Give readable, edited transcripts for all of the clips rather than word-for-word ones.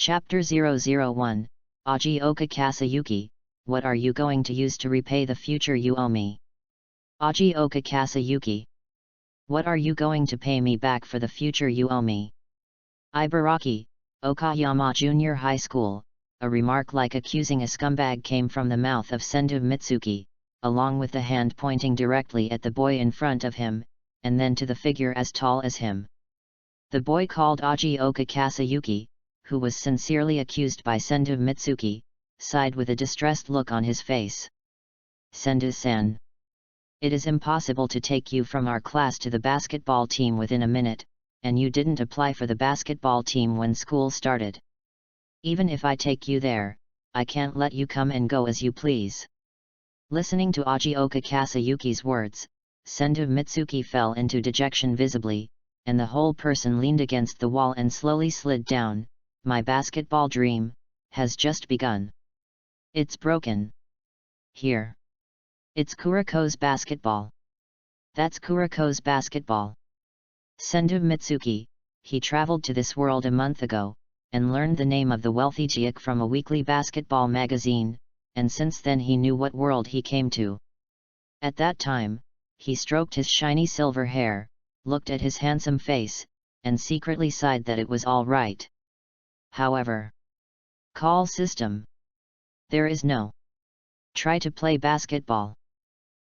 Chapter 001, Aji-oka Kasayuki, what are you going to use to repay the future you owe me? Aji-oka Kasayuki. What are you going to pay me back for the future you owe me? Ibaraki, Okayama Junior High School. A remark like accusing a scumbag came from the mouth of Sendu Mitsuki, along with the hand pointing directly at the boy in front of him, and then to the figure as tall as him. The boy called Aji-oka Kasayuki, who was sincerely accused by Sendu Mitsuki, sighed with a distressed look on his face. Sendu-san. It is impossible to take you from our class to the basketball team within a minute, and you didn't apply for the basketball team when school started. Even if I take you there, I can't let you come and go as you please. Listening to Aji-oka Kasayuki's words, Sendu Mitsuki fell into dejection visibly, and the whole person leaned against the wall and slowly slid down. My basketball dream has just begun. It's broken. Here. It's Kurokos basketball. That's Kurokos basketball. Sendu Mitsuki, he traveled to this world a month ago, and learned the name of the wealthy Jiak from a weekly basketball magazine, and since then he knew what world he came to. At that time, he stroked his shiny silver hair, looked at his handsome face, and secretly sighed that it was all right. However, call system. There is no. Try to play basketball.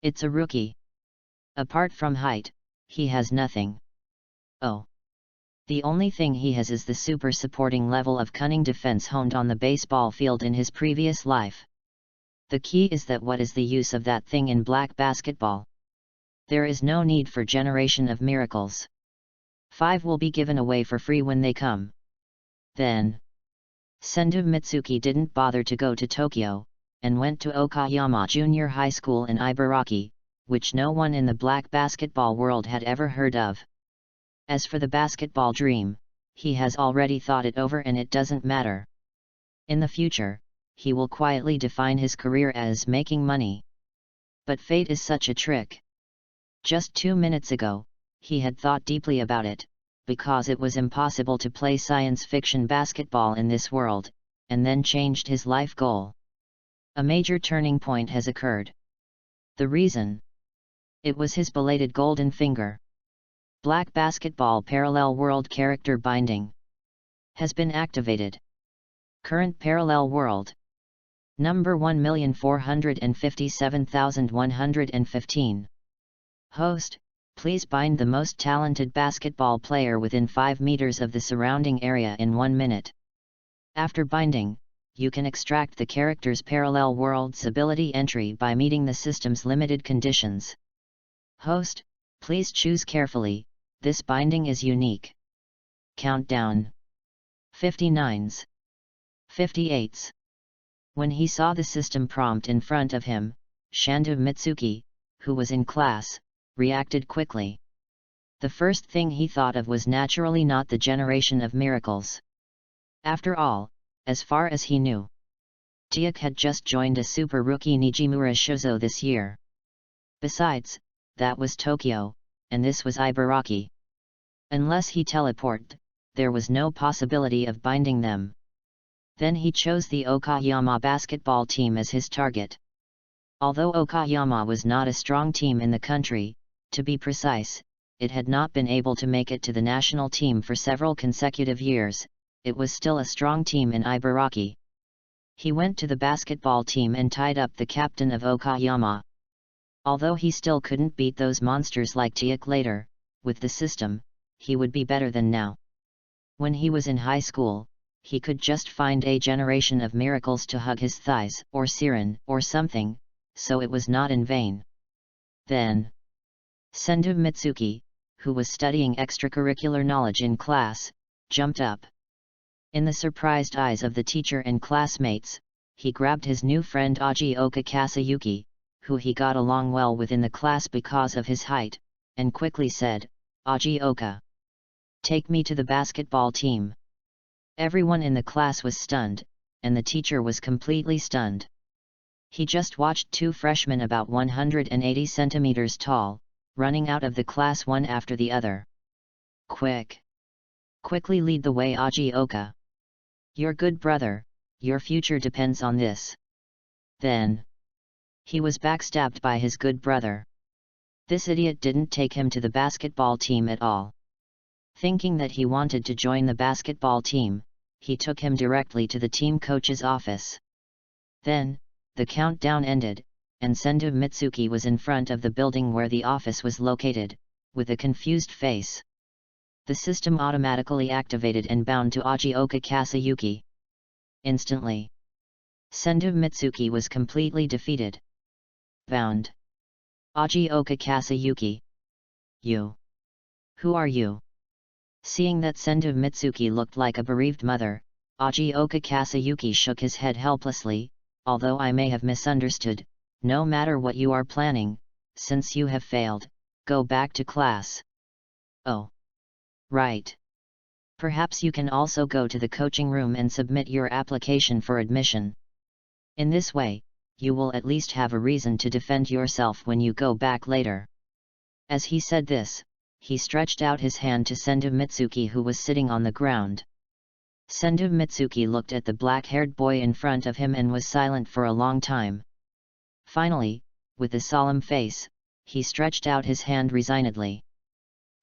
It's a rookie. Apart from height, he has nothing. Oh. The only thing he has is the super supporting level of cunning defense honed on the baseball field in his previous life. The key is that what is the use of that thing in black basketball? There is no need for generation of miracles. 5 will be given away for free when they come. Then, Sendu Mitsuki didn't bother to go to Tokyo, and went to Okayama Junior High School in Ibaraki, which no one in the black basketball world had ever heard of. As for the basketball dream, he has already thought it over and it doesn't matter. In the future, he will quietly define his career as making money. But fate is such a trick. Just 2 minutes ago, he had thought deeply about it, because it was impossible to play science fiction basketball in this world, and then changed his life goal. A major turning point has occurred. The reason? It was his belated golden finger. Black basketball parallel world character binding has been activated. Current parallel world. Number 1,457,115. Host, please bind the most talented basketball player within 5 meters of the surrounding area in 1 minute. After binding, you can extract the character's parallel world's ability entry by meeting the system's limited conditions. Host, please choose carefully, this binding is unique. Countdown. 59s. 58s. When he saw the system prompt in front of him, Sendu Mitsuki, who was in class, reacted quickly. The first thing he thought of was naturally not the generation of miracles. After all, as far as he knew, Jiak had just joined a super rookie Nijimura Shuzo this year. Besides, that was Tokyo, and this was Ibaraki. Unless he teleported, there was no possibility of binding them. Then he chose the Okayama basketball team as his target. Although Okayama was not a strong team in the country, to be precise, it had not been able to make it to the national team for several consecutive years, it was still a strong team in Ibaraki. He went to the basketball team and tied up the captain of Okayama. Although he still couldn't beat those monsters like Jiak later, with the system, he would be better than now. When he was in high school, he could just find a generation of miracles to hug his thighs or siren or something, so it was not in vain. Then, Sendu Mitsuki, who was studying extracurricular knowledge in class, jumped up. In the surprised eyes of the teacher and classmates, he grabbed his new friend Aji-oka Kasayuki, who he got along well with in the class because of his height, and quickly said, "Aji-oka, take me to the basketball team." Everyone in the class was stunned, and the teacher was completely stunned. He just watched 2 freshmen about 180 centimeters tall, running out of the class one after the other. Quickly lead the way, Aji-oka. Your good brother, your future depends on this. Then he was backstabbed by his good brother. This idiot didn't take him to the basketball team at all. Thinking that he wanted to join the basketball team, he took him directly to the team coach's office. Then, the countdown ended, and Senju Mitsuki was in front of the building where the office was located, with a confused face. The system automatically activated and bound to Ajioka Kasayuki. Instantly, Senju Mitsuki was completely defeated. Bound. Ajioka Kasayuki. You. Who are you? Seeing that Senju Mitsuki looked like a bereaved mother, Ajioka Kasayuki shook his head helplessly. Although I may have misunderstood, no matter what you are planning, since you have failed, go back to class. Oh. Right. Perhaps you can also go to the coaching room and submit your application for admission. In this way, you will at least have a reason to defend yourself when you go back later. As he said this, he stretched out his hand to Senju Mitsuki, who was sitting on the ground. Senju Mitsuki looked at the black-haired boy in front of him and was silent for a long time. Finally, with a solemn face, he stretched out his hand resignedly.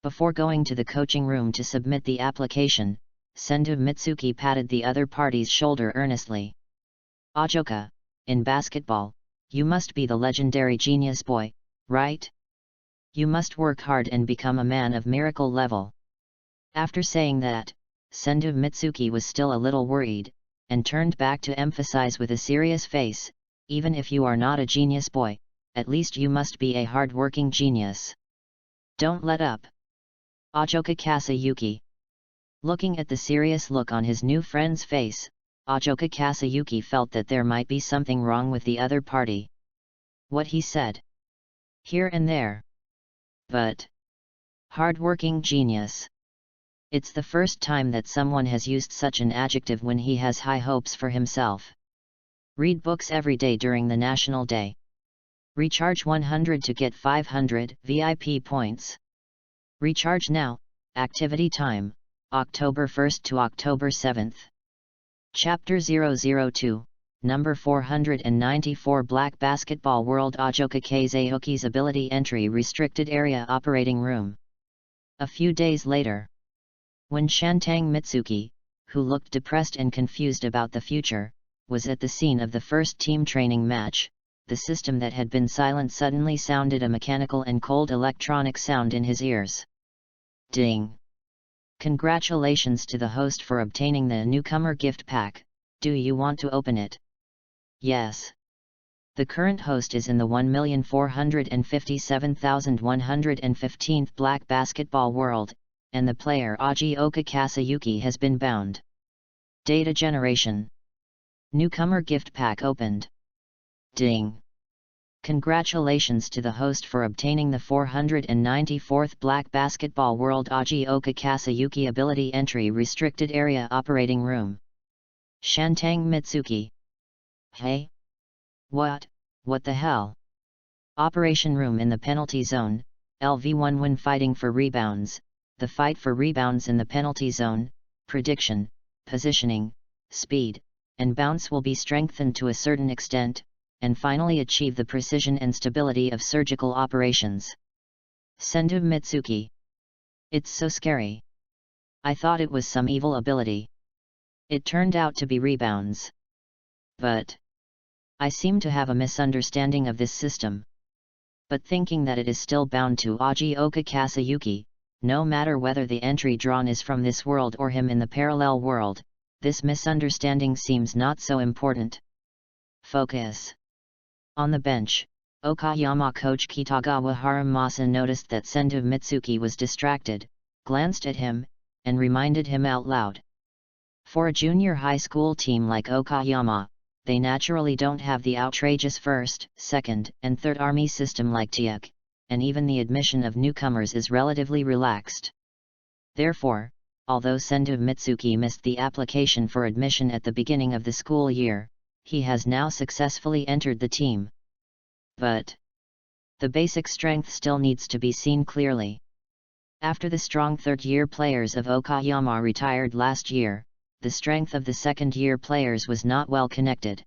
Before going to the coaching room to submit the application, Senju Mitsuki patted the other party's shoulder earnestly. Ajioka, in basketball, you must be the legendary genius boy, right? You must work hard and become a man of miracle level. After saying that, Senju Mitsuki was still a little worried, and turned back to emphasize with a serious face, even if you are not a genius boy, at least you must be a hard-working genius. Don't let up. Ajioka Kasayuki. Looking at the serious look on his new friend's face, Ajioka Kasayuki felt that there might be something wrong with the other party. What he said. Here and there. But hard-working genius. It's the first time that someone has used such an adjective when he has high hopes for himself. Read books every day during the National Day. Recharge 100 to get 500 VIP points. Recharge now. Activity time, October 1st to October 7th. Chapter 002, Number 494 Black Basketball World Ajioka Kasayuki's Ability Entry Restricted Area Operating Room. A few days later, when Shantang Mitsuki, who looked depressed and confused about the future, was at the scene of the first team training match, the system that had been silent suddenly sounded a mechanical and cold electronic sound in his ears. Ding! Congratulations to the host for obtaining the newcomer gift pack. Do you want to open it? Yes. The current host is in the 1,457,115th Black Basketball World, and the player Ajioka Kasayuki has been bound. Data generation. Newcomer gift pack opened. Ding! Congratulations to the host for obtaining the 494th Black Basketball World Ajioka Kasayuki Ability Entry Restricted Area Operating Room. Shantang Mitsuki. Hey? What the hell? Operation Room in the Penalty Zone, LV1 when fighting for rebounds. The fight for rebounds in the penalty zone, prediction, positioning, speed, and bounce will be strengthened to a certain extent, and finally achieve the precision and stability of surgical operations. Senju Mitsuki. It's so scary. I thought it was some evil ability. It turned out to be rebounds. But I seem to have a misunderstanding of this system. But thinking that it is still bound to Ajioka Kasayuki, no matter whether the entry drawn is from this world or him in the parallel world, this misunderstanding seems not so important. Focus. On the bench, Okayama coach Kitagawa Haramasa noticed that Senju Mitsuki was distracted, glanced at him, and reminded him out loud. For a junior high school team like Okayama, they naturally don't have the outrageous first, second, and third army system like TIAC, and even the admission of newcomers is relatively relaxed. Therefore, although Senju Mitsuki missed the application for admission at the beginning of the school year, he has now successfully entered the team. But the basic strength still needs to be seen clearly. After the strong third-year players of Okayama retired last year, the strength of the second-year players was not well connected.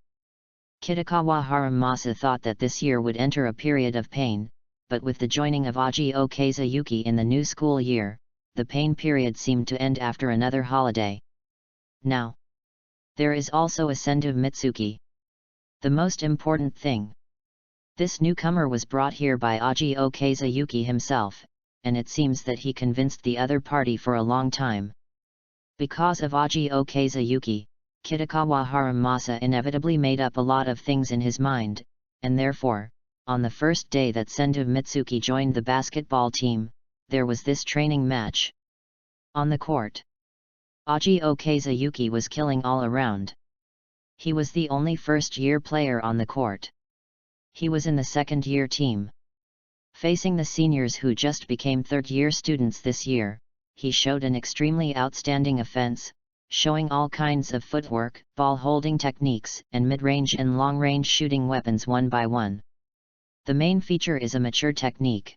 Kitagawa Haramasa thought that this year would enter a period of pain, but with the joining of Aji Okazuyuki in the new school year, the pain period seemed to end after another holiday. Now, there is also a Sendu Mitsuki. The most important thing. This newcomer was brought here by Aji Okazuyuki himself, and it seems that he convinced the other party for a long time. Because of Aji Okazuyuki, Kitagawa Haramasa inevitably made up a lot of things in his mind, and therefore, on the first day that Sendu Mitsuki joined the basketball team, there was this training match. On the court, Aji Okazuyuki was killing all around. He was the only first-year player on the court. He was in the second-year team. Facing the seniors who just became third-year students this year, he showed an extremely outstanding offense, showing all kinds of footwork, ball-holding techniques, and mid-range and long-range shooting weapons one by one. The main feature is a mature technique.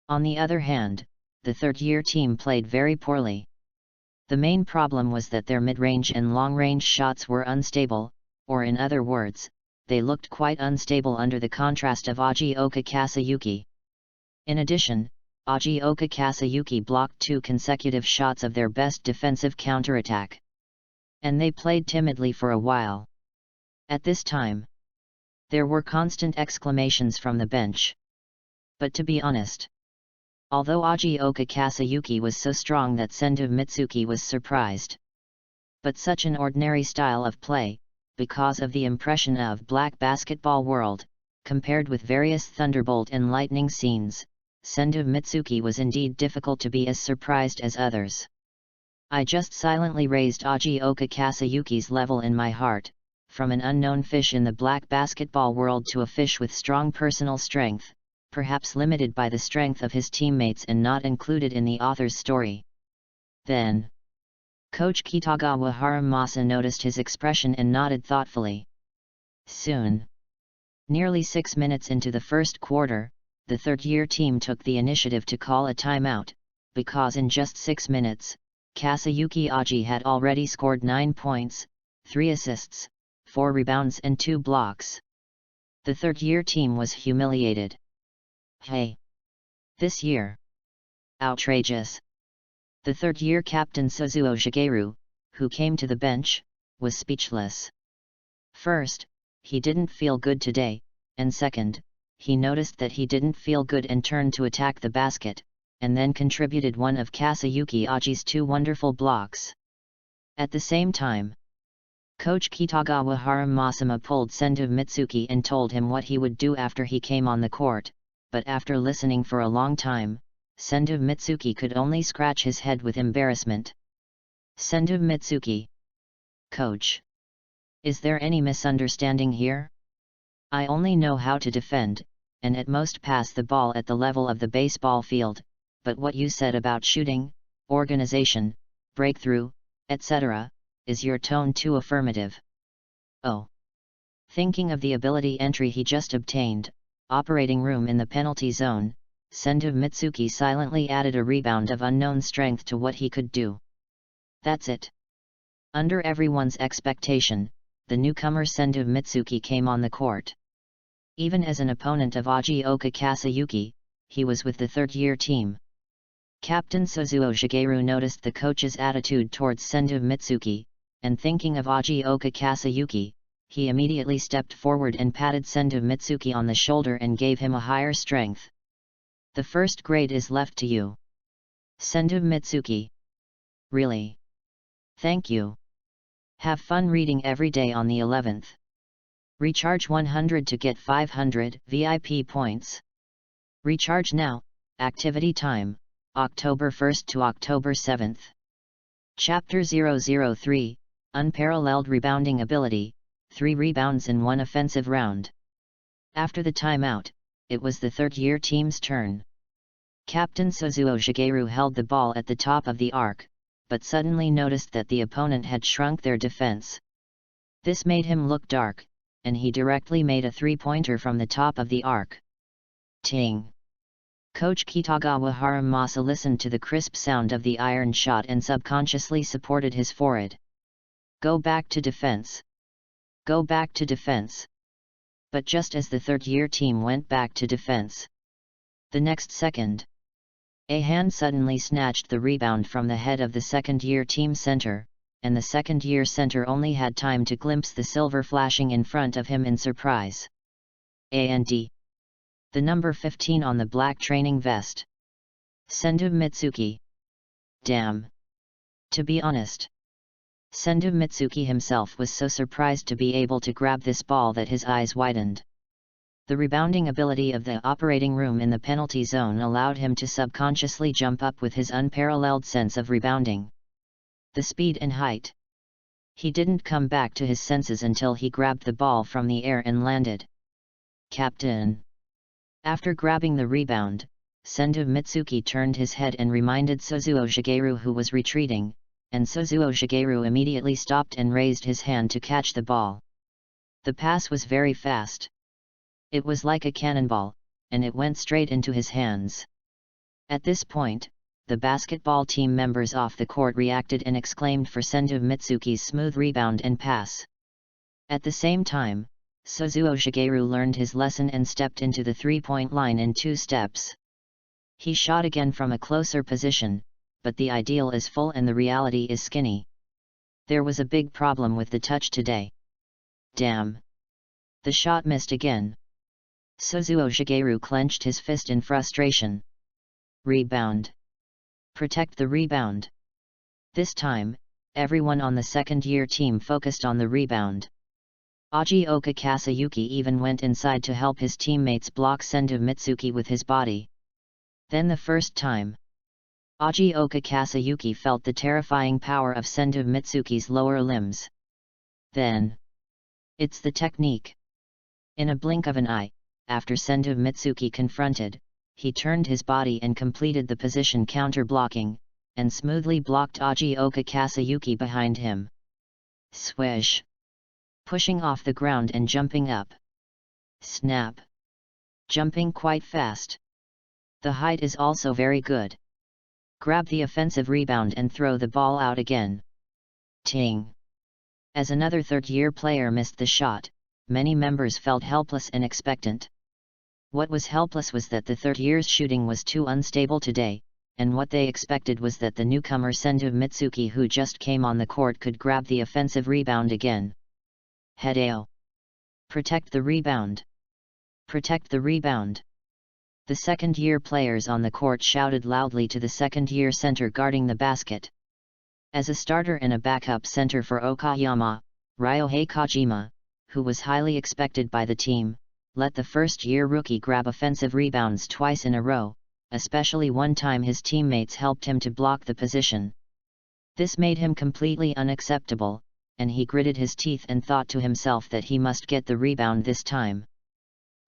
On the other hand, the third-year team played very poorly. The main problem was that their mid-range and long-range shots were unstable, or in other words, they looked quite unstable under the contrast of Aji Okazuyuki. In addition, Aji Okazuyuki blocked 2 consecutive shots of their best defensive counterattack. And they played timidly for a while. At this time, there were constant exclamations from the bench. But to be honest, although Aji Okazuyuki was so strong that Sendu Mitsuki was surprised. But such an ordinary style of play, because of the impression of black basketball world, compared with various thunderbolt and lightning scenes, Sendu Mitsuki was indeed difficult to be as surprised as others. I just silently raised Aji Okazuyuki's level in my heart, from an unknown fish in the black basketball world to a fish with strong personal strength, perhaps limited by the strength of his teammates and not included in the author's story. Then, Coach Kitagawa Haramasa noticed his expression and nodded thoughtfully. Soon, nearly 6 minutes into the first quarter, the third-year team took the initiative to call a timeout, because in just 6 minutes, Kazuyuki Aji had already scored 9 points, 3 assists, 4 rebounds and 2 blocks. The third-year team was humiliated. Hey! This year! Outrageous! The third-year captain Suzuo Shigeru, who came to the bench, was speechless. First, he didn't feel good today, and second, he noticed that he didn't feel good and turned to attack the basket, and then contributed one of Kazuyuki Aji's 2 wonderful blocks. At the same time, Coach Kitagawa Haramasa pulled Sendu Mitsuki and told him what he would do after he came on the court, but after listening for a long time, Sendu Mitsuki could only scratch his head with embarrassment. Sendu Mitsuki. Coach. Is there any misunderstanding here? I only know how to defend, and at most pass the ball at the level of the baseball field, but what you said about shooting, organization, breakthrough, etc., is your tone too affirmative. Oh. Thinking of the ability entry he just obtained, operating room in the penalty zone, Sendu Mitsuki silently added a rebound of unknown strength to what he could do. That's it. Under everyone's expectation, the newcomer Sendu Mitsuki came on the court. Even as an opponent of Aji Okazuyuki, he was with the third-year team. Captain Suzuo Shigeru noticed the coach's attitude towards Sendu Mitsuki, and thinking of Aji Okazuyuki, he immediately stepped forward and patted Sendu Mitsuki on the shoulder and gave him a higher strength. The first grade is left to you. Sendu Mitsuki. Really? Thank you. Have fun reading every day on the 11th. Recharge 100 to get 500 VIP points. Recharge now. Activity time, October 1st to October 7th. Chapter 003, Unparalleled Rebounding Ability, 3 rebounds in 1 offensive round. After the timeout, it was the third-year team's turn. Captain Suzuo Shigeru held the ball at the top of the arc, but suddenly noticed that the opponent had shrunk their defense. This made him look dark, and he directly made a 3-pointer from the top of the arc. Ting! Coach Kitagawa Haramasa listened to the crisp sound of the iron shot and subconsciously supported his forehead. Go back to defense. Go back to defense. But just as the third-year team went back to defense, the next second, a hand suddenly snatched the rebound from the head of the second-year team center, and the second-year center only had time to glimpse the silver flashing in front of him in surprise. And the number 15 on the black training vest. Sendo Mitsuki. Damn. To be honest, Sendo Mitsuki himself was so surprised to be able to grab this ball that his eyes widened. The rebounding ability of the operating room in the penalty zone allowed him to subconsciously jump up with his unparalleled sense of rebounding. The speed and height. He didn't come back to his senses until he grabbed the ball from the air and landed. Captain. After grabbing the rebound, Sendo Mitsuki turned his head and reminded Suzuo Shigeru who was retreating, and Suzuo Shigeru immediately stopped and raised his hand to catch the ball. The pass was very fast. It was like a cannonball, and it went straight into his hands. At this point, the basketball team members off the court reacted and exclaimed for Sendo Mitsuki's smooth rebound and pass. At the same time, Suzuo Shigeru learned his lesson and stepped into the three-point line in 2 steps. He shot again from a closer position, but the ideal is full and the reality is skinny. There was a big problem with the touch today. Damn! The shot missed again. Suzuo Shigeru clenched his fist in frustration. Rebound. Protect the rebound. This time, everyone on the second-year team focused on the rebound. Ajioka Kasayuki even went inside to help his teammates block Sendo Mitsuki with his body. Then the first time, Ajioka Kasayuki felt the terrifying power of Sendo Mitsuki's lower limbs. Then, it's the technique. In a blink of an eye, after Sendo Mitsuki confronted, he turned his body and completed the position counter-blocking, and smoothly blocked Ajioka Kasayuki behind him. Swish! Pushing off the ground and jumping up. Snap! Jumping quite fast. The height is also very good. Grab the offensive rebound and throw the ball out again. Ting! As another third-year player missed the shot, many members felt helpless and expectant. What was helpless was that the third year's shooting was too unstable today, and what they expected was that the newcomer Sendo Mitsuki who just came on the court could grab the offensive rebound again. Hideo. Protect the rebound. Protect the rebound. The second-year players on the court shouted loudly to the second-year center guarding the basket. As a starter and a backup center for Okayama, Ryohei Kojima, who was highly expected by the team, let the first-year rookie grab offensive rebounds twice in a row, especially one time his teammates helped him to block the position. This made him completely unacceptable, and he gritted his teeth and thought to himself that he must get the rebound this time.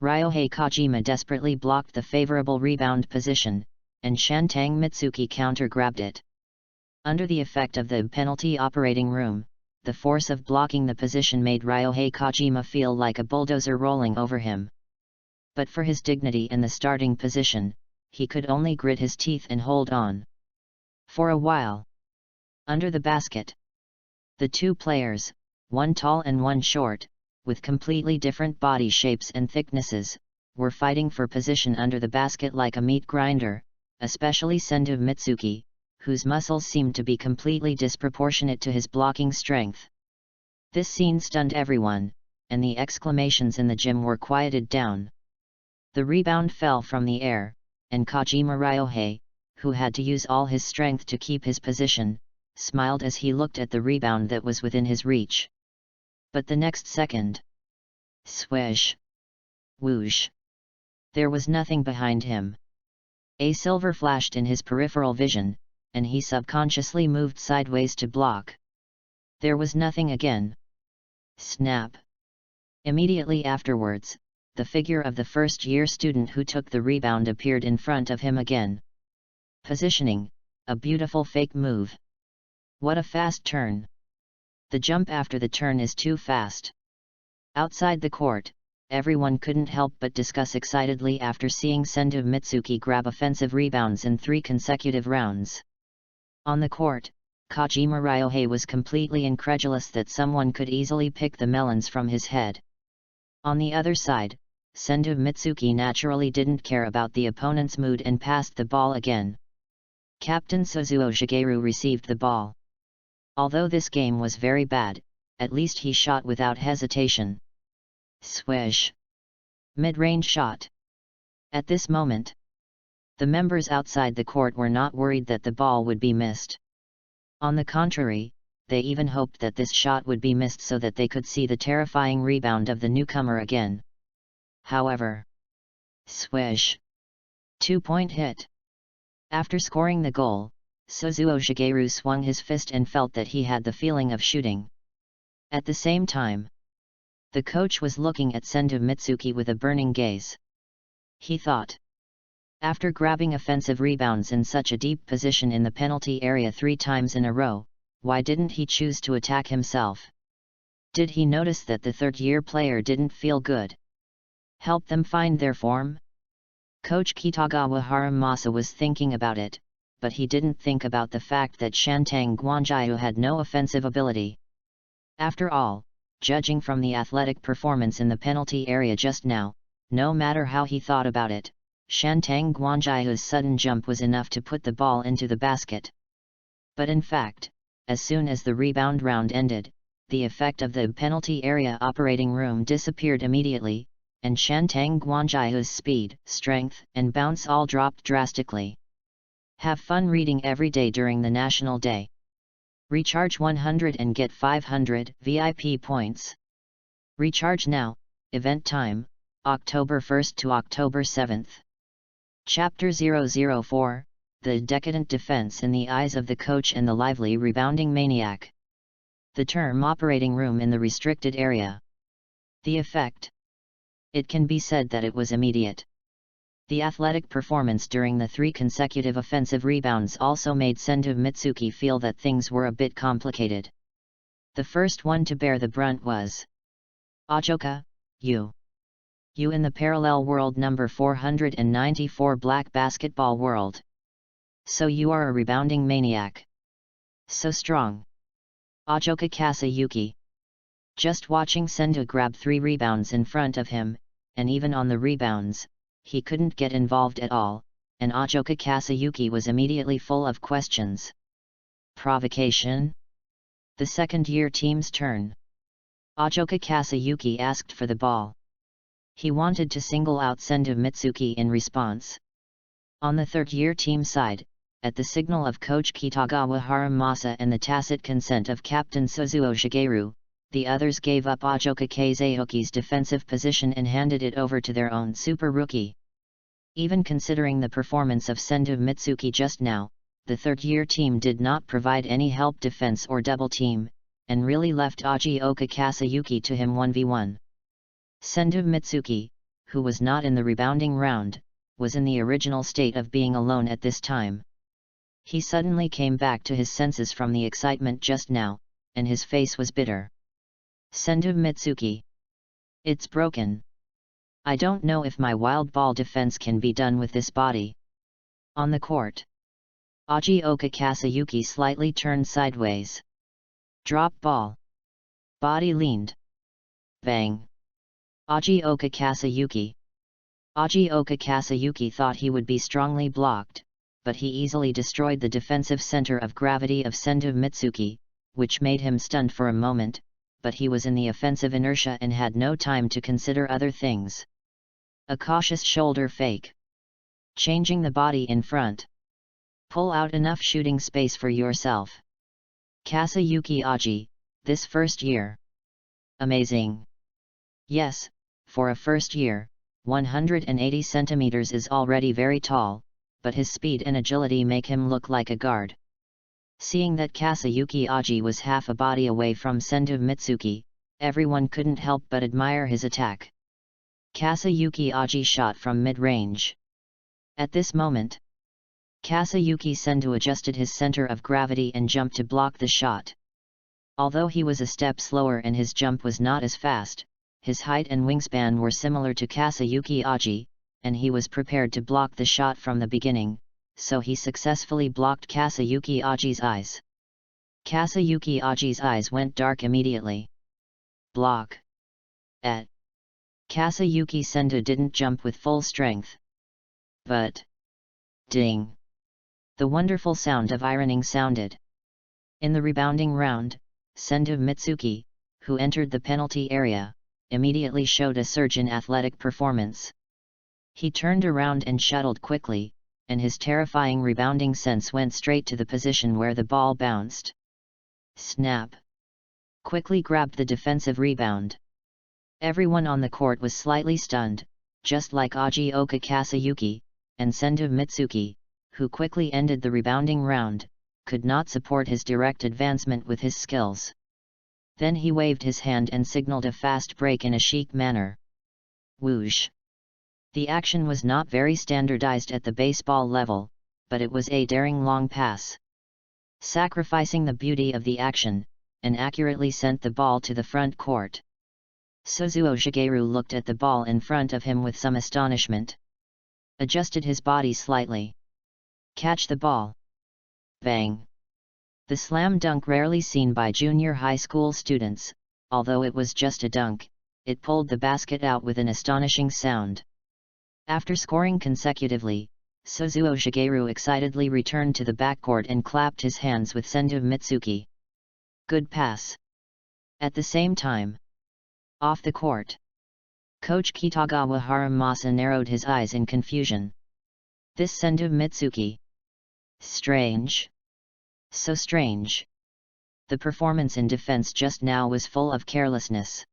Ryohei Kojima desperately blocked the favorable rebound position, and Shantang Mitsuki counter-grabbed it. Under the effect of the penalty operating room, the force of blocking the position made Ryohei Kojima feel like a bulldozer rolling over him. But for his dignity in the starting position, he could only grit his teeth and hold on. For a while. Under the basket. The two players, one tall and one short, with completely different body shapes and thicknesses, were fighting for position under the basket like a meat grinder, especially Sendo Mitsuki, whose muscles seemed to be completely disproportionate to his blocking strength. This scene stunned everyone, and the exclamations in the gym were quieted down. The rebound fell from the air, and Kojima Ryohei, who had to use all his strength to keep his position, smiled as he looked at the rebound that was within his reach. But the next second, swish! Whoosh! There was nothing behind him. A silver flashed in his peripheral vision, and he subconsciously moved sideways to block. There was nothing again. Snap! Immediately afterwards, the figure of the first-year student who took the rebound appeared in front of him again. Positioning, a beautiful fake move. What a fast turn! The jump after the turn is too fast. Outside the court, everyone couldn't help but discuss excitedly after seeing Sendo Mitsuki grab offensive rebounds in 3 consecutive rounds. On the court, Kojima Ryohei was completely incredulous that someone could easily pick the melons from his head. On the other side, Senju Mitsuki naturally didn't care about the opponent's mood and passed the ball again. Captain Suzuo Shigeru received the ball. Although this game was very bad, at least he shot without hesitation. Swish! Mid-range shot. At this moment, the members outside the court were not worried that the ball would be missed. On the contrary, they even hoped that this shot would be missed so that they could see the terrifying rebound of the newcomer again. However, swish! 2-point hit. After scoring the goal, Suzuo Shigeru swung his fist and felt that he had the feeling of shooting. At the same time, the coach was looking at Senju Mitsuki with a burning gaze. He thought, after grabbing offensive rebounds in such a deep position in the penalty area 3 times in a row, why didn't he choose to attack himself? Did he notice that the third-year player didn't feel good? Help them find their form? Coach Kitagawa Haramasa was thinking about it, but he didn't think about the fact that Shantang Guanjiu had no offensive ability. After all, judging from the athletic performance in the penalty area just now, no matter how he thought about it, Shantang Guanjiu's sudden jump was enough to put the ball into the basket. But in fact, as soon as the rebound round ended, the effect of the penalty area operating room disappeared immediately, and Shantang Guanjiu's speed, strength, and bounce all dropped drastically. Have fun reading every day during the National Day. Recharge 100 and get 500 VIP points. Recharge now. Event time, October 1st to October 7th. Chapter 004, The Decadent Defense in the Eyes of the Coach and the Lively Rebounding Maniac. The term operating room in the restricted area. The effect. It can be said that it was immediate. The athletic performance during the 3 consecutive offensive rebounds also made Senju Mitsuki feel that things were a bit complicated. The first one to bear the brunt was Ajoka, you. You in the parallel world number 494 black basketball world. So you are a rebounding maniac. So strong. Ajoka Kasayuki. Just watching Senju grab 3 rebounds in front of him, and even on the rebounds, he couldn't get involved at all, and Ajoka Kasayuki was immediately full of questions. Provocation? The second-year team's turn. Ajoka Kasayuki asked for the ball. He wanted to single out Senju Mitsuki in response. On the third-year team side, at the signal of Coach Kitagawa Haramasa and the tacit consent of Captain Suzuo Shigeru, the others gave up Ajoka Kasayuki's defensive position and handed it over to their own super rookie. Even considering the performance of Senju Mitsuki just now, the third-year team did not provide any help defense or double team, and really left Ajoka Kasayuki to him 1v1. Senju Mitsuki, who was not in the rebounding round, was in the original state of being alone at this time. He suddenly came back to his senses from the excitement just now, and his face was bitter. Senju Mitsuki. It's broken. I don't know if my wild ball defense can be done with this body. On the court. Ajoka Kasayuki slightly turned sideways. Drop ball. Body leaned. Bang. Ajoka Kasayuki. Ajoka Kasayuki thought he would be strongly blocked, but he easily destroyed the defensive center of gravity of Senju Mitsuki, which made him stunned for a moment, but he was in the offensive inertia and had no time to consider other things. A cautious shoulder fake. Changing the body in front. Pull out enough shooting space for yourself. Kasayuki Aji, this first year. Amazing. Yes, for a first year, 180 centimeters is already very tall, but his speed and agility make him look like a guard. Seeing that Kasayuki Aji was half a body away from Senju Mitsuki, everyone couldn't help but admire his attack. Kasayuki Aji shot from mid-range. At this moment, Kasayuki Senju adjusted his center of gravity and jumped to block the shot. Although he was a step slower and his jump was not as fast, his height and wingspan were similar to Kasayuki Aji, and he was prepared to block the shot from the beginning, so he successfully blocked Kasayuki Aji's eyes. Kasayuki Aji's eyes went dark immediately. Block. Kasayuki Sendo didn't jump with full strength. But... ding! The wonderful sound of ironing sounded. In the rebounding round, Sendo Mitsuki, who entered the penalty area, immediately showed a surge in athletic performance. He turned around and shuttled quickly, and his terrifying rebounding sense went straight to the position where the ball bounced. Snap! Quickly grabbed the defensive rebound. Everyone on the court was slightly stunned, just like Ajioka Kasayuki, and Sendo Mitsuki, who quickly ended the rebounding round, could not support his direct advancement with his skills. Then he waved his hand and signaled a fast break in a chic manner. Whoosh! The action was not very standardized at the baseball level, but it was a daring long pass. Sacrificing the beauty of the action, and accurately sent the ball to the front court. Suzuo Shigeru looked at the ball in front of him with some astonishment. Adjusted his body slightly. Catch the ball. Bang! The slam dunk rarely seen by junior high school students, although it was just a dunk, it pulled the basket out with an astonishing sound. After scoring consecutively, Suzuo Shigeru excitedly returned to the backcourt and clapped his hands with Sendo Mitsuki. Good pass. At the same time. Off the court. Coach Kitagawa Haramasa narrowed his eyes in confusion. This Sendo Mitsuki. Strange. So strange. The performance in defense just now was full of carelessness.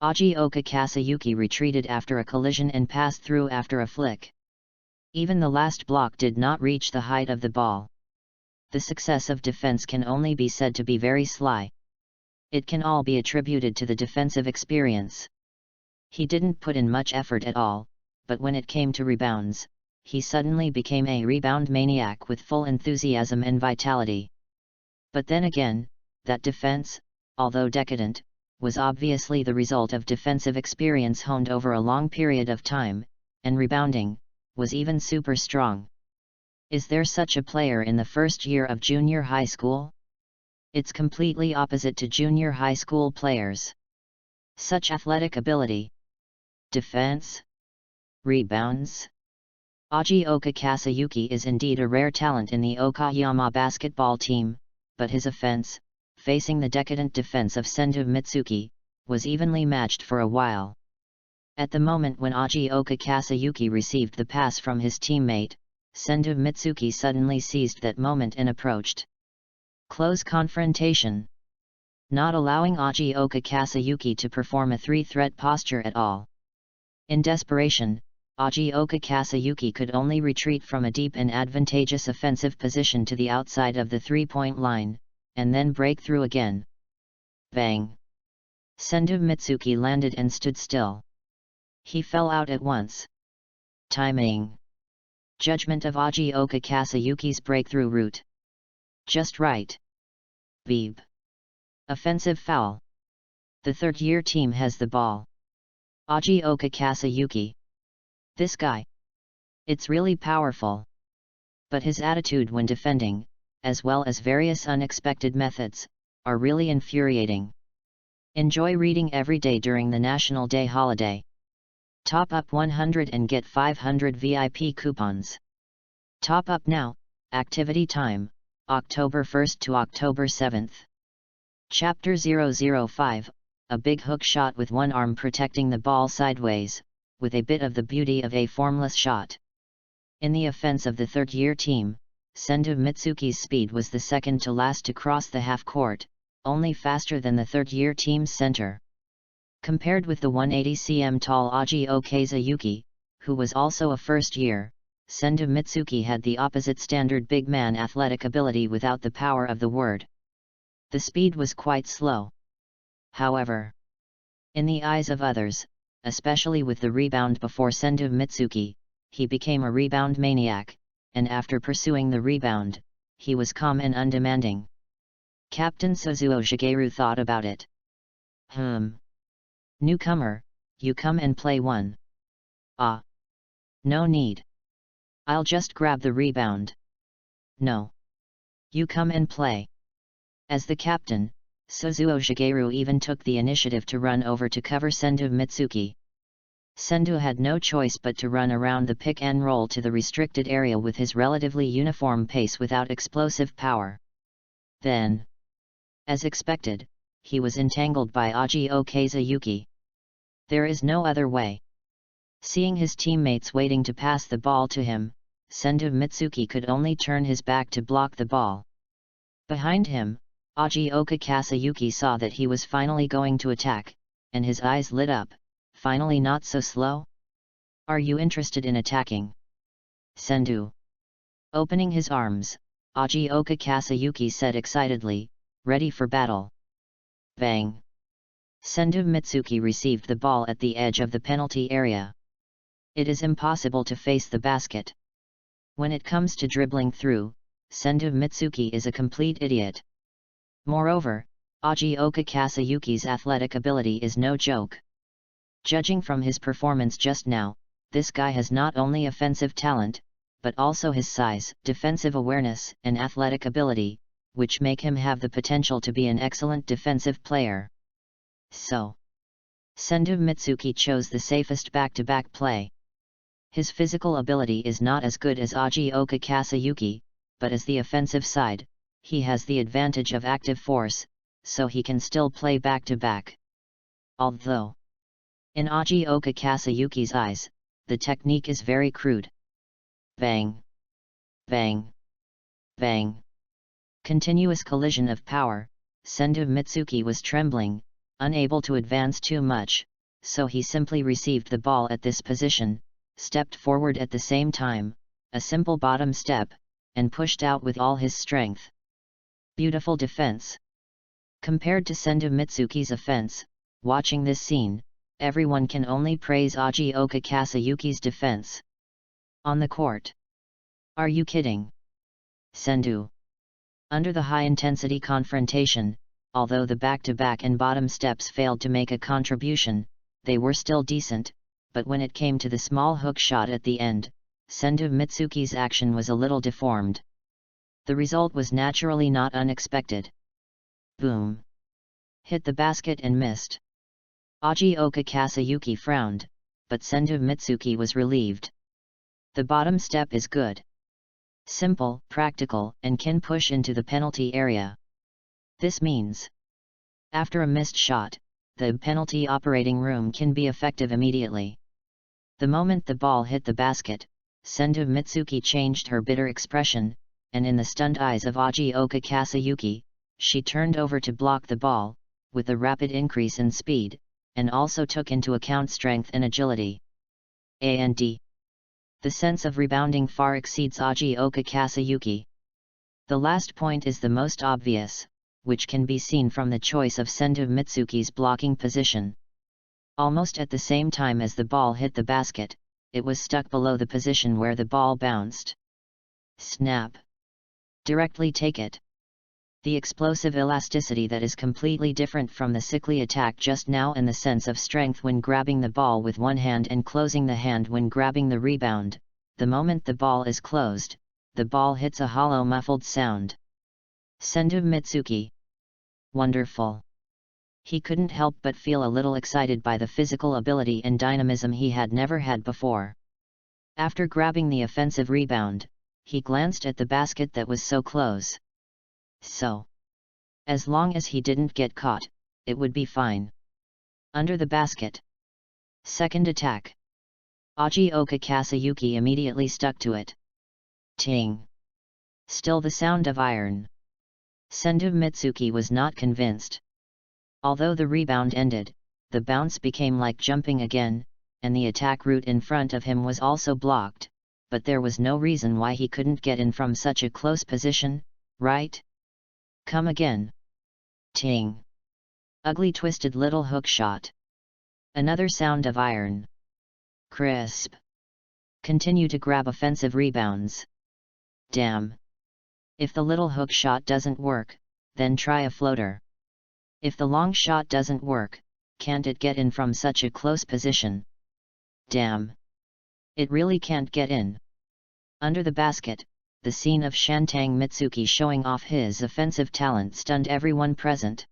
Ajioka Kasayuki retreated after a collision and passed through after a flick. Even the last block did not reach the height of the ball. The success of defense can only be said to be very sly. It can all be attributed to the defensive experience. He didn't put in much effort at all, but when it came to rebounds, he suddenly became a rebound maniac with full enthusiasm and vitality. But then again, that defense, although decadent, was obviously the result of defensive experience honed over a long period of time, and rebounding was even super strong. Is there such a player in the first year of junior high school? It's completely opposite to junior high school players. Such athletic ability. Defense? Rebounds? Ajioka Kasayuki is indeed a rare talent in the Okayama basketball team, but his offense, facing the decadent defense of Sendo Mitsuki, was evenly matched for a while. At the moment when Ajioka Kasayuki received the pass from his teammate, Sendo Mitsuki suddenly seized that moment and approached. Close confrontation. Not allowing Ajioka Kasayuki to perform a three-threat posture at all. In desperation, Ajioka Kasayuki could only retreat from a deep and advantageous offensive position to the outside of the three-point line, and then break through again. Bang! Sendo Mitsuki landed and stood still. He fell out at once. Timing. Judgment of Ajioka Kasayuki's breakthrough route. Just right. Beep. Offensive foul. The third-year team has the ball. Ajioka Kasayuki. This guy. It's really powerful. But his attitude when defending, as well as various unexpected methods, are really infuriating. Enjoy reading every day during the National Day holiday. Top up 100 and get 500 VIP coupons. Top up now, activity time, October 1st to October 7th. Chapter 005, a big hook shot with one arm protecting the ball sideways, with a bit of the beauty of a formless shot. In the offense of the third-year team, Sendo Mitsuki's speed was the second to last to cross the half-court, only faster than the third-year team's center. Compared with the 180 cm tall Ajioka Kasayuki, who was also a first-year, Sendo Mitsuki had the opposite standard big man athletic ability without the power of the word. The speed was quite slow. However, in the eyes of others, especially with the rebound before Sendo Mitsuki, he became a rebound maniac, and after pursuing the rebound, he was calm and undemanding. Captain Suzuo Shigeru thought about it. Newcomer, you come and play one. Ah. No need. I'll just grab the rebound. No. You come and play. As the captain, Suzuo Shigeru even took the initiative to run over to cover Sendu Mitsuki. Sendu had no choice but to run around the pick and roll to the restricted area with his relatively uniform pace without explosive power. Then, as expected, he was entangled by Aji Okazuyuki. There is no other way. Seeing his teammates waiting to pass the ball to him, Sendu Mitsuki could only turn his back to block the ball. Behind him, Aji Okazuyuki saw that he was finally going to attack, and his eyes lit up. Finally, not so slow? Are you interested in attacking? Sendu. Opening his arms, Aji Okazuyuki said excitedly, ready for battle. Bang! Sendu Mitsuki received the ball at the edge of the penalty area. It is impossible to face the basket. When it comes to dribbling through, Sendu Mitsuki is a complete idiot. Moreover, Aji Okazuyuki's athletic ability is no joke. Judging from his performance just now, this guy has not only offensive talent, but also his size, defensive awareness, and athletic ability, which make him have the potential to be an excellent defensive player. So, Sendu Mitsuki chose the safest back-to-back play. His physical ability is not as good as Aji Okazuyuki, but as the offensive side, he has the advantage of active force, so he can still play back-to-back. Although, in Aji Okazuyuki's eyes, the technique is very crude. Bang! Bang! Bang! Continuous collision of power. Sendu Mitsuki was trembling, unable to advance too much, so he simply received the ball at this position, stepped forward at the same time, a simple bottom step, and pushed out with all his strength. Beautiful defense. Compared to Sendu Mitsuki's offense, watching this scene, everyone can only praise Aji Okazuyuki's defense. On the court. Are you kidding? Sendu. Under the high-intensity confrontation, although the back-to-back and bottom steps failed to make a contribution, they were still decent, but when it came to the small hook shot at the end, Sendu Mitsuki's action was a little deformed. The result was naturally not unexpected. Boom! Hit the basket and missed. Aji Okazuyuki frowned, but Sendu Mitsuki was relieved. The bottom step is good. Simple, practical, and can push into the penalty area. This means, after a missed shot, the penalty operating room can be effective immediately. The moment the ball hit the basket, Sendu Mitsuki changed her bitter expression, and in the stunned eyes of Aji Okazuyuki, she turned over to block the ball, with a rapid increase in speed, and also took into account strength and agility. And the sense of rebounding far exceeds Aji Okazuyuki. The last point is the most obvious, which can be seen from the choice of Sendu Mitsuki's blocking position. Almost at the same time as the ball hit the basket, it was stuck below the position where the ball bounced. Snap! Directly take it. The explosive elasticity that is completely different from the sickly attack just now, and the sense of strength when grabbing the ball with one hand and closing the hand when grabbing the rebound. The moment the ball is closed, the ball hits a hollow muffled sound. Sendu Mitsuki. Wonderful. He couldn't help but feel a little excited by the physical ability and dynamism he had never had before. After grabbing the offensive rebound, he glanced at the basket that was so close. So, as long as he didn't get caught, it would be fine. Under the basket. Second attack. Aji Okazuyuki immediately stuck to it. Ting. Still the sound of iron. Sendu Mitsuki was not convinced. Although the rebound ended, the bounce became like jumping again, and the attack route in front of him was also blocked, but there was no reason why he couldn't get in from such a close position, right? Come again. Ting. Ugly twisted little hook shot. Another sound of iron. Crisp. Continue to grab offensive rebounds. Damn. If the little hook shot doesn't work, then try a floater. If the long shot doesn't work, can't it get in from such a close position? Damn. It really can't get in. Under the basket, the scene of Shantang Mitsuki showing off his offensive talent stunned everyone present.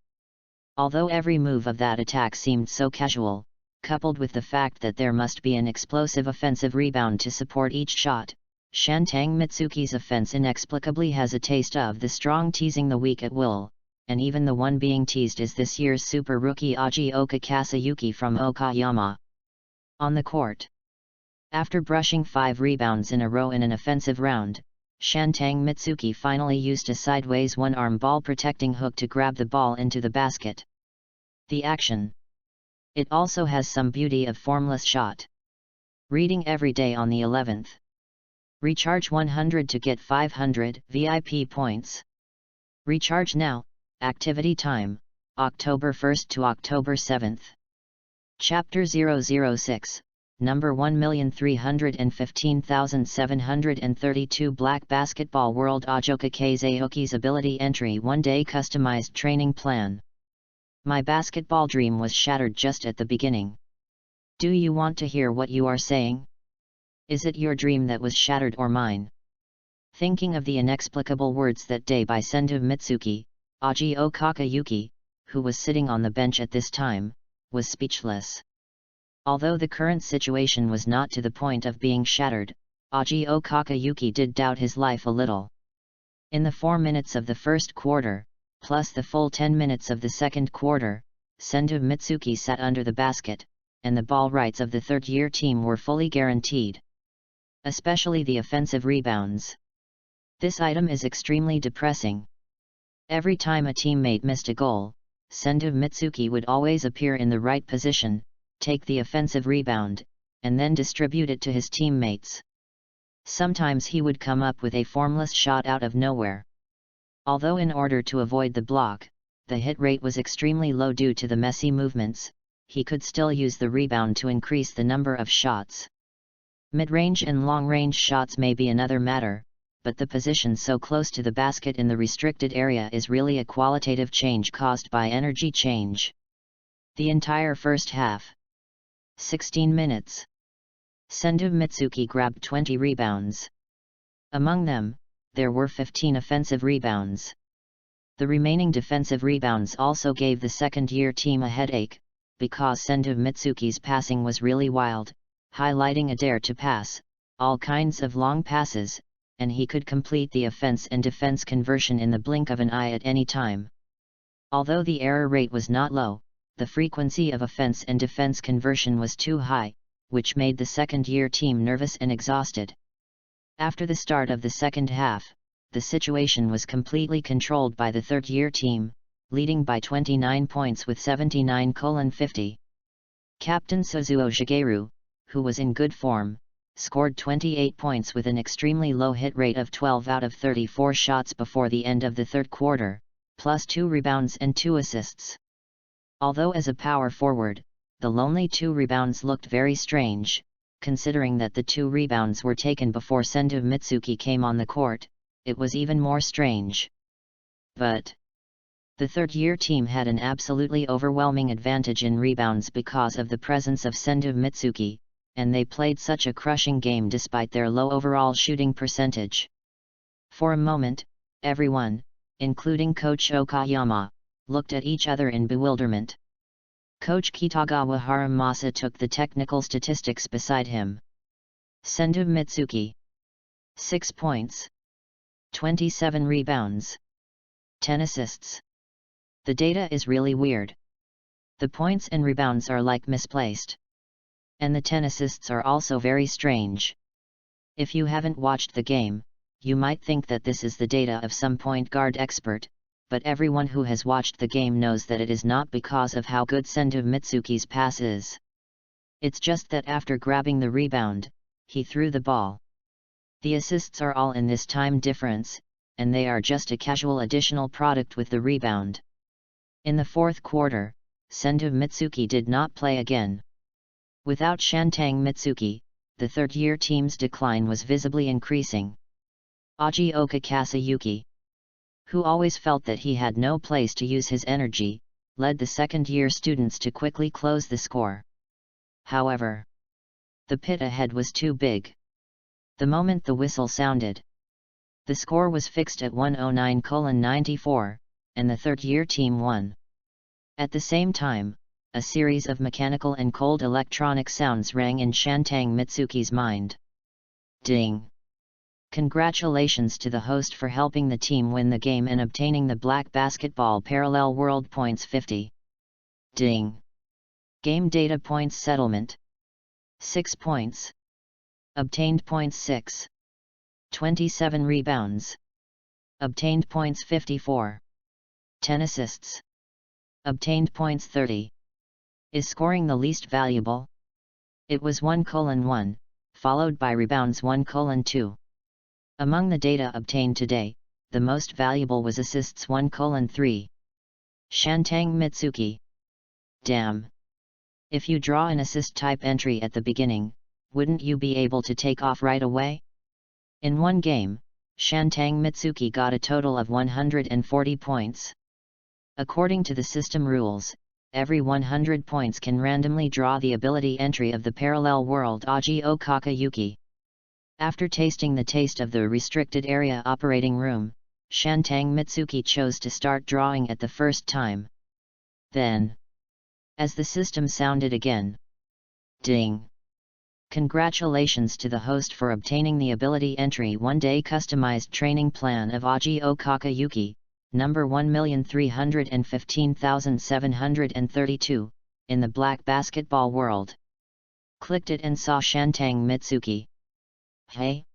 Although every move of that attack seemed so casual, coupled with the fact that there must be an explosive offensive rebound to support each shot, Shantang Mitsuki's offense inexplicably has a taste of the strong teasing the weak at will, and even the one being teased is this year's super rookie Ajioka Kasayuki from Okayama. On the court, after brushing 5 rebounds in a row in an offensive round, Shantang Mitsuki finally used a sideways one-arm ball protecting hook to grab the ball into the basket. The action. It also has some beauty of formless shot. Reading every day on the 11th. Recharge 100 to get 500 VIP points. Recharge now. Activity time, October 1st to October 7th. Chapter 006, number 1,315,732 Black Basketball World Ajoka Kazeoki's Ability Entry 1-Day Customized Training Plan. My basketball dream was shattered just at the beginning. Do you want to hear what you are saying? Is it your dream that was shattered or mine? Thinking of the inexplicable words that day by Senju Mitsuki, Ajio Kakayuki, who was sitting on the bench at this time, was speechless. Although the current situation was not to the point of being shattered, Ajio Kakayuki did doubt his life a little. In the 4 minutes of the first quarter, plus the full 10 minutes of the second quarter, Senju Mitsuki sat under the basket, and the ball rights of the third-year team were fully guaranteed. Especially the offensive rebounds. This item is extremely depressing. Every time a teammate missed a goal, Senju Mitsuki would always appear in the right position, take the offensive rebound, and then distribute it to his teammates. Sometimes he would come up with a formless shot out of nowhere. Although in order to avoid the block, the hit rate was extremely low due to the messy movements, he could still use the rebound to increase the number of shots. Mid-range and long-range shots may be another matter, but the position so close to the basket in the restricted area is really a qualitative change caused by energy change. The entire first half. 16 minutes. Senju Mitsuki grabbed 20 rebounds. Among them, there were 15 offensive rebounds. The remaining defensive rebounds also gave the second-year team a headache, because Senju Mitsuki's passing was really wild, highlighting a dare to pass, all kinds of long passes, and he could complete the offense and defense conversion in the blink of an eye at any time. Although the error rate was not low, the frequency of offense and defense conversion was too high, which made the second-year team nervous and exhausted. After the start of the second half, the situation was completely controlled by the third-year team, leading by 29 points with 79:50. Captain Suzuo Shigeru, who was in good form, scored 28 points with an extremely low hit rate of 12 out of 34 shots before the end of the third quarter, plus 2 rebounds and 2 assists. Although as a power forward, the lonely 2 rebounds looked very strange, considering that the 2 rebounds were taken before Senju Mitsuki came on the court, it was even more strange. But the third-year team had an absolutely overwhelming advantage in rebounds because of the presence of Senju Mitsuki, and they played such a crushing game despite their low overall shooting percentage. For a moment, everyone, including Coach Okayama, looked at each other in bewilderment. Coach Kitagawa Haramasa took the technical statistics beside him. Senju Mitsuki. 6 points. 27 rebounds. 10 assists. The data is really weird. The points and rebounds are like misplaced. And the 10 assists are also very strange. If you haven't watched the game, you might think that this is the data of some point guard expert, but everyone who has watched the game knows that it is not because of how good Senju Mitsuki's pass is. It's just that after grabbing the rebound, he threw the ball. The assists are all in this time difference, and they are just a casual additional product with the rebound. In the fourth quarter, Senju Mitsuki did not play again. Without Shantang Mitsuki, the third-year team's decline was visibly increasing. Ajioka Kasayuki, who always felt that he had no place to use his energy, led the second-year students to quickly close the score. However, the pit ahead was too big. The moment the whistle sounded, The score was fixed at 109:94, and the third-year team won. At the same time, a series of mechanical and cold electronic sounds rang in Shantang Mitsuki's mind. Ding! Congratulations to the host for helping the team win the game and obtaining the Black Basketball Parallel World Points 50. Ding! Game Data Points Settlement. 6 points. Obtained points 6. 27 rebounds. Obtained points 54. 10 assists. Obtained points 30. Is scoring the least valuable? It was 1:1, followed by rebounds 1:2. Among the data obtained today, the most valuable was assists 1:3. Shantang Mitsuki. Damn! If you draw an assist type entry at the beginning, wouldn't you be able to take off right away? In one game, Shantang Mitsuki got a total of 140 points. According to the system rules, every 100 points can randomly draw the ability entry of the parallel world Aji Okakayuki. After tasting the taste of the restricted area operating room, Shantang Mitsuki chose to start drawing at the first time. Then, as the system sounded again, ding! Congratulations to the host for obtaining the ability entry 1-day customized training plan of Aji Okakayuki, number 1,315,732, in the Black Basketball World. Clicked it and saw Shantang Mitsuki. Hey?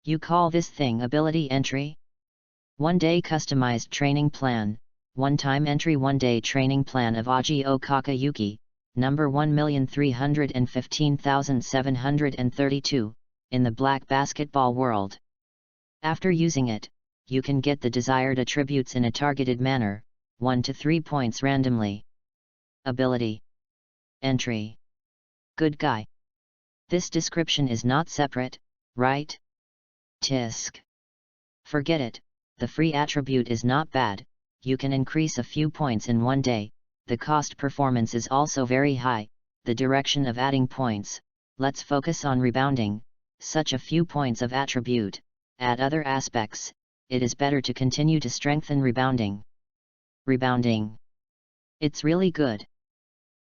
You call this thing ability entry? 1-day customized training plan, one-time entry 1-day training plan of Aji Okakayuki, number 1,315,732, in the Black Basketball World. After using it, you can get the desired attributes in a targeted manner, 1 to 3 points randomly. Ability entry. Good guy. This description is not separate, right? Tisk. Forget it, the free attribute is not bad, you can increase a few points in one day, the cost performance is also very high, the direction of adding points, let's focus on rebounding, such a few points of attribute, add other aspects, it is better to continue to strengthen rebounding. Rebounding. It's really good.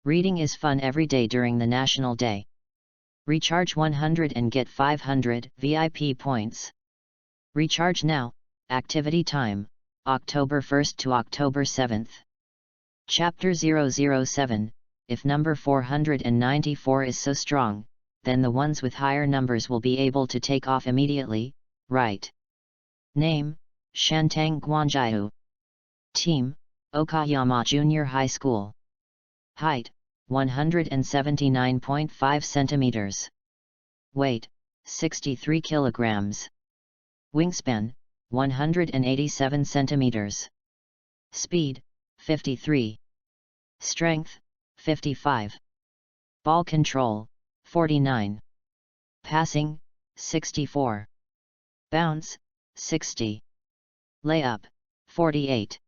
Reading is fun every day during the National Day. Recharge 100 and get 500 VIP points. Recharge now, activity time, October 1st to October 7th. Chapter 007, if number 494 is so strong, then the ones with higher numbers will be able to take off immediately, right? Name, Shantang Guanjiu. Team, Okayama Junior High School. Height, 179.5 centimeters. Weight, 63 kilograms. Wingspan, 187 centimeters. Speed, 53. Strength, 55. Ball control, 49. Passing, 64. Bounce, 60. Layup, 48.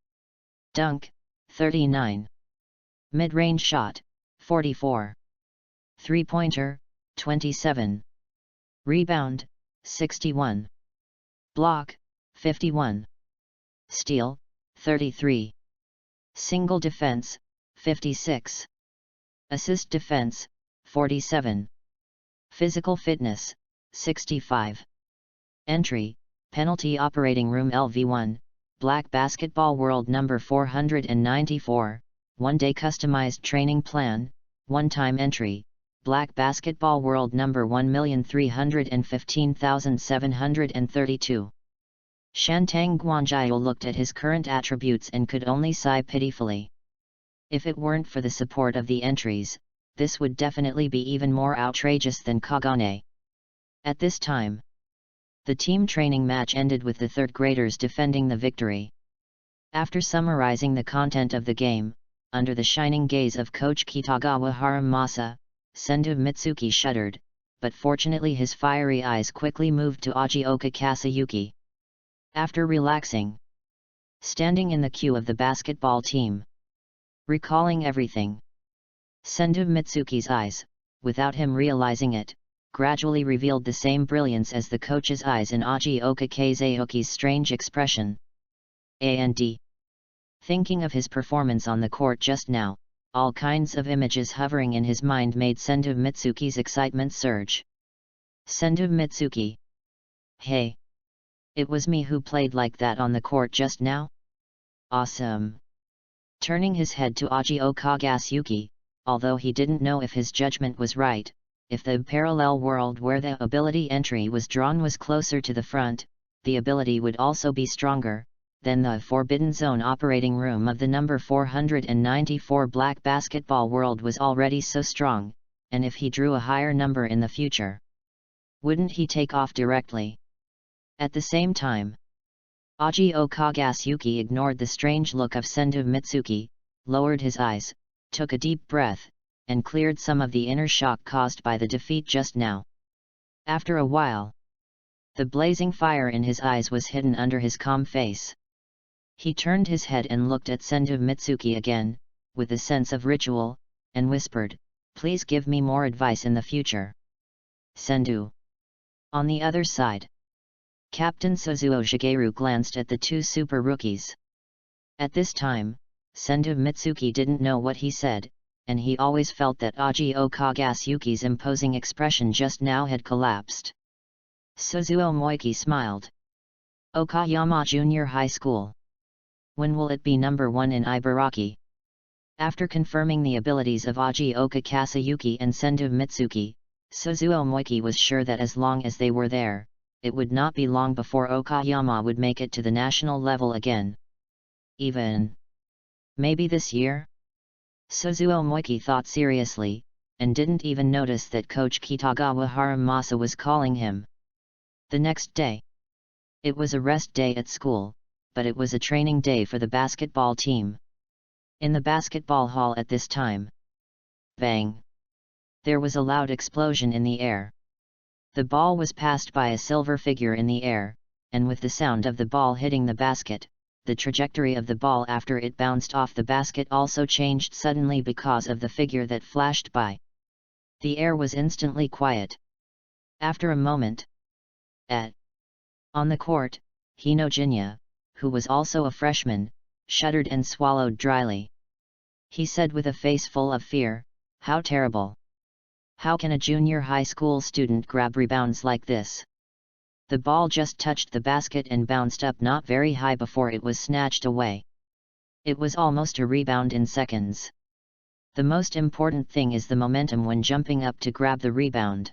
Dunk, 39. Mid-range shot, 44. Three-pointer, 27. Rebound, 61. Block, 51. Steal, 33. Single defense, 56. Assist defense, 47. Physical fitness, 65. Entry, Penalty Operating Room LV1, Black Basketball World number 494, 1-day customized training plan, one-time entry, Black Basketball World number 1,315,732. Shantang Guanjiu looked at his current attributes and could only sigh pitifully. If it weren't for the support of the entries, this would definitely be even more outrageous than Kagane. At this time, the team training match ended with the third graders defending the victory. After summarizing the content of the game, under the shining gaze of Coach Kitagawa Haramasa, Sendu Mitsuki shuddered, but fortunately his fiery eyes quickly moved to Ajioka Kasayuki. After relaxing, standing in the queue of the basketball team, recalling everything, Sendu Mitsuki's eyes, without him realizing it, gradually revealed the same brilliance as the coach's eyes in Ajioka Kazuyoki's strange expression. And thinking of his performance on the court just now, all kinds of images hovering in his mind made Sendu Mitsuki's excitement surge. Sendu Mitsuki. Hey! It was me who played like that on the court just now? Awesome! Turning his head to Ajio Kagasuyuki, although he didn't know if his judgment was right, if the parallel world where the ability entry was drawn was closer to the front, the ability would also be stronger, then the Forbidden Zone operating room of the number 494 Black Basketball World was already so strong, and if he drew a higher number in the future, wouldn't he take off directly? At the same time, Ajio Kagasuyuki ignored the strange look of Sendu Mitsuki, lowered his eyes, took a deep breath, and cleared some of the inner shock caused by the defeat just now. After a while, the blazing fire in his eyes was hidden under his calm face. He turned his head and looked at Sendu Mitsuki again, with a sense of ritual, and whispered, "Please give me more advice in the future." Sendu. On the other side, Captain Suzuo Shigeru glanced at the two super rookies. At this time, Sendu Mitsuki didn't know what he said, and he always felt that Ajio Kagasuyuki's imposing expression just now had collapsed. Suzuo Moiki smiled. Okayama Junior High School. When will it be number 1 in Ibaraki? After confirming the abilities of Ajio Kagasuyuki and Sendu Mitsuki, Suzuo Moiki was sure that as long as they were there, it would not be long before Okayama would make it to the national level again. Even maybe this year? Suzuo Moiki thought seriously, and didn't even notice that Coach Kitagawa Haramasa was calling him. The next day. It was a rest day at school, but it was a training day for the basketball team. In the basketball hall at this time. Bang! There was a loud explosion in the air. The ball was passed by a silver figure in the air, and with the sound of the ball hitting the basket, the trajectory of the ball after it bounced off the basket also changed suddenly because of the figure that flashed by. The air was instantly quiet. After a moment, on the court, Hinojinya, who was also a freshman, shuddered and swallowed dryly. He said with a face full of fear, "How terrible! How can a junior high school student grab rebounds like this?" The ball just touched the basket and bounced up not very high before it was snatched away. It was almost a rebound in seconds. The most important thing is the momentum when jumping up to grab the rebound.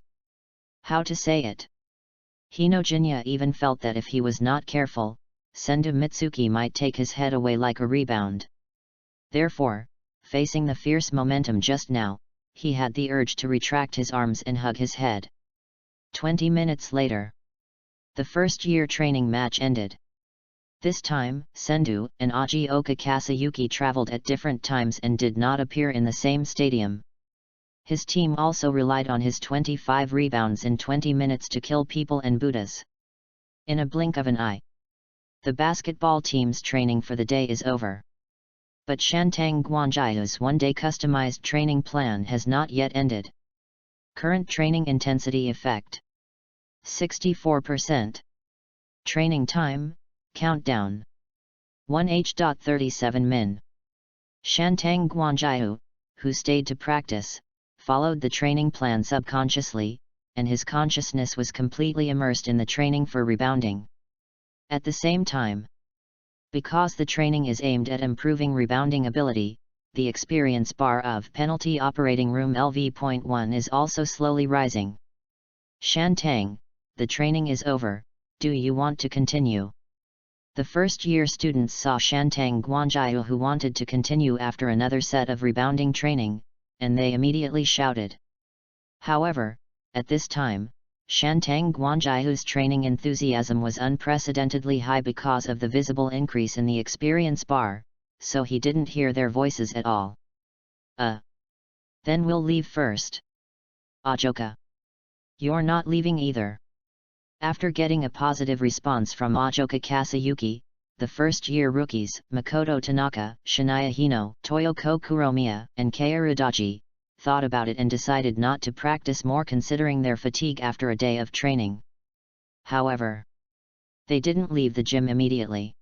How to say it? Hinojinya even felt that if he was not careful, Sendu Mitsuki might take his head away like a rebound. Therefore, facing the fierce momentum just now, he had the urge to retract his arms and hug his head. 20 minutes later, the first-year training match ended. This time, Sendu and Ajio Kagasuyuki traveled at different times and did not appear in the same stadium. His team also relied on his 25 rebounds in 20 minutes to kill people and Buddhas. In a blink of an eye, the basketball team's training for the day is over. But Shantang Guanjia's one-day customized training plan has not yet ended. Current training intensity effect: 64%. Training time, countdown: 1h.37 min. Shantang Guanjiu, who stayed to practice, followed the training plan subconsciously, and his consciousness was completely immersed in the training for rebounding. At the same time, because the training is aimed at improving rebounding ability, the experience bar of Penalty Operating Room LV.1 is also slowly rising. Shantang, the training is over, do you want to continue? The first-year students saw Shantang Guanjiu who wanted to continue after another set of rebounding training, and they immediately shouted. However, at this time, Shantang Guanjiu's training enthusiasm was unprecedentedly high because of the visible increase in the experience bar, so he didn't hear their voices at all. Then we'll leave first. Ajoka. You're not leaving either. After getting a positive response from Ajio Kagasuyuki, the first-year rookies, Makoto Tanaka, Shania Hino, Toyoko Kuromiya, and Kei Aradachi, thought about it and decided not to practice more considering their fatigue after a day of training. However, they didn't leave the gym immediately.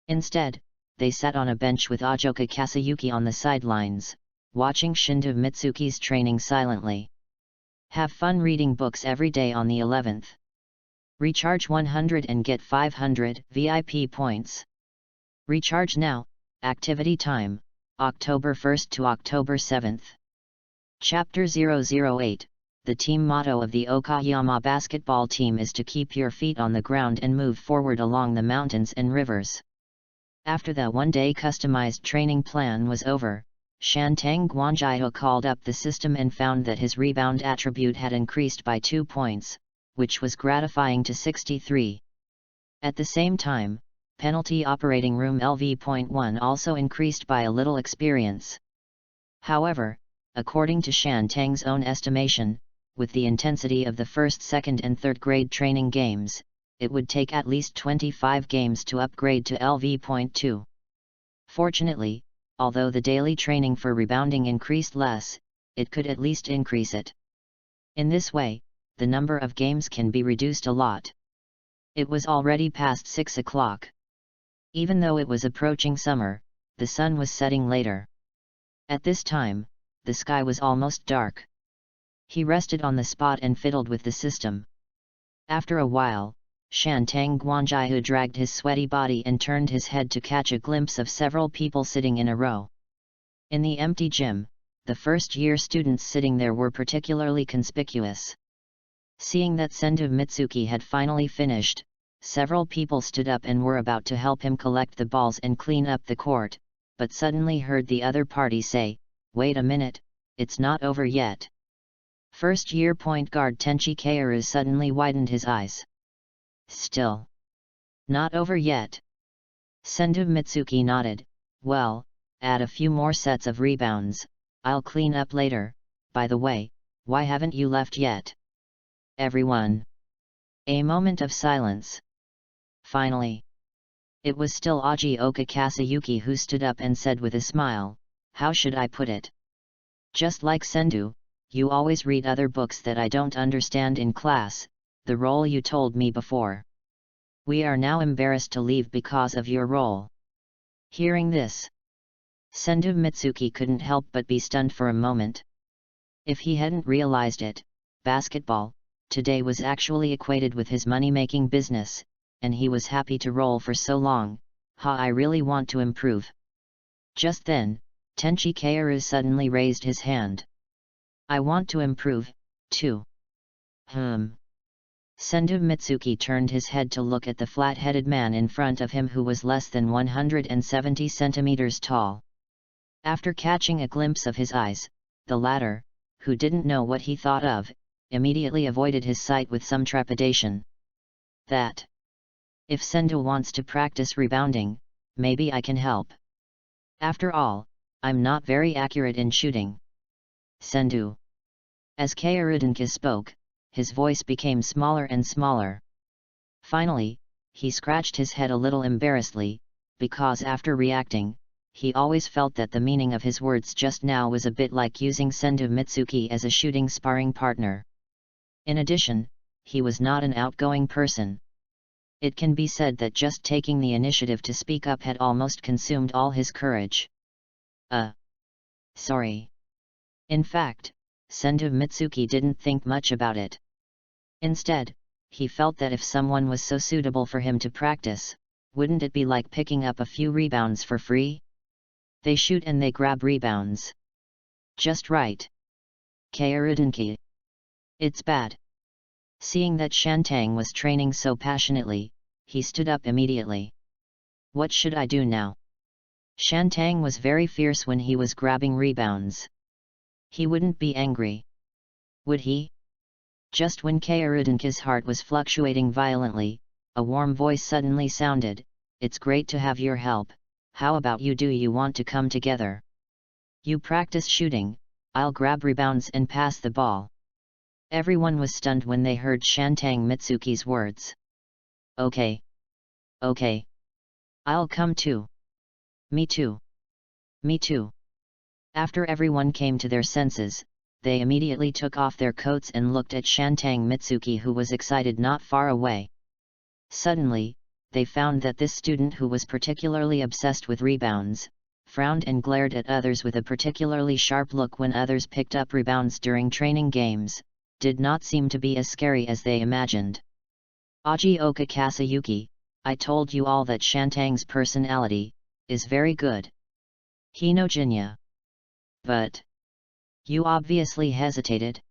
Instead, they sat on a bench with Ajoka Kasayuki on the sidelines, watching Shindo Mitsuki's training silently. Have fun reading books every day on the 11th. Recharge 100 and get 500 VIP points. Recharge now. Activity time, October 1st to October 7th. Chapter 008. The team motto of the Okayama basketball team is to keep your feet on the ground and move forward along the mountains and rivers. After the one-day customized training plan was over, Shantang Guanjiho called up the system and found that his rebound attribute had increased by 2 points, which was gratifying to 63. At the same time, penalty operating room LV.1 also increased by a little experience. However, according to Shantang's own estimation, with the intensity of the first, second and third grade training games, it would take at least 25 games to upgrade to LV.2. Fortunately, although the daily training for rebounding increased less, it could at least increase it. In this way, the number of games can be reduced a lot. It was already past 6 o'clock. Even though it was approaching summer, the sun was setting later. At this time, the sky was almost dark. He rested on the spot and fiddled with the system. After a while, Shantang Guanjiho dragged his sweaty body and turned his head to catch a glimpse of several people sitting in a row. In the empty gym, the first-year students sitting there were particularly conspicuous. Seeing that Sendo Mitsuki had finally finished, several people stood up and were about to help him collect the balls and clean up the court, but suddenly heard the other party say, "Wait a minute, it's not over yet." First-year point guard Tenchi Kaoru suddenly widened his eyes. "Still not over yet?" Sendo Mitsuki nodded. "Well, add a few more sets of rebounds, I'll clean up later. By the way, why haven't you left yet?" Everyone. A moment of silence. Finally, it was still Ajioka Kasayuki who stood up and said with a smile, "How should I put it? Just like Sendu, you always read other books that I don't understand in class, the role you told me before. We are now embarrassed to leave because of your role." Hearing this, Sendo Mitsuki couldn't help but be stunned for a moment. If he hadn't realized it, basketball today was actually equated with his money-making business, and he was happy to roll for so long. I really want to improve." Just then, Tenchi Kaoru suddenly raised his hand. "I want to improve, too." Sendo Mitsuki turned his head to look at the flat-headed man in front of him who was less than 170 centimeters tall. After catching a glimpse of his eyes, the latter, who didn't know what he thought of, immediately avoided his sight with some trepidation. "That. If Sendo wants to practice rebounding, maybe I can help. After all, I'm not very accurate in shooting." "Sendo." As Kaoru spoke, his voice became smaller and smaller. Finally, he scratched his head a little embarrassedly, because after reacting, he always felt that the meaning of his words just now was a bit like using Sendo Mitsuki as a shooting sparring partner. In addition, he was not an outgoing person. It can be said that just taking the initiative to speak up had almost consumed all his courage. Sorry." In fact, Sendo Mitsuki didn't think much about it. Instead, he felt that if someone was so suitable for him to practice, wouldn't it be like picking up a few rebounds for free? They shoot and they grab rebounds. Just right. Kaoru-denki. It's bad. Seeing that Shantang was training so passionately, he stood up immediately. "What should I do now?" Shantang was very fierce when he was grabbing rebounds. He wouldn't be angry. Would he? Just when Kaoru-denki's heart was fluctuating violently, a warm voice suddenly sounded, "It's great to have your help. How about do you want to come together? You practice shooting, I'll grab rebounds and pass the ball." Everyone was stunned when they heard Shantang Mitsuki's words. Okay. I'll come too." "Me too. Me too." After everyone came to their senses, they immediately took off their coats and looked at Shantang Mitsuki, who was excited not far away. Suddenly, they found that this student, who was particularly obsessed with rebounds, frowned and glared at others with a particularly sharp look when others picked up rebounds during training games, did not seem to be as scary as they imagined. Ajioka Kasayuki, I told you all that Shantang's personality is very good. Hinojinya. But you obviously hesitated.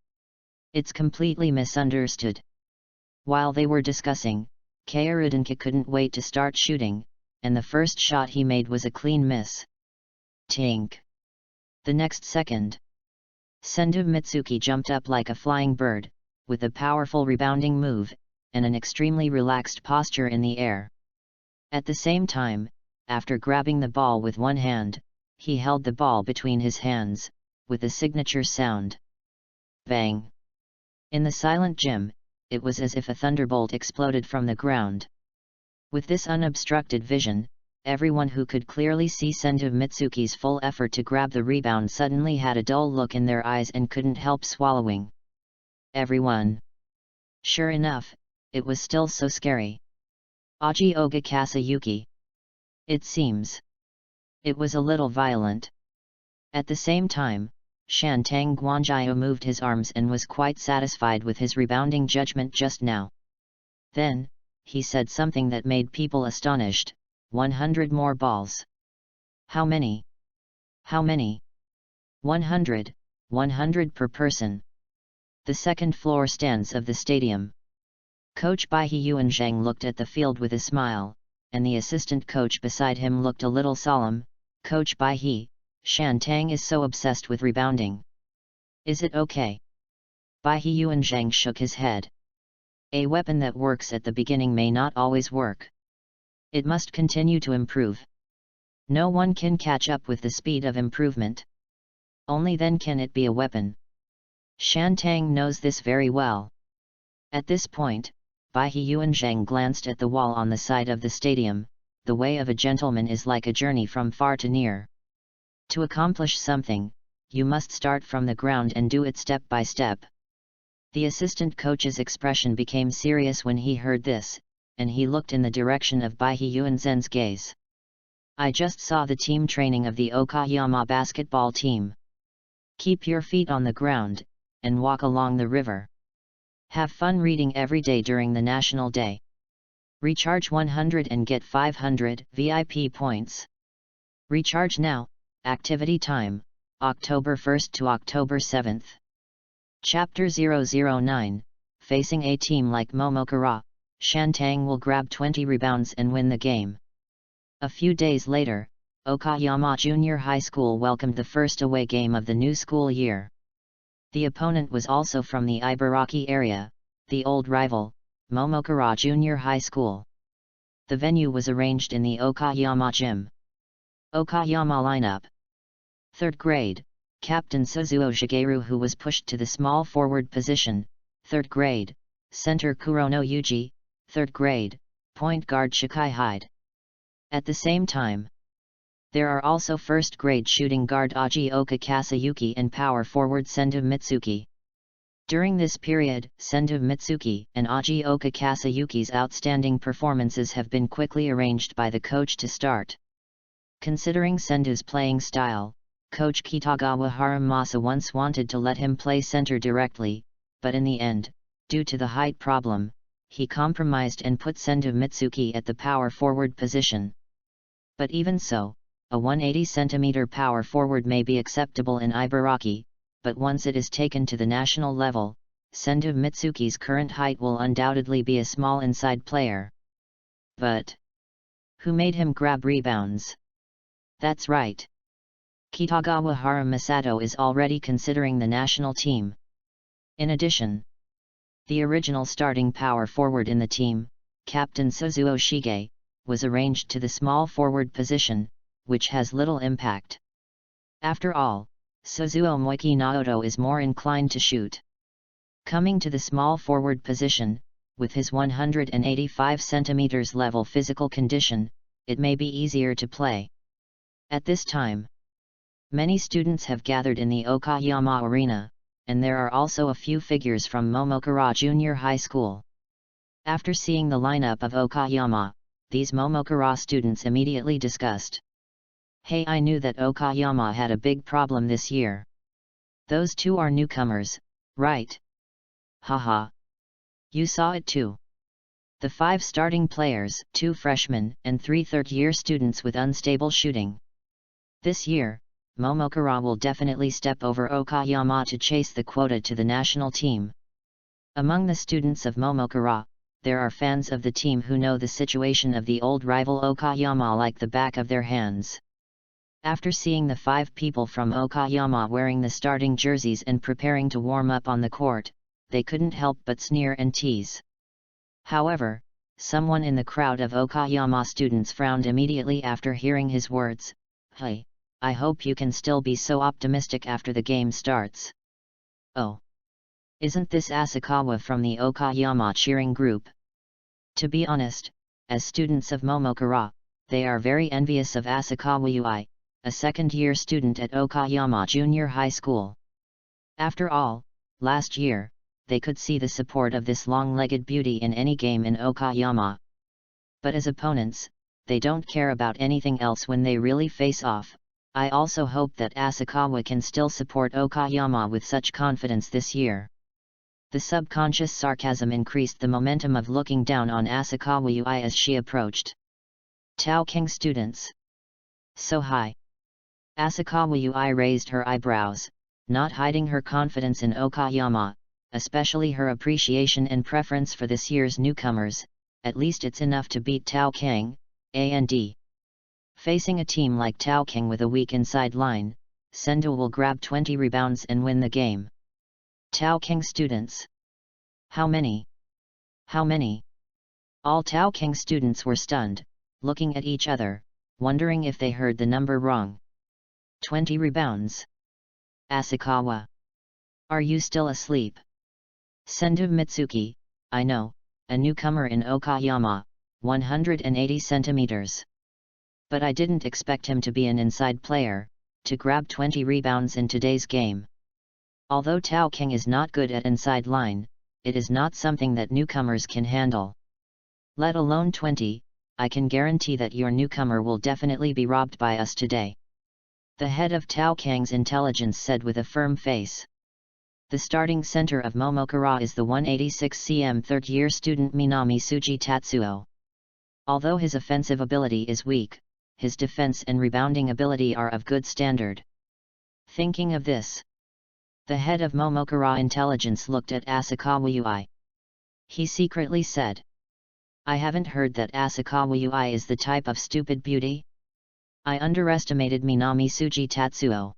It's completely misunderstood. While they were discussing, Kaorudanka couldn't wait to start shooting, and the first shot he made was a clean miss. Tink. The next second, Sendu Mitsuki jumped up like a flying bird, with a powerful rebounding move, and an extremely relaxed posture in the air. At the same time, after grabbing the ball with one hand, he held the ball between his hands, with a signature sound. Bang! In the silent gym, it was as if a thunderbolt exploded from the ground. With this unobstructed vision, everyone who could clearly see Sendu Mitsuki's full effort to grab the rebound suddenly had a dull look in their eyes and couldn't help swallowing. Everyone. Sure enough, it was still so scary. Ajioga Kasayuki. It seems. It was a little violent. At the same time, Shantang Guanjiao moved his arms and was quite satisfied with his rebounding judgment just now. Then, he said something that made people astonished. 100 more balls. How many? How many? 100, 100 per person. The second floor stands of the stadium. Coach Baihe Yuanzhang looked at the field with a smile, and the assistant coach beside him looked a little solemn. Coach Baihe, Shantang is so obsessed with rebounding. Is it okay? Baihe Yuanzhang shook his head. A weapon that works at the beginning may not always work. It must continue to improve. No one can catch up with the speed of improvement. Only then can it be a weapon. Shantang knows this very well. At this point, Baihe Yuanzhang glanced at the wall on the side of the stadium. The way of a gentleman is like a journey from far to near. To accomplish something, you must start from the ground and do it step by step. The assistant coach's expression became serious when he heard this, and he looked in the direction of Baihe Yuanzhen's gaze. I just saw the team training of the Okayama basketball team. Keep your feet on the ground, and walk along the river. Have fun reading every day during the National Day. Recharge 100 and get 500 VIP points. Recharge now. Activity time, October 1st to October 7th. Chapter 009, Facing a team like Momokura, Shantang will grab 20 rebounds and win the game. A few days later, Okayama Junior High School welcomed the first away game of the new school year. The opponent was also from the Ibaraki area, the old rival, Momokura Junior High School. The venue was arranged in the Okayama gym. Okayama lineup. 3rd grade, Captain Suzuo Shigeru, who was pushed to the small forward position. 3rd grade, Center Kurono Yuji. 3rd grade, Point guard Shikai Hyde. At the same time, there are also 1st grade shooting guard Ajioka Kasayuki and power forward Sendu Mitsuki. During this period, Sendu Mitsuki and Ajioka Kasayuki's outstanding performances have been quickly arranged by the coach to start. Considering Sendu's playing style, Coach Kitagawa Haramasa once wanted to let him play center directly, but in the end, due to the height problem, he compromised and put Sendu Mitsuki at the power forward position. But even so, a 180 cm power forward may be acceptable in Ibaraki, but once it is taken to the national level, Sendu Mitsuki's current height will undoubtedly be a small inside player. But who made him grab rebounds? That's right. Kitagawa Masato is already considering the national team. In addition, the original starting power forward in the team, Captain Suzuo Shige, was arranged to the small forward position, which has little impact. After all, Suzuo Moiki Naoto is more inclined to shoot. Coming to the small forward position, with his 185 cm level physical condition, it may be easier to play. At this time, Many students have gathered in the Okayama arena, and there are also a few figures from Momokura Junior High School. After seeing the lineup of Okayama, these Momokura students immediately discussed. Hey, I knew that Okayama had a big problem this year. Those two are newcomers, right? Haha. You saw it too. The 5 starting players, 2 freshmen, and 3 third-year students with unstable shooting. This year, Momokura will definitely step over Okayama to chase the quota to the national team. Among the students of Momokura, there are fans of the team who know the situation of the old rival Okayama like the back of their hands. After seeing the 5 people from Okayama wearing the starting jerseys and preparing to warm up on the court, they couldn't help but sneer and tease. However, someone in the crowd of Okayama students frowned immediately after hearing his words. Hey, I hope you can still be so optimistic after the game starts. Oh. Isn't this Asakawa from the Okayama cheering group? To be honest, as students of Momokura, they are very envious of Asakawa Ui, a second-year student at Okayama Junior High School. After all, last year, they could see the support of this long-legged beauty in any game in Okayama. But as opponents, they don't care about anything else when they really face off. I also hope that Asakawa can still support Okayama with such confidence this year. The subconscious sarcasm increased the momentum of looking down on Asakawa Ui as she approached. Tao King students. So high. Asakawa Ui raised her eyebrows, not hiding her confidence in Okayama, especially her appreciation and preference for this year's newcomers. At least it's enough to beat Tao King, and. Facing a team like Tao King with a weak inside line, Sendo will grab 20 rebounds and win the game. Tao King students. How many? How many? All Tao King students were stunned, looking at each other, wondering if they heard the number wrong. 20 rebounds. Asakawa. Are you still asleep? Sendo Mitsuki, I know, a newcomer in Okayama, 180 centimeters. But I didn't expect him to be an inside player, to grab 20 rebounds in today's game. Although Tao King is not good at inside line, it is not something that newcomers can handle. Let alone 20, I can guarantee that your newcomer will definitely be robbed by us today. The head of Tao King's intelligence said with a firm face. The starting center of Momokura is the 186 cm third-year student Minami Suji Tatsuo. Although his offensive ability is weak, his defense and rebounding ability are of good standard. Thinking of this, the head of Momokura intelligence looked at Asakawa Ui. He secretly said, I haven't heard that Asakawa Ui is the type of stupid beauty. I underestimated Minami Suji Tatsuo.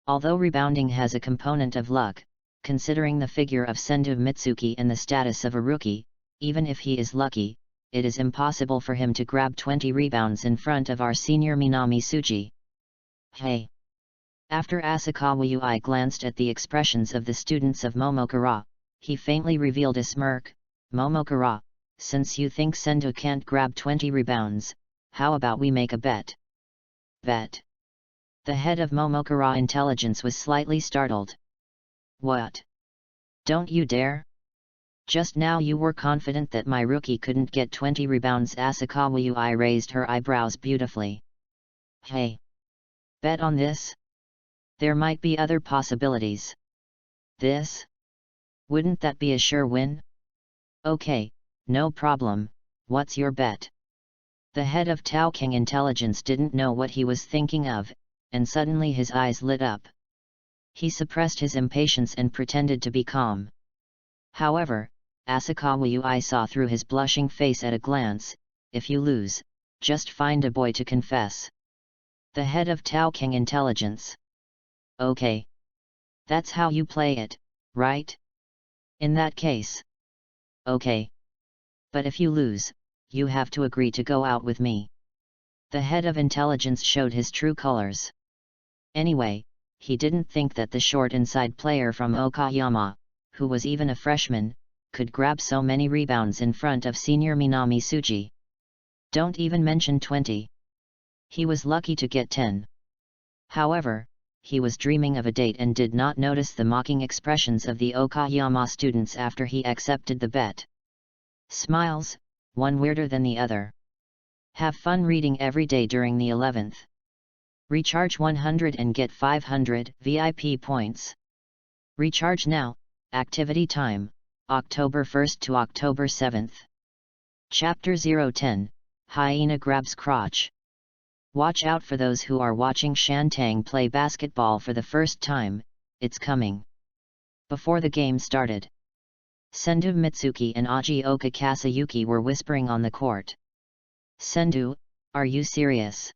Although rebounding has a component of luck, considering the figure of Sendo Mitsuki and the status of a rookie, even if he is lucky, it is impossible for him to grab 20 rebounds in front of our senior Minami Suji. Hey! After Asakawa Ui glanced at the expressions of the students of Momokura, he faintly revealed a smirk. Momokura, since you think Sendo can't grab 20 rebounds, how about we make a bet? Bet? The head of Momokura intelligence was slightly startled. What? Don't you dare? Just now you were confident that my rookie couldn't get 20 rebounds. Asakawa Ui raised her eyebrows beautifully. Hey! Bet on this? There might be other possibilities. This? Wouldn't that be a sure win? Okay, no problem, what's your bet? The head of Tao King intelligence didn't know what he was thinking of, and suddenly his eyes lit up. He suppressed his impatience and pretended to be calm. However, Asakawa Ui saw through his blushing face at a glance. If you lose, just find a boy to confess. The head of Tao King intelligence. Okay. That's how you play it, right? In that case. Okay. But if you lose, you have to agree to go out with me. The head of intelligence showed his true colors. Anyway, he didn't think that the short inside player from Okayama, who was even a freshman, could grab so many rebounds in front of senior Minami Suji. Don't even mention 20. He was lucky to get 10. However, he was dreaming of a date and did not notice the mocking expressions of the Okayama students after he accepted the bet. Smiles, one weirder than the other. Have fun reading every day during the 11th. Recharge 100 and get 500 VIP points. Recharge now. Activity time, October 1st to October 7th. Chapter 010, Hyena Grabs Crotch. Watch out for those who are watching Shantang play basketball for the first time, it's coming. Before the game started, Sendu Mitsuki and Ajioka Kasayuki were whispering on the court. Sendu, are you serious?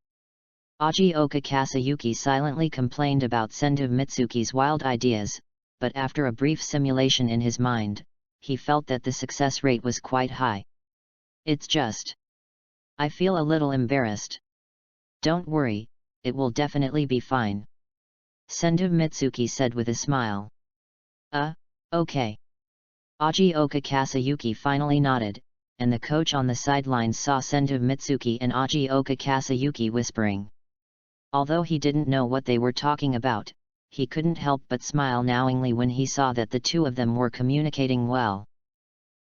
Ajioka Kasayuki silently complained about Sendu Mitsuki's wild ideas, but after a brief simulation in his mind, he felt that the success rate was quite high. It's just, I feel a little embarrassed. Don't worry, it will definitely be fine. Sendu Mitsuki said with a smile. Okay. Ajioka Kasayuki finally nodded, and the coach on the sidelines saw Sendu Mitsuki and Ajioka Kasayuki whispering. Although he didn't know what they were talking about, he couldn't help but smile knowingly when he saw that the two of them were communicating well.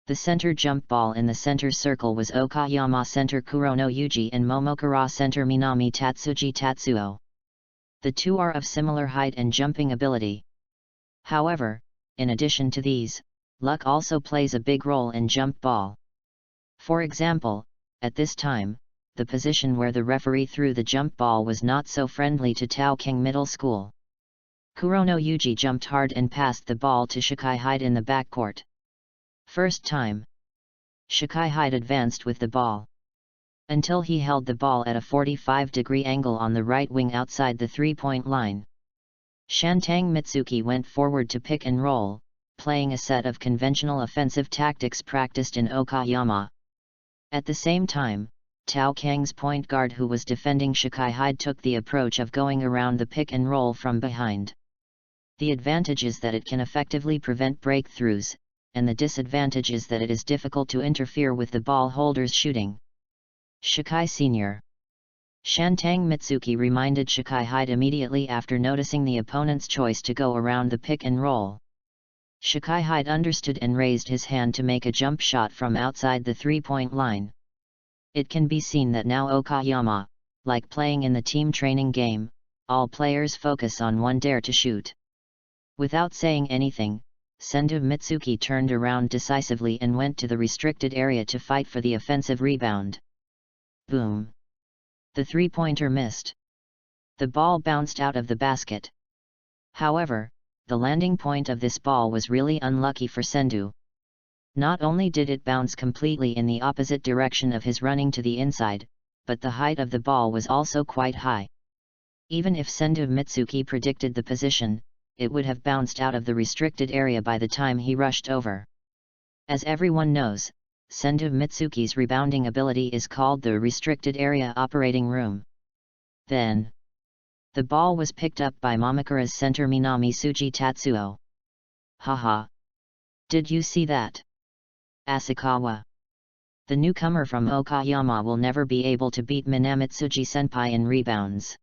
The center jump ball in the center circle was Okayama center Kurono Yuji and Momokura center Minami Tatsuji Tatsuo. The two are of similar height and jumping ability. However, in addition to these, luck also plays a big role in jump ball. For example, at this time, the position where the referee threw the jump ball was not so friendly to Taokeng Middle School. Kurono Yuji jumped hard and passed the ball to Shikai Hyde in the backcourt. First time, Shikai Hyde advanced with the ball, until he held the ball at a 45-degree angle on the right wing outside the three-point line. Shantang Mitsuki went forward to pick and roll, playing a set of conventional offensive tactics practiced in Okayama. At the same time, Tao Kang's point guard who was defending Shikai Hyde took the approach of going around the pick and roll from behind. The advantage is that it can effectively prevent breakthroughs, and the disadvantage is that it is difficult to interfere with the ball holder's shooting. Shikai Sr. Shantang Mitsuki reminded Shikai Hyde immediately after noticing the opponent's choice to go around the pick and roll. Shikai Hyde understood and raised his hand to make a jump shot from outside the three-point line. It can be seen that now Okayama, like playing in the team training game, all players focus on one dare to shoot. Without saying anything, Sendu Mitsuki turned around decisively and went to the restricted area to fight for the offensive rebound. Boom! The three-pointer missed. The ball bounced out of the basket. However, the landing point of this ball was really unlucky for Sendu. Not only did it bounce completely in the opposite direction of his running to the inside, but the height of the ball was also quite high. Even if Sendu Mitsuki predicted the position, it would have bounced out of the restricted area by the time he rushed over. As everyone knows, Sendu Mitsuki's rebounding ability is called the Restricted Area Operating Room. Then, the ball was picked up by Momokura's center Minami Suji Tatsuo. Haha! Did you see that? Asakawa. The newcomer from Okayama will never be able to beat Minamitsuji-senpai in rebounds.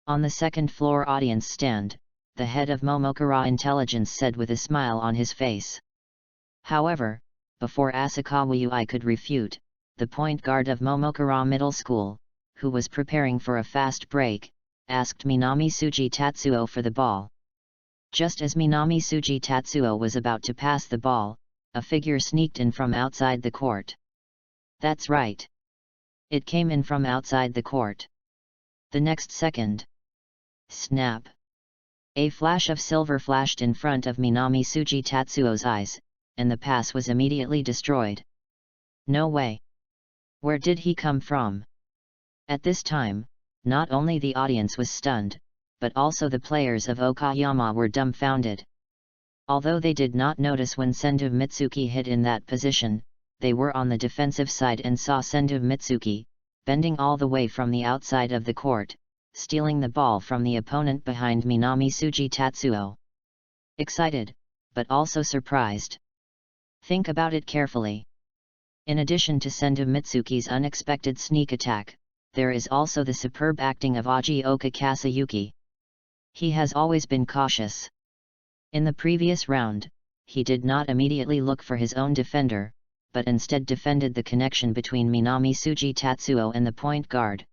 On the second-floor audience stand, the head of Momokura Intelligence said with a smile on his face. However, before Asakawa Ui could refute, the point guard of Momokura Middle School, who was preparing for a fast break, asked Minami Suji Tatsuo for the ball. Just as Minami Suji Tatsuo was about to pass the ball, a figure sneaked in from outside the court. That's right. It came in from outside the court. The next second. Snap! A flash of silver flashed in front of Minami Suji Tatsuo's eyes, and the pass was immediately destroyed. No way! Where did he come from? At this time, not only the audience was stunned, but also the players of Okayama were dumbfounded. Although they did not notice when Sendu Mitsuki hit in that position, they were on the defensive side and saw Sendu Mitsuki, bending all the way from the outside of the court, stealing the ball from the opponent behind Minami Suji Tatsuo. Excited, but also surprised. Think about it carefully. In addition to Sendu Mitsuki's unexpected sneak attack, there is also the superb acting of Ajioka Kasayuki. He has always been cautious. In the previous round, he did not immediately look for his own defender, but instead defended the connection between Minami-Suji Tatsuo and the point guard.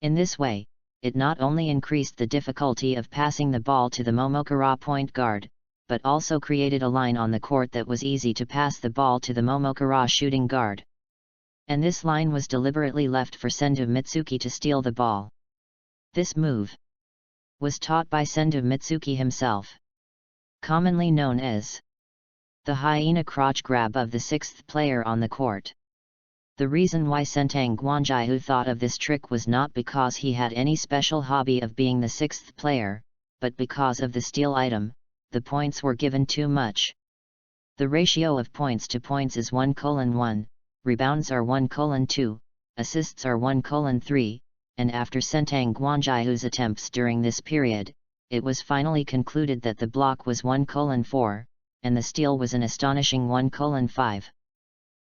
In this way, it not only increased the difficulty of passing the ball to the Momokura point guard, but also created a line on the court that was easy to pass the ball to the Momokura shooting guard. And this line was deliberately left for Senju Mitsuki to steal the ball. This move was taught by Senju Mitsuki himself. Commonly known as the hyena crotch grab of the sixth player on the court. The reason why Sentang Guanjiu thought of this trick was not because he had any special hobby of being the sixth player, but because of the steal item. The points were given too much. The ratio of points to points is 1:1, rebounds are 1:2, assists are 1:3, and after Sentang Guanjiu's attempts during this period, it was finally concluded that the block was 1:4, and the steal was an astonishing 1:5.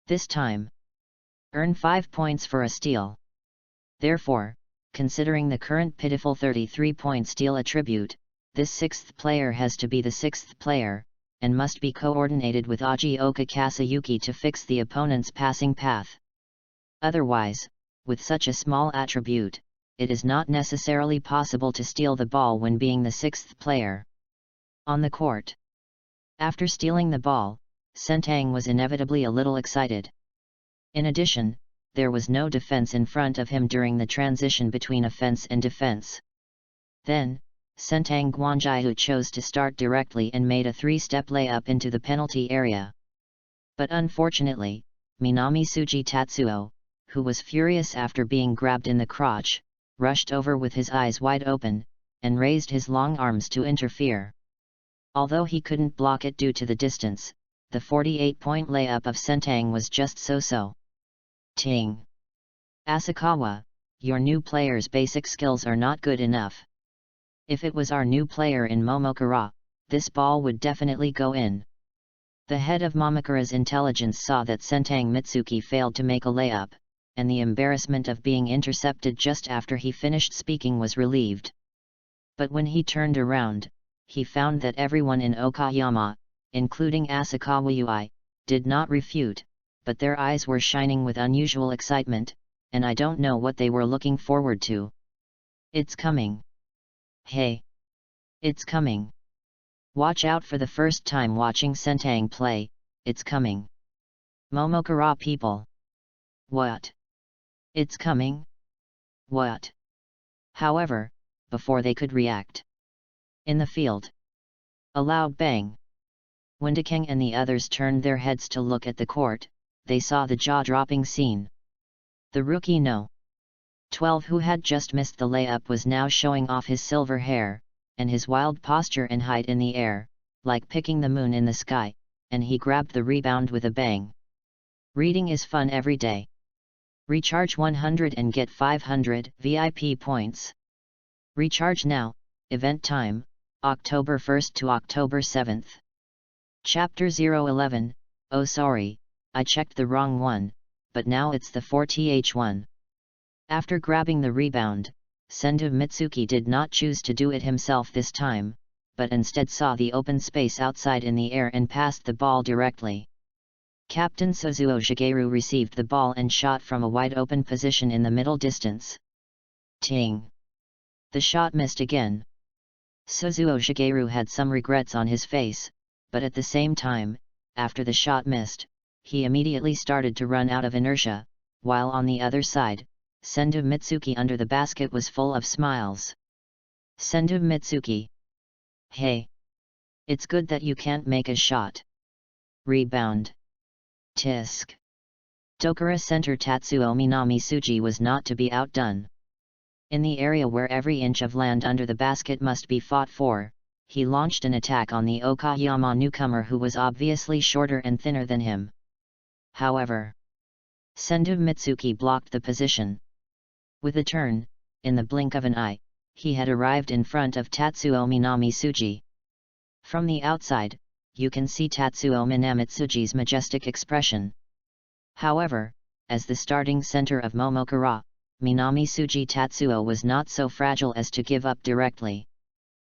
This time, earn 5 points for a steal. Therefore, considering the current pitiful 33-point steal attribute, this sixth player has to be the sixth player, and must be coordinated with Agioka Kasayuki to fix the opponent's passing path. Otherwise, with such a small attribute, it is not necessarily possible to steal the ball when being the sixth player on the court. After stealing the ball, Sentang was inevitably a little excited. In addition, there was no defense in front of him during the transition between offense and defense. Then, Sentang Guanjiu chose to start directly and made a 3-step layup into the penalty area. But unfortunately, Minami-Suji Tatsuo, who was furious after being grabbed in the crotch, rushed over with his eyes wide open, and raised his long arms to interfere. Although he couldn't block it due to the distance, the 48-point layup of Sentang was just so-so. Ting. Asakawa, your new player's basic skills are not good enough. If it was our new player in Momokura, this ball would definitely go in. The head of Momokura's intelligence saw that Sentang Mitsuki failed to make a layup, and the embarrassment of being intercepted just after he finished speaking was relieved. But when he turned around, he found that everyone in Okayama, including Asakawa Yui, did not refute, but their eyes were shining with unusual excitement, and I don't know what they were looking forward to. It's coming. Hey! It's coming. Watch out for the first time watching Sentang play, it's coming. Momokura people. What? It's coming? What? However, before they could react, in the field, a loud bang. When Dekeng and the others turned their heads to look at the court, they saw the jaw-dropping scene. The rookie No. 12 who had just missed the layup was now showing off his silver hair, and his wild posture and height in the air, like picking the moon in the sky, and he grabbed the rebound with a bang. Reading is fun every day. Recharge 100 and get 500 VIP points. Recharge now, event time, October 1st to October 7th. Chapter 011, oh sorry, I checked the wrong one, but now it's the 4th one. After grabbing the rebound, Senju Mitsuki did not choose to do it himself this time, but instead saw the open space outside in the air and passed the ball directly. Captain Suzuo Shigeru received the ball and shot from a wide-open position in the middle distance. Ting! The shot missed again. Suzuo Shigeru had some regrets on his face, but at the same time, after the shot missed, he immediately started to run out of inertia, while on the other side, Senju Mitsuki under the basket was full of smiles. Senju Mitsuki. Hey! It's good that you can't make a shot. Rebound. Tisk. Dokura center Tatsuo Minami-Suji was not to be outdone. In the area where every inch of land under the basket must be fought for, he launched an attack on the Okayama newcomer who was obviously shorter and thinner than him. However, Senju Mitsuki blocked the position. With a turn, in the blink of an eye, he had arrived in front of Tatsuo Minami-Suji. From the outside, you can see Tatsuo Minami-Suji's majestic expression. However, as the starting center of Momokura, Minami-Suji Tatsuo was not so fragile as to give up directly.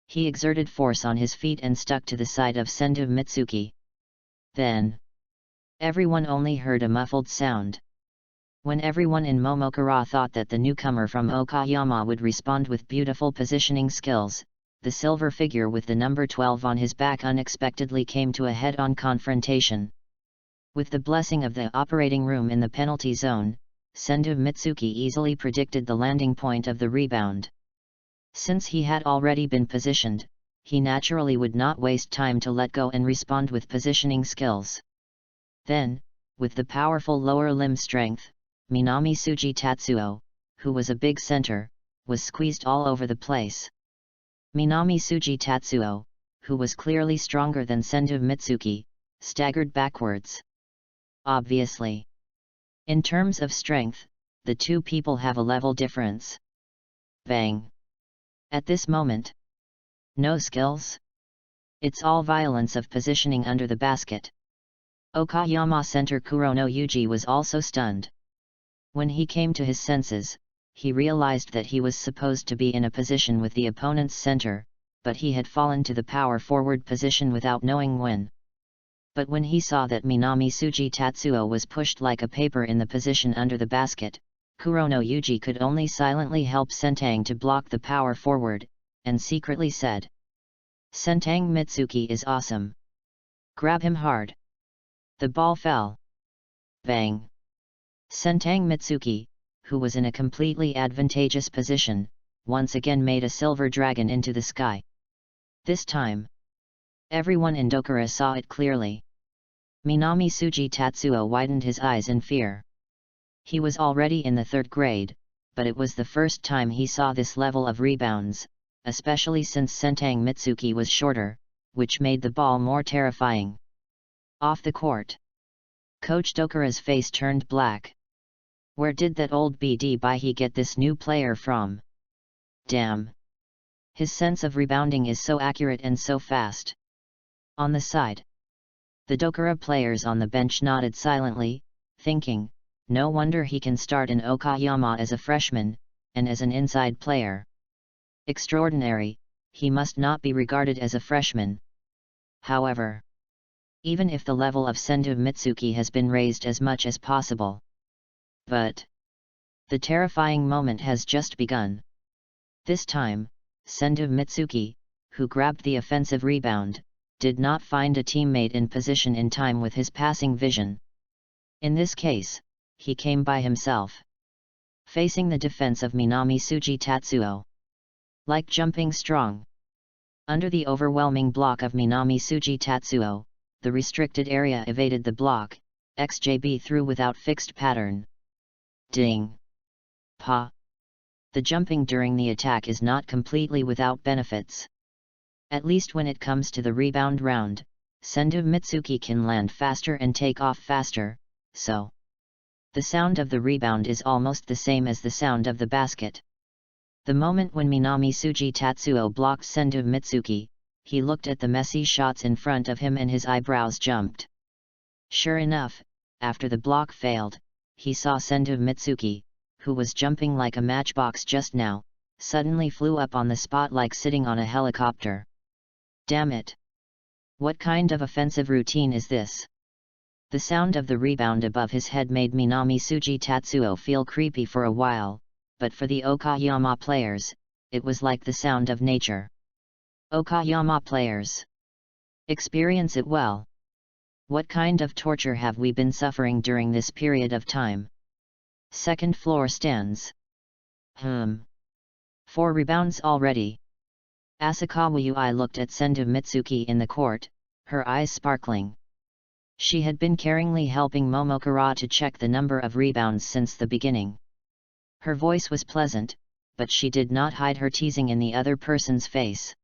He exerted force on his feet and stuck to the side of Senju Mitsuki. Then, everyone only heard a muffled sound. When everyone in Momokura thought that the newcomer from Okayama would respond with beautiful positioning skills, the silver figure with the number 12 on his back unexpectedly came to a head-on confrontation. With the blessing of the operating room in the penalty zone, Senju Mitsuki easily predicted the landing point of the rebound. Since he had already been positioned, he naturally would not waste time to let go and respond with positioning skills. Then, with the powerful lower limb strength, Minami Tsuji Tatsuo, who was a big center, was squeezed all over the place. Minami Tsuji Tatsuo, who was clearly stronger than Senju Mitsuki, staggered backwards. Obviously, in terms of strength, the two people have a level difference. Bang! At this moment, no skills. It's all violence of positioning under the basket. Okayama center Kurono Yuji was also stunned. When he came to his senses, he realized that he was supposed to be in a position with the opponent's center, but he had fallen to the power forward position without knowing when. But when he saw that Minami Tsuji Tatsuo was pushed like a paper in the position under the basket, Kurono Yuji could only silently help Sentang to block the power forward, and secretly said, "Sentang Mitsuki is awesome. Grab him hard." The ball fell. Bang! Sentang Mitsuki, who was in a completely advantageous position, once again made a silver dragon into the sky. This time, everyone in Dokura saw it clearly. Minami Tsuji Tatsuo widened his eyes in fear. He was already in the 3rd grade, but it was the first time he saw this level of rebounds, especially since Sentang Mitsuki was shorter, which made the ball more terrifying. Off the court, Coach Dokura's face turned black. Where did that old BD Baihi get this new player from? Damn! His sense of rebounding is so accurate and so fast. On the side, the Dokura players on the bench nodded silently, thinking, no wonder he can start in Okayama as a freshman, and as an inside player. Extraordinary, he must not be regarded as a freshman. However, even if the level of Senju Mitsuki has been raised as much as possible. But the terrifying moment has just begun. This time, Senju Mitsuki, who grabbed the offensive rebound, did not find a teammate in position in time with his passing vision. In this case, he came by himself, facing the defense of Minami Tsuji Tatsuo. Like jumping strong. Under the overwhelming block of Minami Tsuji Tatsuo, the restricted area evaded the block, XJB through without fixed pattern. Ding! Pa! The jumping during the attack is not completely without benefits. At least when it comes to the rebound round, Senju Mitsuki can land faster and take off faster, so the sound of the rebound is almost the same as the sound of the basket. The moment when Minami Tsuji Tatsuo blocked Senju Mitsuki, he looked at the messy shots in front of him and his eyebrows jumped. Sure enough, after the block failed, he saw Senju Mitsuki, who was jumping like a matchbox just now, suddenly flew up on the spot like sitting on a helicopter. Damn it! What kind of offensive routine is this? The sound of the rebound above his head made Minami Tsuji Tatsuo feel creepy for a while, but for the Okayama players, it was like the sound of nature. Okayama players experience it well. What kind of torture have we been suffering during this period of time? Second floor stands. 4 rebounds already. Asakawa Yui looked at Senju Mitsuki in the court, her eyes sparkling. She had been caringly helping Momokura to check the number of rebounds since the beginning. Her voice was pleasant, but she did not hide her teasing in the other person's face.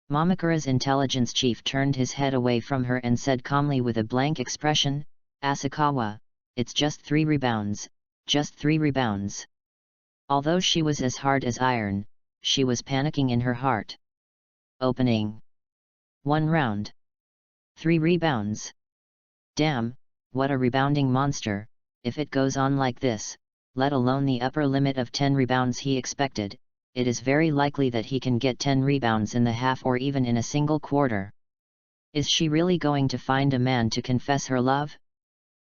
Momokura's intelligence chief turned his head away from her and said calmly with a blank expression, "Asakawa, it's just 3 rebounds, just 3 rebounds." Although she was as hard as iron, she was panicking in her heart. Opening 1 round. 3 rebounds. Damn, what a rebounding monster. If it goes on like this, let alone the upper limit of 10 rebounds he expected, it is very likely that he can get 10 rebounds in the half or even in a single quarter. Is she really going to find a man to confess her love?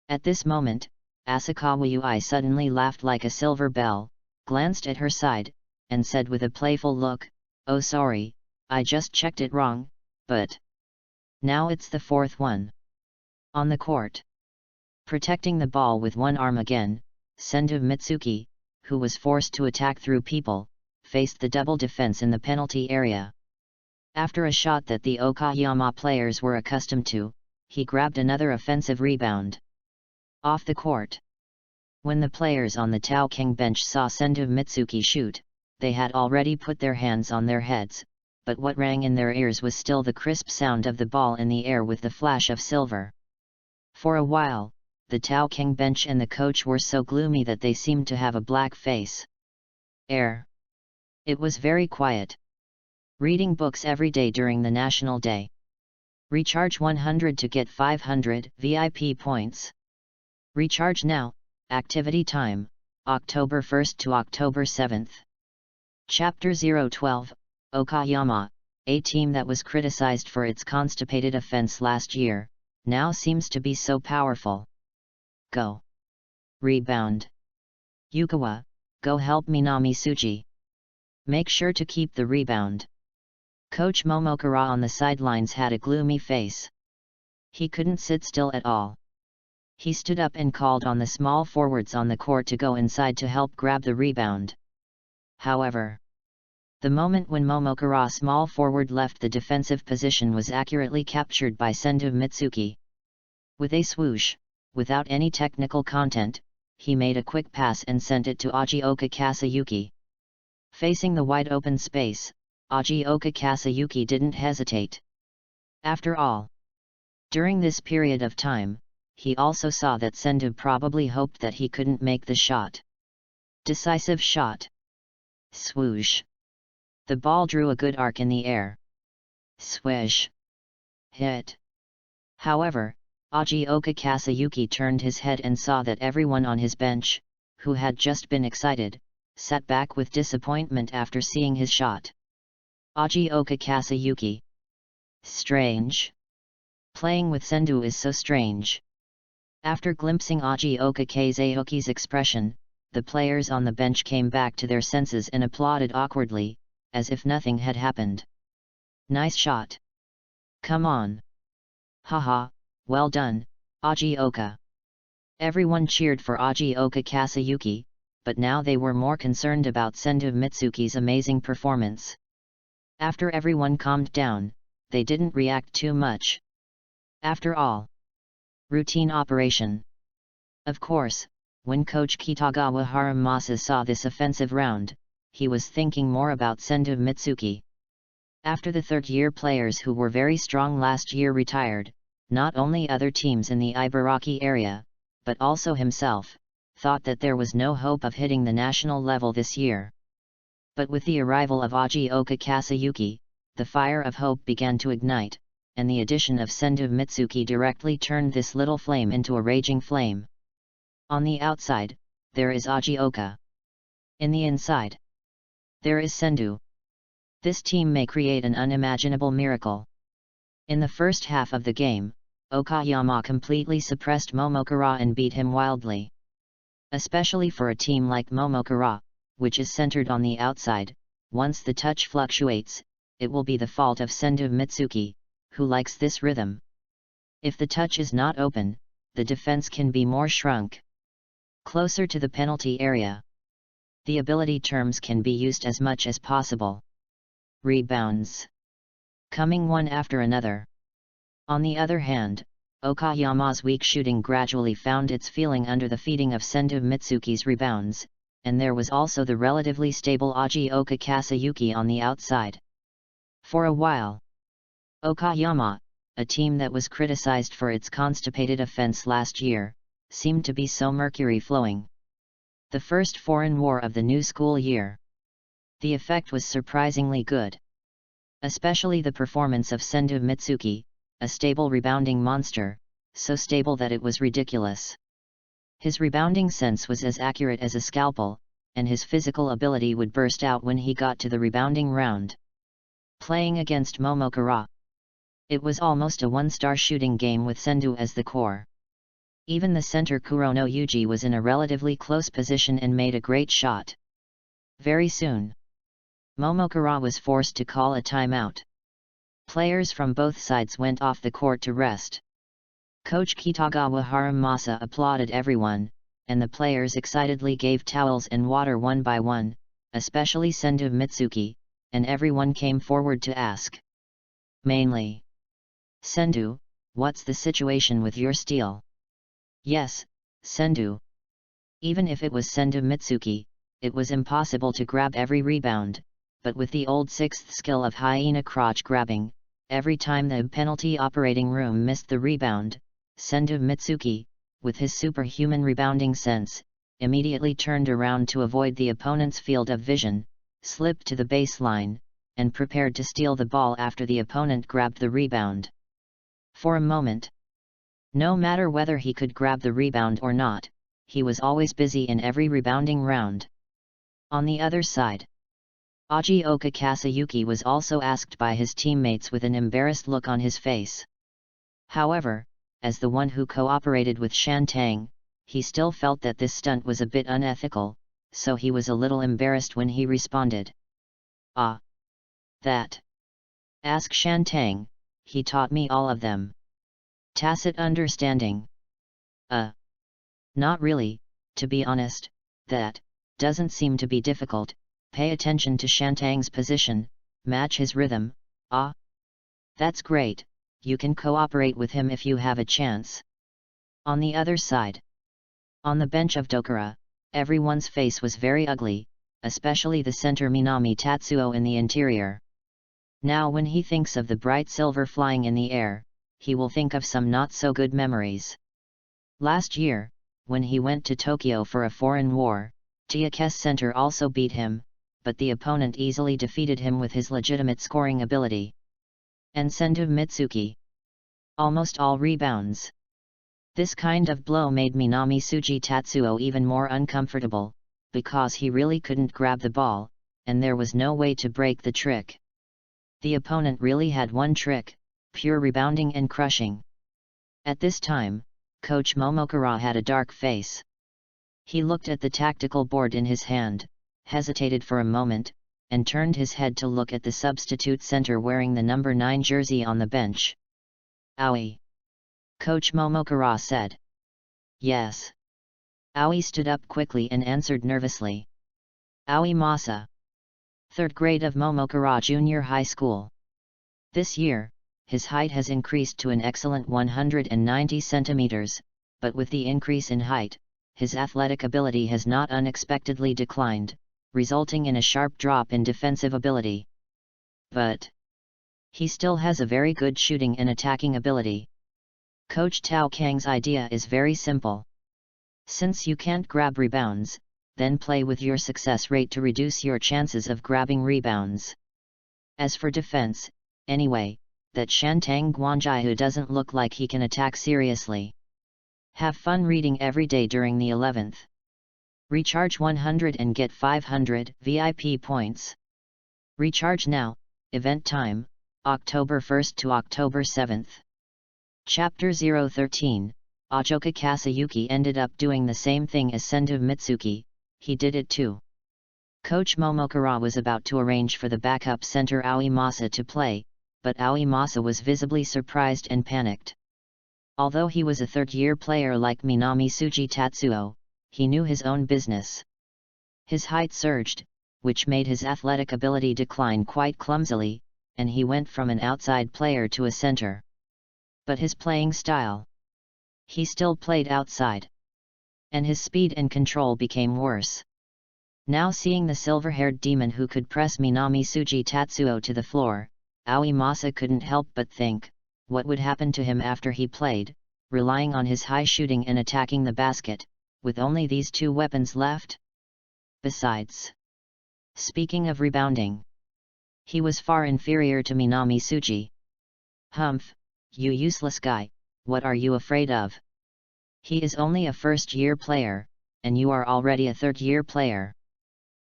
At this moment, Asakawa Yui suddenly laughed like a silver bell, glanced at her side, and said with a playful look, "Oh sorry, I just checked it wrong, but now it's the fourth one." On the court, protecting the ball with one arm again, Sendu Mitsuki, who was forced to attack through people, faced the double defense in the penalty area. After a shot that the Okayama players were accustomed to, he grabbed another offensive rebound. Off the court. When the players on the Tao-King bench saw Sendu Mitsuki shoot, they had already put their hands on their heads, but what rang in their ears was still the crisp sound of the ball in the air with the flash of silver. For a while, the Tao-King bench and the coach were so gloomy that they seemed to have a black face. It was very quiet. Reading books every day during the National Day. Recharge 100 to get 500 VIP points. Recharge now. Activity time, October 1st to October 7th. Chapter 012, Okayama, a team that was criticized for its constipated offense last year, now seems to be so powerful. Go. Rebound. Yukawa, go help Minami Tsuji. Make sure to keep the rebound. Coach Momokura on the sidelines had a gloomy face. He couldn't sit still at all. He stood up and called on the small forwards on the court to go inside to help grab the rebound. However, the moment when Momokura's small forward left the defensive position was accurately captured by Sendu Mitsuki. With a swoosh, without any technical content, he made a quick pass and sent it to Ajioka Kasayuki. Facing the wide open space, Ajioka Kasayuki didn't hesitate. After all, during this period of time, he also saw that Sendu probably hoped that he couldn't make the shot. Decisive shot. Swoosh. The ball drew a good arc in the air. Swish. Hit. However, Ajioka Kasayuki turned his head and saw that everyone on his bench, who had just been excited, sat back with disappointment after seeing his shot. Ajioka Kasayuki. Strange. Playing with Sendu is so strange. After glimpsing Ajioka Kasayuki's expression, the players on the bench came back to their senses and applauded awkwardly, as if nothing had happened. Nice shot. Come on. Haha, well done, Ajioka. Everyone cheered for Ajioka Kasayuki, but now they were more concerned about Sendu Mitsuki's amazing performance. After everyone calmed down, they didn't react too much. After all, routine operation. Of course, when coach Kitagawa Haramasa saw this offensive round, he was thinking more about Sendu Mitsuki. After the third-year players who were very strong last year retired, not only other teams in the Ibaraki area, but also himself, thought that there was no hope of hitting the national level this year. But with the arrival of Ajioka Kasayuki, the fire of hope began to ignite, and the addition of Sendu Mitsuki directly turned this little flame into a raging flame. On the outside, there is Ajioka. In the inside, there is Sendu. This team may create an unimaginable miracle. In the first half of the game, Okayama completely suppressed Momokura and beat him wildly. Especially for a team like Momokura, which is centered on the outside, once the touch fluctuates, it will be the fault of Sendu Mitsuki, who likes this rhythm. If the touch is not open, the defense can be more shrunk. Closer to the penalty area. The ability terms can be used as much as possible. Rebounds. Coming one after another. On the other hand, Okayama's weak shooting gradually found its feeling under the feeding of Sendu Mitsuki's rebounds, and there was also the relatively stable Ajioka Kasayuki on the outside. For a while, Okayama, a team that was criticized for its constipated offense last year, seemed to be so mercury-flowing. The first foreign war of the new school year. The effect was surprisingly good. Especially the performance of Sendu Mitsuki, a stable rebounding monster, so stable that it was ridiculous. His rebounding sense was as accurate as a scalpel, and his physical ability would burst out when he got to the rebounding round. Playing against Momokura. It was almost a one-star shooting game with Sendu as the core. Even the center Kurono Yuji was in a relatively close position and made a great shot. Very soon, Momokura was forced to call a timeout. Players from both sides went off the court to rest. Coach Kitagawa Haramasa applauded everyone, and the players excitedly gave towels and water one by one, especially Sendu Mitsuki, and everyone came forward to ask. Mainly, Sendu, what's the situation with your steal? Yes, Sendu. Even if it was Sendu Mitsuki, it was impossible to grab every rebound, but with the old sixth skill of hyena crotch grabbing, every time the penalty operating room missed the rebound, Sendu Mitsuki, with his superhuman rebounding sense, immediately turned around to avoid the opponent's field of vision, slipped to the baseline, and prepared to steal the ball after the opponent grabbed the rebound. For a moment, no matter whether he could grab the rebound or not, he was always busy in every rebounding round. On the other side, Ajioka Kasayuki was also asked by his teammates with an embarrassed look on his face. However, as the one who cooperated with Shantang, he still felt that this stunt was a bit unethical, so he was a little embarrassed when he responded. Ah! That! Ask Shantang, he taught me all of them. Tacit understanding. Not really, to be honest, that doesn't seem to be difficult. Pay attention to Shantang's position, match his rhythm. Ah! That's great, you can cooperate with him if you have a chance. On the other side, on the bench of Dokura, everyone's face was very ugly, especially the center Minami Tatsuo in the interior. Now when he thinks of the bright silver flying in the air, he will think of some not-so-good memories. Last year, when he went to Tokyo for a foreign war, Tiake's center also beat him, but the opponent easily defeated him with his legitimate scoring ability. And Sendu Mitsuki. Almost all rebounds. This kind of blow made Minami Suji Tatsuo even more uncomfortable, because he really couldn't grab the ball, and there was no way to break the trick. The opponent really had one trick, pure rebounding and crushing. At this time, Coach Momokura had a dark face. He looked at the tactical board in his hand, hesitated for a moment, and turned his head to look at the substitute center wearing the number 9 jersey on the bench. Aoi. Coach Momokura said. Yes. Aoi stood up quickly and answered nervously. Aoi Masa. 3rd grade of Momokura Junior High School. This year, his height has increased to an excellent 190 centimeters, but with the increase in height, his athletic ability has not unexpectedly declined, resulting in a sharp drop in defensive ability. But he still has a very good shooting and attacking ability. Coach Tao Kang's idea is very simple. Since you can't grab rebounds, then play with your success rate to reduce your chances of grabbing rebounds. As for defense, anyway, that Shantang Guanjihu doesn't look like he can attack seriously. Have fun reading every day during the 11th. Recharge 100 and get 500 VIP points. Recharge now, event time, October 1st to October 7th. Chapter 013, Ajioka Kasayuki ended up doing the same thing as Sendu Mitsuki, he did it too. Coach Momokura was about to arrange for the backup center Aoi Masa to play, but Aoi Masa was visibly surprised and panicked. Although he was a third-year player like Minami Suji Tatsuo, he knew his own business. His height surged, which made his athletic ability decline quite clumsily, and he went from an outside player to a center. But his playing style. He still played outside. And his speed and control became worse. Now seeing the silver-haired demon who could press Minami Suji Tatsuo to the floor, Aoi Masa couldn't help but think, what would happen to him after he played, relying on his high shooting and attacking the basket, with only these two weapons left? Besides, speaking of rebounding, he was far inferior to Minami Suji. Humph, you useless guy, what are you afraid of? He is only a first-year player, and you are already a third-year player.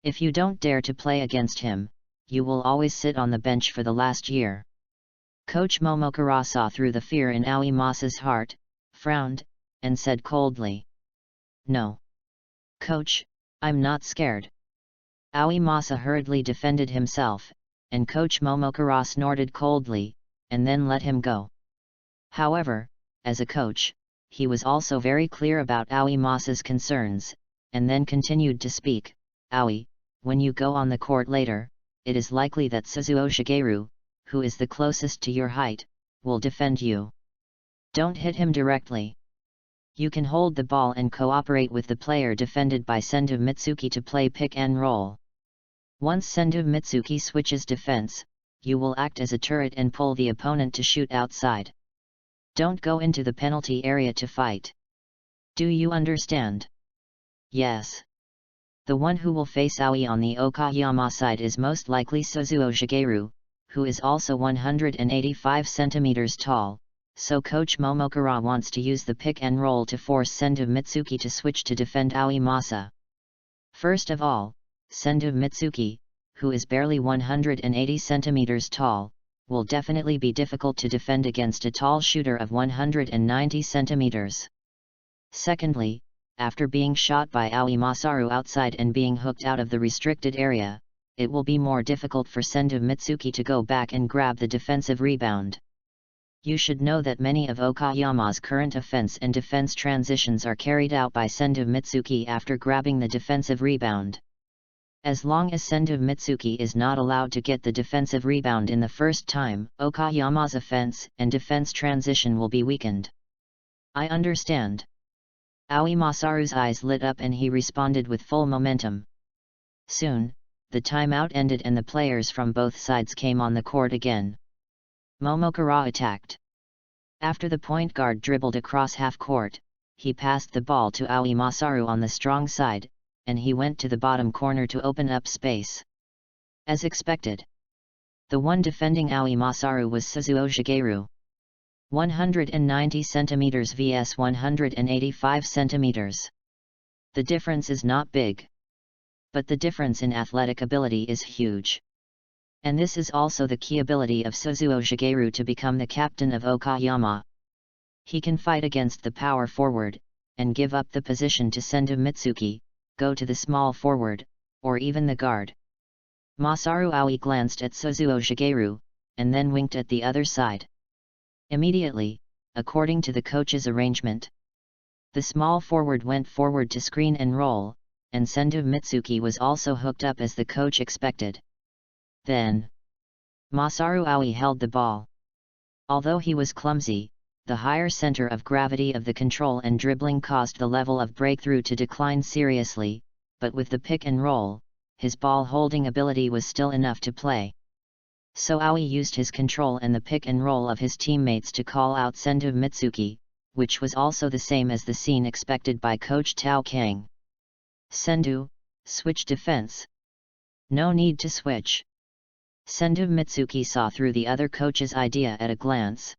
If you don't dare to play against him, you will always sit on the bench for the last year. Coach Momokura saw through the fear in Aoimasa's heart, frowned, and said coldly, "No. Coach, I'm not scared." Aoimasa hurriedly defended himself, and Coach Momokura snorted coldly, and then let him go. However, as a coach, he was also very clear about Aoimasa's concerns, and then continued to speak, "Aoi, when you go on the court later, it is likely that Suzuo Shigeru, who is the closest to your height, will defend you. Don't hit him directly. You can hold the ball and cooperate with the player defended by Sendu Mitsuki to play pick and roll. Once Sendu Mitsuki switches defense, you will act as a turret and pull the opponent to shoot outside. Don't go into the penalty area to fight. Do you understand?" "Yes." The one who will face Aoi on the Okayama side is most likely Suzuo Shigeru, who is also 185 cm tall, so Coach Momokura wants to use the pick and roll to force Sendu Mitsuki to switch to defend Aoimasa. First of all, Sendu Mitsuki, who is barely 180 cm tall, will definitely be difficult to defend against a tall shooter of 190 cm. Secondly, after being shot by Aoimasaru outside and being hooked out of the restricted area, it will be more difficult for Sendu Mitsuki to go back and grab the defensive rebound. You should know that many of Okayama's current offense and defense transitions are carried out by Sendu Mitsuki after grabbing the defensive rebound. As long as Sendu Mitsuki is not allowed to get the defensive rebound in the first time, Okayama's offense and defense transition will be weakened. "I understand." Aoimasaru's eyes lit up and he responded with full momentum. Soon, the timeout ended and the players from both sides came on the court again. Momokura attacked. After the point guard dribbled across half-court, he passed the ball to Aoimasaru on the strong side, and he went to the bottom corner to open up space. As expected, the one defending Aoimasaru was Suzuo Shigeru. 190 cm vs 185 cm. The difference is not big. But the difference in athletic ability is huge. And this is also the key ability of Suzuo Shigeru to become the captain of Okayama. He can fight against the power forward, and give up the position to Sendu Mitsuki, go to the small forward, or even the guard. Masaru Aoi glanced at Suzuo Shigeru, and then winked at the other side. Immediately, according to the coach's arrangement, the small forward went forward to screen and roll, and Sendu Mitsuki was also hooked up as the coach expected. Then, Masaru Aoi held the ball. Although he was clumsy, the higher center of gravity of the control and dribbling caused the level of breakthrough to decline seriously, but with the pick and roll, his ball-holding ability was still enough to play. So Aoi used his control and the pick and roll of his teammates to call out Sendu Mitsuki, which was also the same as the scene expected by Coach Tao Kang. "Sendu, switch defense." "No need to switch." Sendu Mitsuki saw through the other coach's idea at a glance.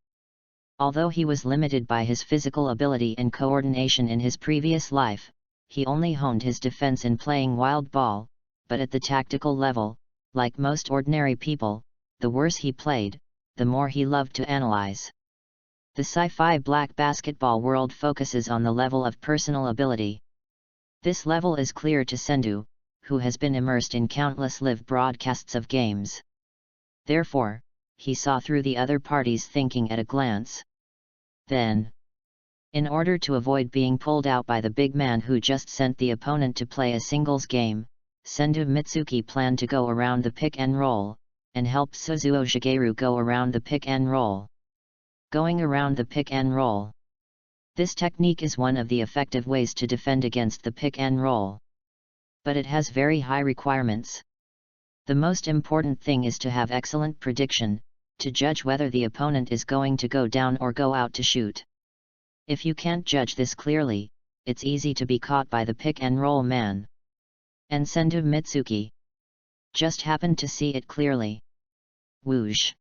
Although he was limited by his physical ability and coordination in his previous life, he only honed his defense in playing wild ball, but at the tactical level, like most ordinary people, the worse he played, the more he loved to analyze. The sci-fi black basketball world focuses on the level of personal ability. This level is clear to Sendu, who has been immersed in countless live broadcasts of games. Therefore, he saw through the other party's thinking at a glance. Then, in order to avoid being pulled out by the big man who just sent the opponent to play a singles game, Sendu Mitsuki planned to go around the pick and roll, and help Suzuo Shigeru go around the pick and roll. Going around the pick and roll. This technique is one of the effective ways to defend against the pick and roll. But it has very high requirements. The most important thing is to have excellent prediction, to judge whether the opponent is going to go down or go out to shoot. If you can't judge this clearly, it's easy to be caught by the pick and roll man. And Sendu Mitsuki just happened to see it clearly. Whoosh!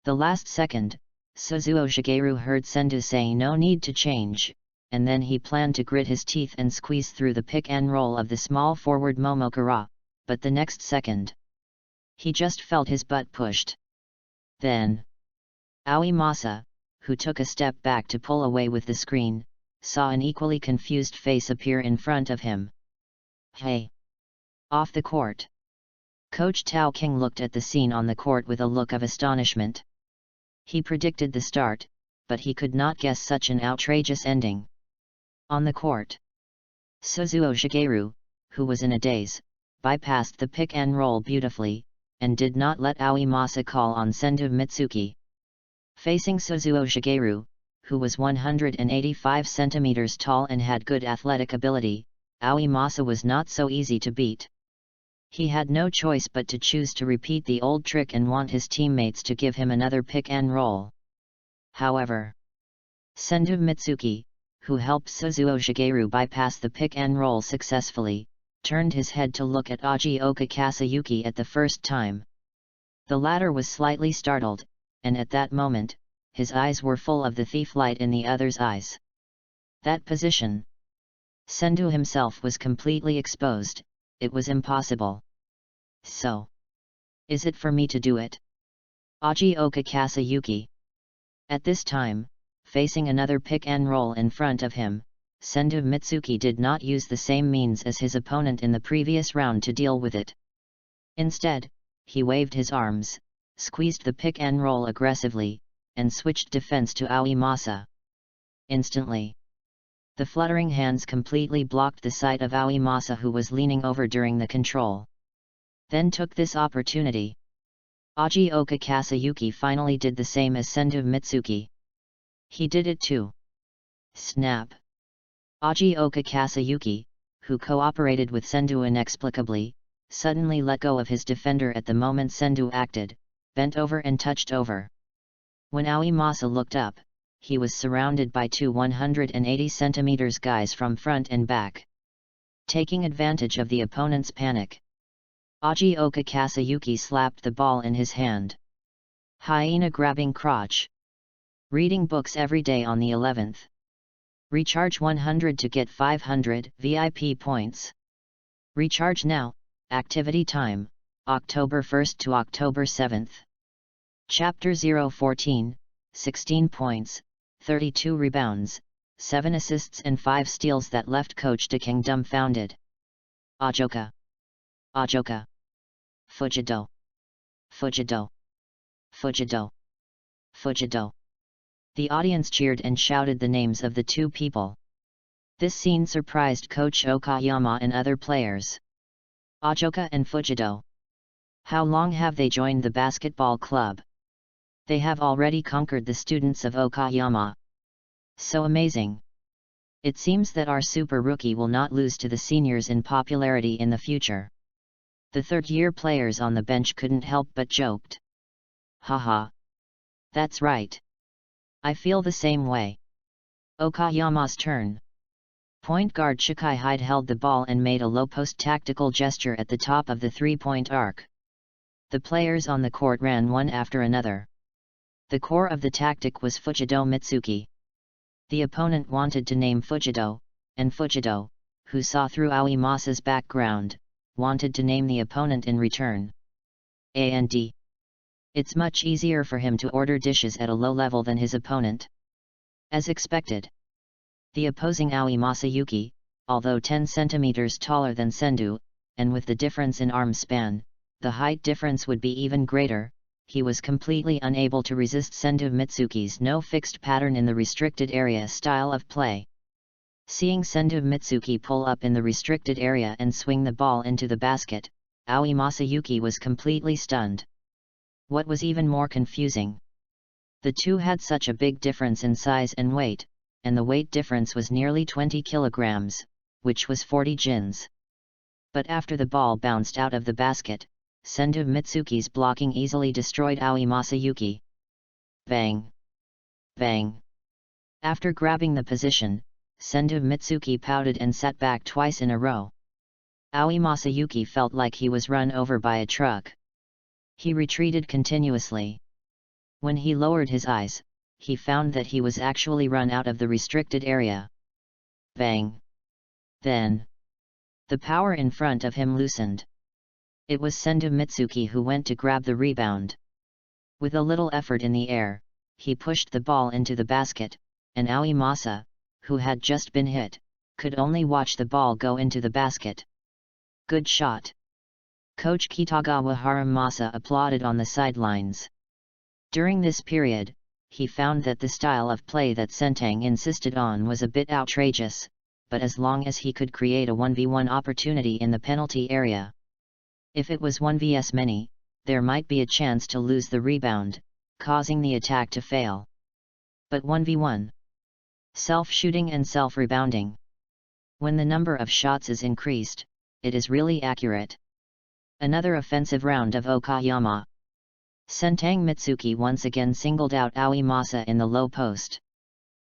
The last second, Suzuo Shigeru heard Sendu say no need to change, and then he planned to grit his teeth and squeeze through the pick and roll of the small forward Momokura, but the next second, he just felt his butt pushed. Then, Aoimasa, who took a step back to pull away with the screen, saw an equally confused face appear in front of him. "Hey! Off the court!" Coach Tao King looked at the scene on the court with a look of astonishment. He predicted the start, but he could not guess such an outrageous ending. On the court, Suzuo Shigeru, who was in a daze, bypassed the pick and roll beautifully, and did not let Aoimasa call on Sendu Mitsuki. Facing Suzuo Shigeru, who was 185 centimeters tall and had good athletic ability, Aoimasa was not so easy to beat. He had no choice but to choose to repeat the old trick and want his teammates to give him another pick and roll. However, Sendu Mitsuki, who helped Suzuo Shigeru bypass the pick and roll successfully, turned his head to look at Ajioka Kasayuki at the first time. The latter was slightly startled, and at that moment, his eyes were full of the thief light in the other's eyes. That position. Sendu himself was completely exposed, it was impossible. So, is it for me to do it? Ajioka Kasayuki. At this time, facing another pick and roll in front of him, Sendu Mitsuki did not use the same means as his opponent in the previous round to deal with it. Instead, he waved his arms, squeezed the pick and roll aggressively, and switched defense to Aoimasa. Instantly, the fluttering hands completely blocked the sight of Aoimasa, who was leaning over during the control. Then took this opportunity. Ajioka Kasayuki finally did the same as Sendu Mitsuki. He did it too. Snap! Ajioka Kasayuki, who cooperated with Sendu inexplicably, suddenly let go of his defender at the moment Sendu acted, bent over and touched over. When Aoimasa looked up, he was surrounded by two 180 centimeters guys from front and back. Taking advantage of the opponent's panic, Ajioka Kasayuki slapped the ball in his hand. Hyena grabbing crotch. Reading books every day on the 11th. Recharge 100 to get 500 VIP points. Recharge now. Activity time, October 1st to October 7th. Chapter 014, 16 points, 32 rebounds, 7 assists and 5 steals that left Coach De King dumbfounded. Ajoka. Ajoka. Fujido. Fujido. Fujido. Fujido. The audience cheered and shouted the names of the two people. This scene surprised Coach Okayama and other players. Ajoka and Fujido. How long have they joined the basketball club? They have already conquered the students of Okayama. So amazing! It seems that our super rookie will not lose to the seniors in popularity in the future. The third-year players on the bench couldn't help but joked. Haha. That's right. I feel the same way. Okayama's turn. Point guard Shikai Hyde held the ball and made a low-post tactical gesture at the top of the three-point arc. The players on the court ran one after another. The core of the tactic was Fujido Mitsuki. The opponent wanted to name Fujido, and Fujido, who saw through Aoimasa's background, wanted to name the opponent in return. And it's much easier for him to order dishes at a low level than his opponent. As expected, the opposing Aoimasa Yuki, although 10 centimeters taller than Sendu, and with the difference in arm span, the height difference would be even greater, he was completely unable to resist Sendu Mitsuki's no fixed pattern in the restricted area style of play. Seeing Sendu Mitsuki pull up in the restricted area and swing the ball into the basket, Aoimasa Yuki was completely stunned. What was even more confusing? The two had such a big difference in size and weight, and the weight difference was nearly 20 kilograms, which was 40 jins. But after the ball bounced out of the basket, Sendu Mitsuki's blocking easily destroyed Aoimasa Yuki. Bang! Bang! After grabbing the position, Sendu Mitsuki pouted and sat back twice in a row. Aoimasa Yuki felt like he was run over by a truck. He retreated continuously. When he lowered his eyes, he found that he was actually run out of the restricted area. Bang! Then, the power in front of him loosened. It was Sendu Mitsuki who went to grab the rebound. With a little effort in the air, he pushed the ball into the basket, and Aoi Masa, who had just been hit, could only watch the ball go into the basket. Good shot! Coach Kitagawa Haramasa applauded on the sidelines. During this period, he found that the style of play that Sentang insisted on was a bit outrageous, but as long as he could create a 1v1 opportunity in the penalty area. If it was 1vs many, there might be a chance to lose the rebound, causing the attack to fail. But 1v1. Self-shooting and self-rebounding. When the number of shots is increased, it is really accurate. Another offensive round of Okayama. Sentang Mitsuki once again singled out Aoi Masa in the low post.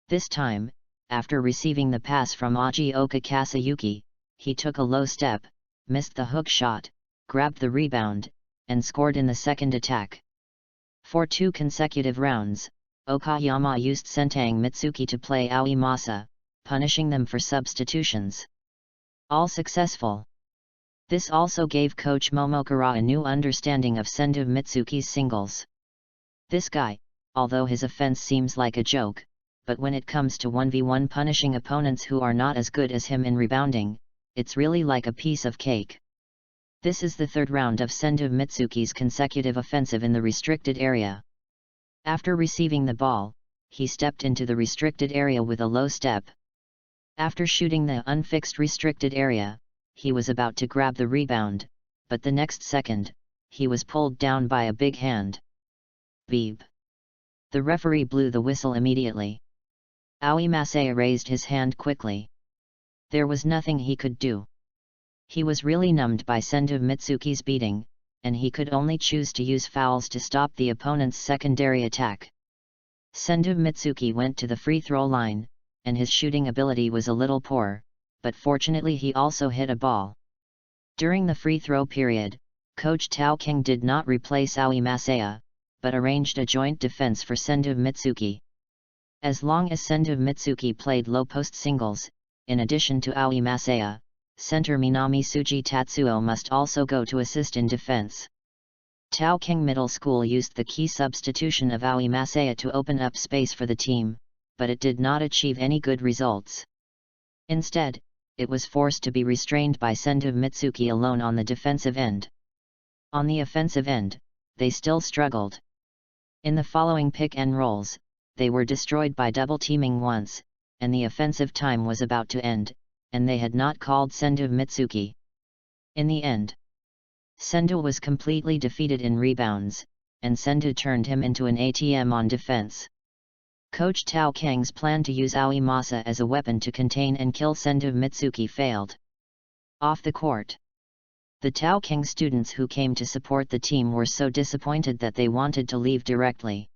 This time, after receiving the pass from Ajioka Kasayuki, he took a low step, missed the hook shot, grabbed the rebound, and scored in the second attack. For 2 consecutive rounds, Okayama used Sentang Mitsuki to play Aoi Masa, punishing them for substitutions. All successful. This also gave coach Momokura a new understanding of Sendu Mitsuki's singles. This guy, although his offense seems like a joke, but when it comes to 1v1 punishing opponents who are not as good as him in rebounding, it's really like a piece of cake. This is the third round of Sendu Mitsuki's consecutive offensive in the restricted area. After receiving the ball, he stepped into the restricted area with a low step. After shooting the unfixed restricted area, he was about to grab the rebound, but the next second, he was pulled down by a big hand. Beep. The referee blew the whistle immediately. Aoi Masaya raised his hand quickly. There was nothing he could do. He was really numbed by Sendu Mitsuki's beating, and he could only choose to use fouls to stop the opponent's secondary attack. Sendu Mitsuki went to the free throw line, and his shooting ability was a little poor, but fortunately he also hit a ball. During the free throw period, coach Tao King did not replace Aoi Masaya, but arranged a joint defense for Sendu Mitsuki. As long as Sendu Mitsuki played low post singles, in addition to Aoi Masaya, center Minami Suji Tatsuo must also go to assist in defense. Tao King Middle School used the key substitution of Aoi Masaya to open up space for the team, but it did not achieve any good results. Instead, it was forced to be restrained by Sendu Mitsuki alone on the defensive end. On the offensive end, they still struggled. In the following pick and rolls, they were destroyed by double teaming once, and the offensive time was about to end, and they had not called Sendu Mitsuki. In the end, Sendu was completely defeated in rebounds, and Sendu turned him into an ATM on defense. Coach Tao Kang's plan to use Aoi Masa as a weapon to contain and kill Sendu Mitsuki failed. Off the court, the Tao King students who came to support the team were so disappointed that they wanted to leave directly.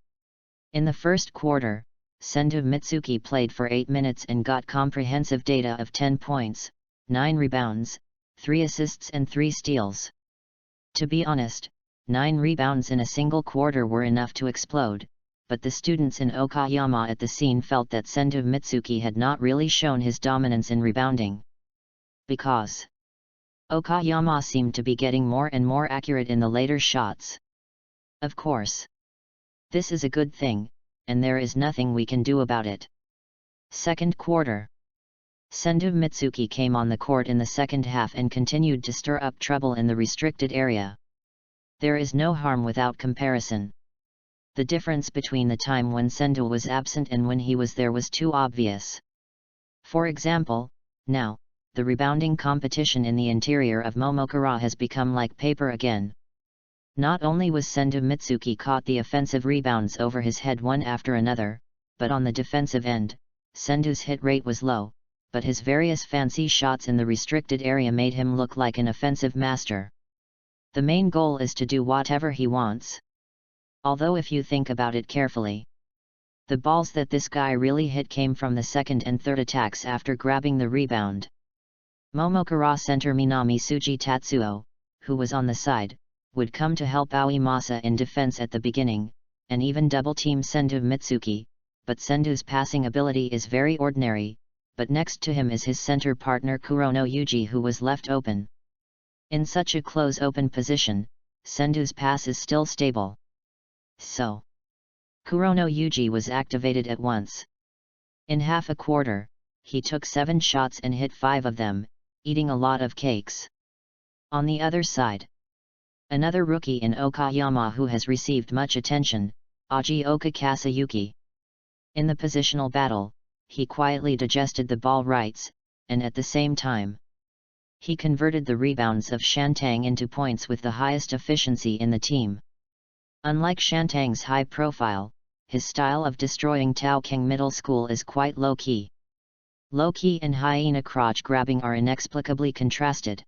In the first quarter, Sendu Mitsuki played for 8 minutes and got comprehensive data of 10 points, 9 rebounds, 3 assists and 3 steals. To be honest, 9 rebounds in a single quarter were enough to explode, but the students in Okayama at the scene felt that Sendu Mitsuki had not really shown his dominance in rebounding. Because Okayama seemed to be getting more and more accurate in the later shots. Of course, this is a good thing, and there is nothing we can do about it. Second quarter. Sendu Mitsuki came on the court in the second half and continued to stir up trouble in the restricted area. There is no harm without comparison. The difference between the time when Sendu was absent and when he was there was too obvious. For example, now, the rebounding competition in the interior of Momokura has become like paper again. Not only was Sendu Mitsuki caught the offensive rebounds over his head one after another, but on the defensive end, Sendu's hit rate was low, but his various fancy shots in the restricted area made him look like an offensive master. The main goal is to do whatever he wants. Although if you think about it carefully, the balls that this guy really hit came from the second and third attacks after grabbing the rebound. Momokura center Minami Suji Tatsuo, who was on the side, would come to help Aoi Masa in defense at the beginning, and even double-team Sendu Mitsuki, but Sendu's passing ability is very ordinary, but next to him is his center partner Kurono Yuji who was left open. In such a close-open position, Sendu's pass is still stable. So, Kurono Yuji was activated at once. In half a quarter, he took 7 shots and hit 5 of them, eating a lot of cakes. On the other side, another rookie in Okayama who has received much attention, Ajioka Kasayuki. In the positional battle, he quietly digested the ball rights, and at the same time, he converted the rebounds of Shantang into points with the highest efficiency in the team. Unlike Shantang's high profile, his style of destroying Taokeng Middle School is quite low-key. Low-key and hyena crotch grabbing are inexplicably contrasted.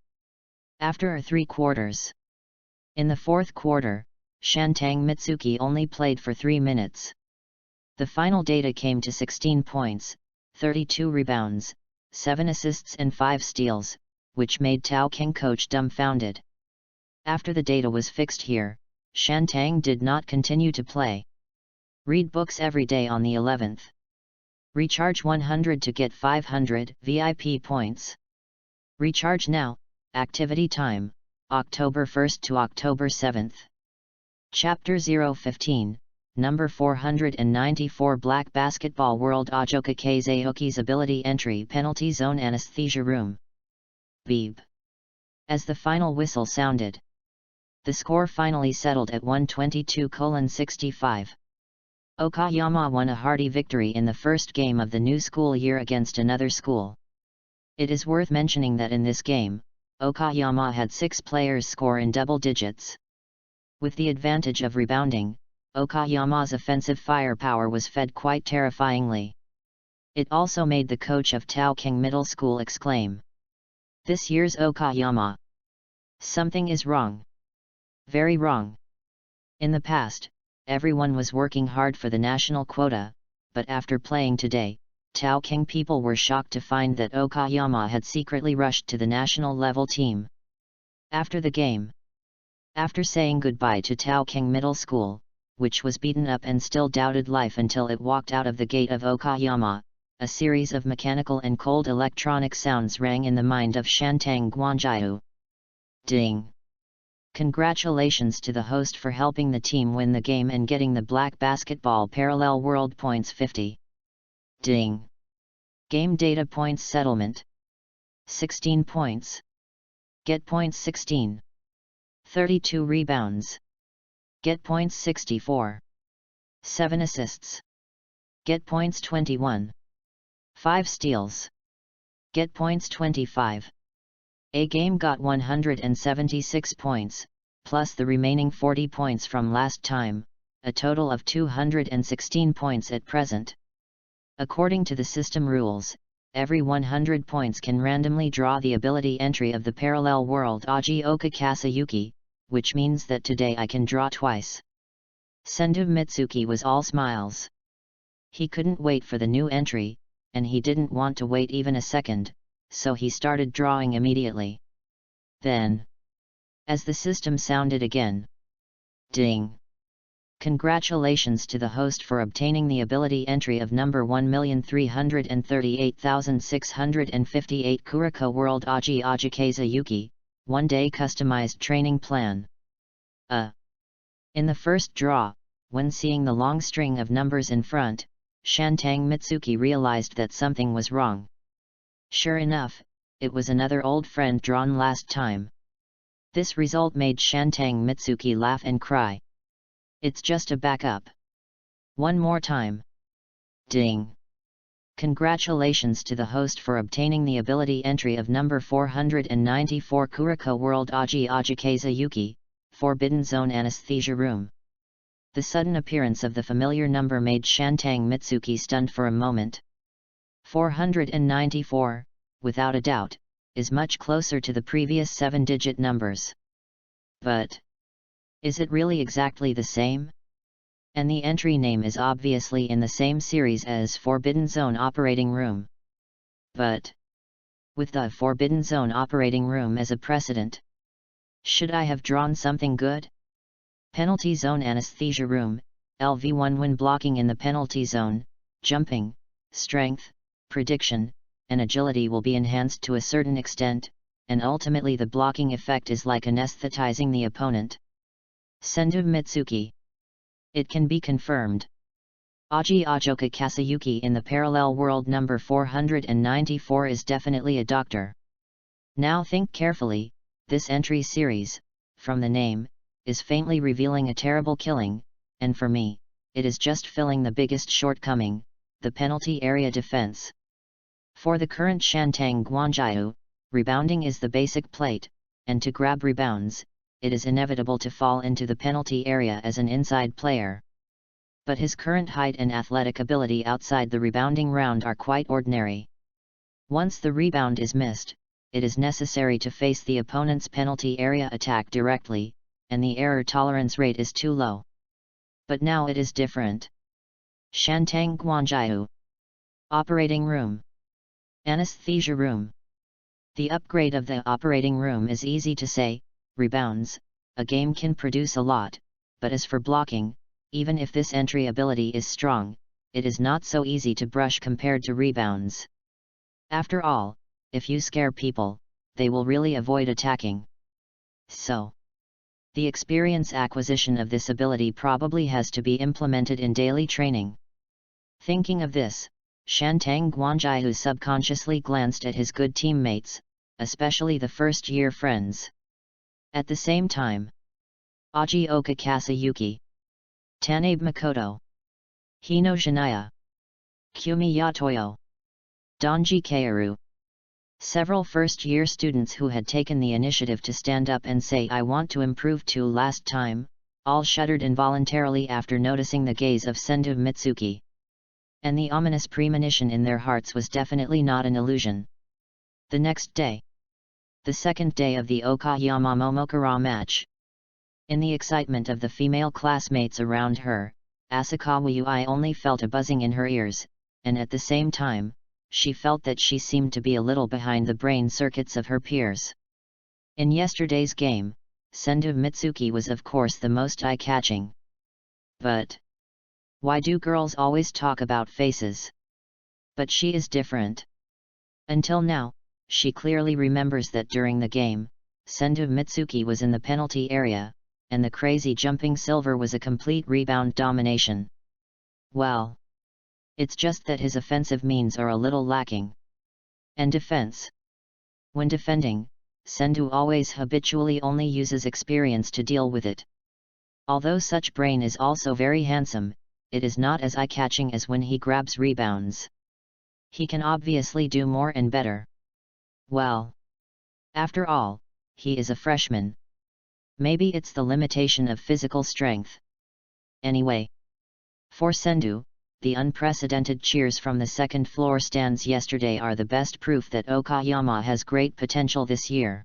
After 3 quarters. In the 4th quarter, Shantang Mitsuki only played for 3 minutes. The final data came to 16 points, 32 rebounds, 7 assists and 5 steals, which made Taokeng coach dumbfounded. After the data was fixed here, Shantang did not continue to play. Read books every day on the 11th. Recharge 100 to get 500 VIP points. Recharge now. Activity time, October 1st to October 7th. Chapter 0-15, Number 494 Black Basketball World Ajoka Kazeoki's Ability Entry Penalty Zone Anesthesia Room. Beep. As the final whistle sounded, the score finally settled at 122-65. Okayama won a hearty victory in the first game of the new school year against another school. It is worth mentioning that in this game, Okayama had 6 players score in double digits. With the advantage of rebounding, Okayama's offensive firepower was fed quite terrifyingly. It also made the coach of Taokeng Middle School exclaim, "This year's Okayama. Something is wrong. Very wrong." In the past, everyone was working hard for the national quota, but after playing today, Taokeng people were shocked to find that Okayama had secretly rushed to the national level team. After the game, after saying goodbye to Taokeng Middle School, which was beaten up and still doubted life until it walked out of the gate of Okayama, a series of mechanical and cold electronic sounds rang in the mind of Shantang Guanjiu. Ding! Congratulations to the host for helping the team win the game and getting the Black Basketball Parallel World points 50. Ding! Game data points settlement. 16 points. Get points 16. 32 rebounds. Get points 64. 7 assists. Get points 21. 5 steals. Get points 25. A game got 176 points, plus the remaining 40 points from last time, a total of 216 points at present. According to the system rules, every 100 points can randomly draw the ability entry of the parallel world Ajioka Kasayuki, which means that today I can draw twice. Sendu Mitsuki was all smiles. He couldn't wait for the new entry, and he didn't want to wait even a second, so he started drawing immediately. Then, as the system sounded again, ding! Congratulations to the host for obtaining the ability entry of number 1,338,658 Kuroko World Aji Ajikaza Yuki, 1-day customized training plan. In the first draw, when seeing the long string of numbers in front, Shantang Mitsuki realized that something was wrong. Sure enough, it was another old friend drawn last time. This result made Shantang Mitsuki laugh and cry. It's just a backup. One more time. Ding! Congratulations to the host for obtaining the ability entry of number 494 Kuroko World Aji Ajikaza Yuki, Forbidden Zone Anesthesia Room. The sudden appearance of the familiar number made Shantang Mitsuki stunned for a moment. 494, without a doubt, is much closer to the previous 7-digit numbers. But is it really exactly the same? And the entry name is obviously in the same series as Forbidden Zone Operating Room. But with the Forbidden Zone Operating Room as a precedent, should I have drawn something good? Penalty Zone Anesthesia Room, LV1 when blocking in the penalty zone, jumping, strength, prediction, and agility will be enhanced to a certain extent, and ultimately the blocking effect is like anesthetizing the opponent. Sendu Mitsuki. It can be confirmed. Aji Ajoka Kasayuki in the parallel world number 494 is definitely a doctor. Now think carefully, this entry series, from the name, is faintly revealing a terrible killing, and for me, it is just filling the biggest shortcoming, the penalty area defense. For the current Shantang Guanjiu, rebounding is the basic plate, and to grab rebounds, it is inevitable to fall into the penalty area as an inside player. But his current height and athletic ability outside the rebounding round are quite ordinary. Once the rebound is missed, it is necessary to face the opponent's penalty area attack directly, and the error tolerance rate is too low. But now it is different. Shantang Guanjiu. Operating room. Anesthesia room. The upgrade of the operating room is easy to say. Rebounds, a game can produce a lot, but as for blocking, even if this entry ability is strong, it is not so easy to brush compared to rebounds. After all, if you scare people, they will really avoid attacking. So, the experience acquisition of this ability probably has to be implemented in daily training. Thinking of this, Shantang Guanjiu subconsciously glanced at his good teammates, especially the first-year friends. At the same time, Aji Oka Kasayuki, Tanabe Makoto, Hino Shinaya, Kumi Yatoyo, Donji Kaoru. Several first-year students who had taken the initiative to stand up and say "I want to improve too" last time, all shuddered involuntarily after noticing the gaze of Sendu Mitsuki. And the ominous premonition in their hearts was definitely not an illusion. The next day. The second day of the Okayama Momokura match. In the excitement of the female classmates around her, Asakawa Yui only felt a buzzing in her ears, and at the same time, she felt that she seemed to be a little behind the brain circuits of her peers. In yesterday's game, Sendu Mitsuki was of course the most eye-catching. But why do girls always talk about faces? But she is different. Until now, she clearly remembers that during the game, Sendu Mitsuki was in the penalty area, and the crazy jumping silver was a complete rebound domination. Well, it's just that his offensive means are a little lacking. And defense. When defending, Sendu always habitually only uses experience to deal with it. Although such brain is also very handsome, it is not as eye-catching as when he grabs rebounds. He can obviously do more and better. Well, after all, he is a freshman. Maybe it's the limitation of physical strength. Anyway, for Sendu, the unprecedented cheers from the second floor stands yesterday are the best proof that Okayama has great potential this year.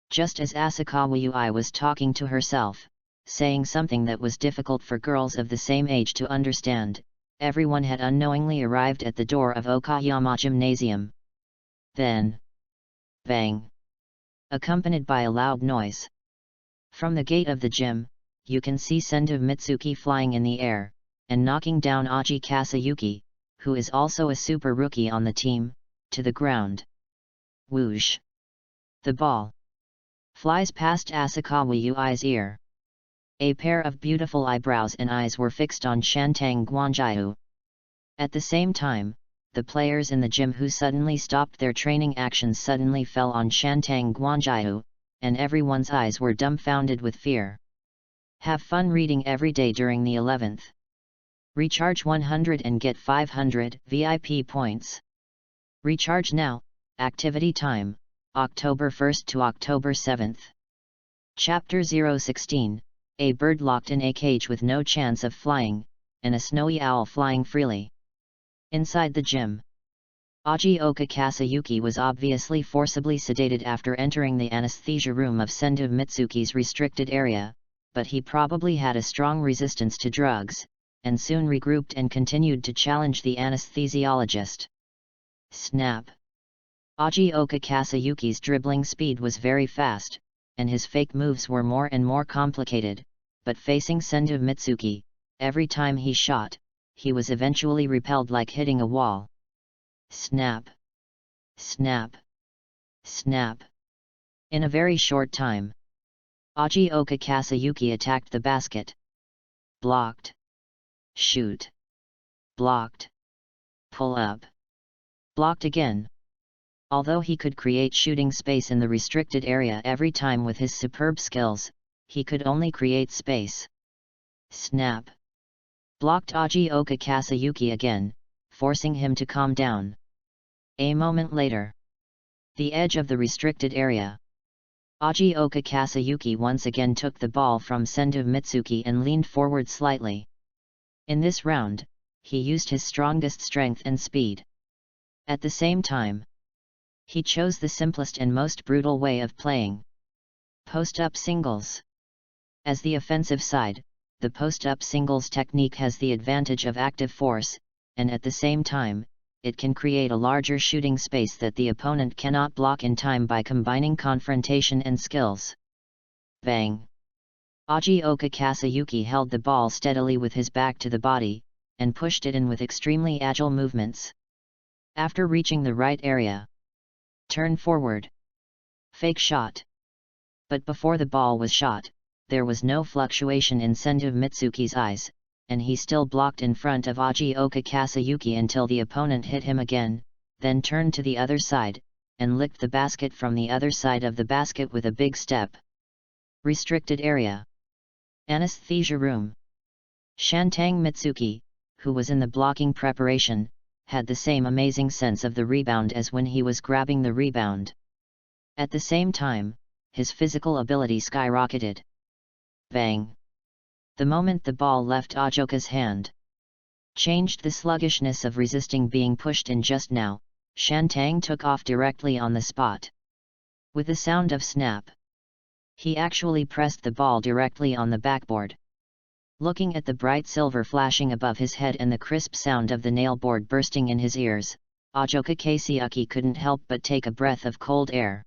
Just as Asakawa Yui was talking to herself, saying something that was difficult for girls of the same age to understand, everyone had unknowingly arrived at the door of Okayama Gymnasium. Then, bang! Accompanied by a loud noise. From the gate of the gym, you can see Sendu Mitsuki flying in the air, and knocking down Aji Kasayuki, who is also a super rookie on the team, to the ground. Whoosh! The ball flies past Asakawa Yui's ear. A pair of beautiful eyebrows and eyes were fixed on Shantang Guanjiu. At the same time, the players in the gym who suddenly stopped their training actions suddenly fell on Shantang Guanjiu, and everyone's eyes were dumbfounded with fear. Have fun reading every day during the 11th. Recharge 100 and get 500 VIP points. Recharge now. Activity time, October 1st to October 7th. Chapter 016, a bird locked in a cage with no chance of flying, and a snowy owl flying freely. Inside the gym, Aji Oka Kasayuki was obviously forcibly sedated after entering the anesthesia room of Sendu Mitsuki's restricted area, but he probably had a strong resistance to drugs, and soon regrouped and continued to challenge the anesthesiologist. Snap! Aji Oka Kasayuki's dribbling speed was very fast, and his fake moves were more and more complicated, but facing Sendu Mitsuki, every time he shot, he was eventually repelled like hitting a wall. Snap! Snap! Snap! In a very short time, Ogioka Kasayuki attacked the basket. Blocked. Shoot. Blocked. Pull up. Blocked again. Although he could create shooting space in the restricted area every time with his superb skills, he could only create space. Snap. Blocked Ogioka Kasayuki again, forcing him to calm down. A moment later. The edge of the restricted area. Ogioka Kasayuki once again took the ball from Sendu Mitsuki and leaned forward slightly. In this round, he used his strongest strength and speed. At the same time, he chose the simplest and most brutal way of playing. Post-up singles. As the offensive side, the post-up singles technique has the advantage of active force, and at the same time, it can create a larger shooting space that the opponent cannot block in time by combining confrontation and skills. Bang! Ogioka Kasayuki held the ball steadily with his back to the body, and pushed it in with extremely agile movements. After reaching the right area, turn forward. Fake shot. But before the ball was shot, there was no fluctuation in Sendu Mitsuki's eyes, and he still blocked in front of Ogioka Kasayuki until the opponent hit him again, then turned to the other side, and licked the basket from the other side of the basket with a big step. Restricted area. Anesthesia room. Shantang Mitsuki, who was in the blocking preparation, had the same amazing sense of the rebound as when he was grabbing the rebound. At the same time, his physical ability skyrocketed. Bang! The moment the ball left Ogioka's hand, changed the sluggishness of resisting being pushed in just now, Shantang took off directly on the spot. With the sound of snap, he actually pressed the ball directly on the backboard. Looking at the bright silver flashing above his head and the crisp sound of the nailboard bursting in his ears, Ogioka Kasayuki couldn't help but take a breath of cold air.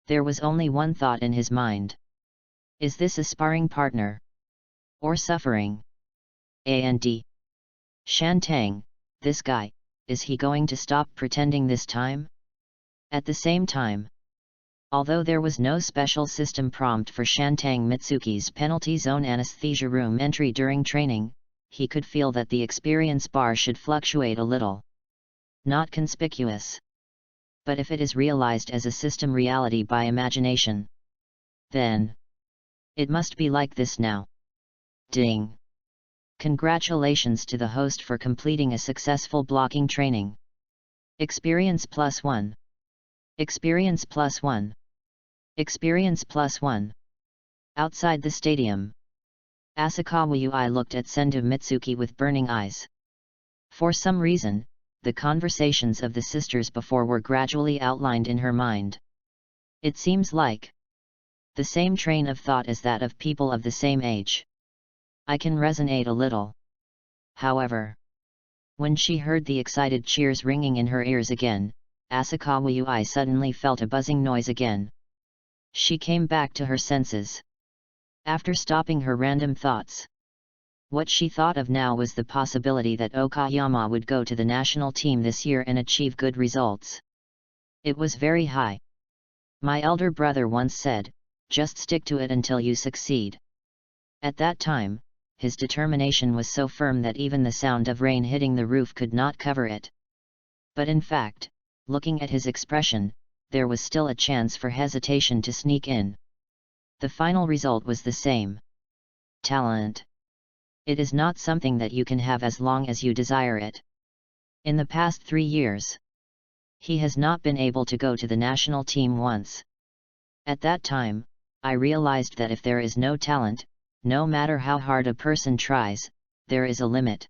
There was only one thought in his mind. Is this a sparring partner? Or suffering? And Shantang, this guy, is he going to stop pretending this time? At the same time, although there was no special system prompt for Shantang Mitsuki's penalty zone anesthesia room entry during training, he could feel that the experience bar should fluctuate a little. Not conspicuous. But if it is realized as a system reality by imagination, then it must be like this now. Ding! Congratulations to the host for completing a successful blocking training. Experience +1. Experience +1. Experience +1. Outside the stadium, Asakawa Yui looked at Sendu Mitsuki with burning eyes. For some reason, the conversations of the sisters before were gradually outlined in her mind. It seems like the same train of thought as that of people of the same age. I can resonate a little. However, when she heard the excited cheers ringing in her ears again, Asakawa Yui suddenly felt a buzzing noise again. She came back to her senses. After stopping her random thoughts, what she thought of now was the possibility that Okayama would go to the national team this year and achieve good results. It was very high. My elder brother once said, "Just stick to it until you succeed." At that time, his determination was so firm that even the sound of rain hitting the roof could not cover it. But in fact, looking at his expression, there was still a chance for hesitation to sneak in. The final result was the same. Talent. It is not something that you can have as long as you desire it. In the past 3 years, he has not been able to go to the national team once. At that time, I realized that if there is no talent, no matter how hard a person tries, there is a limit.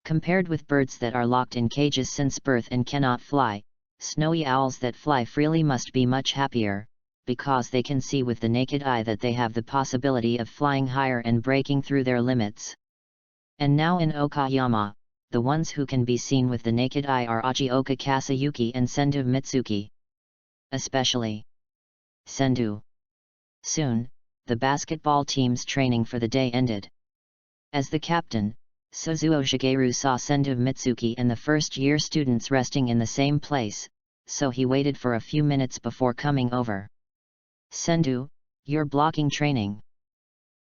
Compared with birds that are locked in cages since birth and cannot fly, snowy owls that fly freely must be much happier, because they can see with the naked eye that they have the possibility of flying higher and breaking through their limits. And now in Okayama, the ones who can be seen with the naked eye are Ogioka Kasayuki and Sendu Mitsuki. Especially Sendu. Soon, the basketball team's training for the day ended. As the captain, Suzuo Shigeru saw Sendu Mitsuki and the first-year students resting in the same place, so he waited for a few minutes before coming over. Sendu, you're blocking training.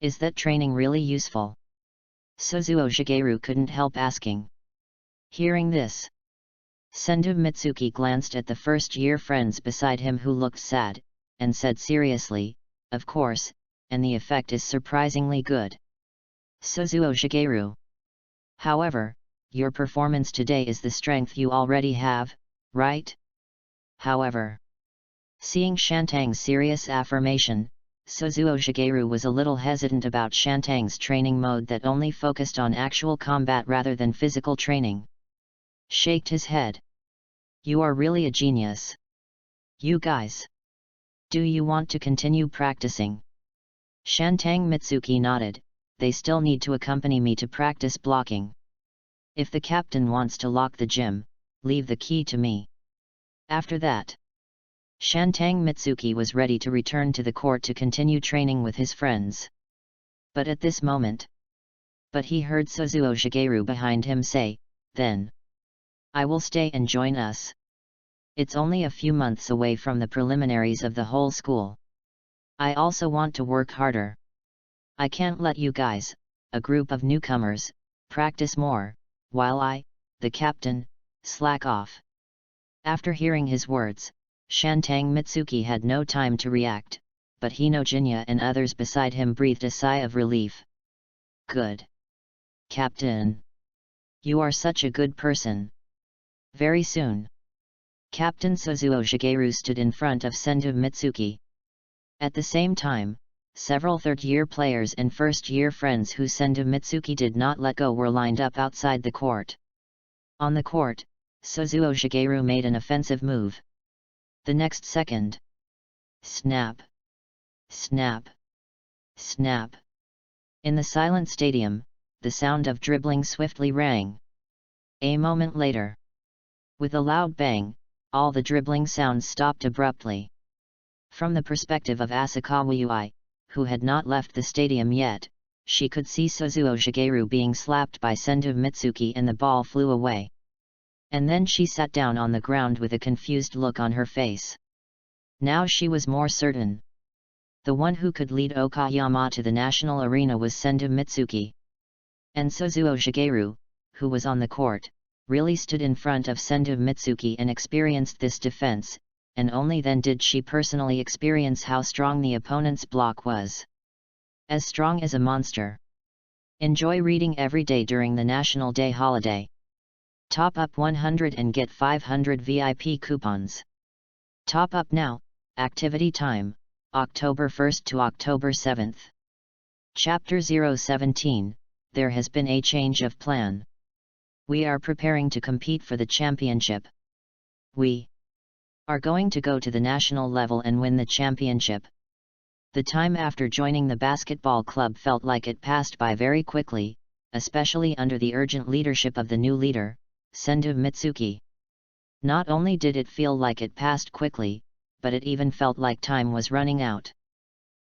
Is that training really useful? Suzuo Shigeru couldn't help asking. Hearing this, Sendu Mitsuki glanced at the first-year friends beside him who looked sad, and said seriously, "Of course, and the effect is surprisingly good." Suzuo Shigeru. However, your performance today is the strength you already have, right? However, seeing Shantang's serious affirmation, Suzuo Shigeru was a little hesitant about Shantang's training mode that only focused on actual combat rather than physical training. Shaked his head. You are really a genius. You guys. Do you want to continue practicing? Shantang Mitsuki nodded. They still need to accompany me to practice blocking. If the captain wants to lock the gym, leave the key to me. After that, Shantang Mitsuki was ready to return to the court to continue training with his friends. But at this moment, he heard Suzuo Shigeru behind him say, "Then I will stay and join us. It's only a few months away from the preliminaries of the whole school. I also want to work harder. I can't let you guys, a group of newcomers, practice more, while I, the captain, slack off." After hearing his words, Shantang Mitsuki had no time to react, but Hinojinya and others beside him breathed a sigh of relief. Good. Captain. You are such a good person. Very soon, Captain Suzuo Shigeru stood in front of Sendu Mitsuki. At the same time, several third-year players and first-year friends who Sendu Mitsuki did not let go were lined up outside the court. On the court, Suzuo Shigeru made an offensive move. The next second, snap, snap, snap. In the silent stadium, the sound of dribbling swiftly rang. A moment later, with a loud bang, all the dribbling sounds stopped abruptly. From the perspective of Asakawa Yui, who had not left the stadium yet, she could see Suzuo Shigeru being slapped by Sendu Mitsuki and the ball flew away. And then she sat down on the ground with a confused look on her face. Now she was more certain. The one who could lead Okayama to the national arena was Sendu Mitsuki. And Suzuo Shigeru, who was on the court, really stood in front of Sendu Mitsuki and experienced this defense, and only then did she personally experience how strong the opponent's block was. As strong as a monster. Enjoy reading every day during the National Day holiday. Top up 100 and get 500 VIP coupons. Top up now, activity time, October 1st to October 7th. Chapter 017, There has been a change of plan. We are preparing to compete for the championship. We are going to go to the national level and win the championship. The time after joining the basketball club felt like it passed by very quickly, especially under the urgent leadership of the new leader, Sendu Mitsuki. Not only did it feel like it passed quickly, but it even felt like time was running out.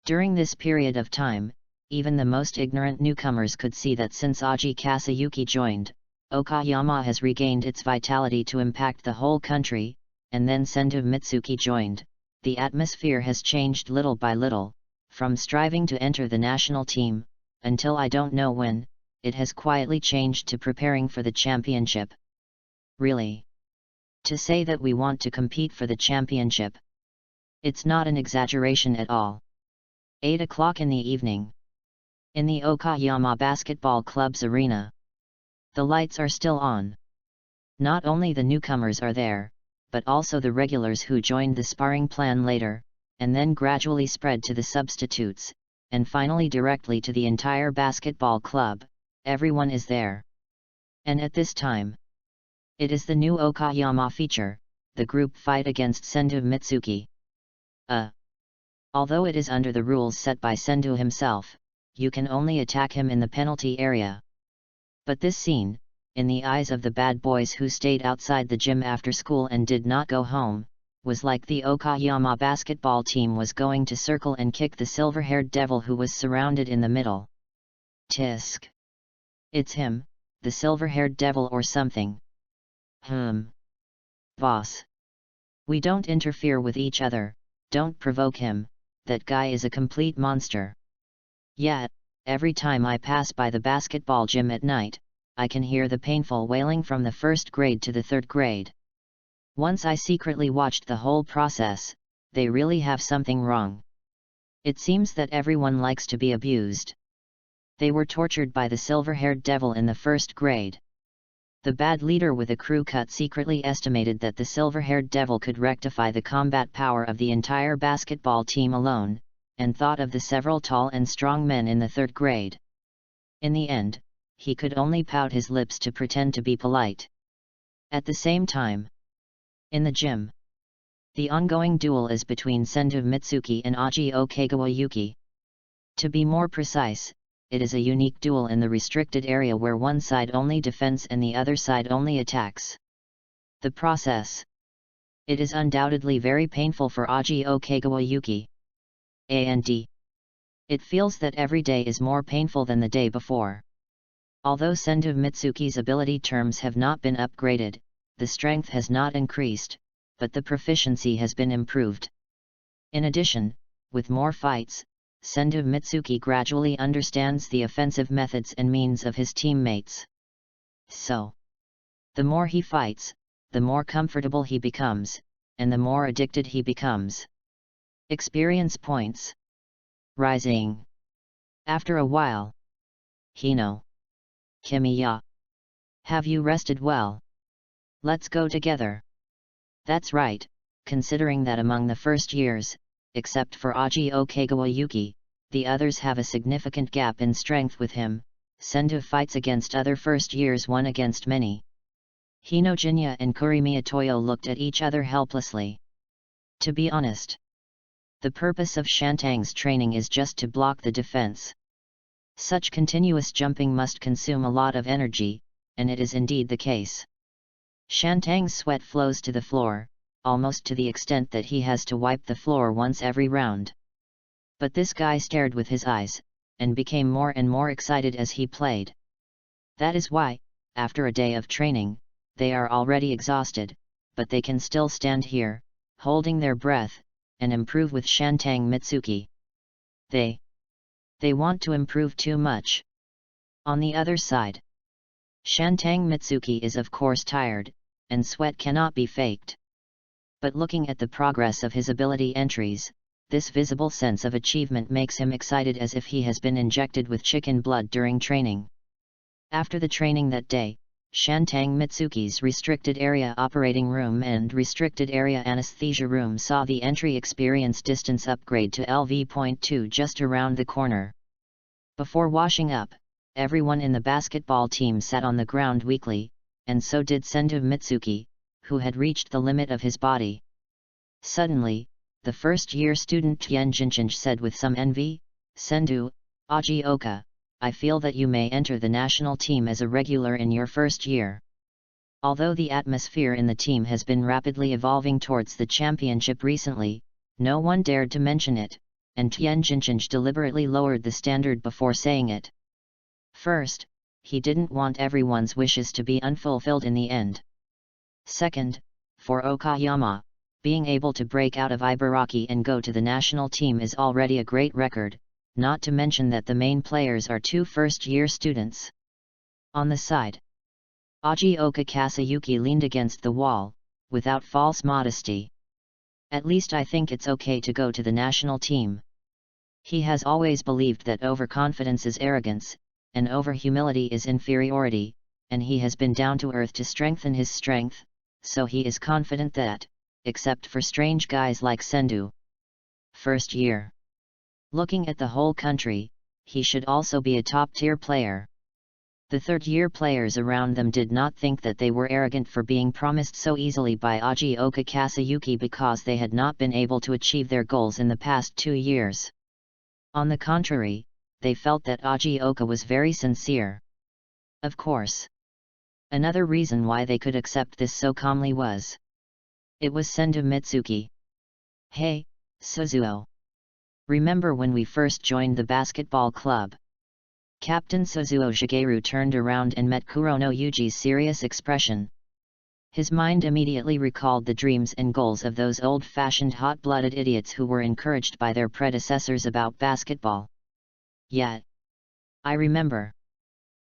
During this period of time, even the most ignorant newcomers could see that since Aji Kasayuki joined, Okayama has regained its vitality to impact the whole country, and then Sendu Mitsuki joined. The atmosphere has changed little by little, from striving to enter the national team, until I don't know when, it has quietly changed to preparing for the championship. Really? To say that we want to compete for the championship? It's not an exaggeration at all. 8 o'clock in the evening. In the Okayama Basketball Club's arena. The lights are still on. Not only the newcomers are there, but also the regulars who joined the sparring plan later, and then gradually spread to the substitutes, and finally directly to the entire basketball club. Everyone is there. And at this time, it is the new Okayama feature, the group fight against Sendu Mitsuki. Although it is under the rules set by Sendu himself, you can only attack him in the penalty area. But this scene, in the eyes of the bad boys who stayed outside the gym after school and did not go home, was like the Okayama basketball team was going to circle and kick the silver-haired devil who was surrounded in the middle. Tisk. It's him, the silver-haired devil or something. Boss. We don't interfere with each other, don't provoke him, that guy is a complete monster. Yet, every time I pass by the basketball gym at night, I can hear the painful wailing from the first grade to the third grade. Once I secretly watched the whole process. They really have something wrong. It seems that everyone likes to be abused. They were tortured by the silver-haired devil in the first grade. The bad leader with a crew cut secretly estimated that the silver-haired devil could rectify the combat power of the entire basketball team alone, and thought of the several tall and strong men in the third grade. In the end, he could only pout his lips to pretend to be polite. At the same time, in the gym, the ongoing duel is between Sendo Mitsuki and Aji Okayama. To be more precise, it is a unique duel in the restricted area where one side only defends and the other side only attacks. The process. It is undoubtedly very painful for Aji Okayama. And it feels that every day is more painful than the day before. Although Sendo Mitsuki's ability terms have not been upgraded, the strength has not increased, but the proficiency has been improved. In addition, with more fights, Sendo Mitsuki gradually understands the offensive methods and means of his teammates. So, the more he fights, the more comfortable he becomes, and the more addicted he becomes. Experience points rising. After a while. Hino. Kimiya. Have you rested well? Let's go together. That's right, considering that among the first years, except for Aji Okayama, the others have a significant gap in strength with him. Sendo fights against other first years one against many. Hino Jinya and Kurimiya Toyo looked at each other helplessly. To be honest, the purpose of Shantang's training is just to block the defense. Such continuous jumping must consume a lot of energy, and it is indeed the case. Shantang's sweat flows to the floor, almost to the extent that he has to wipe the floor once every round. But this guy stared with his eyes, and became more and more excited as he played. That is why, after a day of training, they are already exhausted, but they can still stand here, holding their breath, and improve with Shantang Mitsuki. They want to improve too much. On the other side, Shantang Mitsuki is of course tired, and sweat cannot be faked. But looking at the progress of his ability entries, this visible sense of achievement makes him excited as if he has been injected with chicken blood during training. After the training that day, Shantang Mitsuki's restricted area operating room and restricted area anesthesia room saw the entry experience distance upgrade to LV.2 just around the corner. Before washing up, everyone in the basketball team sat on the ground weakly, and so did Sendo Mitsuki, who had reached the limit of his body. Suddenly, the first-year student Tien Jinchinj said with some envy, "Sendo, Aji Oka, I feel that you may enter the national team as a regular in your first year." Although the atmosphere in the team has been rapidly evolving towards the championship recently, no one dared to mention it, and Tien Jinchinj deliberately lowered the standard before saying it. First, he didn't want everyone's wishes to be unfulfilled in the end. Second, for Okayama, being able to break out of Ibaraki and go to the national team is already a great record, not to mention that the main players are two first-year students. On the side, Aji Okayama leaned against the wall, without false modesty. At least I think it's okay to go to the national team. He has always believed that overconfidence is arrogance, and over-humility is inferiority, and he has been down to earth to strengthen his strength, so he is confident that, except for strange guys like Sendo, first year, looking at the whole country, he should also be a top-tier player. The third-year players around them did not think that they were arrogant for being promised so easily by Aji Okayama because they had not been able to achieve their goals in the past 2 years. On the contrary, they felt that Aji Oka was very sincere. Of course, another reason why they could accept this so calmly was it was Sendo Mitsuki. "Hey, Suzuo. Remember when we first joined the basketball club?" Captain Suzuo Shigeru turned around and met Kurono Yuji's serious expression. His mind immediately recalled the dreams and goals of those old-fashioned hot-blooded idiots who were encouraged by their predecessors about basketball. Yet, I remember.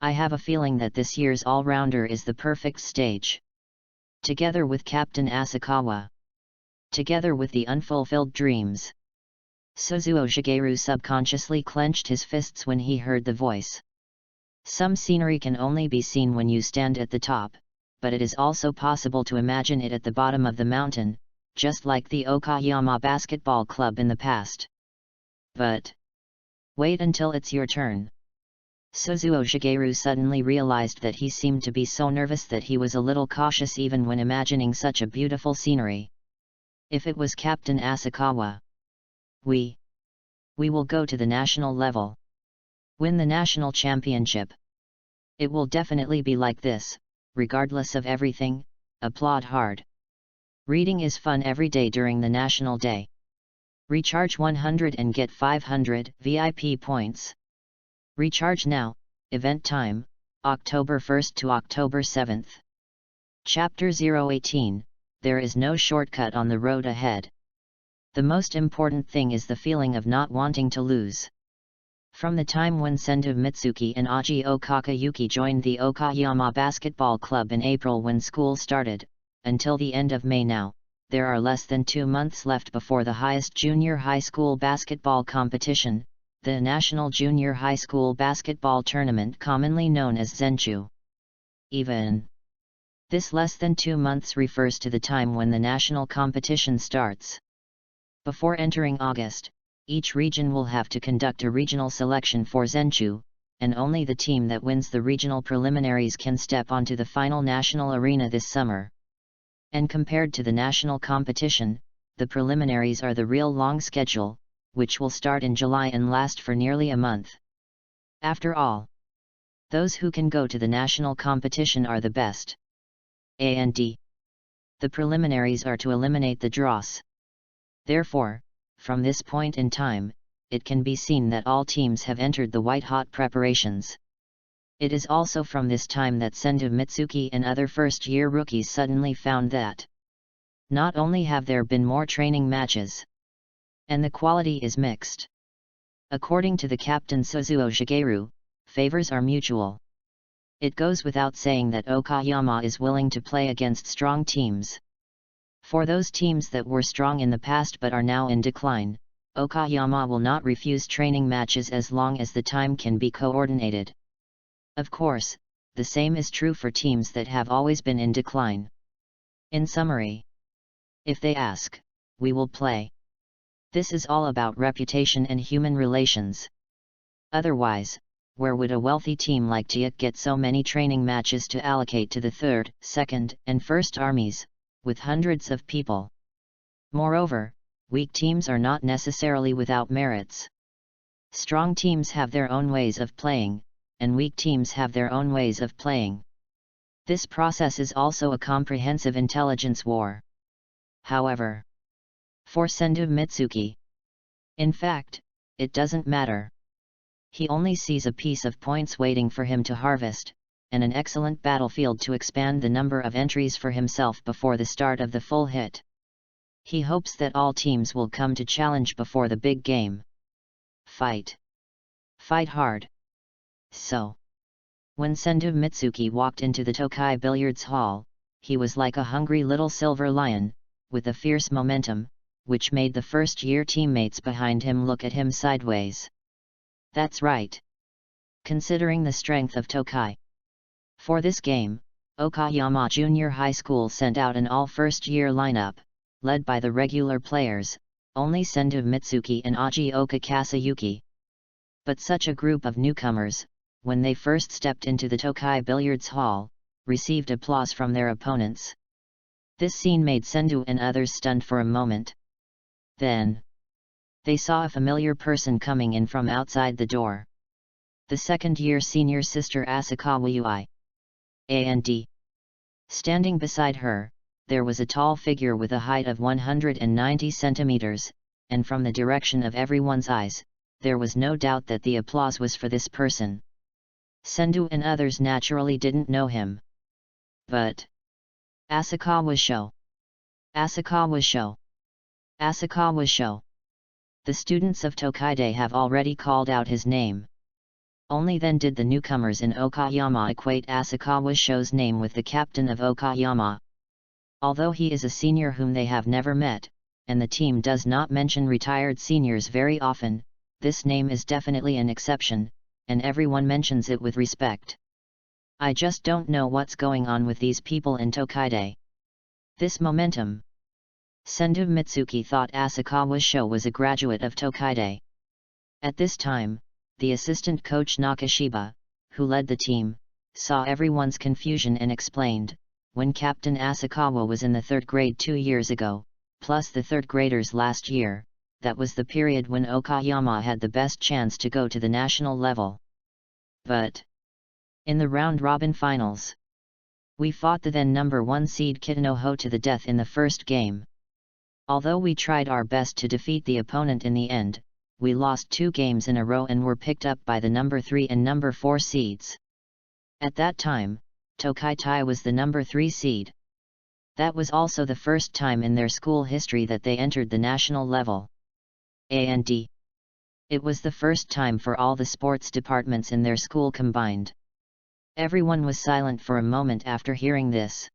I have a feeling that this year's all-rounder is the perfect stage. Together with Captain Asakawa. Together with the unfulfilled dreams. Suzuo Shigeru subconsciously clenched his fists when he heard the voice. Some scenery can only be seen when you stand at the top, but it is also possible to imagine it at the bottom of the mountain, just like the Okayama basketball club in the past. But wait until it's your turn. Suzuo Shigeru suddenly realized that he seemed to be so nervous that he was a little cautious even when imagining such a beautiful scenery. If it was Captain Asakawa. We will go to the national level. Win the national championship. It will definitely be like this, regardless of everything, applaud hard. Reading is fun every day during the national day. Recharge 100 and get 500 VIP points. Recharge now, event time, October 1st to October 7th. Chapter 018, There is no shortcut on the road ahead. The most important thing is the feeling of not wanting to lose. From the time when Sendu Mitsuki and Aji Okakayuki joined the Okayama basketball club in April when school started, until the end of May now, there are less than 2 months left before the highest junior high school basketball competition, the National Junior High School Basketball Tournament commonly known as Zenchu. Even this less than 2 months refers to the time when the national competition starts. Before entering August, each region will have to conduct a regional selection for Zenchu, and only the team that wins the regional preliminaries can step onto the final national arena this summer. And compared to the national competition, the preliminaries are the real long schedule, which will start in July and last for nearly a month. After all, those who can go to the national competition are the best. And the preliminaries are to eliminate the dross. Therefore, from this point in time, it can be seen that all teams have entered the white-hot preparations. It is also from this time that Sendu Mitsuki and other first-year rookies suddenly found that not only have there been more training matches, and the quality is mixed. According to the captain Suzuo Shigeru, favors are mutual. It goes without saying that Okayama is willing to play against strong teams. For those teams that were strong in the past but are now in decline, Okayama will not refuse training matches as long as the time can be coordinated. Of course, the same is true for teams that have always been in decline. In summary, if they ask, we will play. This is all about reputation and human relations. Otherwise, where would a wealthy team like TIAC get so many training matches to allocate to the 3rd, 2nd, and 1st armies, with hundreds of people? Moreover, weak teams are not necessarily without merits. Strong teams have their own ways of playing, and weak teams have their own ways of playing. This process is also a comprehensive intelligence war. However, for Sendu Mitsuki, in fact, it doesn't matter. He only sees a piece of points waiting for him to harvest, and an excellent battlefield to expand the number of entries for himself before the start of the full hit. He hopes that all teams will come to challenge before the big game. Fight. Fight hard. So, when Sendu Mitsuki walked into the Tokai billiards hall, he was like a hungry little silver lion, with a fierce momentum, which made the first-year teammates behind him look at him sideways. That's right. Considering the strength of Tokai. For this game, Okayama Junior High School sent out an all-first-year lineup, led by the regular players, only Sendu Mitsuki and Aji Okakasayuki. But such a group of newcomers, when they first stepped into the Tokai billiards hall, received applause from their opponents. This scene made Sendu and others stunned for a moment. Then, they saw a familiar person coming in from outside the door. The second-year senior sister Asakawa Yui. And standing beside her, there was a tall figure with a height of 190 centimeters, and from the direction of everyone's eyes, there was no doubt that the applause was for this person. Sendu and others naturally didn't know him. But Asakawa Sho. Asakawa Sho. Asakawa Sho. The students of Tokaido have already called out his name. Only then did the newcomers in Okayama equate Asakawa Sho's name with the captain of Okayama. Although he is a senior whom they have never met, and the team does not mention retired seniors very often, this name is definitely an exception, and everyone mentions it with respect. I just don't know what's going on with these people in Tokaido. This momentum. Sendo Mitsuki thought Asakawa Sho was a graduate of Tokaido. At this time, the assistant coach Nakashiba, who led the team, saw everyone's confusion and explained, when Captain Asakawa was in the 3rd grade 2 years ago, plus the 3rd graders last year, that was the period when Okayama had the best chance to go to the national level. But in the round-robin finals, we fought the then number 1 seed Kitanoho to the death in the first game. Although we tried our best to defeat the opponent in the end, we lost 2 games in a row and were picked up by the number 3 and number 4 seeds. At that time, Tokaido was the number 3 seed. That was also the first time in their school history that they entered the national level. And it was the first time for all the sports departments in their school combined. Everyone was silent for a moment after hearing this.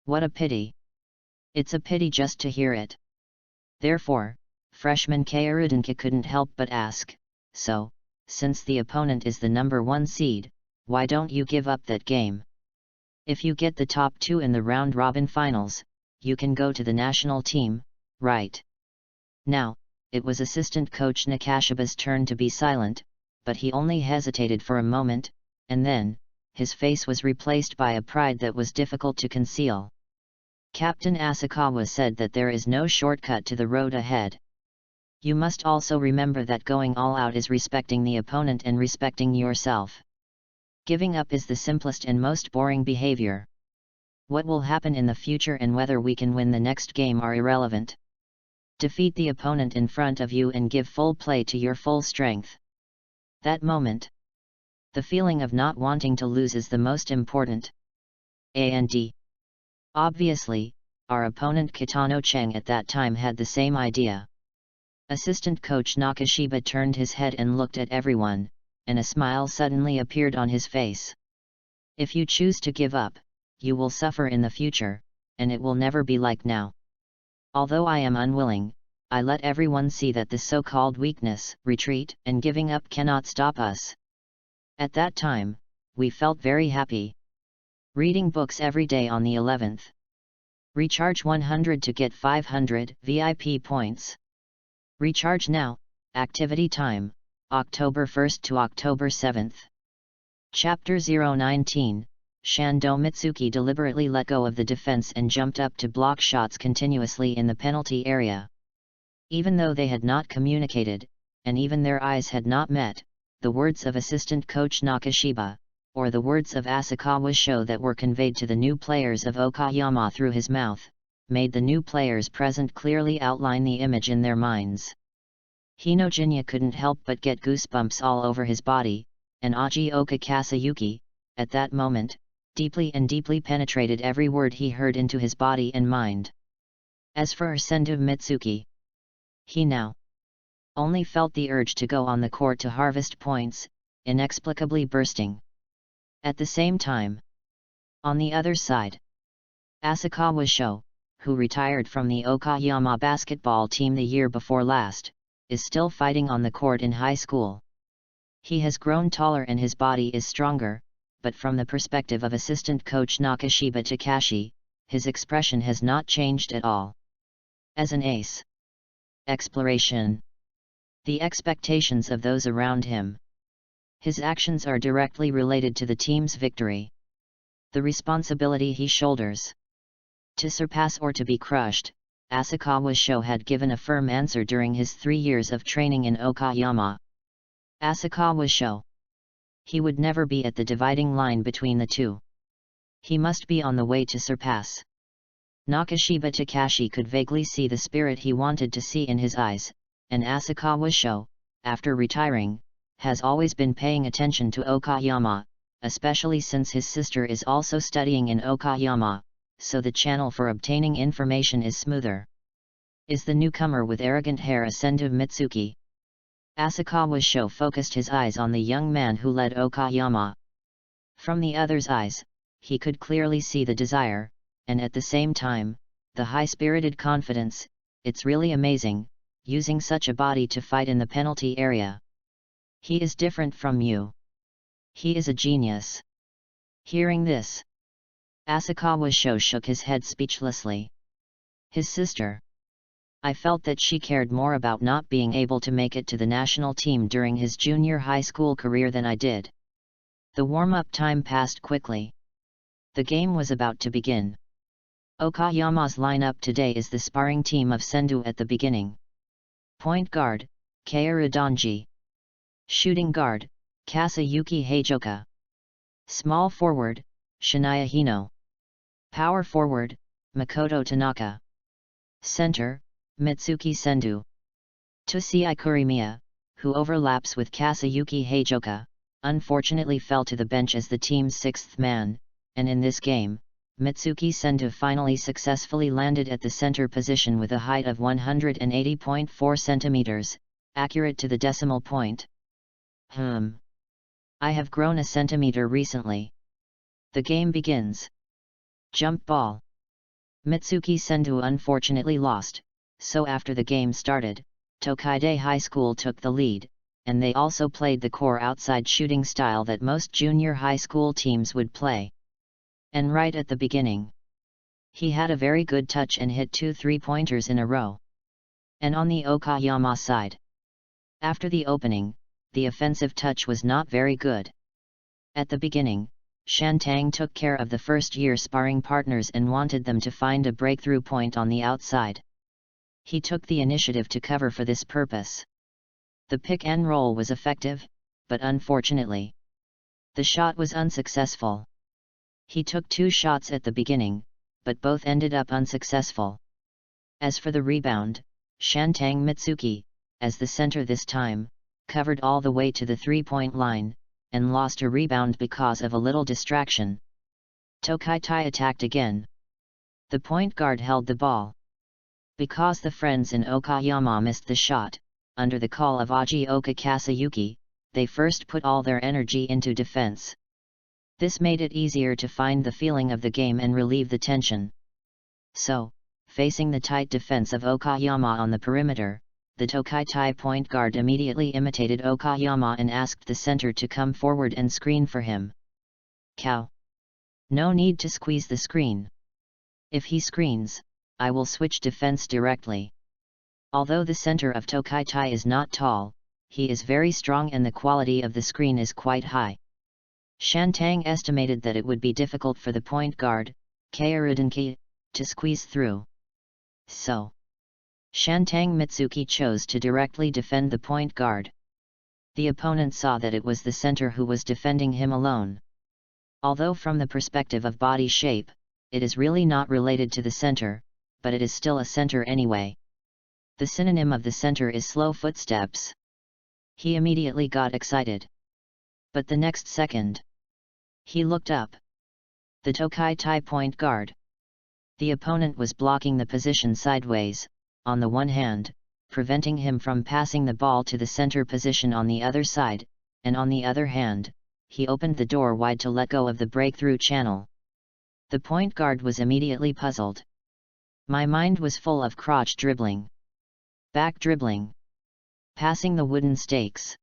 What a pity. It's a pity just to hear it. Therefore, freshman Keirudenka couldn't help but ask, so, since the opponent is the number 1 seed, why don't you give up that game? If you get the top 2 in the round-robin finals, you can go to the national team, right? Now, it was assistant coach Nakashiba's turn to be silent, but he only hesitated for a moment, and then, his face was replaced by a pride that was difficult to conceal. Captain Asakawa said that there is no shortcut to the road ahead. You must also remember that going all out is respecting the opponent and respecting yourself. Giving up is the simplest and most boring behavior. What will happen in the future and whether we can win the next game are irrelevant. Defeat the opponent in front of you and give full play to your full strength. That moment. The feeling of not wanting to lose is the most important. And obviously, our opponent Kitano Cheng at that time had the same idea. Assistant coach Nakashiba turned his head and looked at everyone, and a smile suddenly appeared on his face. If you choose to give up, you will suffer in the future, and it will never be like now. Although I am unwilling, I let everyone see that this so-called weakness, retreat, and giving up cannot stop us. At that time, we felt very happy. Reading books every day on the 11th. Recharge 100 to get 500 VIP points. Recharge now, activity time, October 1st to October 7th. Chapter 019, Shando Mitsuki deliberately let go of the defense and jumped up to block shots continuously in the penalty area. Even though they had not communicated, and even their eyes had not met, the words of assistant coach Nakashiba, or the words of Asakawa Sho that were conveyed to the new players of Okayama through his mouth, made the new players present clearly outline the image in their minds. Hinojinya couldn't help but get goosebumps all over his body, and Ajioka Kasayuki, at that moment, deeply penetrated every word he heard into his body and mind. As for Sendo Mitsuki, he now only felt the urge to go on the court to harvest points, inexplicably bursting. At the same time, on the other side, Asakawa Sho, who retired from the Okayama basketball team the year before last, is still fighting on the court in high school. He has grown taller and his body is stronger, but from the perspective of assistant coach Nakashiba Takashi, his expression has not changed at all. As an ace. Exploration. The expectations of those around him. His actions are directly related to the team's victory. The responsibility he shoulders. To surpass or to be crushed, Asakawa Sho had given a firm answer during his 3 years of training in Okayama. Asakawa Sho. He would never be at the dividing line between the two. He must be on the way to surpass. Nakashiba Takashi could vaguely see the spirit he wanted to see in his eyes, and Asakawa Sho, after retiring, has always been paying attention to Okayama, especially since his sister is also studying in Okayama, so the channel for obtaining information is smoother. Is the newcomer with arrogant hair a Sendu Mitsuki? Asakawa Sho focused his eyes on the young man who led Okayama. From the other's eyes, he could clearly see the desire, and at the same time, the high-spirited confidence. It's really amazing, using such a body to fight in the penalty area. He is different from you. He is a genius. Hearing this, Asakawa Sho shook his head speechlessly. His sister. I felt that she cared more about not being able to make it to the national team during his junior high school career than I did. The warm-up time passed quickly. The game was about to begin. Okayama's lineup today is the sparring team of Sendu at the beginning. Point guard, Kaoru Donji. Shooting guard, Kasayuki Heijoka. Small forward, Shania Hino. Power forward, Makoto Tanaka. Center, Mitsuki Sendu. Tsuei Kurimiya, who overlaps with Kasayuki Heijoka, unfortunately fell to the bench as the team's sixth man, and in this game, Mitsuki Sendu finally successfully landed at the center position with a height of 180.4 centimeters, accurate to the decimal point. I have grown a centimeter recently. The game begins. Jump ball. Mitsuki Sendu unfortunately lost, so after the game started, Tokaide High School took the lead, and they also played the core outside shooting style that most junior high school teams would play. And right at the beginning, he had a very good touch and hit 2 3-pointers in a row. And on the Okayama side, after the opening, the offensive touch was not very good. At the beginning, Shantang took care of the first-year sparring partners and wanted them to find a breakthrough point on the outside. He took the initiative to cover for this purpose. The pick and roll was effective, but unfortunately, the shot was unsuccessful. He took 2 shots at the beginning, but both ended up unsuccessful. As for the rebound, Shantang Mitsuki, as the center this time, covered all the way to the 3-point line, and lost a rebound because of a little distraction. Tokaitai attacked again. The point guard held the ball. Because the friends in Okayama missed the shot, under the call of Ajioka Kasayuki, they first put all their energy into defense. This made it easier to find the feeling of the game and relieve the tension. So, facing the tight defense of Okayama on the perimeter, the Tokaitai point guard immediately imitated Okayama and asked the center to come forward and screen for him. Cow. No need to squeeze the screen. If he screens, I will switch defense directly. Although the center of Tokaitai is not tall, he is very strong and the quality of the screen is quite high. Shantang estimated that it would be difficult for the point guard, Kaoru to squeeze through. So, Shantang Mitsuki chose to directly defend the point guard. The opponent saw that it was the center who was defending him alone. Although from the perspective of body shape, it is really not related to the center, but it is still a center anyway. The synonym of the center is slow footsteps. He immediately got excited. But the next second, he looked up. The Tokaitai point guard. The opponent was blocking the position sideways, on the one hand, preventing him from passing the ball to the center position on the other side, and on the other hand, he opened the door wide to let go of the breakthrough channel. The point guard was immediately puzzled. My mind was full of crotch dribbling, back dribbling, passing the wooden stakes.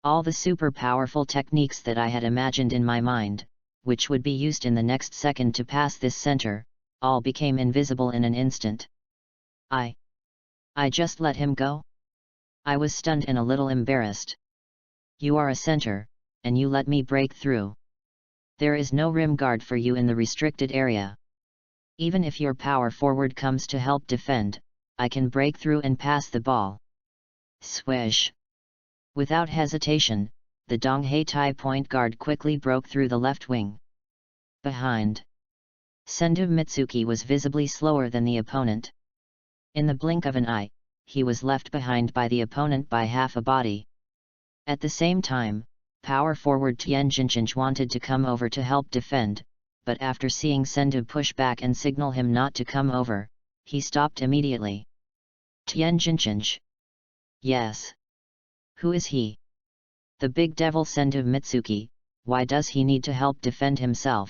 All the super powerful techniques that I had imagined in my mind, which would be used in the next second to pass this center, all became invisible in an instant. I just let him go? I was stunned and a little embarrassed. You are a center, and you let me break through. There is no rim guard for you in the restricted area. Even if your power forward comes to help defend, I can break through and pass the ball. Swish! Without hesitation, the Dongheitai point guard quickly broke through the left wing. Behind, Sendu Mitsuki was visibly slower than the opponent. In the blink of an eye, he was left behind by the opponent by half a body. At the same time, power forward Tien Jinchinch wanted to come over to help defend, but after seeing Sendu push back and signal him not to come over, he stopped immediately. Tianjinchinj. Yes. Who is he? The big devil Sendu Mitsuki. Why does he need to help defend himself?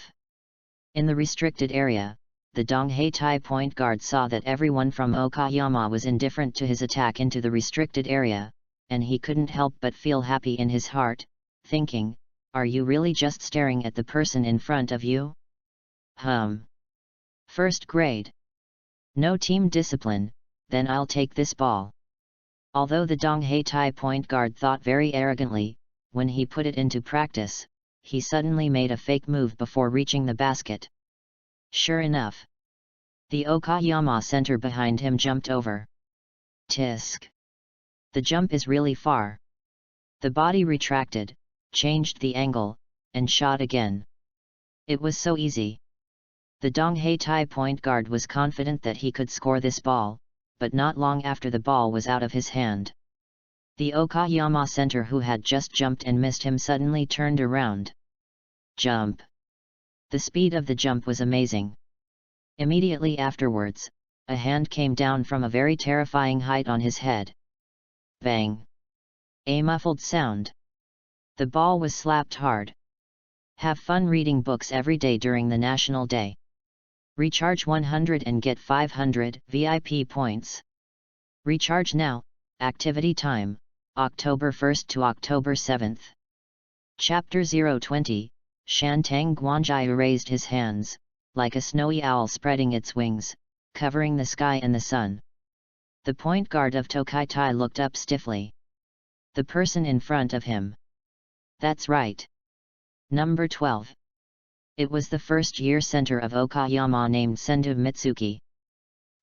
In the restricted area, the Dongheitai point guard saw that everyone from Okayama was indifferent to his attack into the restricted area, and he couldn't help but feel happy in his heart, thinking, are you really just staring at the person in front of you? First grade. No team discipline, then I'll take this ball. Although the Dongheitai point guard thought very arrogantly, when he put it into practice, he suddenly made a fake move before reaching the basket. Sure enough, the Okayama center behind him jumped over. Tisk. The jump is really far. The body retracted, changed the angle, and shot again. It was so easy. The Dongheitai point guard was confident that he could score this ball, but not long after the ball was out of his hand. The Okayama center who had just jumped and missed him suddenly turned around. Jump. The speed of the jump was amazing. Immediately afterwards, a hand came down from a very terrifying height on his head. Bang! A muffled sound. The ball was slapped hard. Have fun reading books every day during the National Day. Recharge 100 and get 500 VIP points. Recharge now. Activity time, October 1st to October 7th. Chapter 020, Shantang Guanjai raised his hands, like a snowy owl spreading its wings, covering the sky and the sun. The point guard of Tokaitai looked up stiffly. The person in front of him. That's right. Number 12. It was the first-year center of Okayama named Sendu Mitsuki.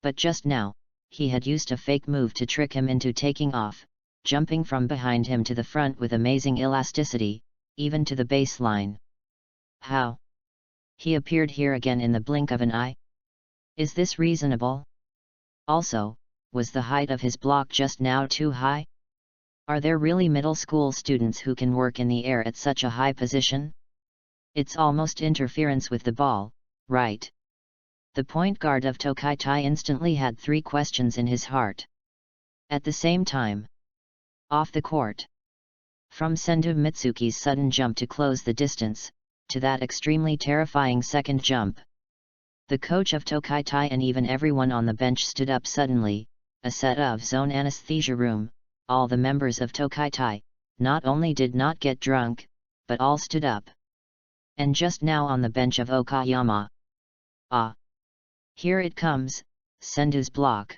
But just now, he had used a fake move to trick him into taking off, jumping from behind him to the front with amazing elasticity, even to the baseline. How? He appeared here again in the blink of an eye? Is this reasonable? Also, was the height of his block just now too high? Are there really middle school students who can work in the air at such a high position? It's almost interference with the ball, right? The point guard of Tokaitai instantly had 3 questions in his heart. At the same time. Off the court. From Sendu Mitsuki's sudden jump to close the distance, to that extremely terrifying second jump. The coach of Tokaitai and even everyone on the bench stood up suddenly, a set of zone anesthesia room. All the members of Tokaitai, not only did not get drunk, but all stood up. And just now on the bench of Okayama. Ah! Here it comes, Sendu's block.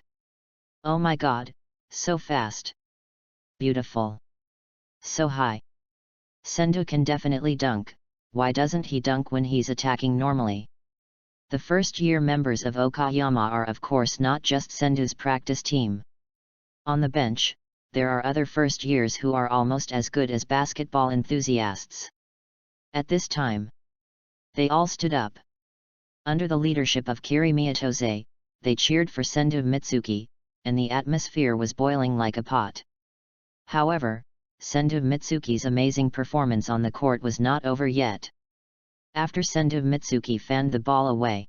Oh my god, so fast. Beautiful. So high. Sendu can definitely dunk, why doesn't he dunk when he's attacking normally? The first-year members of Okayama are of course not just Sendu's practice team. On the bench, there are other first years who are almost as good as basketball enthusiasts. At this time, they all stood up. Under the leadership of Kiri Miyatose, they cheered for Sendu Mitsuki, and the atmosphere was boiling like a pot. However, Sendu Mitsuki's amazing performance on the court was not over yet. After Sendu Mitsuki fanned the ball away,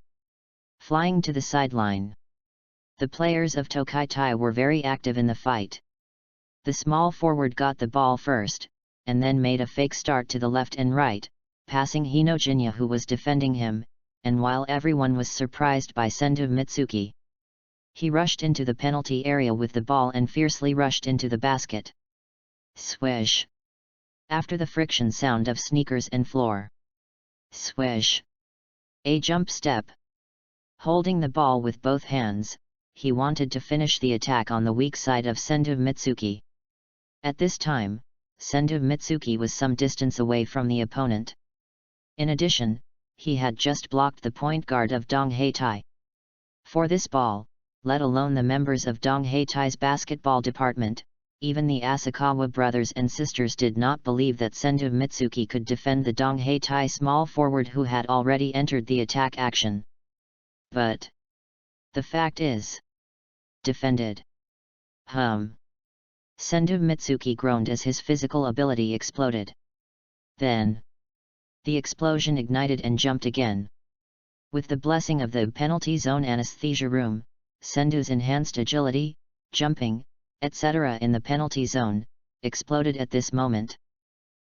flying to the sideline, the players of Tokaitai were very active in the fight. The small forward got the ball first, and then made a fake start to the left and right, passing Hinojinya who was defending him, and while everyone was surprised by Sendu Mitsuki, he rushed into the penalty area with the ball and fiercely rushed into the basket. Swish! After the friction sound of sneakers and floor. Swish! A jump step. Holding the ball with both hands, he wanted to finish the attack on the weak side of Sendu Mitsuki. At this time, Sendu Mitsuki was some distance away from the opponent. In addition, he had just blocked the point guard of Dongheitai. For this ball, let alone the members of Donghaitai's basketball department, even the Asakawa brothers and sisters did not believe that Sendu Mitsuki could defend the Dongheitai small forward who had already entered the attack action. But the fact is, defended. Sendu Mitsuki groaned as his physical ability exploded. Then, the explosion ignited and jumped again, With the blessing of the penalty zone anesthesia room, Sendu's enhanced agility, jumping, etc. in the penalty zone, exploded at this moment.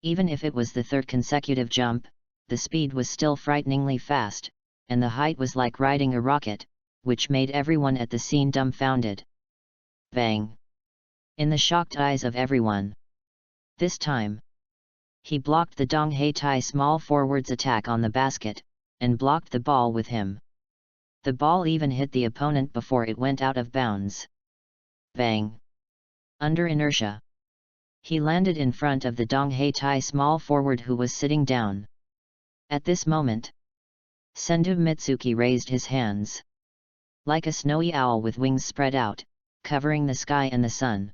Even if it was the third consecutive jump, the speed was still frighteningly fast, and the height was like riding a rocket, which made everyone at the scene dumbfounded. Bang! In the shocked eyes of everyone. This time, he blocked the Dong Hae Tai small forward's attack on the basket, and blocked the ball with him. The ball even hit the opponent before it went out of bounds. Bang! Under inertia, he landed in front of the Dong Hae Tai small forward who was sitting down. At this moment, Sendu Mitsuki raised his hands. Like a snowy owl with wings spread out, covering the sky and the sun.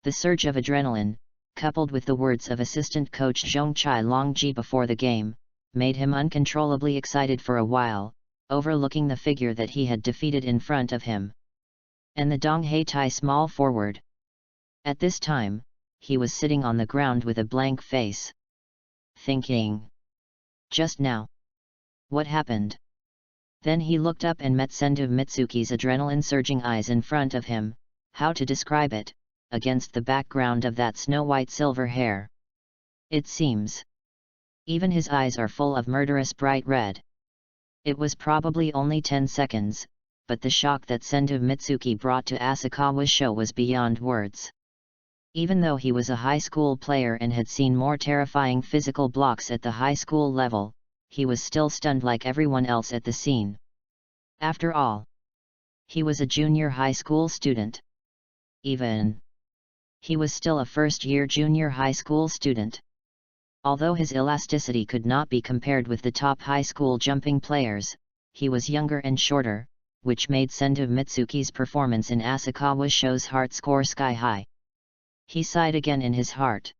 The surge of adrenaline, coupled with the words of assistant coach Zhong Chai Longji before the game, made him uncontrollably excited for a while, overlooking the figure that he had defeated in front of him. And the Dong Hae Tai small forward. At this time, he was sitting on the ground with a blank face. Thinking. Just now. What happened? Then he looked up and met Sendu Mitsuki's adrenaline-surging eyes in front of him. How to describe it, against the background of that snow-white silver hair? It seems. Even his eyes are full of murderous bright red. It was probably only 10 seconds, but the shock that Sendu Mitsuki brought to Asakawa's show was beyond words. Even though he was a high school player and had seen more terrifying physical blocks at the high school level, he was still stunned like everyone else at the scene. After all, he was a junior high school student. He was still a first-year junior high school student. Although his elasticity could not be compared with the top high school jumping players, he was younger and shorter, which made Sendu Mitsuki's performance in Asakawa's show's heart score sky high. He sighed again in his heart.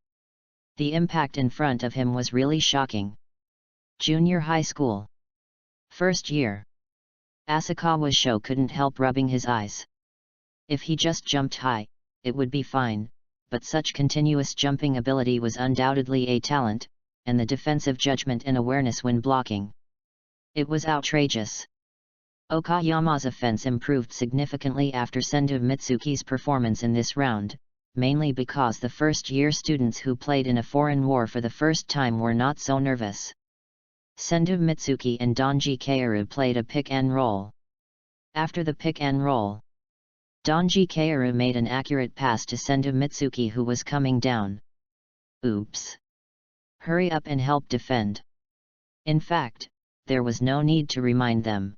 The impact in front of him was really shocking. Junior high school. First year. Asakawa's show couldn't help rubbing his eyes. If he just jumped high, it would be fine, but such continuous jumping ability was undoubtedly a talent, and the defensive judgment and awareness when blocking. It was outrageous. Okayama's offense improved significantly after Sendu Mitsuki's performance in this round, mainly because the first-year students who played in a foreign war for the first time were not so nervous. Sendu Mitsuki and Donji Kaoru played a pick-and-roll. After the pick-and-roll, Donji Kaoru made an accurate pass to Sendu Mitsuki who was coming down. Oops! Hurry up and help defend. In fact, there was no need to remind them.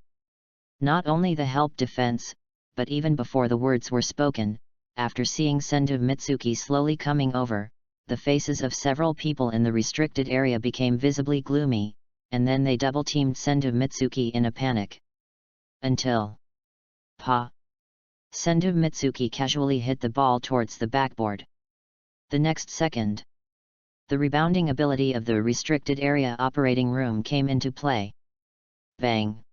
Not only the help defense, but even before the words were spoken, after seeing Sendu Mitsuki slowly coming over, the faces of several people in the restricted area became visibly gloomy, and then they double-teamed Sendu Mitsuki in a panic. Until... Sendu Mitsuki casually hit the ball towards the backboard. The next second, the rebounding ability of the restricted area operating room came into play. Bang!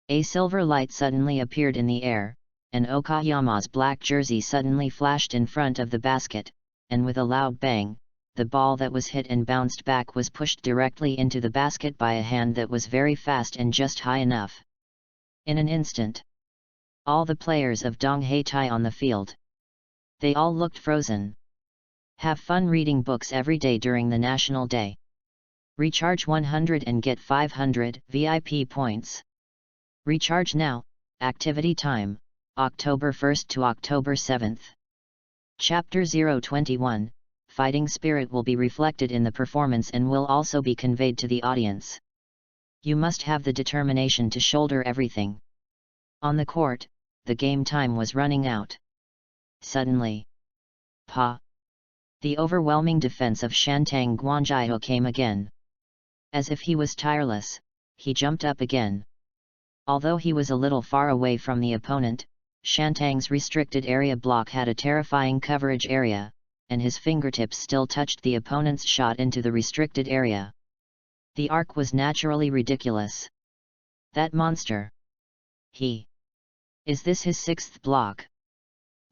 A silver light suddenly appeared in the air, and Okayama's black jersey suddenly flashed in front of the basket, and with a loud bang, the ball that was hit and bounced back was pushed directly into the basket by a hand that was very fast and just high enough. In an instant, all the players of Dong Hae Tai on the field. They all looked frozen. Have fun reading books every day during the National Day. Recharge 100 and get 500 VIP points. Recharge now. Activity time, October 1st to October 7th. Chapter 021, Fighting spirit will be reflected in the performance and will also be conveyed to the audience. You must have the determination to shoulder everything. On the court, the game time was running out. Suddenly, the overwhelming defense of Shantang Guanjiao came again. As if he was tireless, he jumped up again. Although he was a little far away from the opponent, Shantang's restricted area block had a terrifying coverage area, and his fingertips still touched the opponent's shot into the restricted area. The arc was naturally ridiculous. That monster! Is this his sixth block?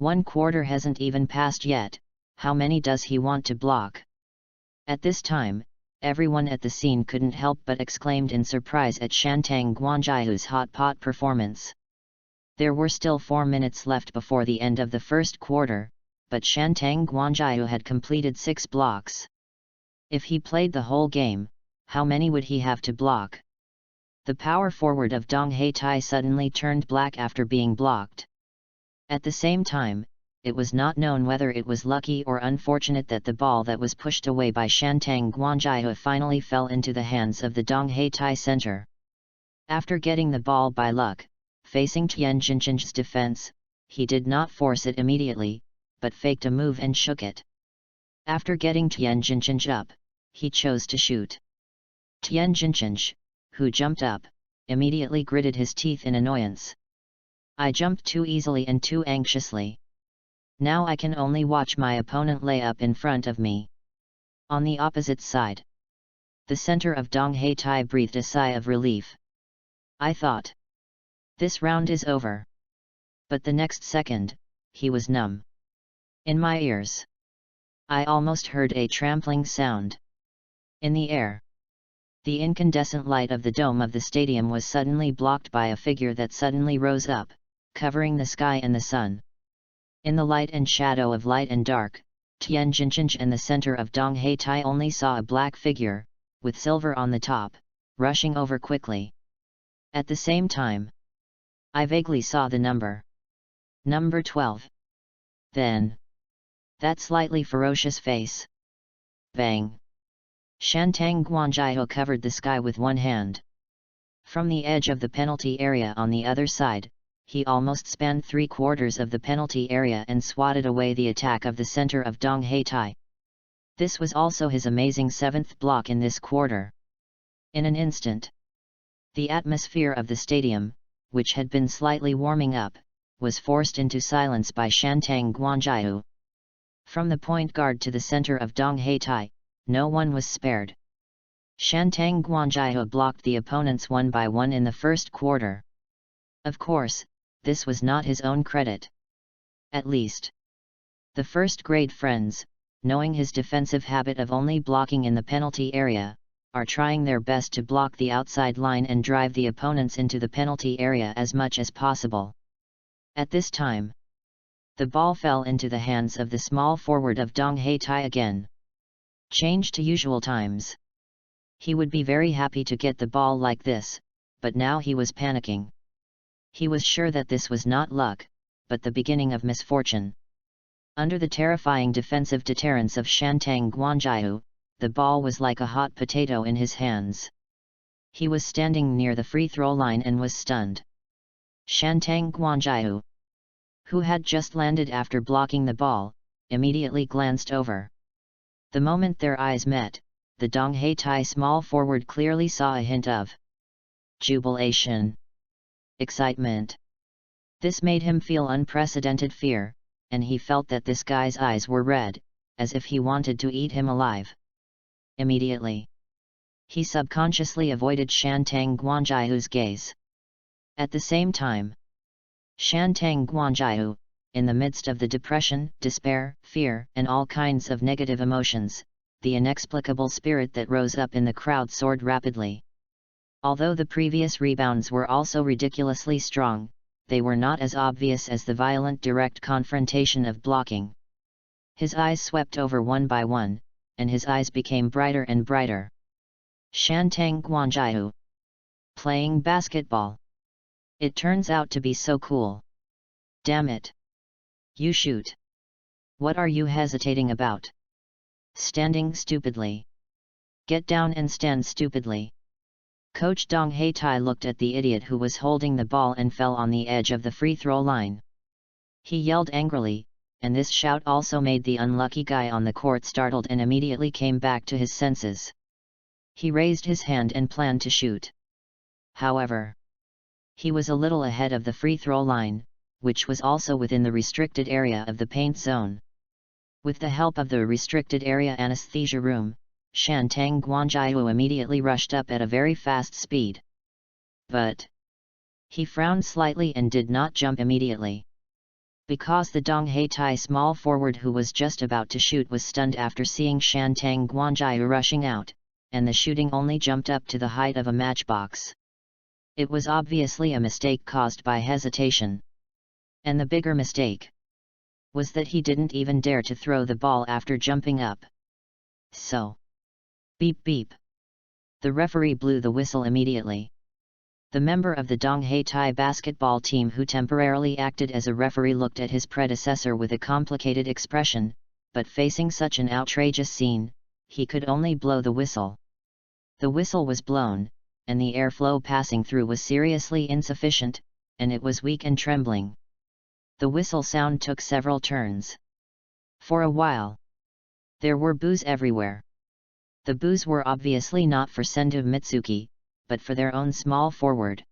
1/4 hasn't even passed yet, how many does he want to block? At this time, everyone at the scene couldn't help but exclaimed in surprise at Shantang Guanjiu's hot pot performance. There were still 4 minutes left before the end of the first quarter, but Shantang Guanjiu had completed 6 blocks. If he played the whole game, how many would he have to block? The power forward of Dong Haitai suddenly turned black after being blocked. At the same time, it was not known whether it was lucky or unfortunate that the ball that was pushed away by Shantang Guanjiu finally fell into the hands of the Dong Haitai center. After getting the ball by luck, facing Tian Jinjin's defense, he did not force it immediately, but faked a move and shook it. After getting Tian Jinjin up, he chose to shoot. Tian Jinjin, who jumped up, immediately gritted his teeth in annoyance. I jumped too easily and too anxiously. Now I can only watch my opponent lay up in front of me. On the opposite side, the center of Dong Haitai breathed a sigh of relief. I thought, this round is over. But the next second, he was numb. In my ears, I almost heard a trampling sound. In the air, the incandescent light of the dome of the stadium was suddenly blocked by a figure that suddenly rose up, covering the sky and the sun. In the light and shadow of light and dark, Tian Jinjin and the center of Dong Haitai only saw a black figure, with silver on the top, rushing over quickly. At the same time, I vaguely saw the number 12. Then, that slightly ferocious face. Bang! Shantang Guanjiu covered the sky with one hand. From the edge of the penalty area on the other side, he almost spanned 3/4 of the penalty area and swatted away the attack of the center of Dong Haitai. This was also his amazing 7th block in this quarter. In an instant, the atmosphere of the stadium, which had been slightly warming up, was forced into silence by Shantang Guanjiu. From the point guard to the center of Dong Haitai, no one was spared. Shantang Guanjiu blocked the opponents one by one in the first quarter. Of course, this was not his own credit. At least, the first-grade friends, knowing his defensive habit of only blocking in the penalty area, are trying their best to block the outside line and drive the opponents into the penalty area as much as possible. At this time, the ball fell into the hands of the small forward of Dong Haitai again. Change to usual times. He would be very happy to get the ball like this, but now he was panicking. He was sure that this was not luck, but the beginning of misfortune. Under the terrifying defensive deterrence of Shantang Guanjiu, the ball was like a hot potato in his hands. He was standing near the free throw line and was stunned. Shantang Guanjiu, who had just landed after blocking the ball, immediately glanced over. The moment their eyes met, the Dong Haitai small forward clearly saw a hint of jubilation, excitement. This made him feel unprecedented fear, and he felt that this guy's eyes were red, as if he wanted to eat him alive. Immediately, he subconsciously avoided Shantang Guanjiu's gaze. At the same time, Shantang Guanjiu, in the midst of the depression, despair, fear, and all kinds of negative emotions, the inexplicable spirit that rose up in the crowd soared rapidly. Although the previous rebounds were also ridiculously strong, they were not as obvious as the violent direct confrontation of blocking. His eyes swept over one by one, and his eyes became brighter and brighter. Shantang Guanjiu. Playing basketball. It turns out to be so cool. Damn it. You shoot. What are you hesitating about? Standing stupidly. Get down and stand stupidly. Coach Dong Haitai looked at the idiot who was holding the ball and fell on the edge of the free throw line. He yelled angrily, and this shout also made the unlucky guy on the court startled and immediately came back to his senses. He raised his hand and planned to shoot. However, he was a little ahead of the free throw line, which was also within the restricted area of the paint zone. With the help of the restricted area anesthesia room, Shantang Guanjiu immediately rushed up at a very fast speed. But he frowned slightly and did not jump immediately. Because the Dong Haitai small forward who was just about to shoot was stunned after seeing Shantang Guanjiu rushing out, and the shooting only jumped up to the height of a matchbox. It was obviously a mistake caused by hesitation. And the bigger mistake was that he didn't even dare to throw the ball after jumping up. So, beep beep. The referee blew the whistle immediately. The member of the Donghae basketball team who temporarily acted as a referee looked at his predecessor with a complicated expression, but facing such an outrageous scene, he could only blow the whistle. The whistle was blown, and the airflow passing through was seriously insufficient, and it was weak and trembling. The whistle sound took several turns. For a while, there were boos everywhere. The boos were obviously not for Senju Mitsuki, but for their own small forward.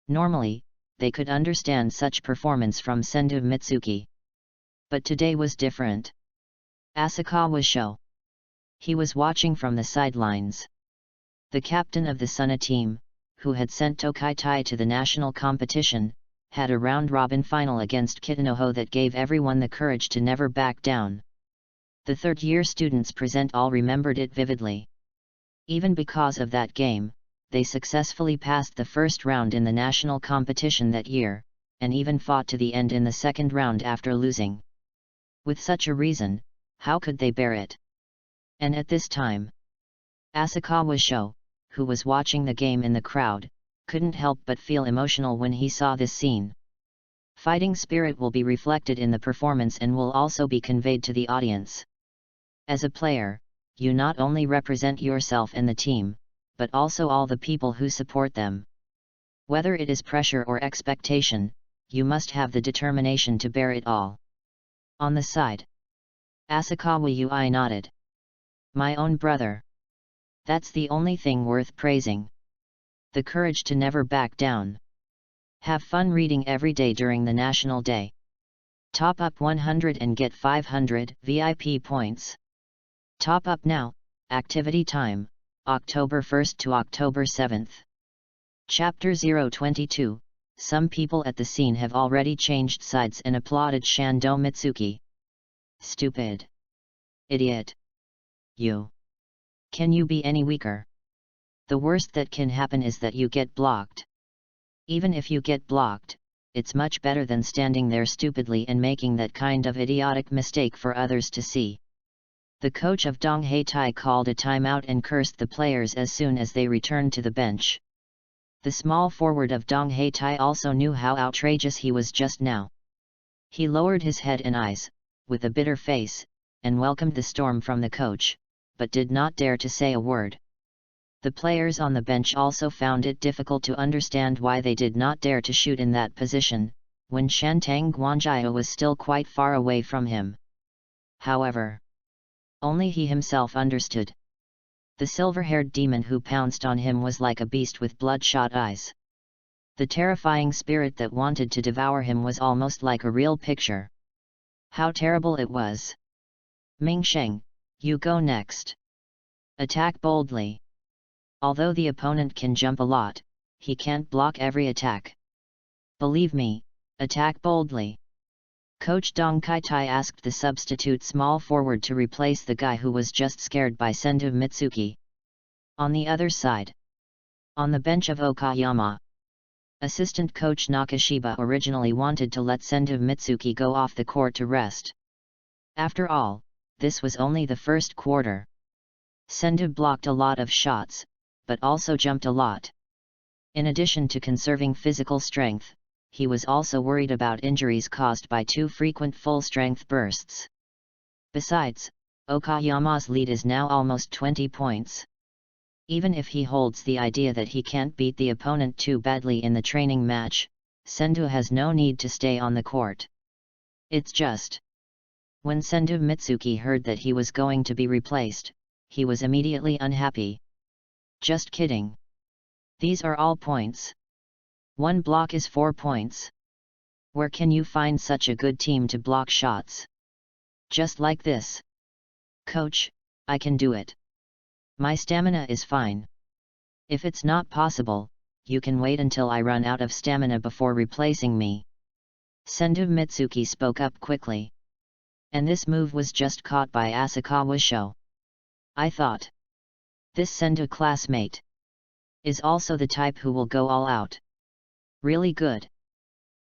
Normally, they could understand such performance from Senju Mitsuki. But today was different. Asakawa was show. He was watching from the sidelines. The captain of the Suna team, who had sent Tokai to the national competition, had a round-robin final against Kitanoho that gave everyone the courage to never back down. The third-year students present all remembered it vividly. Even because of that game, they successfully passed the first round in the national competition that year, and even fought to the end in the second round after losing. With such a reason, how could they bear it? And at this time, Asakawa Sho, who was watching the game in the crowd, couldn't help but feel emotional when he saw this scene. Fighting spirit will be reflected in the performance and will also be conveyed to the audience. As a player, you not only represent yourself and the team, but also all the people who support them. Whether it is pressure or expectation, you must have the determination to bear it all. On the side, Asakawa Ui nodded. My own brother. That's the only thing worth praising. The courage to never back down. Have fun reading every day during the National Day. Top up 100 and get 500 VIP points. Top up now, activity time, October 1st to October 7th. Chapter 022, some people at the scene have already changed sides and applauded Shando Mitsuki. Stupid. Idiot. You. Can you be any weaker? The worst that can happen is that you get blocked. Even if you get blocked, it's much better than standing there stupidly and making that kind of idiotic mistake for others to see. The coach of Donghae called a timeout and cursed the players as soon as they returned to the bench. The small forward of Donghae also knew how outrageous he was just now. He lowered his head and eyes, with a bitter face, and welcomed the storm from the coach, but did not dare to say a word. The players on the bench also found it difficult to understand why they did not dare to shoot in that position, when Shantang Guanjia was still quite far away from him. However, only he himself understood. The silver-haired demon who pounced on him was like a beast with bloodshot eyes. The terrifying spirit that wanted to devour him was almost like a real picture. How terrible it was! Ming Sheng, you go next. Attack boldly. Although the opponent can jump a lot, he can't block every attack. Believe me, attack boldly. Coach Dong Kai-tai asked the substitute small forward to replace the guy who was just scared by Senju Mitsuki. On the other side, on the bench of Okayama, assistant coach Nakashiba originally wanted to let Senju Mitsuki go off the court to rest. After all, this was only the first quarter. Senju blocked a lot of shots, but also jumped a lot. In addition to conserving physical strength, he was also worried about injuries caused by too frequent full-strength bursts. Besides, Okayama's lead is now almost 20 points. Even if he holds the idea that he can't beat the opponent too badly in the training match, Senju has no need to stay on the court. It's just, when Senju Mitsuki heard that he was going to be replaced, he was immediately unhappy. Just kidding. These are all points. One block is 4 points. Where can you find such a good team to block shots? Just like this. Coach, I can do it. My stamina is fine. If it's not possible, you can wait until I run out of stamina before replacing me. Senju Mitsuki spoke up quickly. And this move was just caught by Asakawa Sho. I thought. This Sendu classmate is also the type who will go all out. Really good.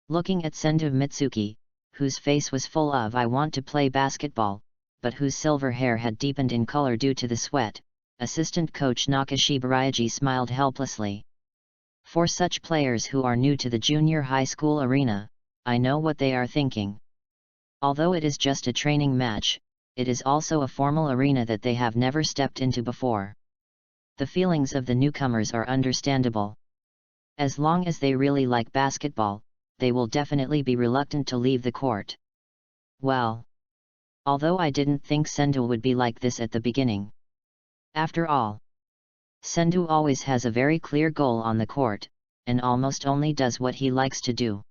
Looking at Sendu Mitsuki, whose face was full of "I want to play basketball," but whose silver hair had deepened in color due to the sweat, assistant coach Nakashibarayaji smiled helplessly. For such players who are new to the junior high school arena, I know what they are thinking. Although it is just a training match, it is also a formal arena that they have never stepped into before. The feelings of the newcomers are understandable. As long as they really like basketball, they will definitely be reluctant to leave the court. Well, although I didn't think Sendu would be like this at the beginning. After all, Sendu always has a very clear goal on the court, and almost only does what he likes to do.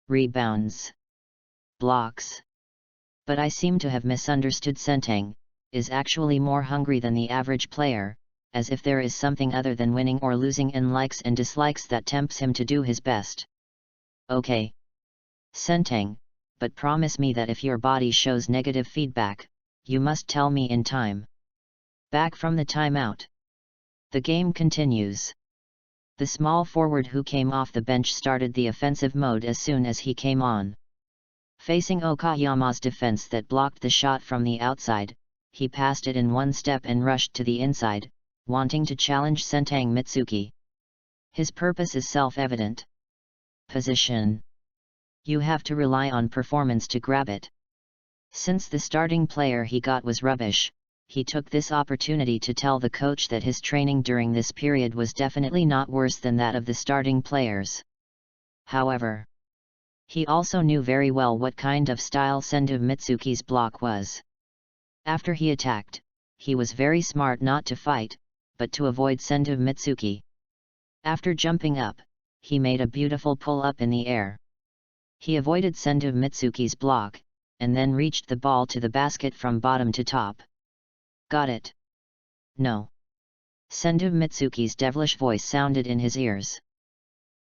Rebounds. Blocks. But I seem to have misunderstood. Sentang is actually more hungry than the average player, as if there is something other than winning or losing in likes and dislikes that tempts him to do his best. Okay, Sentang, but promise me that if your body shows negative feedback, you must tell me in time. Back from the timeout. The game continues. The small forward who came off the bench started the offensive mode as soon as he came on. Facing Okayama's defense that blocked the shot from the outside, he passed it in one step and rushed to the inside, wanting to challenge Sentang Mitsuki. His purpose is self-evident. Position. You have to rely on performance to grab it. Since the starting player he got was rubbish, he took this opportunity to tell the coach that his training during this period was definitely not worse than that of the starting players. However, he also knew very well what kind of style Sendu Mitsuki's block was. After he attacked, he was very smart not to fight, but to avoid Sendu Mitsuki. After jumping up, he made a beautiful pull-up in the air. He avoided Sendu Mitsuki's block, and then reached the ball to the basket from bottom to top. Got it? No. Sendu Mitsuki's devilish voice sounded in his ears.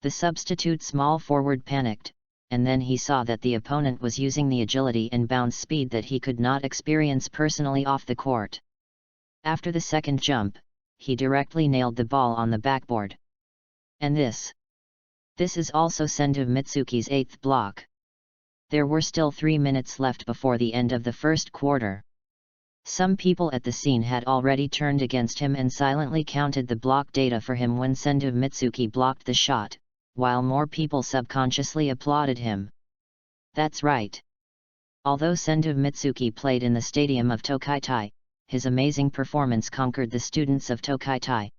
The substitute small forward panicked, and then he saw that the opponent was using the agility and bounce speed that he could not experience personally off the court. After the second jump, he directly nailed the ball on the backboard. And this is also Sendu Mitsuki's 8th block. There were still 3 minutes left before the end of the first quarter. Some people at the scene had already turned against him and silently counted the block data for him when Sendu Mitsuki blocked the shot, while more people subconsciously applauded him. That's right. Although Sendu Mitsuki played in the stadium of Tokaitai, his amazing performance conquered the students of Tokaitai.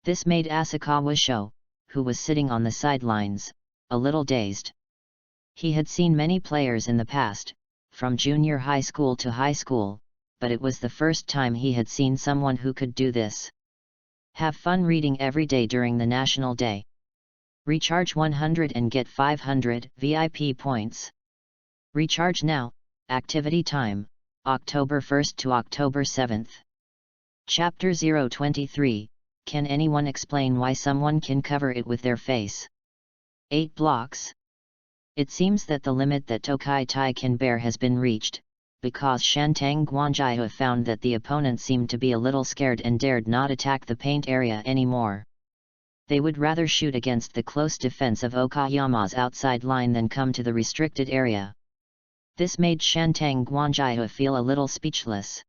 This made Asakawa Sho, who was sitting on the sidelines, a little dazed. He had seen many players in the past, from junior high school to high school, but it was the first time he had seen someone who could do this. Have fun reading every day during the National Day. Recharge 100 and get 500 VIP points. Recharge now, activity time, October 1st to October 7th. Chapter 023, Can anyone explain why someone can cover it with their face? 8 blocks. It seems that the limit that Tokaitai can bear has been reached, because Shantang Guanjia found that the opponent seemed to be a little scared and dared not attack the paint area anymore. They would rather shoot against the close defense of Okayama's outside line than come to the restricted area. This made Shantang Guanjia feel a little speechless.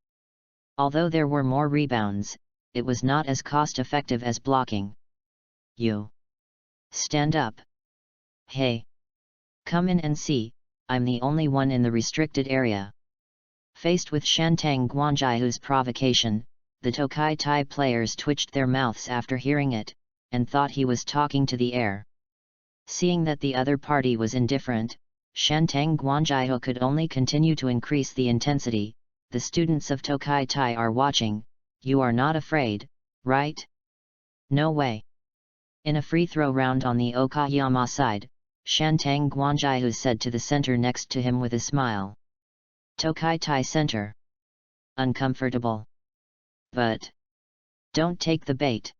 Although there were more rebounds, it was not as cost-effective as blocking. You stand up. Hey! Come in and see, I'm the only one in the restricted area. Faced with Shantang Guanjia's provocation, the Tokaitai players twitched their mouths after hearing it, and thought he was talking to the air. Seeing that the other party was indifferent, Shantang Guanjia could only continue to increase the intensity. The students of Tokaitai are watching. You are not afraid, right? No way. In a free throw round on the Okayama side, Shantang Guanjia said to the center next to him with a smile. Tokaitai center. Uncomfortable. But don't take the bait.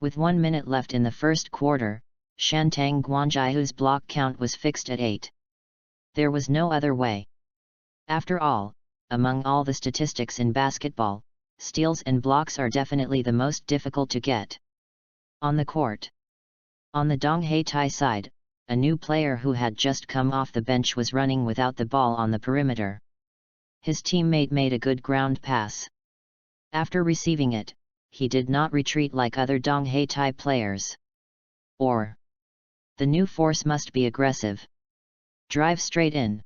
With 1 minute left in the first quarter, Shantang Guanjia's block count was fixed at 8. There was no other way. After all, among all the statistics in basketball, steals and blocks are definitely the most difficult to get. On the court. On the Donghei Tai side, a new player who had just come off the bench was running without the ball on the perimeter. His teammate made a good ground pass. After receiving it, he did not retreat like other Donghei Tai players. The new force must be aggressive. Drive straight in.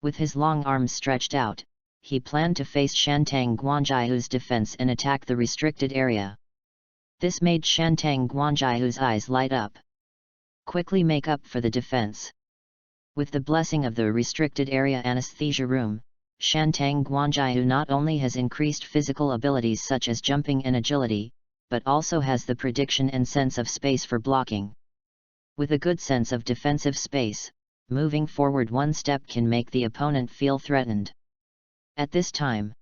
With his long arms stretched out, he planned to face Shantang Guanjiahu's defense and attack the restricted area. This made Shantang Guanjiahu's eyes light up. Quickly make up for the defense. With the blessing of the restricted area anesthesia room, Shantang Guanjiahu not only has increased physical abilities such as jumping and agility, but also has the prediction and sense of space for blocking. With a good sense of defensive space, moving forward one step can make the opponent feel threatened. At this time,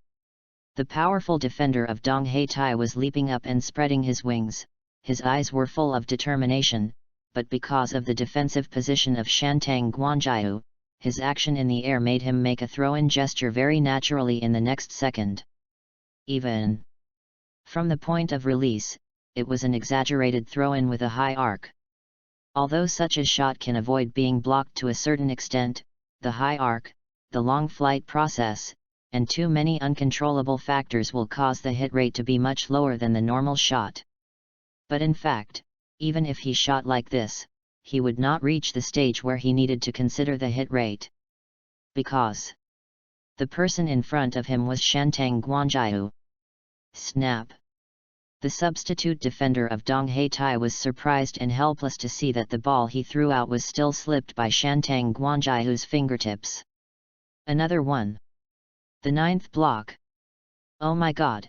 the powerful defender of Donghei Tai was leaping up and spreading his wings. His eyes were full of determination, but because of the defensive position of Shantang Guanjiahu, his action in the air made him make a throw-in gesture very naturally in the next second. Even from the point of release, it was an exaggerated throw-in with a high arc. Although such a shot can avoid being blocked to a certain extent, the high arc, the long flight process, and too many uncontrollable factors will cause the hit rate to be much lower than the normal shot. But in fact, even if he shot like this, he would not reach the stage where he needed to consider the hit rate. Because the person in front of him was Shantang Guanjiahu. Snap! The substitute defender of Donghei Tai was surprised and helpless to see that the ball he threw out was still slipped by Shantang Guanjiahu's fingertips. Another one. The 9th block. Oh my god!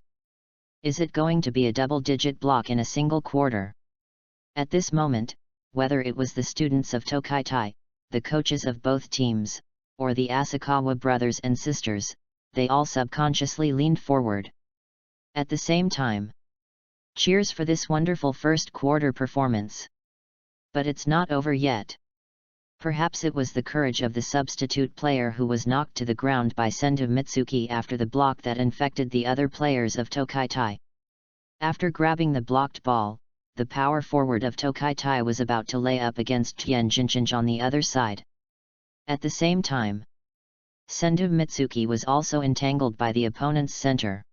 Is it going to be a double-digit block in a single quarter? At this moment, whether it was the students of Tokai Tai, the coaches of both teams, or the Asakawa brothers and sisters, they all subconsciously leaned forward. At the same time, cheers for this wonderful first quarter performance. But it's not over yet. Perhaps it was the courage of the substitute player who was knocked to the ground by Sendo Mitsuki after the block that infected the other players of Tokai Tai. After grabbing the blocked ball, the power forward of Tokai Tai was about to lay up against Tien Jinchinj on the other side. At the same time, Sendo Mitsuki was also entangled by the opponent's center.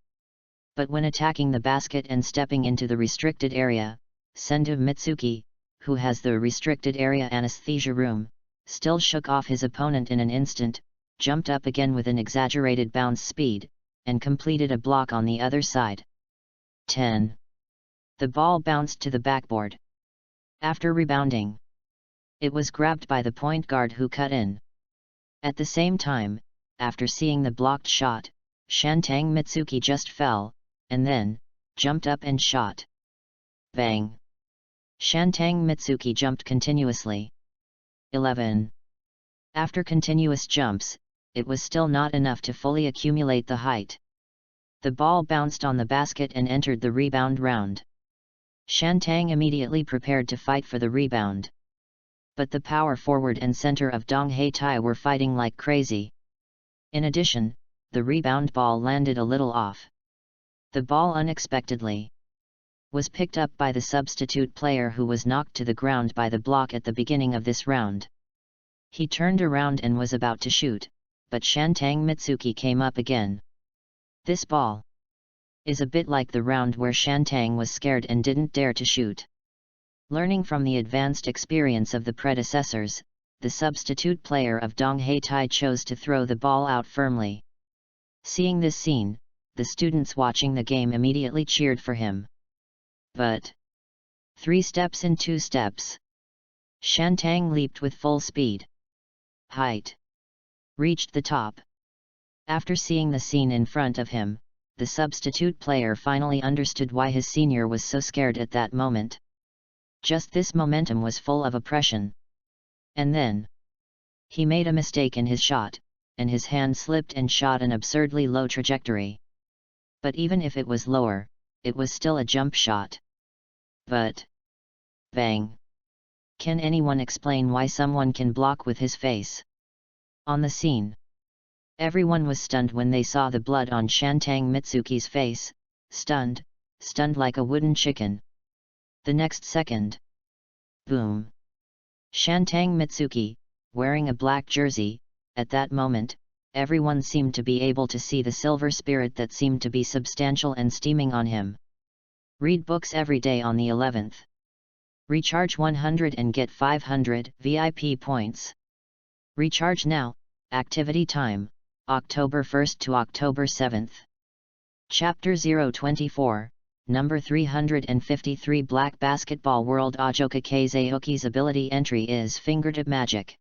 But when attacking the basket and stepping into the restricted area, Sendo Mitsuki, who has the restricted area anesthesia room, still shook off his opponent in an instant, jumped up again with an exaggerated bounce speed, and completed a block on the other side. 10. The ball bounced to the backboard. After rebounding, it was grabbed by the point guard who cut in. At the same time, after seeing the blocked shot, Shantang Mitsuki just fell, and then, jumped up and shot. Bang! Shantang Mitsuki jumped continuously. 11. After continuous jumps, it was still not enough to fully accumulate the height. The ball bounced on the basket and entered the rebound round. Shantang immediately prepared to fight for the rebound. But the power forward and center of Donghei Tai were fighting like crazy. In addition, the rebound ball landed a little off. The ball unexpectedly was picked up by the substitute player who was knocked to the ground by the block at the beginning of this round. He turned around and was about to shoot, but Shantang Mitsuki came up again. This ball is a bit like the round where Shantang was scared and didn't dare to shoot. Learning from the advanced experience of the predecessors, the substitute player of Donghei Tai chose to throw the ball out firmly. Seeing this scene, the students watching the game immediately cheered for him. But 3 steps in 2 steps. Shantang leaped with full speed. Height. Reached the top. After seeing the scene in front of him, the substitute player finally understood why his senior was so scared at that moment. Just this momentum was full of oppression. And then he made a mistake in his shot, and his hand slipped and shot an absurdly low trajectory. But even if it was lower, it was still a jump shot. But bang! Can anyone explain why someone can block with his face? On the scene, everyone was stunned when they saw the blood on Shantang Mitsuki's face, stunned like a wooden chicken. The next second, boom! Shantang Mitsuki, wearing a black jersey. At that moment, everyone seemed to be able to see the silver spirit that seemed to be substantial and steaming on him. Read books every day on the 11th. Recharge 100 and get 500 VIP points. Recharge now. Activity time, October 1st to October 7th. Chapter 024, Number 353 Black Basketball World Ajoka Kazeoki's ability entry is Fingertip Magic.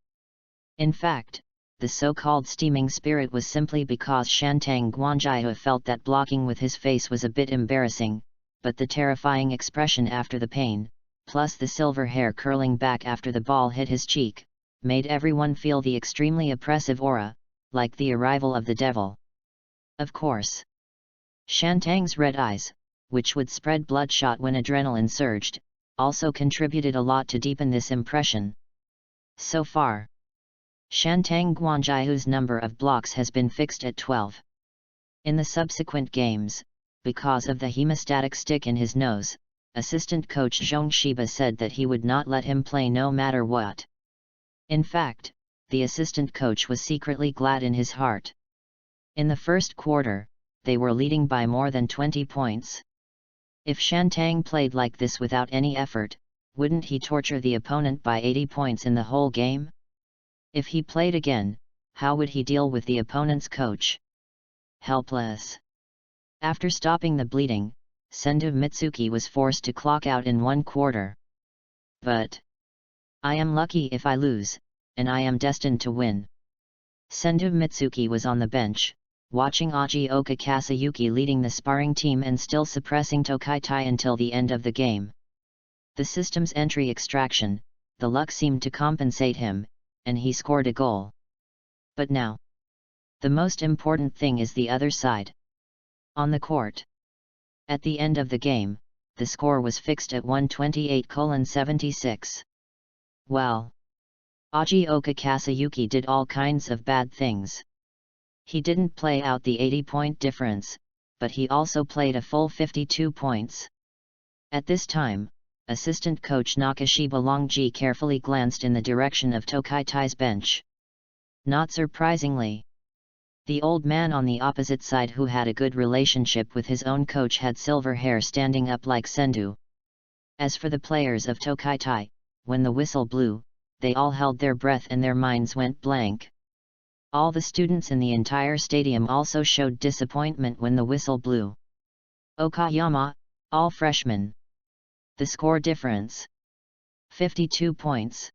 In fact, the so-called steaming spirit was simply because Shantang Guanjiu felt that blocking with his face was a bit embarrassing, but the terrifying expression after the pain, plus the silver hair curling back after the ball hit his cheek, made everyone feel the extremely oppressive aura, like the arrival of the devil. Of course, Shantang's red eyes, which would spread bloodshot when adrenaline surged, also contributed a lot to deepen this impression. So far, Shantang Guanjiu's number of blocks has been fixed at 12. In the subsequent games, because of the hemostatic stick in his nose, assistant coach Zhong Shiba said that he would not let him play no matter what. In fact, the assistant coach was secretly glad in his heart. In the first quarter, they were leading by more than 20 points. If Shantang played like this without any effort, wouldn't he torture the opponent by 80 points in the whole game? If he played again, how would he deal with the opponent's coach? Helpless. After stopping the bleeding, Sendu Mitsuki was forced to clock out in one quarter. But I am lucky if I lose, and I am destined to win. Sendu Mitsuki was on the bench, watching Ajioka Kasayuki leading the sparring team and still suppressing Tokaitai until the end of the game. The system's entry extraction, the luck seemed to compensate him, and he scored a goal. But now, the most important thing is the other side. On the court. At the end of the game, the score was fixed at 128:76. Well, Ajioka Kasayuki did all kinds of bad things. He didn't play out the 80-point difference, but he also played a full 52 points. At this time, assistant coach Nakashiba Longji carefully glanced in the direction of Tokaitai's bench. Not surprisingly, the old man on the opposite side who had a good relationship with his own coach had silver hair standing up like Sendu. As for the players of Tokaitai, when the whistle blew, they all held their breath and their minds went blank. All the students in the entire stadium also showed disappointment when the whistle blew. Okayama, all freshmen. The score difference: 52 points.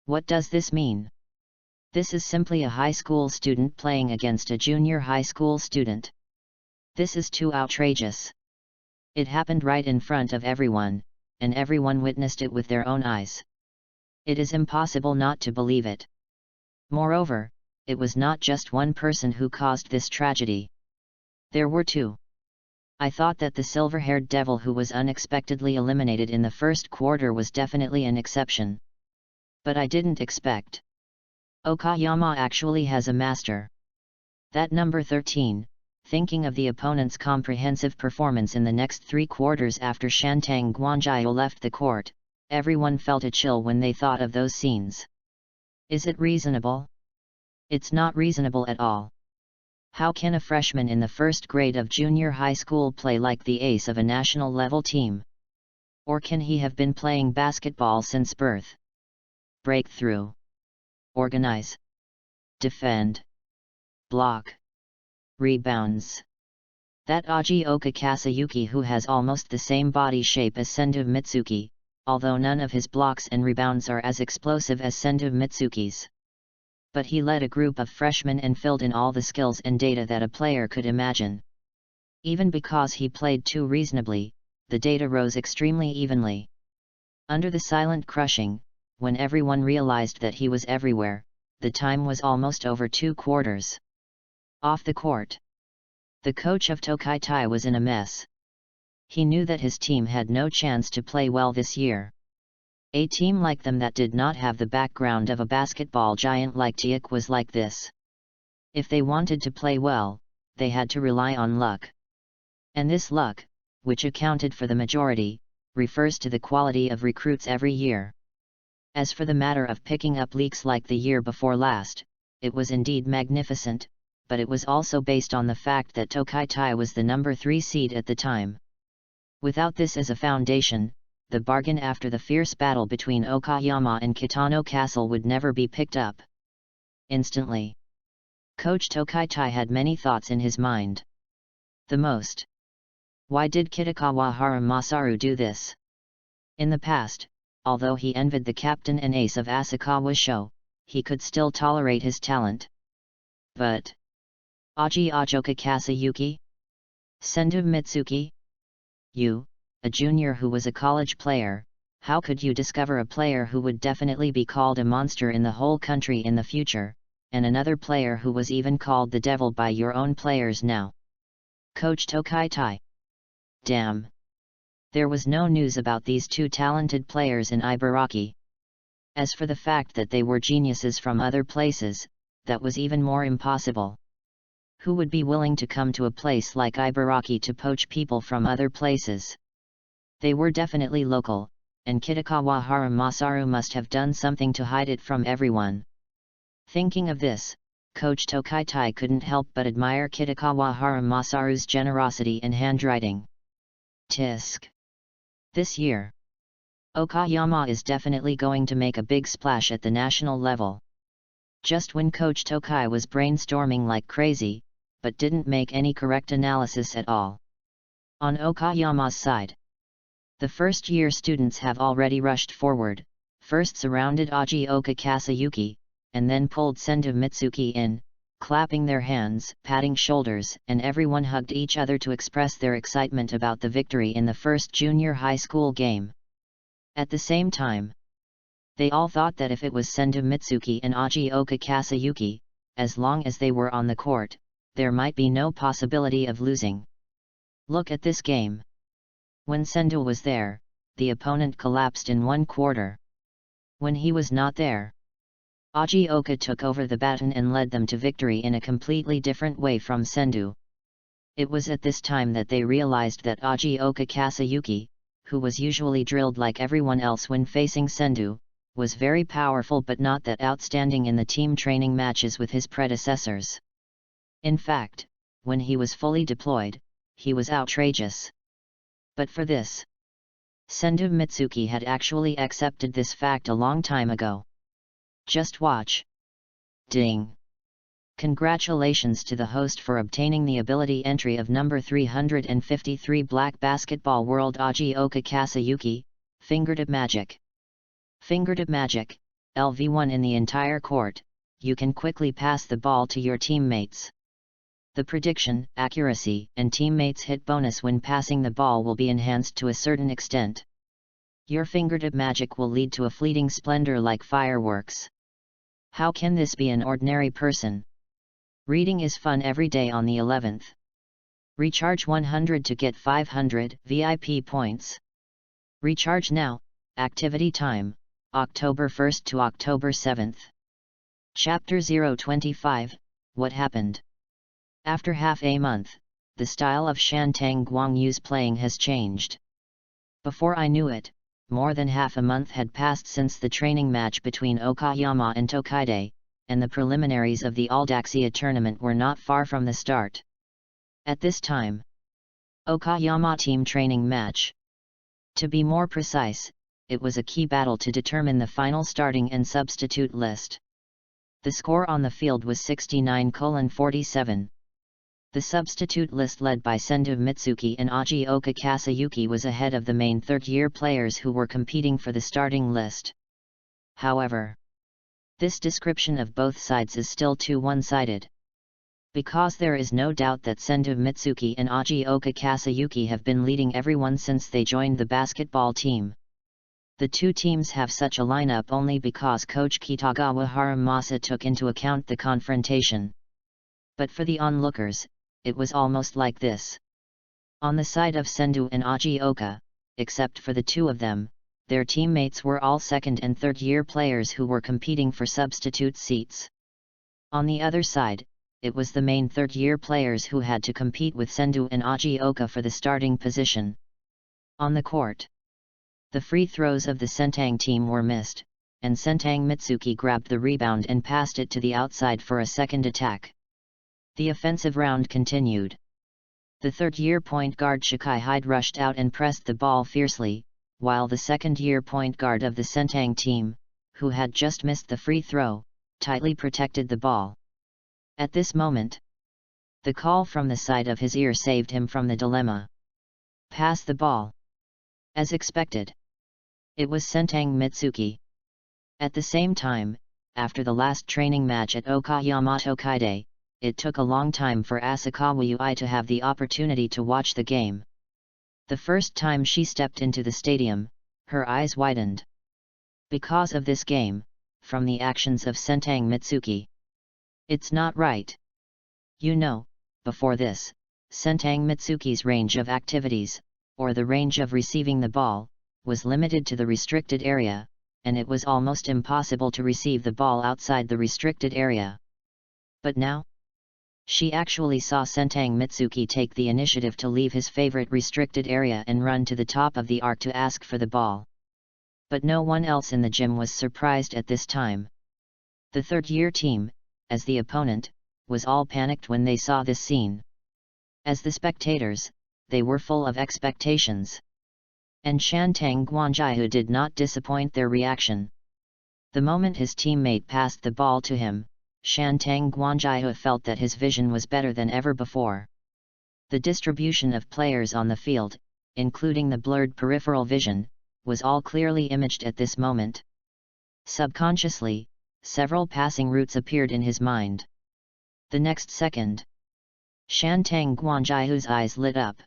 What does this mean? This is simply a high school student playing against a junior high school student. This is too outrageous. It happened right in front of everyone, and everyone witnessed it with their own eyes. It is impossible not to believe it. Moreover, it was not just one person who caused this tragedy. There were two. I thought that the silver-haired devil who was unexpectedly eliminated in the first quarter was definitely an exception. But I didn't expect. Okayama actually has a master. That number 13, thinking of the opponent's comprehensive performance in the next 3 quarters after Shantang Guanjiu left the court, everyone felt a chill when they thought of those scenes. Is it reasonable? It's not reasonable at all. How can a freshman in the first grade of junior high school play like the ace of a national level team? Or can he have been playing basketball since birth? Breakthrough. Organize. Defend. Block. Rebounds. That Ajioka Kasayuki who has almost the same body shape as Sendu Mitsuki, although none of his blocks and rebounds are as explosive as Sendu Mitsuki's. But he led a group of freshmen and filled in all the skills and data that a player could imagine. Even because he played too reasonably, the data rose extremely evenly. Under the silent crushing, when everyone realized that he was everywhere, the time was almost over 2 quarters. Off the court, the coach of Tokaitai was in a mess. He knew that his team had no chance to play well this year. A team like them that did not have the background of a basketball giant like Tiak was like this. If they wanted to play well, they had to rely on luck. And this luck, which accounted for the majority, refers to the quality of recruits every year. As for the matter of picking up leaks like the year before last, it was indeed magnificent, but it was also based on the fact that Tokaitai was the number 3 seed at the time. Without this as a foundation, the bargain after the fierce battle between Okayama and Kitano Castle would never be picked up. Instantly, Coach Tokaitai had many thoughts in his mind. The most. Why did Kitagawa Masaru do this? In the past, although he envied the captain and ace of Asakawa Sho, he could still tolerate his talent. But Aji Ajoka Kasayuki? Sendu Mitsuki? You, a junior who was a college player, how could you discover a player who would definitely be called a monster in the whole country in the future, and another player who was even called the devil by your own players now? Coach Tokaitai. Damn. There was no news about these two talented players in Ibaraki. As for the fact that they were geniuses from other places, that was even more impossible. Who would be willing to come to a place like Ibaraki to poach people from other places? They were definitely local, and Kitagawa Masaru must have done something to hide it from everyone. Thinking of this, Coach Tokaitai couldn't help but admire Kitagawa Masaru's generosity and handwriting. Tisk. This year, Okayama is definitely going to make a big splash at the national level. Just when Coach Tokai was brainstorming like crazy, but didn't make any correct analysis at all. On Okayama's side, the first-year students have already rushed forward, first surrounded Ajioka Kasayuki, and then pulled Sendu Mitsuki in, clapping their hands, patting shoulders, and everyone hugged each other to express their excitement about the victory in the first junior high school game. At the same time, they all thought that if it was Sendu Mitsuki and Ajioka Kasayuki, as long as they were on the court, there might be no possibility of losing. Look at this game. When Sendu was there, the opponent collapsed in one quarter. When he was not there, Ajioka took over the baton and led them to victory in a completely different way from Sendu. It was at this time that they realized that Ajioka Kasayuki, who was usually drilled like everyone else when facing Sendu, was very powerful but not that outstanding in the team training matches with his predecessors. In fact, when he was fully deployed, he was outrageous. But for this, Sendu Mitsuki had actually accepted this fact a long time ago. Just watch. Ding! Congratulations to the host for obtaining the ability entry of number 353 Black Basketball World Ajioka Kasayuki, Fingertip Magic. Fingertip Magic, LV1 in the entire court, you can quickly pass the ball to your teammates. The prediction, accuracy, and teammates' hit bonus when passing the ball will be enhanced to a certain extent. Your fingertip magic will lead to a fleeting splendor like fireworks. How can this be an ordinary person? Reading is fun every day on the 11th. Recharge 100 to get 500 VIP points. Recharge now. Activity time, October 1st to October 7th. Chapter 025, What Happened? After half a month, the style of Shantang Guangyu's playing has changed. Before I knew it, more than half a month had passed since the training match between Okayama and Tokaide, and the preliminaries of the Aldaxia tournament were not far from the start. At this time, Okayama team training match. To be more precise, it was a key battle to determine the final starting and substitute list. The score on the field was 69-47. The substitute list led by Sendu Mitsuki and Ajioka Kasayuki was ahead of the main third-year players who were competing for the starting list. However, this description of both sides is still too one-sided. Because there is no doubt that Sendu Mitsuki and Ajioka Kasayuki have been leading everyone since they joined the basketball team. The two teams have such a lineup only because coach Kitagawa Haramasa took into account the confrontation. But for the onlookers, it was almost like this. On the side of Sendu and Ajioka, except for the two of them, their teammates were all second and third year players who were competing for substitute seats. On the other side, it was the main third-year players who had to compete with Sendu and Ajioka for the starting position. On the court, the free throws of the Sentang team were missed, and Sentang Mitsuki grabbed the rebound and passed it to the outside for a second attack. The offensive round continued. The third-year point guard Shikai Hyde rushed out and pressed the ball fiercely, while the second-year point guard of the Sentang team, who had just missed the free throw, tightly protected the ball. At this moment, the call from the side of his ear saved him from the dilemma. Pass the ball. As expected, it was Sentang Mitsuki. At the same time, after the last training match at Okayama Tokaide, it took a long time for Asakawa Yui to have the opportunity to watch the game. The first time she stepped into the stadium, her eyes widened. Because of this game, from the actions of Sentang Mitsuki. It's not right. You know, before this, Sentang Mitsuki's range of activities, or the range of receiving the ball, was limited to the restricted area, and it was almost impossible to receive the ball outside the restricted area. But now, she actually saw Sentang Mitsuki take the initiative to leave his favorite restricted area and run to the top of the arc to ask for the ball. But no one else in the gym was surprised at this time. The third-year team, as the opponent, was all panicked when they saw this scene. As the spectators, they were full of expectations. And Shantang Guanjihu did not disappoint their reaction. The moment his teammate passed the ball to him, Shantang Guanjihu felt that his vision was better than ever before. The distribution of players on the field, including the blurred peripheral vision, was all clearly imaged at this moment. Subconsciously, several passing routes appeared in his mind. The next second, Shantang Guanjihu's eyes lit up.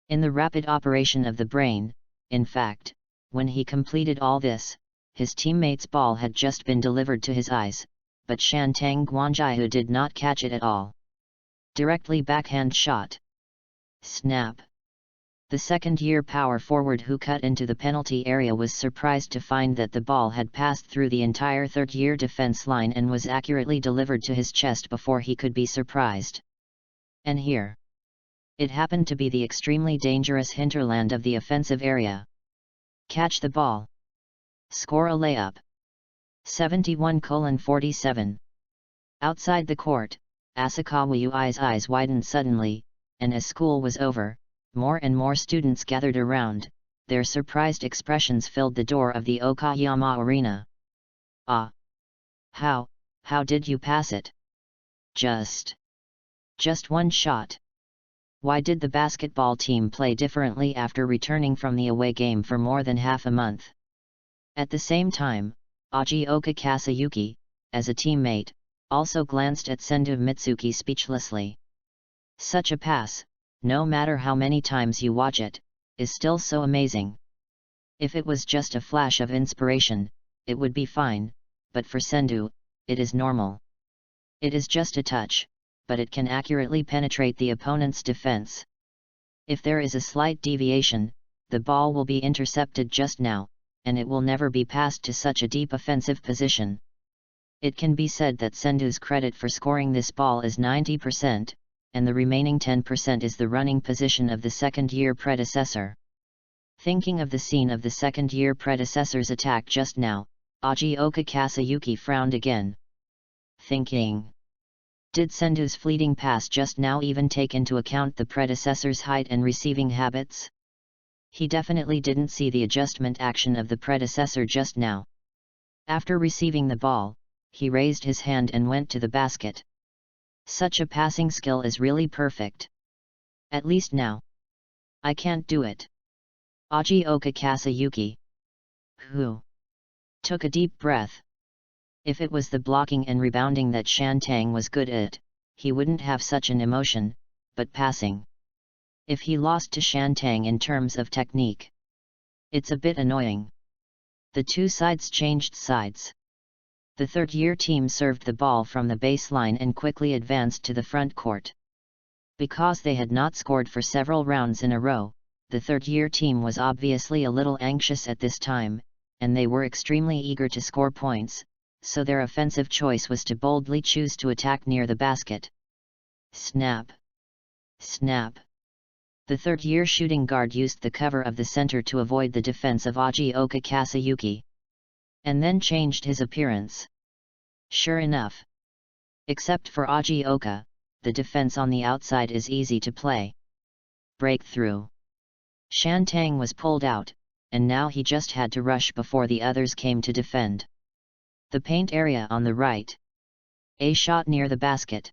In the rapid operation of the brain, in fact, when he completed all this, his teammate's ball had just been delivered to his eyes, but Shantang Guanjihu did not catch it at all. Directly backhand shot. Snap. The second-year power forward who cut into the penalty area was surprised to find that the ball had passed through the entire third-year defense line and was accurately delivered to his chest before he could be surprised. And here, it happened to be the extremely dangerous hinterland of the offensive area. Catch the ball. Score a layup. 71:47. Outside the court, Asakawa Yui's eyes widened suddenly, and as school was over, more and more students gathered around. Their surprised expressions filled the door of the Okayama arena. Ah! How did you pass it? Just one shot. Why did the basketball team play differently after returning from the away game for more than half a month? At the same time, Ajioka Kasayuki, as a teammate, also glanced at Sendu Mitsuki speechlessly. Such a pass, no matter how many times you watch it, is still so amazing. If it was just a flash of inspiration, it would be fine, but for Sendu, it is normal. It is just a touch, but it can accurately penetrate the opponent's defense. If there is a slight deviation, the ball will be intercepted just now, and it will never be passed to such a deep offensive position. It can be said that Sendu's credit for scoring this ball is 90%, and the remaining 10% is the running position of the second-year predecessor. Thinking of the scene of the second-year predecessor's attack just now, Ajioka Kasayuki frowned again. Thinking, did Sendu's fleeting pass just now even take into account the predecessor's height and receiving habits? He definitely didn't see the adjustment action of the predecessor just now. After receiving the ball, he raised his hand and went to the basket. Such a passing skill is really perfect. At least now. I can't do it. Ajioka Kasayuki, who took a deep breath. If it was the blocking and rebounding that Shantang was good at, he wouldn't have such an emotion, but passing. If he lost to Shantang in terms of technique, it's a bit annoying. The two sides changed sides. The third-year team served the ball from the baseline and quickly advanced to the front court. Because they had not scored for several rounds in a row, the third-year team was obviously a little anxious at this time, and they were extremely eager to score points, so their offensive choice was to boldly choose to attack near the basket. Snap! Snap! The third-year shooting guard used the cover of the center to avoid the defense of Ajioka Kasayuki. And then changed his appearance. Sure enough. Except for Ajioka, the defense on the outside is easy to play. Breakthrough. Shantang was pulled out, and now he just had to rush before the others came to defend. The paint area on the right. A shot near the basket.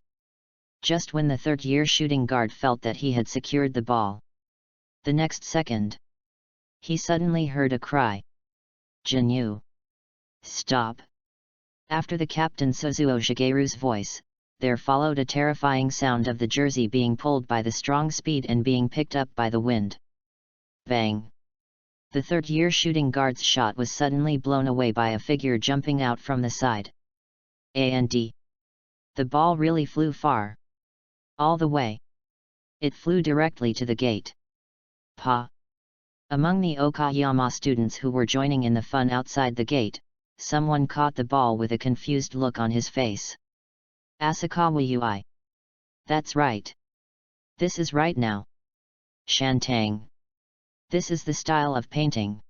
Just when the third-year shooting guard felt that he had secured the ball. The next second, he suddenly heard a cry. Jinyu! Stop! After the captain Suzuo Shigeru's voice, there followed a terrifying sound of the jersey being pulled by the strong speed and being picked up by the wind. Bang! The third-year shooting guard's shot was suddenly blown away by a figure jumping out from the side. And the ball really flew far. All the way. It flew directly to the gate. Pa! Among the Okayama students who were joining in the fun outside the gate, someone caught the ball with a confused look on his face. Asakawa Ui. That's right. This is right now. Shantang. This is the style of painting.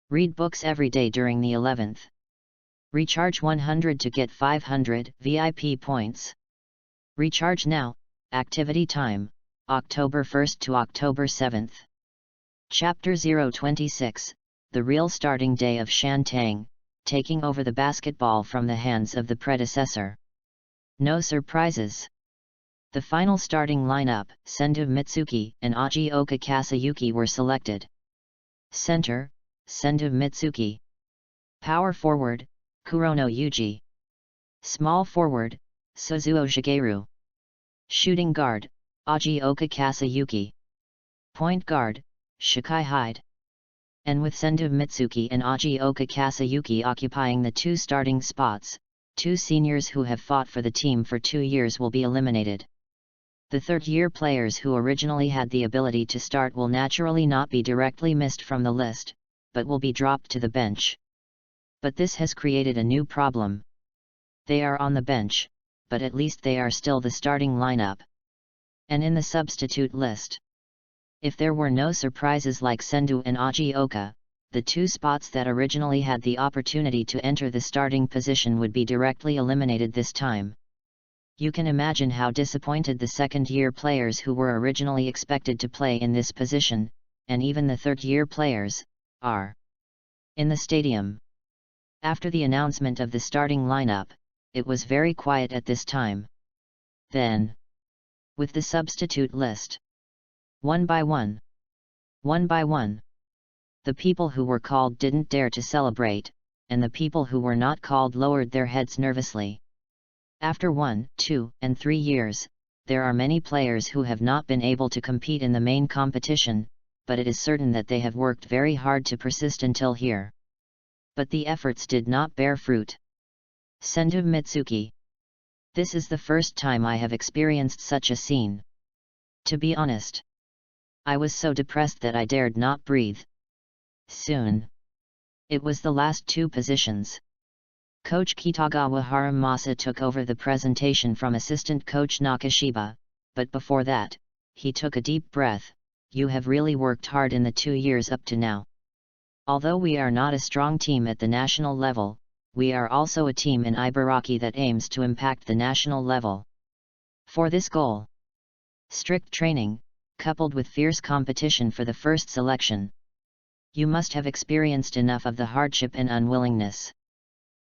Read books every day during the 11th. Recharge 100 to get 500 VIP points. Recharge now. Activity time, October 1st to October 7th. Chapter 026, The Real Starting Day of Shantang, taking over the basketball from the hands of the predecessor. No surprises. The final starting lineup, Sendu Mitsuki and Ajioka Kasayuki were selected. Center, Sendu Mitsuki. Power forward, Kurono Yuji. Small forward, Suzuo Shigeru. Shooting guard, Ajioka Kasayuki. Point guard, Shikai Hyde. And with Sendu Mitsuki and Ajioka Kasayuki occupying the two starting spots, two seniors who have fought for the team for 2 years will be eliminated. The third-year players who originally had the ability to start will naturally not be directly missed from the list, but will be dropped to the bench. But this has created a new problem. They are on the bench, but at least they are still the starting lineup. And in the substitute list. If there were no surprises like Sendu and Ajioka, the two spots that originally had the opportunity to enter the starting position would be directly eliminated this time. You can imagine how disappointed the second-year players who were originally expected to play in this position, and even the third-year players, are. In the stadium. After the announcement of the starting lineup, it was very quiet at this time. Then, with the substitute list, one by one, the people who were called didn't dare to celebrate, and the people who were not called lowered their heads nervously. After 1, 2, and 3 years, there are many players who have not been able to compete in the main competition, but it is certain that they have worked very hard to persist until here. But the efforts did not bear fruit. Sendu Mitsuki. This is the first time I have experienced such a scene. To be honest, I was so depressed that I dared not breathe. Soon. It was the last 2 positions. Coach Kitagawa Haramasa took over the presentation from assistant coach Nakashiba, but before that, he took a deep breath. You have really worked hard in the 2 years up to now. Although we are not a strong team at the national level, we are also a team in Ibaraki that aims to impact the national level. For this goal, strict training, coupled with fierce competition for the first selection. You must have experienced enough of the hardship and unwillingness.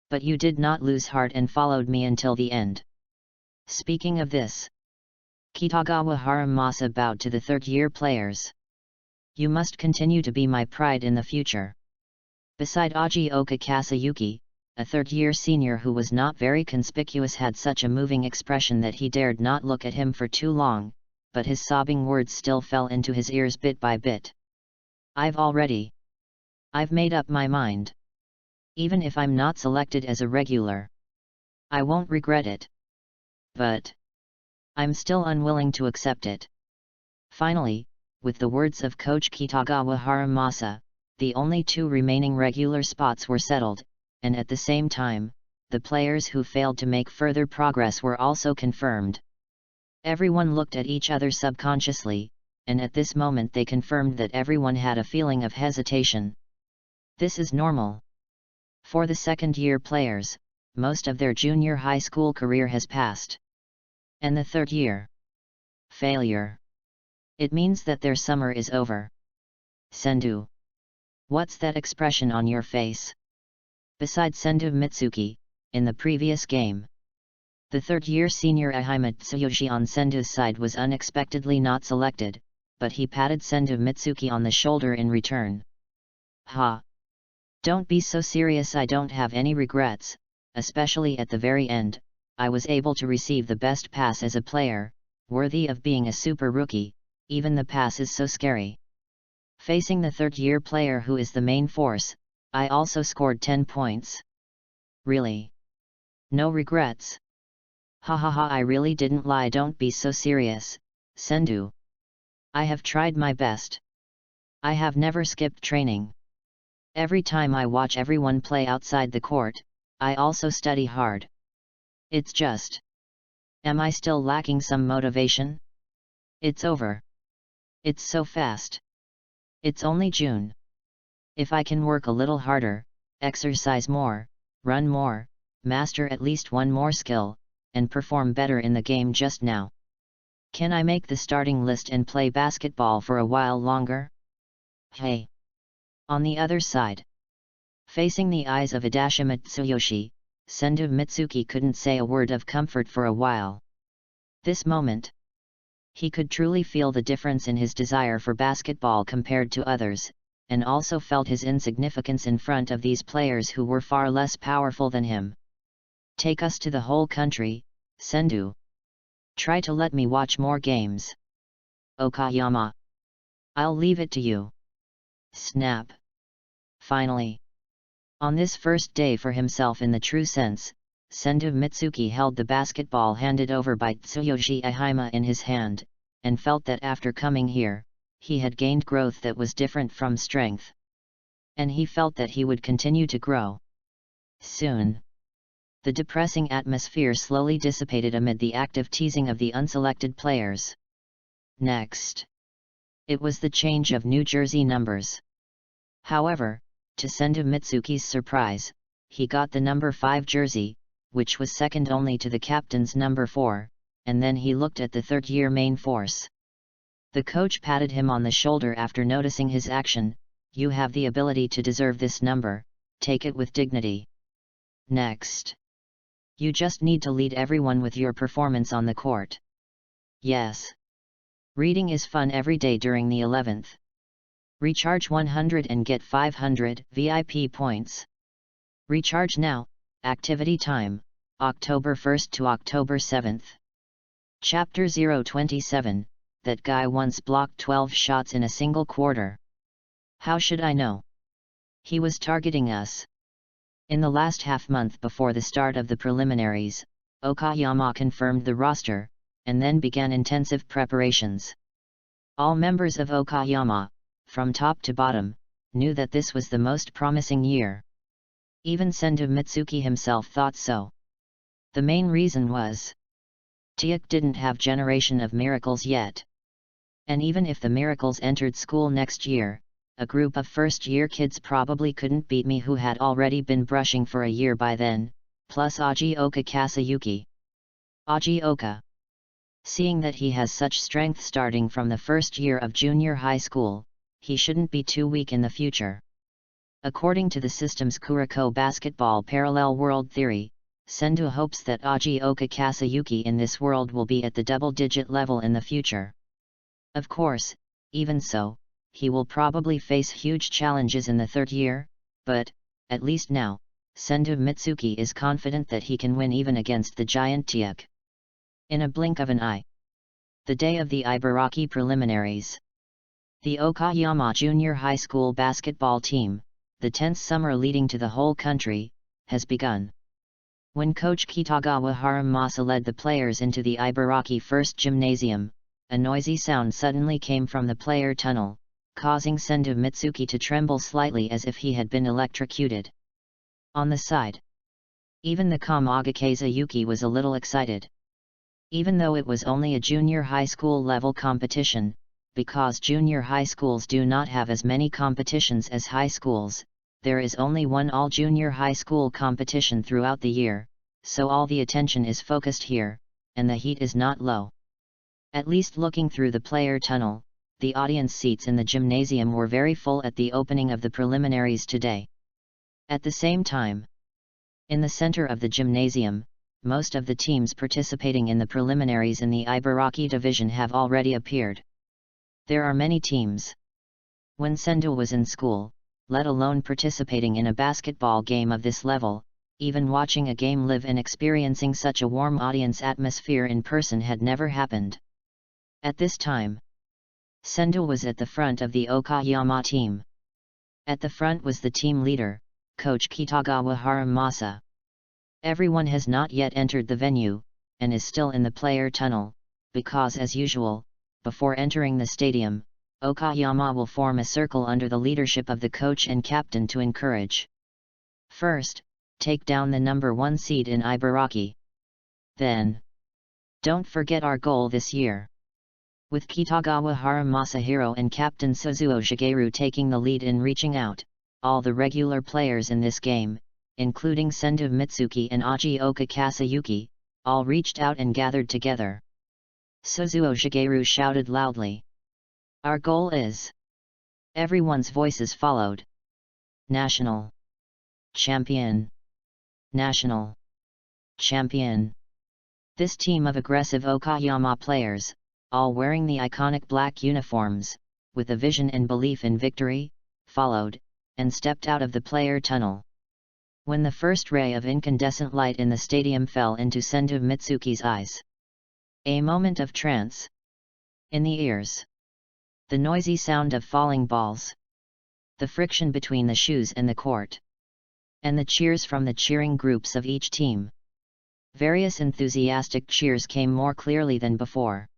But you did not lose heart and followed me until the end. Speaking of this, Kitagawa Haramasa bowed to the third-year players. You must continue to be my pride in the future. Beside Ajioka Kasayuki, a third-year senior who was not very conspicuous had such a moving expression that he dared not look at him for too long, but his sobbing words still fell into his ears bit by bit. I've made up my mind. Even if I'm not selected as a regular, I won't regret it. But I'm still unwilling to accept it. Finally, with the words of coach Kitagawa Haramasa, the only 2 remaining regular spots were settled, and at the same time, the players who failed to make further progress were also confirmed. Everyone looked at each other subconsciously, and at this moment they confirmed that everyone had a feeling of hesitation. This is normal. For the second-year players, most of their junior high school career has passed. And the third year? Failure. It means that their summer is over. Sendu. What's that expression on your face? Besides Sendu Mitsuki, in the previous game, the third-year senior Ahima Tsuyoshi on Sendu's side was unexpectedly not selected, but he patted Sendu Mitsuki on the shoulder in return. Ha! Don't be so serious, I don't have any regrets, especially at the very end. I was able to receive the best pass as a player, worthy of being a super rookie. Even the pass is so scary. Facing the third-year player who is the main force, I also scored 10 points. Really? No regrets? Ha, I really didn't lie, don't be so serious, Sendu. I have tried my best. I have never skipped training. Every time I watch everyone play outside the court, I also study hard. It's just... Am I still lacking some motivation? It's over. It's so fast. It's only June. If I can work a little harder, exercise more, run more, master at least one more skill, and perform better in the game just now. Can I make the starting list and play basketball for a while longer? Hey! On the other side. Facing the eyes of Adashima Tsuyoshi, Sendu Mitsuki couldn't say a word of comfort for a while. This moment, he could truly feel the difference in his desire for basketball compared to others, and also felt his insignificance in front of these players who were far less powerful than him. Take us to the whole country, Sendu. Try to let me watch more games. Okayama. I'll leave it to you. Snap. Finally. On this first day for himself in the true sense, Sendu Mitsuki held the basketball handed over by Tsuyoshi Ahima in his hand, and felt that after coming here, he had gained growth that was different from strength. And he felt that he would continue to grow. Soon. The depressing atmosphere slowly dissipated amid the active teasing of the unselected players. Next. It was the change of New Jersey numbers. However, to Sendu Mitsuki's surprise, he got the number 5 jersey, which was second only to the captain's number 4, and then he looked at the third-year main force. The coach patted him on the shoulder after noticing his action. You have the ability to deserve this number, take it with dignity. Next. You just need to lead everyone with your performance on the court. Yes. Reading is fun every day during the 11th. Recharge 100 and get 500 VIP points. Recharge now, activity time, October 1st to October 7th. Chapter 027, that guy once blocked 12 shots in a single quarter. How should I know? He was targeting us. In the last half-month before the start of the preliminaries, Okayama confirmed the roster, and then began intensive preparations. All members of Okayama, from top to bottom, knew that this was the most promising year. Even Sendu Mitsuki himself thought so. The main reason was, Tiak didn't have Generation of Miracles yet. And even if the Miracles entered school next year, a group of first-year kids probably couldn't beat me who had already been brushing for a year by then, plus Ajioka Kasayuki. Ajioka. Seeing that he has such strength starting from the first year of junior high school, he shouldn't be too weak in the future. According to the system's Kurokos basketball parallel world theory, Sendu hopes that Ajioka Kasayuki in this world will be at the double-digit level in the future. Of course, even so, he will probably face huge challenges in the third year, but, at least now, Sendu Mitsuki is confident that he can win even against the giant Tiak. In a blink of an eye. The day of the Ibaraki preliminaries. The Okayama Junior High School basketball team, the 10th summer leading to the whole country, has begun. When coach Kitagawa Haramasa led the players into the Ibaraki first gymnasium, a noisy sound suddenly came from the player tunnel, causing Sendu Mitsuki to tremble slightly as if he had been electrocuted. On the side. Even the Kamagakaza Yuki was a little excited. Even though it was only a junior high school level competition, because junior high schools do not have as many competitions as high schools, there is only one all-junior high school competition throughout the year, so all the attention is focused here, and the heat is not low. At least looking through the player tunnel, the audience seats in the gymnasium were very full at the opening of the preliminaries today. At the same time, in the center of the gymnasium, most of the teams participating in the preliminaries in the Ibaraki division have already appeared. There are many teams. When Sendo was in school, let alone participating in a basketball game of this level, even watching a game live and experiencing such a warm audience atmosphere in person had never happened. At this time, Sendo was at the front of the Okayama team. At the front was the team leader, Coach Kitagawa Haramasa. Everyone has not yet entered the venue, and is still in the player tunnel, because as usual, before entering the stadium, Okayama will form a circle under the leadership of the coach and captain to encourage. First, take down the number 1 seed in Ibaraki. Then, don't forget our goal this year. With Kitagawa Haramasahiro and Captain Suzuo Shigeru taking the lead in reaching out, all the regular players in this game, including Sendo Mitsuki and Ajioka Kasayuki, all reached out and gathered together. Suzuo Shigeru shouted loudly. Our goal is... Everyone's voices followed. National. Champion. National. Champion. This team of aggressive Okayama players, all wearing the iconic black uniforms, with a vision and belief in victory, followed, and stepped out of the player tunnel. When the first ray of incandescent light in the stadium fell into Sendo Mitsuki's eyes. A moment of trance. In the ears. The noisy sound of falling balls. The friction between the shoes and the court. And the cheers from the cheering groups of each team. Various enthusiastic cheers came more clearly than before.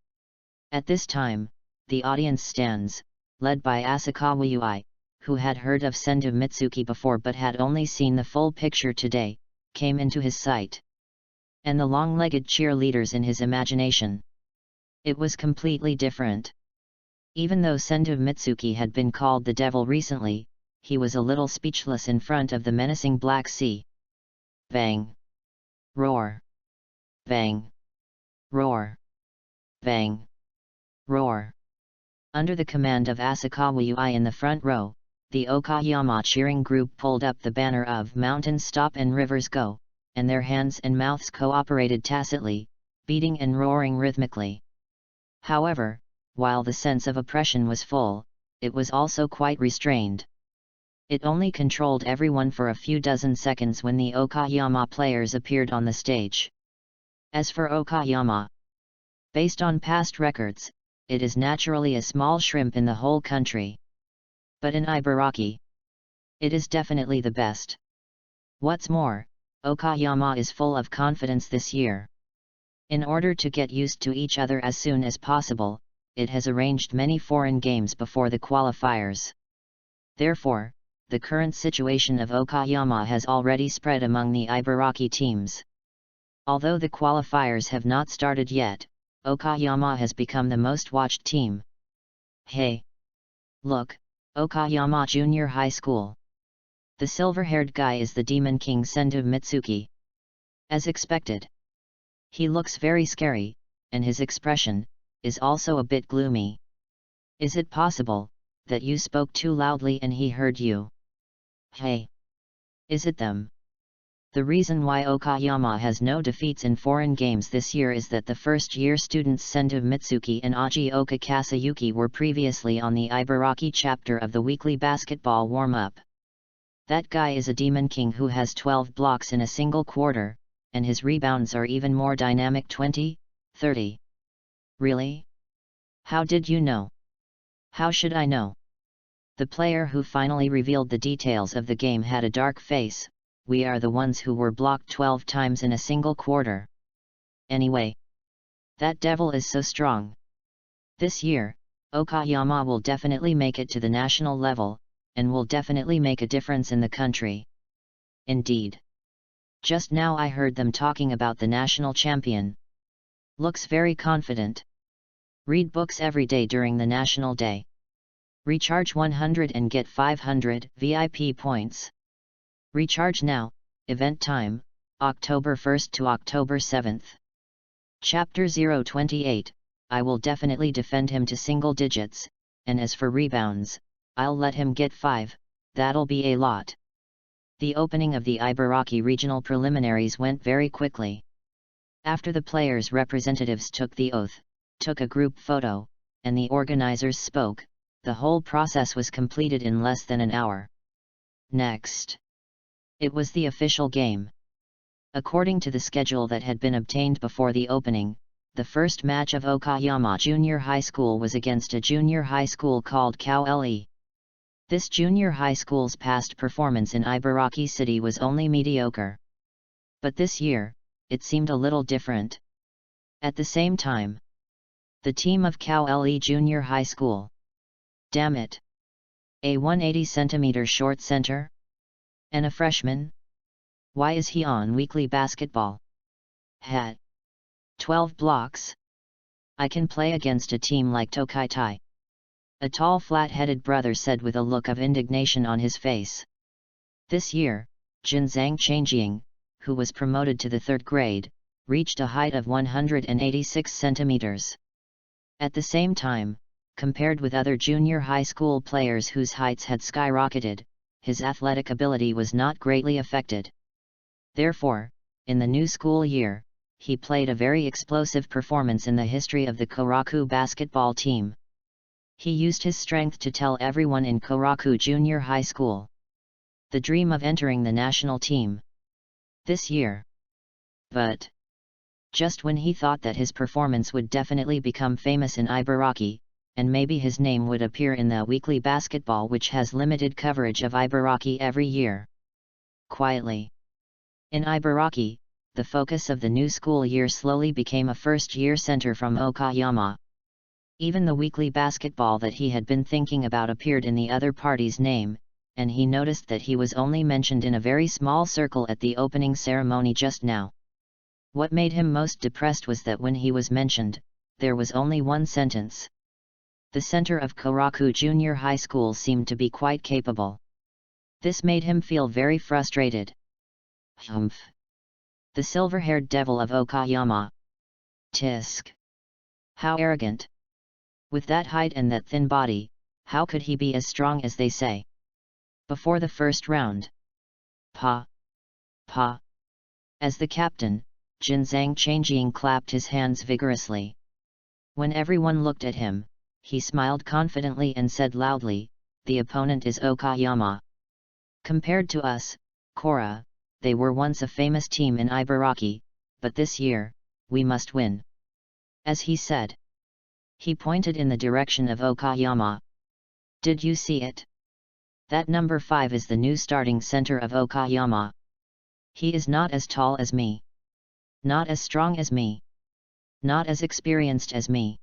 At this time, the audience stands, led by Asakawa Yui, who had heard of Sendo Mitsuki before but had only seen the full picture today, came into his sight. And the long-legged cheerleaders in his imagination. It was completely different. Even though Sendo Mitsuki had been called the devil recently, he was a little speechless in front of the menacing Black Sea. Bang! Roar! Bang! Roar! Bang! Roar! Under the command of Asakawa Yui in the front row, the Okayama cheering group pulled up the banner of Mountains Stop and Rivers Go, and their hands and mouths cooperated tacitly, beating and roaring rhythmically. However, while the sense of oppression was full, it was also quite restrained. It only controlled everyone for a few dozen seconds when the Okayama players appeared on the stage. As for Okayama, based on past records, it is naturally a small shrimp in the whole country. But in Ibaraki, it is definitely the best. What's more, Okayama is full of confidence this year. In order to get used to each other as soon as possible, it has arranged many foreign games before the qualifiers. Therefore, the current situation of Okayama has already spread among the Ibaraki teams. Although the qualifiers have not started yet, Okayama has become the most watched team. Hey! Look, Okayama Junior High School. The silver-haired guy is the Demon King Sendo Mitsuki. As expected. He looks very scary, and his expression is also a bit gloomy. Is it possible that you spoke too loudly and he heard you? Hey! Is it them? The reason why Okayama has no defeats in foreign games this year is that the first-year students Sendo Mitsuki and Ajioka Kasayuki were previously on the Ibaraki chapter of the weekly basketball warm-up. That guy is a Demon King who has 12 blocks in a single quarter, and his rebounds are even more dynamic 20, 30. Really? How did you know? How should I know? The player who finally revealed the details of the game had a dark face. We are the ones who were blocked 12 times in a single quarter. Anyway, that devil is so strong. This year, Okayama will definitely make it to the national level, and will definitely make a difference in the country. Indeed. Just now I heard them talking about the national champion. Looks very confident. Read books every day during the National Day. Recharge 100 and get 500 VIP points. Recharge now, event time, October 1st to October 7th. Chapter 028, I will definitely defend him to single digits, and as for rebounds, I'll let him get 5, that'll be a lot. The opening of the Ibaraki regional preliminaries went very quickly. After the players' representatives took the oath, took a group photo, and the organizers spoke, the whole process was completed in less than an hour. Next, it was the official game. According to the schedule that had been obtained before the opening, the first match of Okayama Junior High School was against a junior high school called KOLE. This junior high school's past performance in Ibaraki City was only mediocre. But this year, it seemed a little different. At the same time, the team of KOLE Junior High School. Damn it! A 180cm short center? And a freshman? Why is he on weekly basketball? Hat. 12 blocks? I can play against a team like Tokaitai. A tall flat-headed brother said with a look of indignation on his face. This year, Jinzang Changjing, who was promoted to the 3rd grade, reached a height of 186 centimeters. At the same time, compared with other junior high school players whose heights had skyrocketed, his athletic ability was not greatly affected. Therefore, in the new school year, he played a very explosive performance in the history of the Kurokos basketball team. He used his strength to tell everyone in Kurokos Junior High School the dream of entering the national team this year. But just when he thought that his performance would definitely become famous in Ibaraki, and maybe his name would appear in the weekly basketball which has limited coverage of Ibaraki every year. Quietly. In Ibaraki, the focus of the new school year slowly became a first-year center from Okayama. Even the weekly basketball that he had been thinking about appeared in the other party's name, and he noticed that he was only mentioned in a very small circle at the opening ceremony just now. What made him most depressed was that when he was mentioned, there was only one sentence. The center of Kurokos Junior High School seemed to be quite capable. This made him feel very frustrated. Humph! The silver-haired devil of Okayama. Tisk! How arrogant! With that height and that thin body, how could he be as strong as they say? Before the first round. Pa! Pa! As the captain, Jinzang Changjing clapped his hands vigorously. When everyone looked at him, he smiled confidently and said loudly, "The opponent is Okayama. Compared to us, Kora, they were once a famous team in Ibaraki, but this year, we must win." As he said, he pointed in the direction of Okayama. "Did you see it? That number 5 is the new starting center of Okayama. He is not as tall as me. Not as strong as me. Not as experienced as me.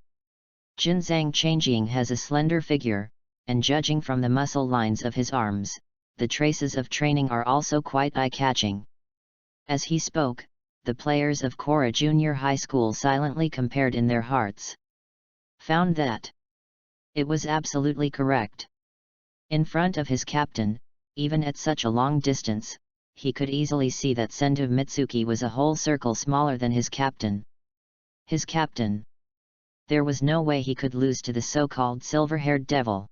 Jinzang Changjing has a slender figure, and judging from the muscle lines of his arms, the traces of training are also quite eye-catching." As he spoke, the players of Kora Junior High School silently compared in their hearts. Found that it was absolutely correct. In front of his captain, even at such a long distance, he could easily see that Sendu Mitsuki was a whole circle smaller than his captain. His captain. There was no way he could lose to the so-called silver-haired devil.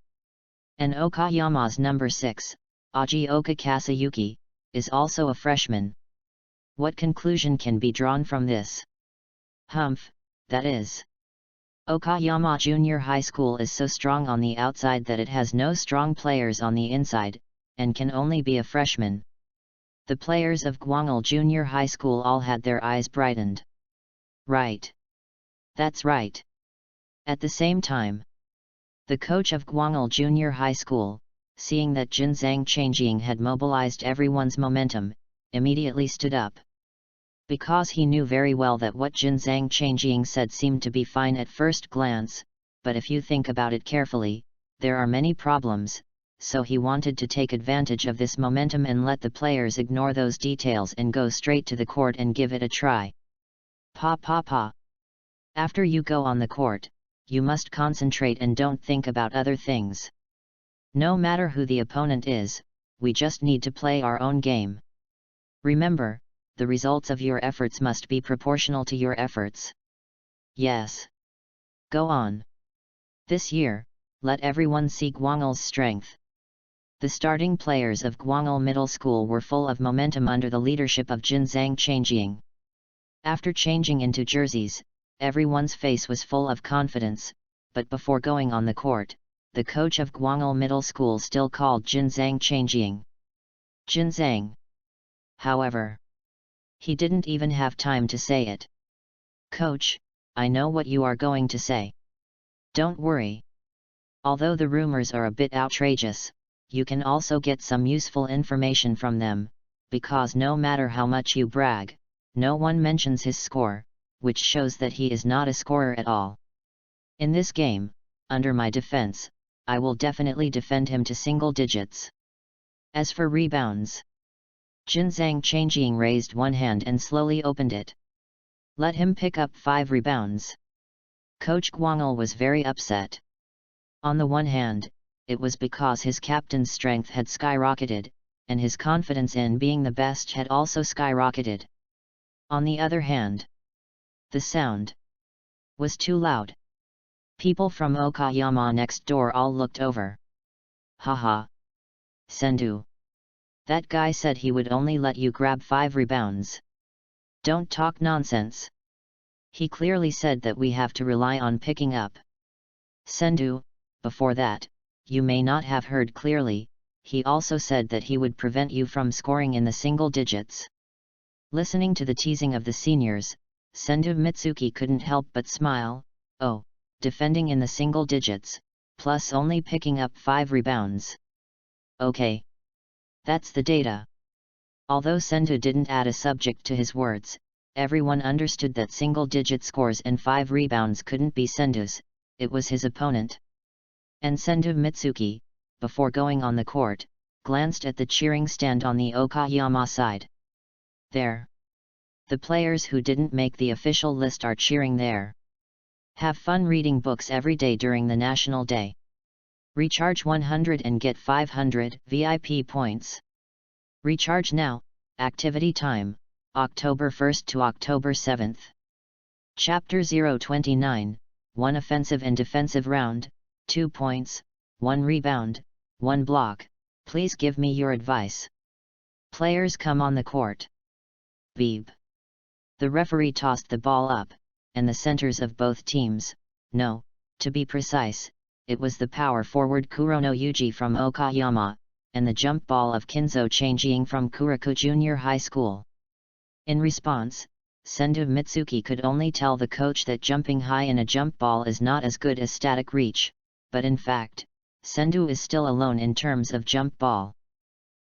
And Okayama's number 6, Ogioka Kasayuki, is also a freshman. What conclusion can be drawn from this? Humph, that is. Okayama Junior High School is so strong on the outside that it has no strong players on the inside, and can only be a freshman. The players of Gwangul Junior High School all had their eyes brightened. Right. That's right. At the same time, the coach of Gwangul Junior High School, seeing that Jinzang Changjing had mobilized everyone's momentum, immediately stood up. Because he knew very well that what Jinzang Changjing said seemed to be fine at first glance, but if you think about it carefully, there are many problems, so he wanted to take advantage of this momentum and let the players ignore those details and go straight to the court and give it a try. Pa pa pa. After you go on the court, you must concentrate and don't think about other things. No matter who the opponent is, we just need to play our own game. Remember, the results of your efforts must be proportional to your efforts. Yes. Go on. This year, let everyone see Gwangul's strength. The starting players of Gwangul Middle School were full of momentum under the leadership of Jinzang Changjing. After changing into jerseys, everyone's face was full of confidence, but before going on the court, the coach of Gwangul Middle School still called Jinzang Changjing Jinzang. However, he didn't even have time to say it. Coach, I know what you are going to say. Don't worry. Although the rumors are a bit outrageous, you can also get some useful information from them, because no matter how much you brag, no one mentions his score, which shows that he is not a scorer at all. In this game, under my defense, I will definitely defend him to single digits. As for rebounds, Jinzang Changjing raised one hand and slowly opened it. Let him pick up 5 rebounds. Coach Gwangul was very upset. On the one hand, it was because his captain's strength had skyrocketed, and his confidence in being the best had also skyrocketed. On the other hand, the sound was too loud. People from Okayama next door all looked over. Haha. Sendu. That guy said he would only let you grab 5 rebounds. Don't talk nonsense. He clearly said that we have to rely on picking up. Sendu, before that, you may not have heard clearly, he also said that he would prevent you from scoring in the single digits. Listening to the teasing of the seniors, Sendu Mitsuki couldn't help but smile. Oh, defending in the single digits, plus only picking up 5 rebounds. Okay. That's the data. Although Sendu didn't add a subject to his words, everyone understood that single-digit scores and 5 rebounds couldn't be Sendu's, it was his opponent. And Sendu Mitsuki, before going on the court, glanced at the cheering stand on the Okayama side. There. The players who didn't make the official list are cheering there. Have fun reading books every day during the National Day. Recharge 100 and get 500 VIP points. Recharge now. Activity time, October 1st to October 7th. Chapter 029, 1 offensive and defensive round, 2 points, 1 rebound, 1 block. Please give me your advice. Players come on the court. Beep. The referee tossed the ball up, and the centers of both teams, no, to be precise, it was the power forward Kurono Yuji from Okayama, and the jump ball of Kinzo Changjing from Kurokos Junior High School. In response, Sendu Mitsuki could only tell the coach that jumping high in a jump ball is not as good as static reach, but in fact, Sendu is still alone in terms of jump ball.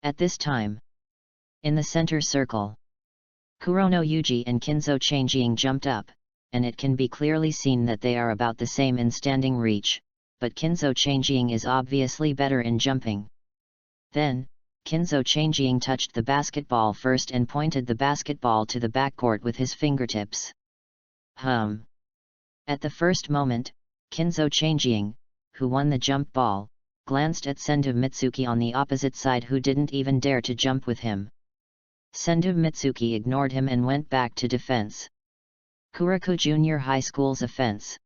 At this time, in the center circle, Kurono Yuji and Kinzo Changjing jumped up, and it can be clearly seen that they are about the same in standing reach, but Kinzo Changjing is obviously better in jumping. Then, Kinzo Changjing touched the basketball first and pointed the basketball to the backcourt with his fingertips. At the first moment, Kinzo Changjing, who won the jump ball, glanced at Sendu Mitsuki on the opposite side who didn't even dare to jump with him. Sendu Mitsuki ignored him and went back to defense. Kurokos Junior High School's offense.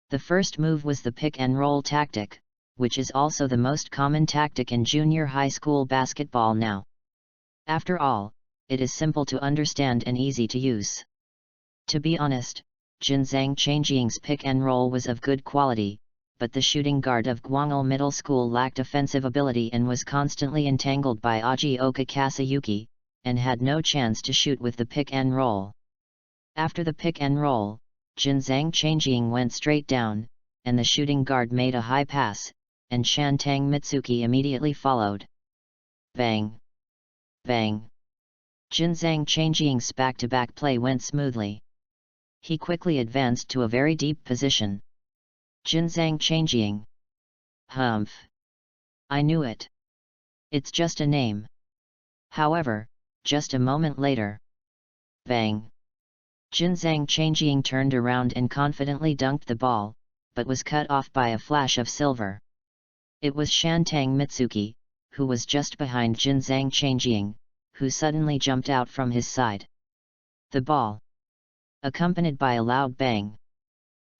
The first move was the pick-and-roll tactic, which is also the most common tactic in junior high school basketball now. After all, it is simple to understand and easy to use. To be honest, Jinzang Changjing's pick-and-roll was of good quality, but the shooting guard of Gwangul Middle School lacked offensive ability and was constantly entangled by Ajioka Kasayuki, and had no chance to shoot with the pick-and-roll. After the pick-and-roll, Jinzang Changjing went straight down, and the shooting guard made a high pass, and Shantang Mitsuki immediately followed. Bang! Bang! Jinzang Changjing's back-to-back play went smoothly. He quickly advanced to a very deep position. Jinzang Changjing. Humph! I knew it. It's just a name. However, just a moment later. Bang! Jinzang Changjing turned around and confidently dunked the ball, but was cut off by a flash of silver. It was Shantang Mitsuki, who was just behind Jinzang Changjing, who suddenly jumped out from his side. The ball, accompanied by a loud bang.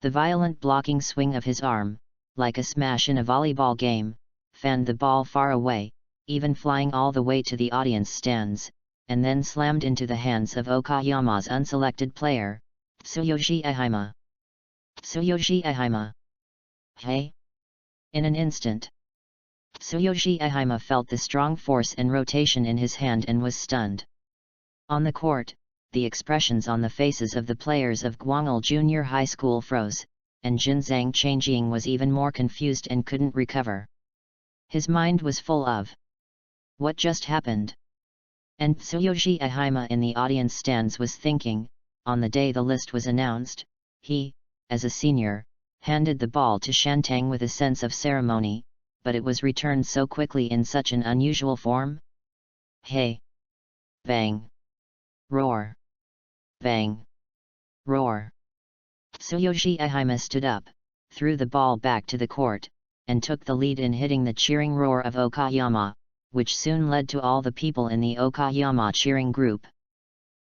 The violent blocking swing of his arm, like a smash in a volleyball game, fanned the ball far away, even flying all the way to the audience stands, and then slammed into the hands of Okayama's unselected player, Tsuyoshi Ehime. Tsuyoshi Ehime. Hey! In an instant, Tsuyoshi Ehime felt the strong force and rotation in his hand and was stunned. On the court, the expressions on the faces of the players of Gwangil Junior High School froze, and Jinzang Changjing was even more confused and couldn't recover. His mind was full of what just happened? And Tsuyoshi Ehime in the audience stands was thinking, on the day the list was announced, he, as a senior, handed the ball to Shantang with a sense of ceremony, but it was returned so quickly in such an unusual form. Hey! Bang! Roar! Bang! Roar! Tsuyoshi Ehime stood up, threw the ball back to the court, and took the lead in hitting the cheering roar of Okayama, which soon led to all the people in the Okayama cheering group.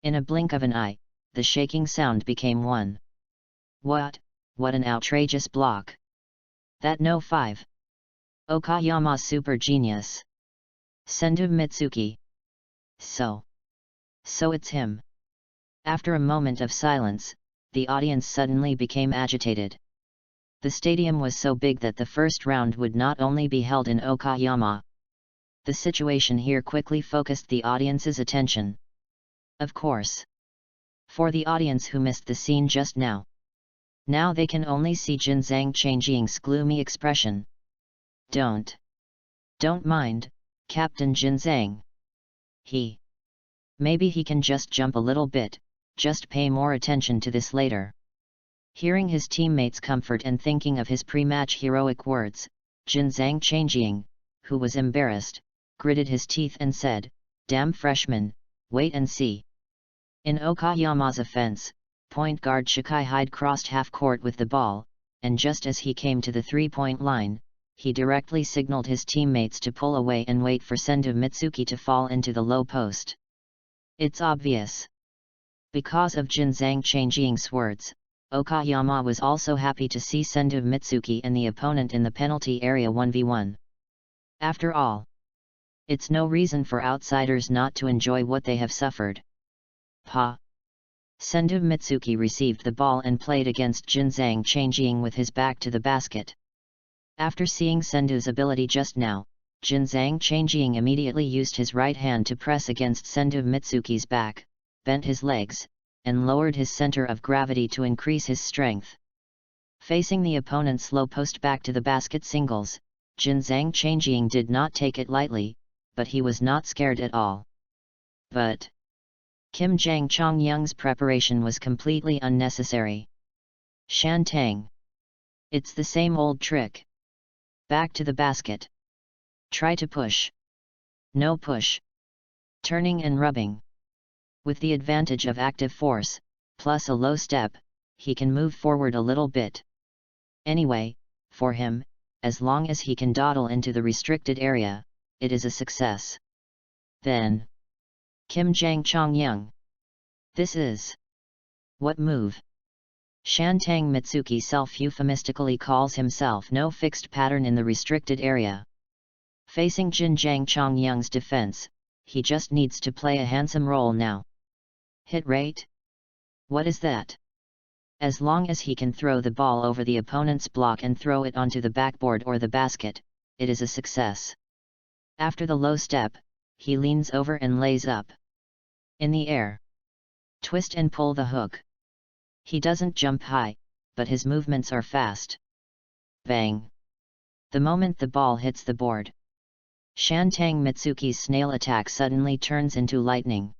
In a blink of an eye, the shaking sound became one. What an outrageous block! That no 5. Okayama super genius. Sendu Mitsuki. So it's him. After a moment of silence, the audience suddenly became agitated. The stadium was so big that the first round would not only be held in Okayama. The situation here quickly focused the audience's attention. Of course. For the audience who missed the scene just now. Now they can only see Jinzang Changjing's gloomy expression. Don't mind, Captain Jinzang. Maybe he can just jump a little bit, just pay more attention to this later. Hearing his teammates' comfort and thinking of his pre-match heroic words, Jinzang Changjing, who was embarrassed, gritted his teeth and said, "Damn freshman, wait and see." In Okayama's offense, point guard Shikai Hyde crossed half-court with the ball, and just as he came to the three-point line, he directly signaled his teammates to pull away and wait for Sendu Mitsuki to fall into the low post. It's obvious. Because of Jinzang Changjing's words, Okayama was also happy to see Sendu Mitsuki and the opponent in the penalty area 1v1. After all, it's no reason for outsiders not to enjoy what they have suffered. Sendu Mitsuki received the ball and played against Jinzang Changjing with his back to the basket. After seeing Sendu's ability just now, Jinzang Changjing immediately used his right hand to press against Sendu Mitsuki's back, bent his legs, and lowered his center of gravity to increase his strength. Facing the opponent's low post back to the basket singles, Jinzang Changjing did not take it lightly, but he was not scared at all. But Kim Jang Chongyung's preparation was completely unnecessary. Shantang. It's the same old trick. Back to the basket. Try to push. No push. Turning and rubbing. With the advantage of active force, plus a low step, he can move forward a little bit. Anyway, for him, as long as he can dawdle into the restricted area, it is a success. Then, Kim Jang Chongyung. This is. What move? Shantang Mitsuki self-euphemistically calls himself no fixed pattern in the restricted area. Facing Jinzang Chongyung's defense, he just needs to play a handsome role now. Hit rate? What is that? As long as he can throw the ball over the opponent's block and throw it onto the backboard or the basket, it is a success. After the low step, he leans over and lays up. In the air. Twist and pull the hook. He doesn't jump high, but his movements are fast. Bang! The moment the ball hits the board, Shantang Mitsuki's snail attack suddenly turns into lightning.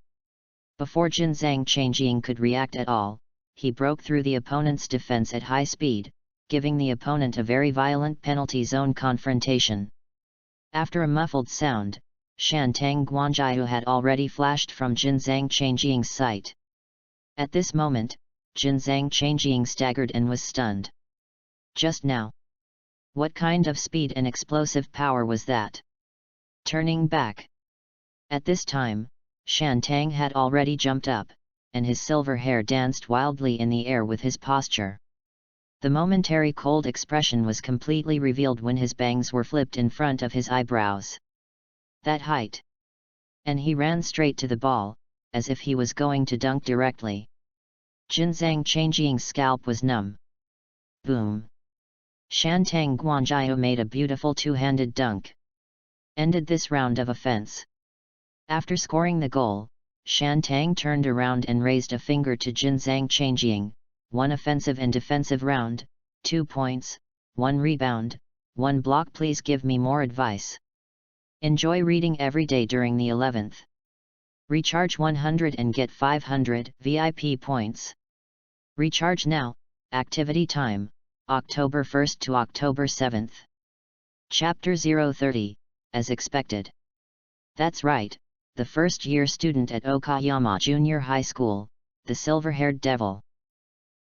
Before Jinzang Changjing could react at all, he broke through the opponent's defense at high speed, giving the opponent a very violent penalty zone confrontation. After a muffled sound, Shantang Guanjiu had already flashed from Jinzang Changjing's sight. At this moment, Jinzang Changjing staggered and was stunned. Just now. What kind of speed and explosive power was that? Turning back. At this time, Shantang had already jumped up, and his silver hair danced wildly in the air with his posture. The momentary cold expression was completely revealed when his bangs were flipped in front of his eyebrows. That height! And he ran straight to the ball, as if he was going to dunk directly. Jinzang Changjing's scalp was numb. Boom! Shantang Guanjiu made a beautiful two-handed dunk. Ended this round of offense. After scoring the goal, Shantang turned around and raised a finger to Jinzang Changjing. 1 offensive and defensive round, 2 points, 1 rebound, 1 block. Please give me more advice. Enjoy reading every day during the 11th. Recharge 100 and get 500 VIP points. Recharge now. Activity time, October 1st to October 7th. Chapter 030, as expected. That's right, the first-year student at Okayama Junior High School, the silver-haired devil.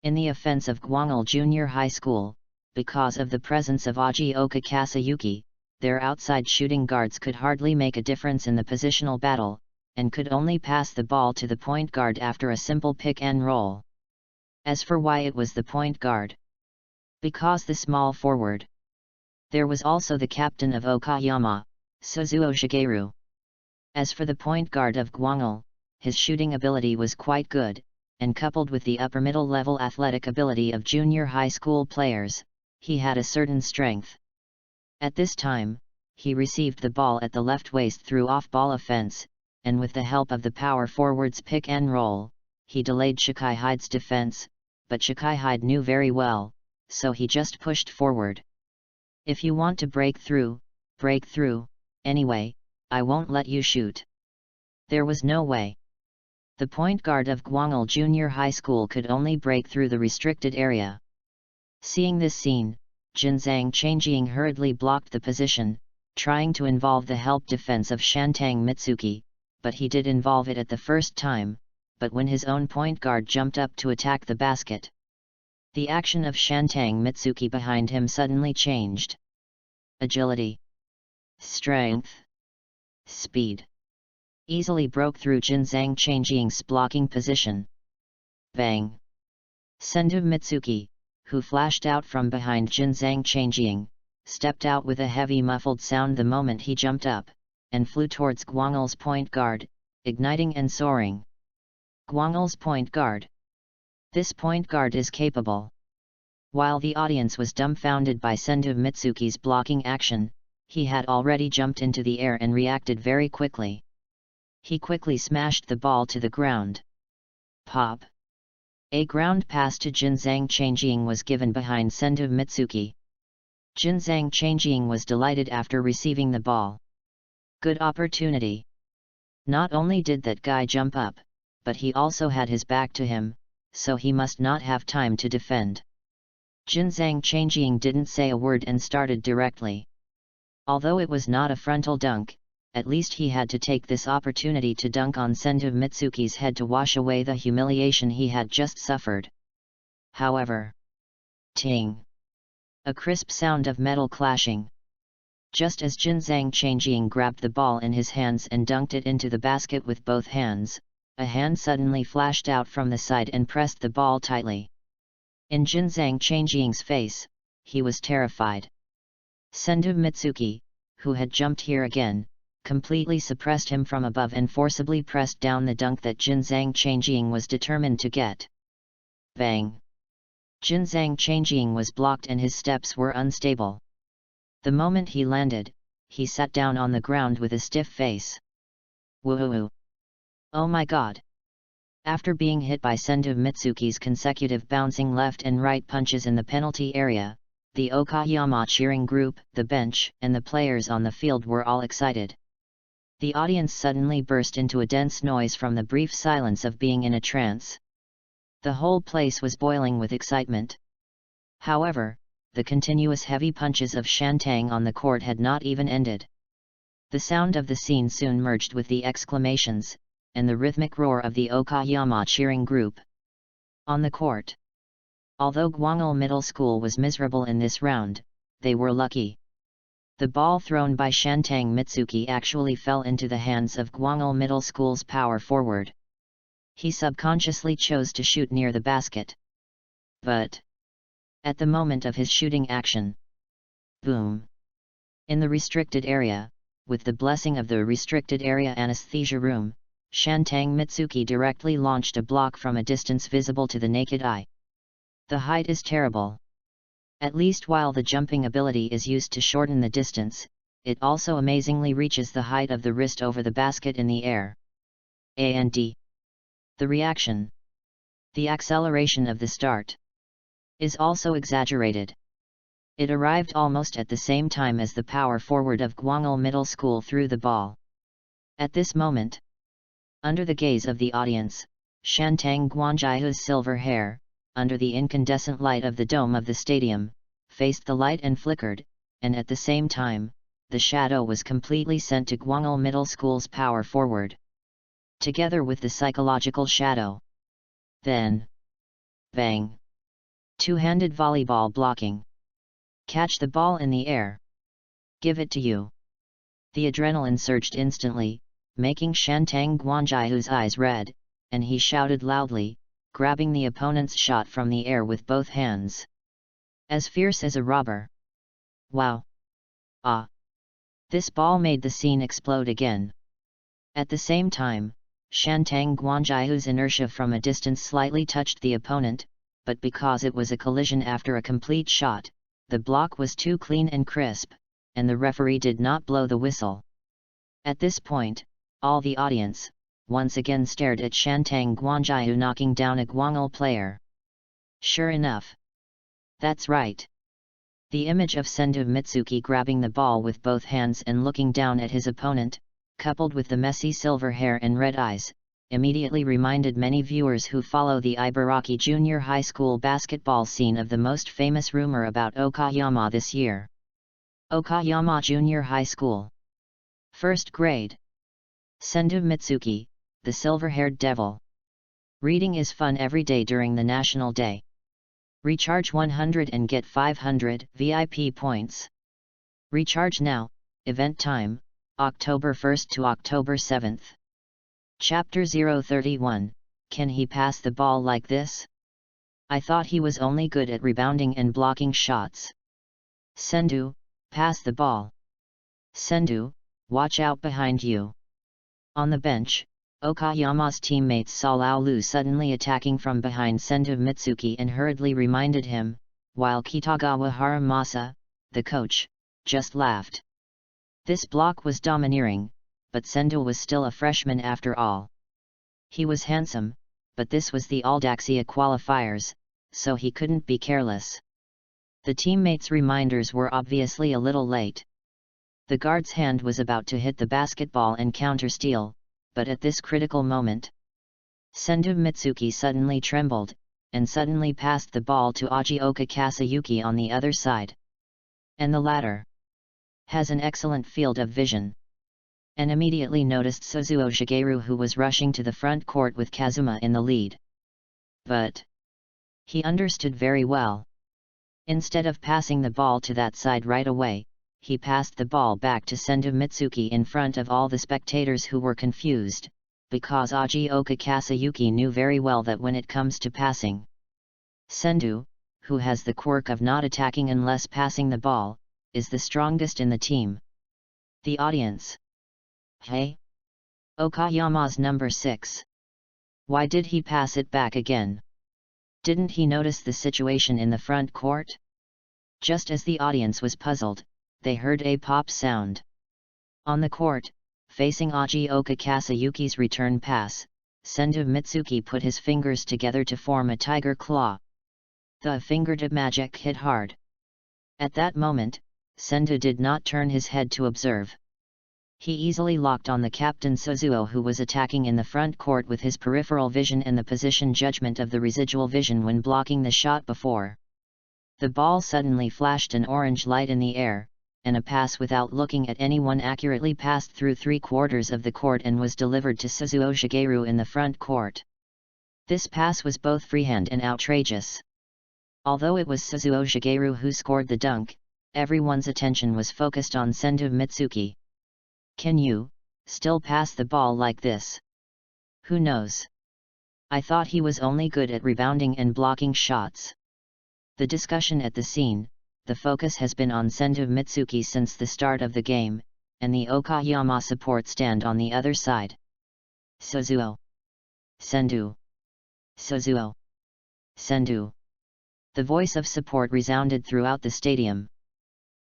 In the offense of Gwangul Junior High School, because of the presence of Ogioka Kasayuki, their outside shooting guards could hardly make a difference in the positional battle, and could only pass the ball to the point guard after a simple pick and roll. As for why it was the point guard? Because the small forward. There was also the captain of Okayama, Suzuo Shigeru. As for the point guard of Gwangul, his shooting ability was quite good, and coupled with the upper middle level athletic ability of junior high school players, he had a certain strength. At this time, he received the ball at the left waist through off-ball offense, and with the help of the power forward's pick and roll, he delayed Shikaihide's defense, but Shikaihide knew very well, so he just pushed forward. If you want to break through, anyway, I won't let you shoot. There was no way. The point guard of Gwangul Junior High School could only break through the restricted area. Seeing this scene, Jinzang Changjing hurriedly blocked the position, trying to involve the help defense of Shantang Mitsuki, but he did involve it at the first time, but when his own point guard jumped up to attack the basket. The action of Shantang Mitsuki behind him suddenly changed. Agility, strength, speed. Easily broke through Jinzang Changjing's blocking position. Bang! Sendu Mitsuki, who flashed out from behind Jinzang Changjing, stepped out with a heavy muffled sound the moment he jumped up, and flew towards Gwangul's point guard, igniting and soaring. Gwangul's point guard. This point guard is capable. While the audience was dumbfounded by Sendu Mitsuki's blocking action, he had already jumped into the air and reacted very quickly. He quickly smashed the ball to the ground. Pop! A ground pass to Jinzang Changjing was given behind Sendu Mitsuki. Jinzang Changjing was delighted after receiving the ball. Good opportunity. Not only did that guy jump up, but he also had his back to him, so he must not have time to defend. Jinzang Changjing didn't say a word and started directly. Although it was not a frontal dunk, at least he had to take this opportunity to dunk on Sendu Mitsuki's head to wash away the humiliation he had just suffered. However, ting! A crisp sound of metal clashing. Just as Jinzang Changjing grabbed the ball in his hands and dunked it into the basket with both hands, a hand suddenly flashed out from the side and pressed the ball tightly. In Jinzang Changjing's face, he was terrified. Sendu Mitsuki, who had jumped here again, completely suppressed him from above and forcibly pressed down the dunk that Jinzang Changjing was determined to get. Bang! Jinzang Changjing was blocked and his steps were unstable. The moment he landed, he sat down on the ground with a stiff face. Woohoo! Oh my god! After being hit by Sendu Mitsuki's consecutive bouncing left and right punches in the penalty area, the Okayama cheering group, the bench, and the players on the field were all excited. The audience suddenly burst into a dense noise from the brief silence of being in a trance. The whole place was boiling with excitement. However, the continuous heavy punches of Shantang on the court had not even ended. The sound of the scene soon merged with the exclamations, and the rhythmic roar of the Okayama cheering group. On the court. Although Gwangil Middle School was miserable in this round, they were lucky. The ball thrown by Shantang Mitsuki actually fell into the hands of Gwangil Middle School's power forward. He subconsciously chose to shoot near the basket. But at the moment of his shooting action, boom! In the restricted area, with the blessing of the restricted area anesthesia room, Shantang Mitsuki directly launched a block from a distance visible to the naked eye. The height is terrible. At least while the jumping ability is used to shorten the distance, it also amazingly reaches the height of the wrist over the basket in the air. And the reaction, the acceleration of the start, is also exaggerated. It arrived almost at the same time as the power forward of Gwangil Middle School threw the ball. At this moment, under the gaze of the audience, Shantang Gwangjihu's silver hair, under the incandescent light of the dome of the stadium, faced the light and flickered, and at the same time, the shadow was completely sent to Gwangil Middle School's power forward, together with the psychological shadow. Then, bang! Two-handed volleyball blocking. Catch the ball in the air. Give it to you. The adrenaline surged instantly, making Shantang Gwangjihu's eyes red, and he shouted loudly, grabbing the opponent's shot from the air with both hands. As fierce as a robber. Wow! Ah! This ball made the scene explode again. At the same time, Shantang Gwangjihu's inertia from a distance slightly touched the opponent, but because it was a collision after a complete shot, the block was too clean and crisp, and the referee did not blow the whistle. At this point, all the audience, once again stared at Shantang Gwangjihu knocking down a Gwangil player. Sure enough. That's right. The image of Sendu Mitsuki grabbing the ball with both hands and looking down at his opponent, coupled with the messy silver hair and red eyes, immediately reminded many viewers who follow the Ibaraki Junior High School basketball scene of the most famous rumor about Okayama this year. Okayama Junior High School. First grade. Sendu Mitsuki, the silver-haired devil. Reading is fun every day during the National Day. Recharge 100 and get 500 VIP points. Recharge now, event time, October 1st to October 7th. Chapter 031, Can he pass the ball like this? I thought he was only good at rebounding and blocking shots. Sendu, pass the ball. Sendu, watch out behind you. On the bench, Okayama's teammates saw Lao Lu suddenly attacking from behind Sendu Mitsuki and hurriedly reminded him, while Kitagawa Haramasa, the coach, just laughed. This block was domineering, but Sendu was still a freshman after all. He was handsome, but this was the Aldaxia qualifiers, so he couldn't be careless. The teammates' reminders were obviously a little late. The guard's hand was about to hit the basketball and counter-steal, but at this critical moment, Sendu Mitsuki suddenly trembled, and suddenly passed the ball to Ajioka Kasayuki on the other side. And the latter has an excellent field of vision, and immediately noticed Suzuo Shigeru, who was rushing to the front court with Kazuma in the lead. But he understood very well. Instead of passing the ball to that side right away, he passed the ball back to Sendu Mitsuki in front of all the spectators who were confused, because Ajioka Kasayuki knew very well that when it comes to passing, Sendu, who has the quirk of not attacking unless passing the ball, is the strongest in the team. The audience. Hey? Okayama's number 6. Why did he pass it back again? Didn't he notice the situation in the front court? Just as the audience was puzzled, they heard a pop sound. On the court, facing Ajioka Kasayuki's return pass, Sendu Mitsuki put his fingers together to form a tiger claw. The fingertip magic hit hard. At that moment, Sendu did not turn his head to observe. He easily locked on the captain Suzuo, who was attacking in the front court with his peripheral vision and the position judgment of the residual vision when blocking the shot before. The ball suddenly flashed an orange light in the air, and a pass without looking at anyone accurately passed through 3/4 of the court and was delivered to Suzuo Shigeru in the front court. This pass was both freehand and outrageous. Although it was Suzuo Shigeru who scored the dunk, everyone's attention was focused on Sendu Mitsuki. Can you still pass the ball like this? Who knows? I thought he was only good at rebounding and blocking shots. The discussion at the scene, the focus has been on Sendu Mitsuki since the start of the game, and the Okayama support stand on the other side. Suzuo. Sendu. Suzuo. Sendu. The voice of support resounded throughout the stadium.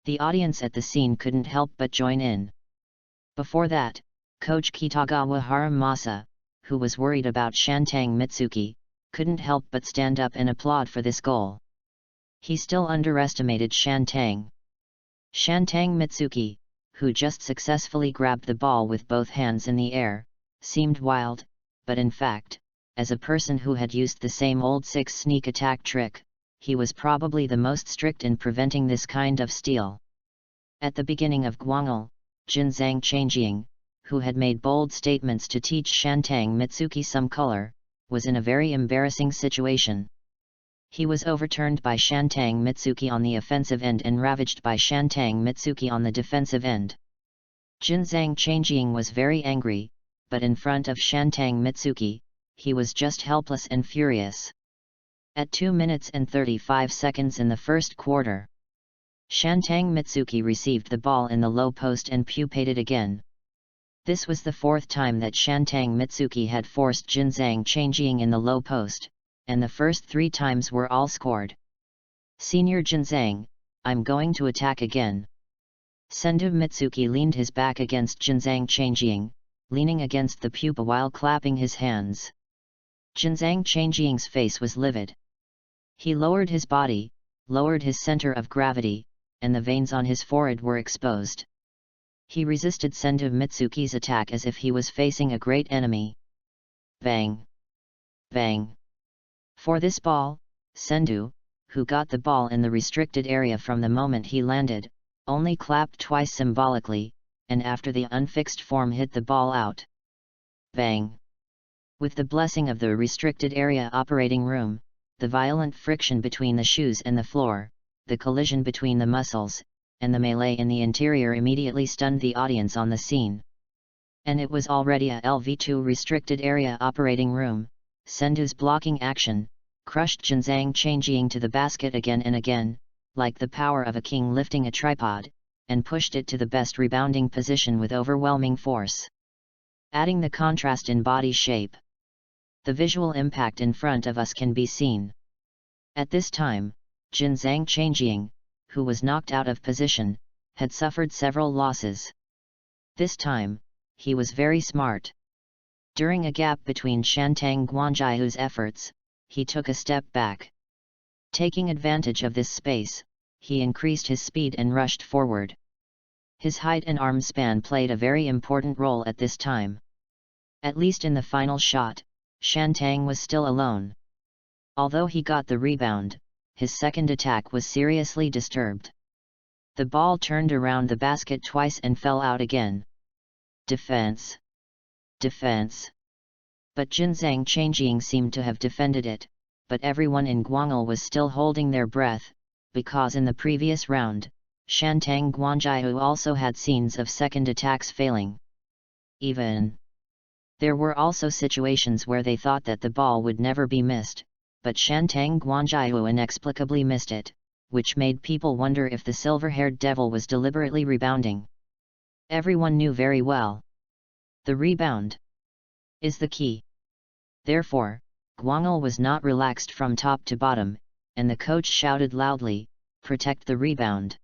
The audience at the scene couldn't help but join in. Before that, coach Kitagawa Haramasa, who was worried about Shantang Mitsuki, couldn't help but stand up and applaud for this goal. He still underestimated Shantang. Shantang Mitsuki, who just successfully grabbed the ball with both hands in the air, seemed wild, but in fact, as a person who had used the same old 6 sneak attack trick, he was probably the most strict in preventing this kind of steal. At the beginning of Guangul, Jinzang Changjing, who had made bold statements to teach Shantang Mitsuki some color, was in a very embarrassing situation. He was overturned by Shantang Mitsuki on the offensive end and ravaged by Shantang Mitsuki on the defensive end. Jinzang Changjing was very angry, but in front of Shantang Mitsuki, he was just helpless and furious. At 2 minutes and 35 seconds in the first quarter, Shantang Mitsuki received the ball in the low post and pupated again. This was the 4th time that Shantang Mitsuki had forced Jinzang Changjing in the low post, and the first 3 times were all scored. Senior Jinzang, I'm going to attack again. Sendu Mitsuki leaned his back against Jinzang Changjing, leaning against the pupa while clapping his hands. Jinzang Changjing's face was livid. He lowered his body, lowered his center of gravity, and the veins on his forehead were exposed. He resisted Sendu Mitsuki's attack as if he was facing a great enemy. Bang! Bang! For this ball, Sendu, who got the ball in the restricted area from the moment he landed, only clapped twice symbolically, and after the unfixed form hit the ball out. Bang! With the blessing of the restricted area operating room, the violent friction between the shoes and the floor, the collision between the muscles, and the melee in the interior immediately stunned the audience on the scene. And it was already a LV2 restricted area operating room. Sendu's blocking action crushed Jinzang Changjing to the basket again and again, like the power of a king lifting a tripod, and pushed it to the best rebounding position with overwhelming force. Adding the contrast in body shape, the visual impact in front of us can be seen. At this time, Jinzang Changjing, who was knocked out of position, had suffered several losses. This time, he was very smart. During a gap between Shantang Guanjiahu's efforts, he took a step back. Taking advantage of this space, he increased his speed and rushed forward. His height and arm span played a very important role at this time. At least in the final shot, Shantang was still alone. Although he got the rebound, his second attack was seriously disturbed. The ball turned around the basket twice and fell out again. Defense. Defense. But Jinzang Changjing seemed to have defended it, but everyone in Guangul was still holding their breath, because in the previous round, Shantang Guanjiahu also had scenes of second attacks failing. There were also situations where they thought that the ball would never be missed, but Shantang Guanjiahu inexplicably missed it, which made people wonder if the silver-haired devil was deliberately rebounding. Everyone knew very well. The rebound is the key. Therefore, Guangul was not relaxed from top to bottom, and the coach shouted loudly, "Protect the rebound."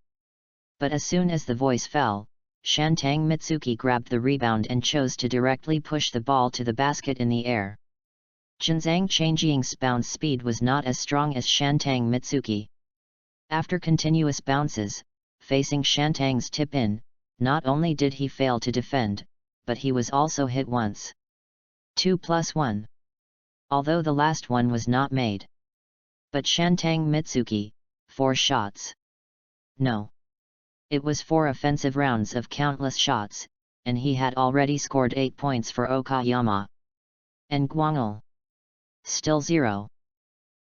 But as soon as the voice fell, Shantang Mitsuki grabbed the rebound and chose to directly push the ball to the basket in the air. Jinzang Changjing's bounce speed was not as strong as Shantang Mitsuki. After continuous bounces, facing Shantang's tip-in, not only did he fail to defend, but he was also hit once. 2+1. Although the last one was not made. But Shantang Mitsuki, 4 shots. No. It was 4 offensive rounds of countless shots, and he had already scored 8 points for Okayama. And Guang'el? Still 0.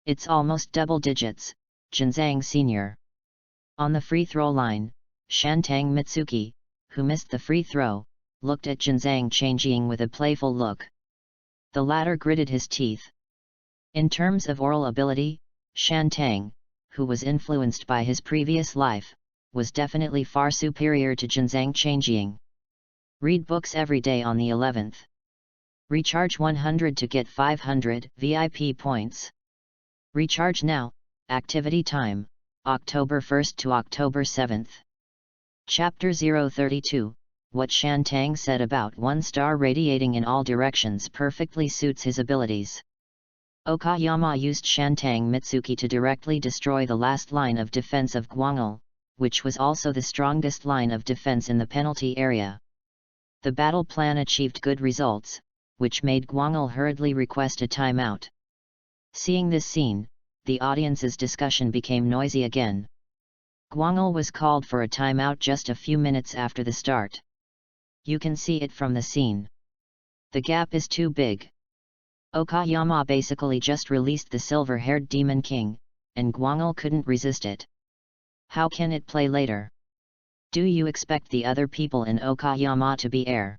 It's almost double digits, Jinzang Sr. On the free throw line, Shantang Mitsuki, who missed the free throw, looked at Jinzang Changjing with a playful look. The latter gritted his teeth. In terms of oral ability, Shantang, who was influenced by his previous life, was definitely far superior to Jinzang Changjing. Read books every day on the 11th. Recharge 100 to get 500 VIP points. Recharge now. Activity time, October 1st to October 7th. Chapter 032, What Shantang said about 1-star radiating in all directions perfectly suits his abilities. Okayama used Shantang Mitsuki to directly destroy the last line of defense of Guang'el, which was also the strongest line of defense in the penalty area. The battle plan achieved good results, which made Guang'el hurriedly request a timeout. Seeing this scene, the audience's discussion became noisy again. Guang'el was called for a timeout just a few minutes after the start. You can see it from the scene. The gap is too big. Okayama basically just released the silver-haired Demon King, and Guang'el couldn't resist it. How can it play later? Do you expect the other people in Okayama to be air?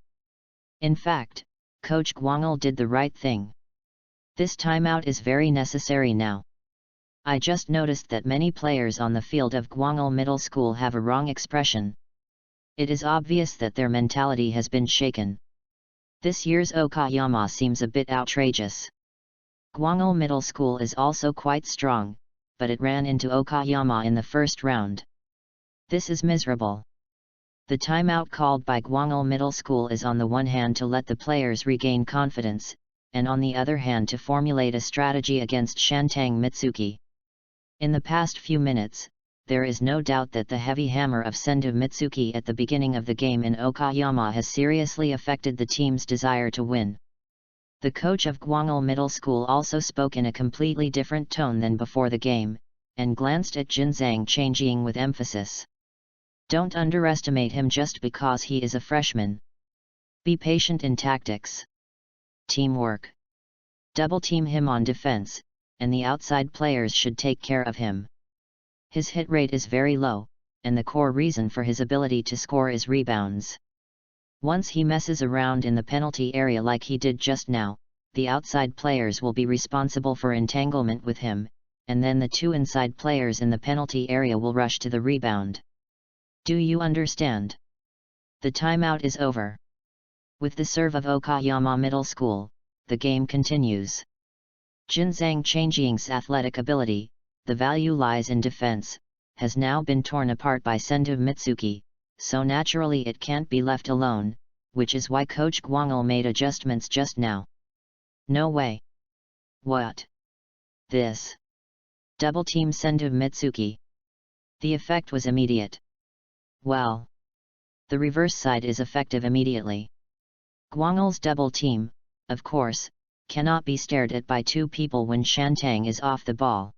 In fact, Coach Guang'el did the right thing. This timeout is very necessary now. I just noticed that many players on the field of Guang'el Middle School have a wrong expression. It is obvious that their mentality has been shaken. This year's Okayama seems a bit outrageous. Guang'el Middle School is also quite strong, but it ran into Okayama in the first round. This is miserable. The timeout called by Guang'el Middle School is on the one hand to let the players regain confidence, and on the other hand to formulate a strategy against Shantang Mitsuki. In the past few minutes, there is no doubt that the heavy hammer of Senju Mitsuki at the beginning of the game in Okayama has seriously affected the team's desire to win. The coach of Guang'el Middle School also spoke in a completely different tone than before the game, and glanced at Jinzang Changjing with emphasis. Don't underestimate him just because he is a freshman. Be patient in tactics. Teamwork. Double team him on defense, and the outside players should take care of him. His hit rate is very low, and the core reason for his ability to score is rebounds. Once he messes around in the penalty area like he did just now, the outside players will be responsible for entanglement with him, and then the 2 inside players in the penalty area will rush to the rebound. Do you understand? The timeout is over. With the serve of Okayama Middle School, the game continues. Jinzang Changjing's athletic ability, the value lies in defense, has now been torn apart by Senju Mitsuki, so naturally it can't be left alone, which is why Coach Guang'el made adjustments just now. No way. What? This. Double team Senju Mitsuki. The effect was immediate. Well. The reverse side is effective immediately. Guang'el's double team, of course, cannot be stared at by 2 people when Shantang is off the ball.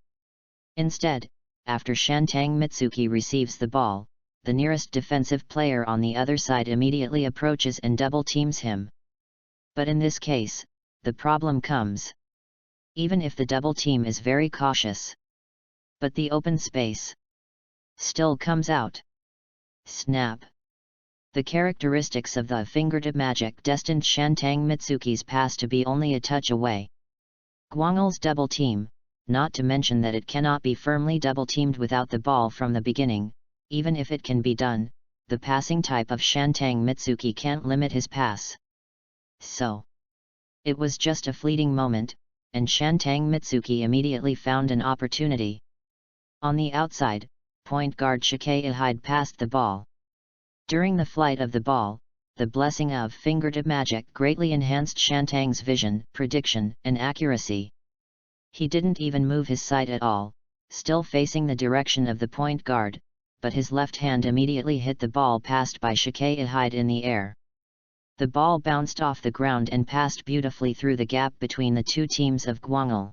Instead, after Shantang Mitsuki receives the ball, the nearest defensive player on the other side immediately approaches and double teams him. But in this case, the problem comes. Even if the double team is very cautious. But the open space still comes out. Snap. The characteristics of the fingertip magic destined Shantang Mitsuki's pass to be only a touch away. Guang'el's double team, not to mention that it cannot be firmly double-teamed without the ball from the beginning, even if it can be done, the passing type of Shantang Mitsuki can't limit his pass. So. It was just a fleeting moment, and Shantang Mitsuki immediately found an opportunity. On the outside, point guard Shikei passed the ball. During the flight of the ball, the blessing of fingertip magic greatly enhanced Shantang's vision, prediction, and accuracy. He didn't even move his sight at all, still facing the direction of the point guard, but his left hand immediately hit the ball passed by Shikei in the air. The ball bounced off the ground and passed beautifully through the gap between the 2 teams of Guang'el.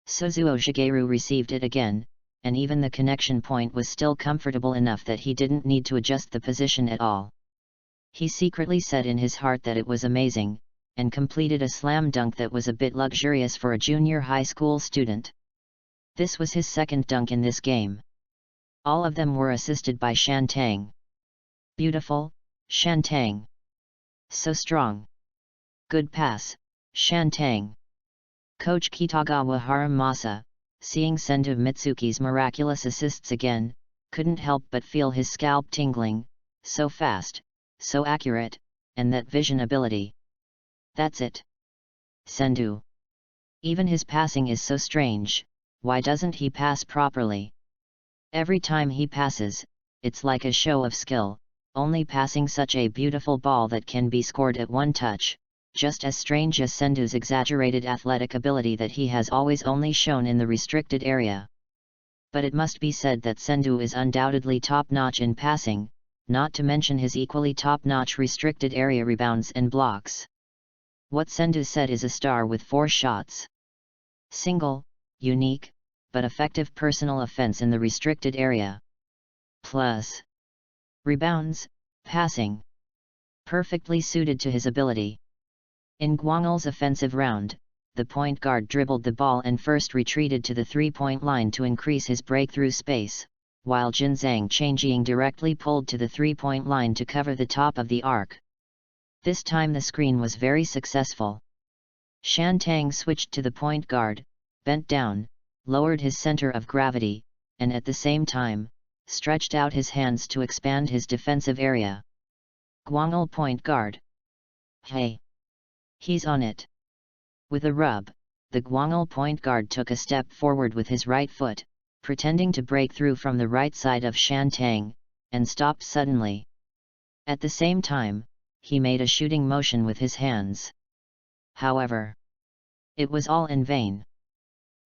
Suzuo Shigeru received it again, and even the connection point was still comfortable enough that he didn't need to adjust the position at all. He secretly said in his heart that it was amazing, and completed a slam dunk that was a bit luxurious for a junior high school student. This was his second dunk in this game. All of them were assisted by Shantang. Beautiful, Shantang. So strong. Good pass, Shantang. Coach Kitagawa Haramasa, seeing Sendu Mitsuki's miraculous assists again, couldn't help but feel his scalp tingling, so fast, so accurate, and that vision ability. That's it. Sendu. Even his passing is so strange, why doesn't he pass properly? Every time he passes, it's like a show of skill, only passing such a beautiful ball that can be scored at one touch, just as strange as Sendu's exaggerated athletic ability that he has always only shown in the restricted area. But it must be said that Sendu is undoubtedly top-notch in passing, not to mention his equally top-notch restricted area rebounds and blocks. What Sendu said is a star with 4 shots. Single, unique, but effective personal offense in the restricted area. Plus rebounds, passing. Perfectly suited to his ability. In Guangel's offensive round, the point guard dribbled the ball and first retreated to the three-point line to increase his breakthrough space, while Jinzhang Changjing directly pulled to the three-point line to cover the top of the arc. This time the screen was very successful. Shantang switched to the point guard, bent down, lowered his center of gravity, and at the same time, stretched out his hands to expand his defensive area. Guangel point guard. Hey! He's on it! With a rub, the Guangel point guard took a step forward with his right foot, pretending to break through from the right side of Shantang, and stopped suddenly. At the same time, he made a shooting motion with his hands. However, it was all in vain.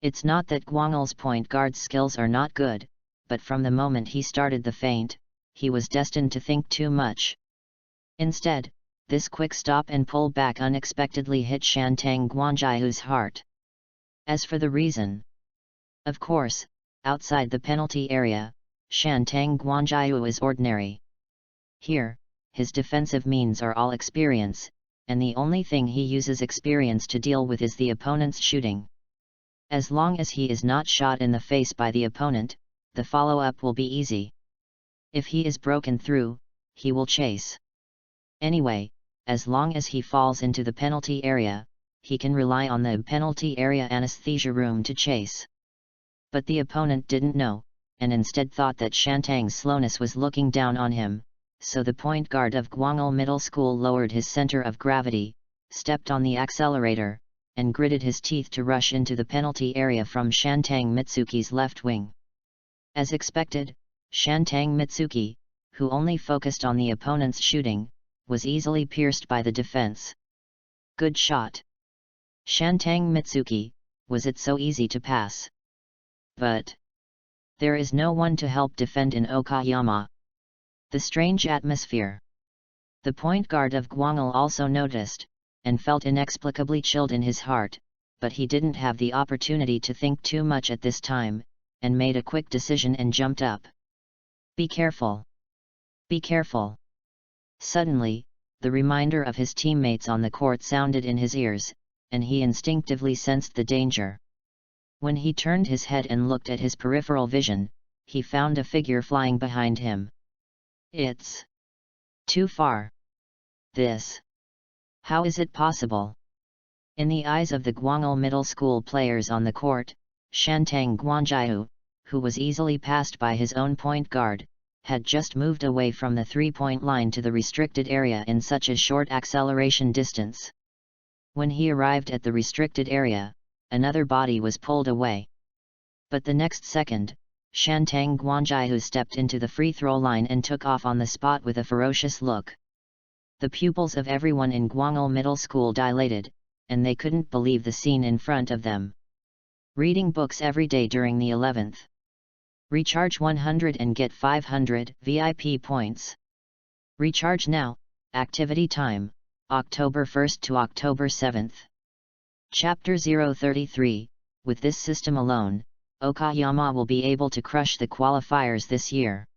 It's not that Guangel's point guard's skills are not good, but from the moment he started the feint, he was destined to think too much. Instead, this quick stop and pull back unexpectedly hit Shantang Guanjiu's heart. As for the reason, of course, outside the penalty area, Shantang Guanjiu is ordinary. Here, his defensive means are all experience, and the only thing he uses experience to deal with is the opponent's shooting. As long as he is not shot in the face by the opponent, the follow-up will be easy. If he is broken through, he will chase. Anyway, as long as he falls into the penalty area, he can rely on the penalty area anesthesia room to chase. But the opponent didn't know, and instead thought that Shantang's slowness was looking down on him, so the point guard of Guangel Middle School lowered his center of gravity, stepped on the accelerator, and gritted his teeth to rush into the penalty area from Shantang Mitsuki's left wing. As expected, Shantang Mitsuki, who only focused on the opponent's shooting, was easily pierced by the defense. Good shot. Shantang Mitsuki, was it so easy to pass? But there is no one to help defend in Okayama. The strange atmosphere. The point guard of Guangel also noticed, and felt inexplicably chilled in his heart, but he didn't have the opportunity to think too much at this time, and made a quick decision and jumped up. Be careful! Be careful! Suddenly, the reminder of his teammates on the court sounded in his ears, and he instinctively sensed the danger. When he turned his head and looked at his peripheral vision, he found a figure flying behind him. It's too far. This. How is it possible? In the eyes of the Guangel Middle School players on the court, Shantang Guanjiu, who was easily passed by his own point guard, had just moved away from the three-point line to the restricted area in such a short acceleration distance. When he arrived at the restricted area, another body was pulled away. But the next second, Shantang Guanjiu stepped into the free throw line and took off on the spot with a ferocious look. The pupils of everyone in Guangel Middle School dilated, and they couldn't believe the scene in front of them. Reading books every day during the 11th. Recharge 100 and get 500 VIP points. Recharge now. Activity time, October 1st to October 7th. Chapter 033, with this system alone, Okayama will be able to crush the qualifiers this year.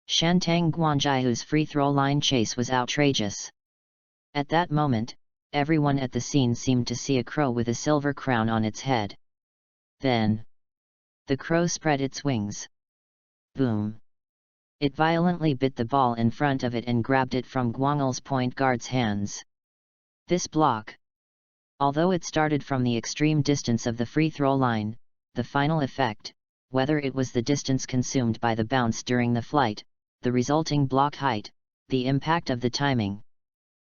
Shantang Guanjiahu's free-throw line chase was outrageous. At that moment, everyone at the scene seemed to see a crow with a silver crown on its head. Then, the crow spread its wings. Boom! It violently bit the ball in front of it and grabbed it from Guang'il's point guard's hands. This block, although it started from the extreme distance of the free throw line, the final effect, whether it was the distance consumed by the bounce during the flight, the resulting block height, the impact of the timing.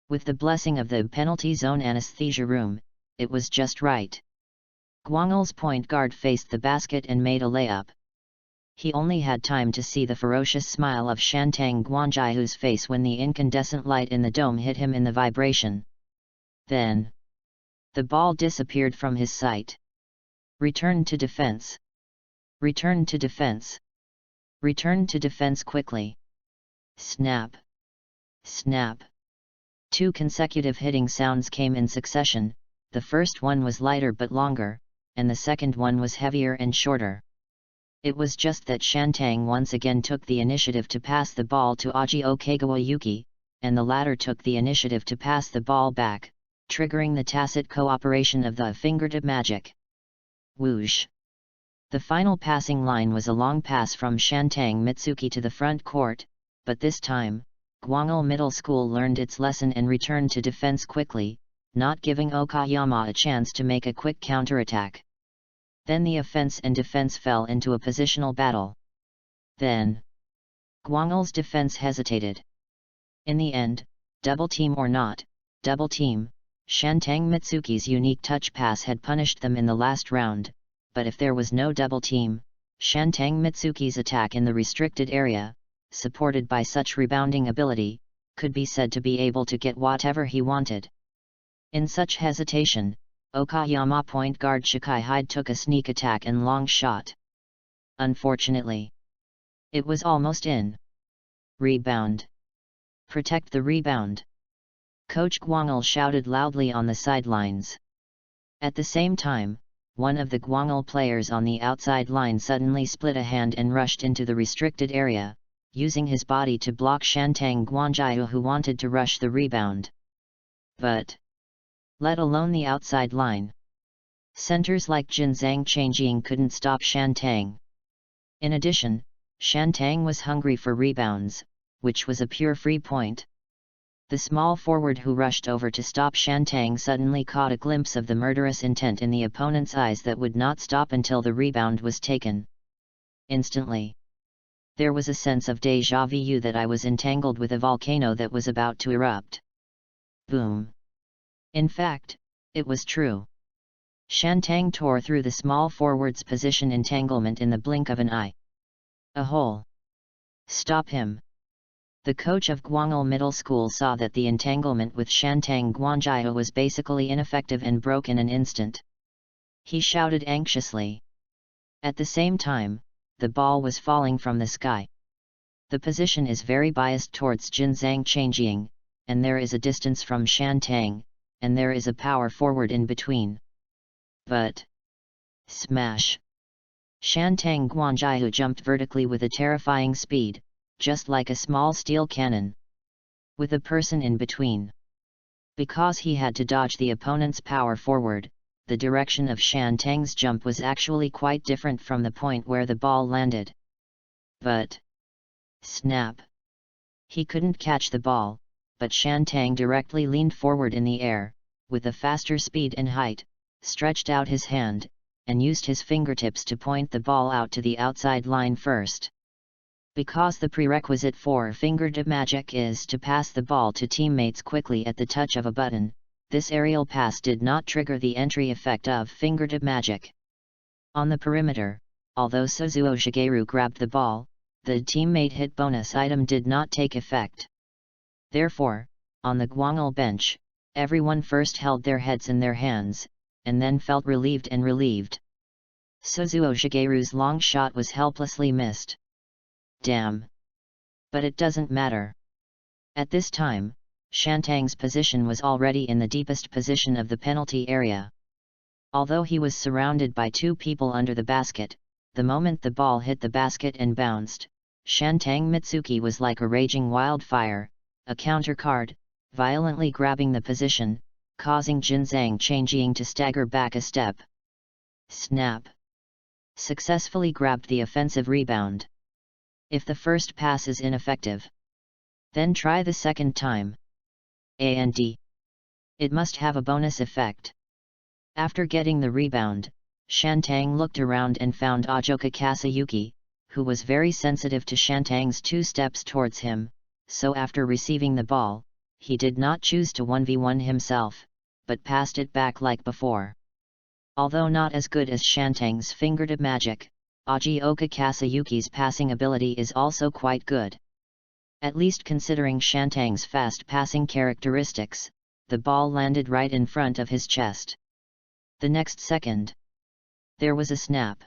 With the blessing of the penalty zone anesthesia room, it was just right. Guang'il's point guard faced the basket and made a layup. He only had time to see the ferocious smile of Shantang Guanjiahu's face when the incandescent light in the dome hit him in the vibration. Then, the ball disappeared from his sight. Return to defense. Return to defense. Return to defense quickly. Snap. Snap. 2 consecutive hitting sounds came in succession. The first one was lighter but longer, and the second one was heavier and shorter. It was just that Shantang once again took the initiative to pass the ball to Aji Okagawayuki, and the latter took the initiative to pass the ball back, triggering the tacit cooperation of the fingertip magic. Whoosh! The final passing line was a long pass from Shantang Mitsuki to the front court, but this time, Guang'il Middle School learned its lesson and returned to defense quickly, not giving Okayama a chance to make a quick counterattack. Then the offense and defense fell into a positional battle. Then, Guang'il's defense hesitated. In the end, double team or not, double team, Shantang Mitsuki's unique touch pass had punished them in the last round, but if there was no double team, Shantang Mitsuki's attack in the restricted area, supported by such rebounding ability, could be said to be able to get whatever he wanted. In such hesitation, Okayama point guard Shikai Hyde took a sneak attack and long shot. Unfortunately, it was almost in. Rebound. Protect the rebound. Coach Guang'il shouted loudly on the sidelines. At the same time, one of the Guang'il players on the outside line suddenly split a hand and rushed into the restricted area, using his body to block Shantang Guanjiahu who wanted to rush the rebound. But, let alone the outside line, centers like Jinzhang Changjing couldn't stop Shantang. In addition, Shantang was hungry for rebounds, which was a pure free point. The small forward who rushed over to stop Shantang suddenly caught a glimpse of the murderous intent in the opponent's eyes that would not stop until the rebound was taken. Instantly, there was a sense of déjà vu that I was entangled with a volcano that was about to erupt. Boom! In fact, it was true. Shantang tore through the small forward's position entanglement in the blink of an eye. A hole. Stop him! The coach of Guang'il Middle School saw that the entanglement with Shantang Guanjiahu was basically ineffective and broke in an instant. He shouted anxiously. At the same time, the ball was falling from the sky. The position is very biased towards Jinzhang Changjing, and there is a distance from Shantang, and there is a power forward in between. But, smash! Shantang Guanjiahu jumped vertically with a terrifying speed, just like a small steel cannon, with a person in between. Because he had to dodge the opponent's power forward, the direction of Shantang's jump was actually quite different from the point where the ball landed. But, snap! He couldn't catch the ball, but Shantang directly leaned forward in the air, with a faster speed and height, stretched out his hand, and used his fingertips to point the ball out to the outside line first. Because the prerequisite for fingertip magic is to pass the ball to teammates quickly at the touch of a button, this aerial pass did not trigger the entry effect of fingertip magic. On the perimeter, although Suzuo Shigeru grabbed the ball, the teammate hit bonus item did not take effect. Therefore, on the Guang'il bench, everyone first held their heads in their hands, and then felt relieved and relieved. Suzuo Shigeru's long shot was helplessly missed. Damn! But it doesn't matter. At this time, Shantang's position was already in the deepest position of the penalty area. Although he was surrounded by 2 people under the basket, the moment the ball hit the basket and bounced, Shantang Mitsuki was like a raging wildfire, a counter card, violently grabbing the position, causing Jinzhang Changjing to stagger back a step. Snap! Successfully grabbed the offensive rebound. If the first pass is ineffective, then try the second time. And it must have a bonus effect. After getting the rebound, Shantang looked around and found Ajoka Kasayuki, who was very sensitive to Shantang's 2 steps towards him, so after receiving the ball, he did not choose to 1v1 himself, but passed it back like before. Although not as good as Shantang's fingertip magic, Ajoka Kasayuki's passing ability is also quite good. At least considering Shantang's fast passing characteristics, the ball landed right in front of his chest. The next second, there was a snap.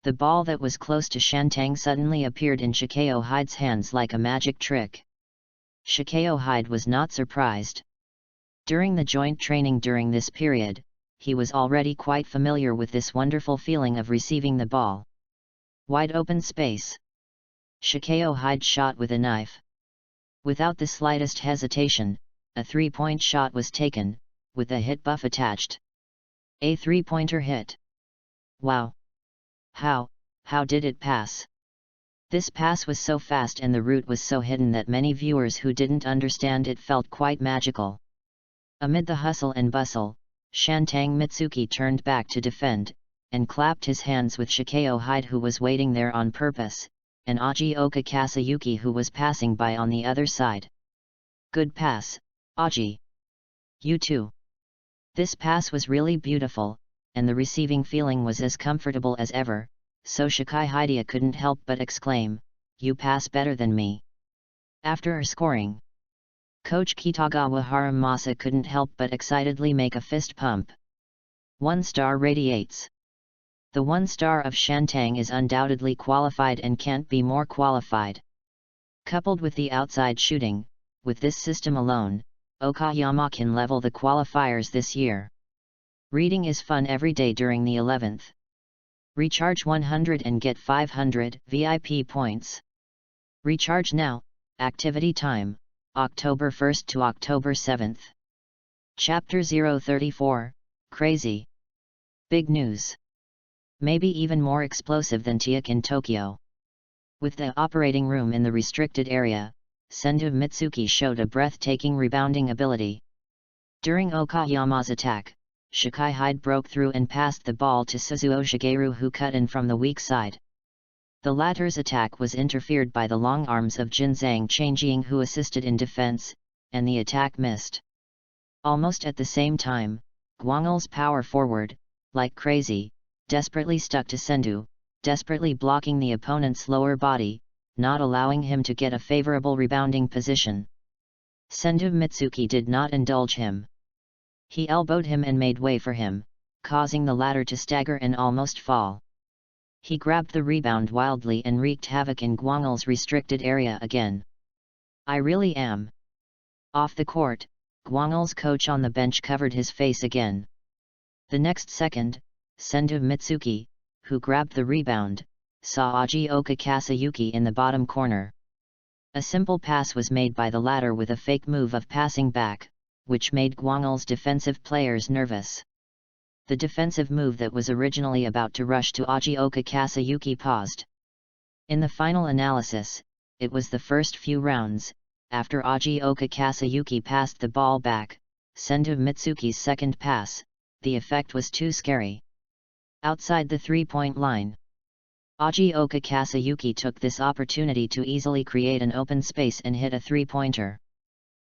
The ball that was close to Shantang suddenly appeared in Shikao Hyde's hands like a magic trick. Shikao Hyde was not surprised. During the joint training during this period, he was already quite familiar with this wonderful feeling of receiving the ball. Wide open space. Shikao Hyde shot with a knife. Without the slightest hesitation, a 3-point shot was taken, with a hit buff attached. A 3-pointer hit. Wow! How did it pass? This pass was so fast and the route was so hidden that many viewers who didn't understand it felt quite magical. Amid the hustle and bustle, Shantang Mitsuki turned back to defend, and clapped his hands with Shikao Hyde who was waiting there on purpose, and Ajoka Kasayuki who was passing by on the other side. Good pass, Aji. You too. This pass was really beautiful, and the receiving feeling was as comfortable as ever, so Shikai Hidea couldn't help but exclaim, "You pass better than me." After scoring, Coach Kitagawa Haramasa couldn't help but excitedly make a fist pump. 1 star radiates. The 1 star of Shantang is undoubtedly qualified and can't be more qualified. Coupled with the outside shooting, with this system alone, Okayama can level the qualifiers this year. Reading is fun every day during the 11th. Recharge 100 and get 500 VIP points. Recharge now. Activity time, October 1st to October 7th. Chapter 034, Crazy. Big news. Maybe even more explosive than Tiak in Tokyo. With the operating room in the restricted area, Sendu Mitsuki showed a breathtaking rebounding ability. During Okayama's attack, Shikai Hyde broke through and passed the ball to Suzuo Shigeru who cut in from the weak side. The latter's attack was interfered by the long arms of Jinzhang Changjing who assisted in defense, and the attack missed. Almost at the same time, Guang'el's power forward, like crazy, desperately stuck to Sendu, desperately blocking the opponent's lower body, not allowing him to get a favorable rebounding position. Sendu Mitsuki did not indulge him. He elbowed him and made way for him, causing the latter to stagger and almost fall. He grabbed the rebound wildly and wreaked havoc in Guang'el's restricted area again. I really am. Off the court, Guang'el's coach on the bench covered his face again. The next second, Sendu Mitsuki, who grabbed the rebound, saw Ajoka Kasayuki in the bottom corner. A simple pass was made by the latter with a fake move of passing back, which made Guang'el's defensive players nervous. The defensive move that was originally about to rush to Ajoka Kasayuki paused. In the final analysis, it was the first few rounds, after Ajoka Kasayuki passed the ball back, Sendu Mitsuki's second pass, the effect was too scary. Outside the 3-point line, Ajoka Kasayuki took this opportunity to easily create an open space and hit a 3-pointer.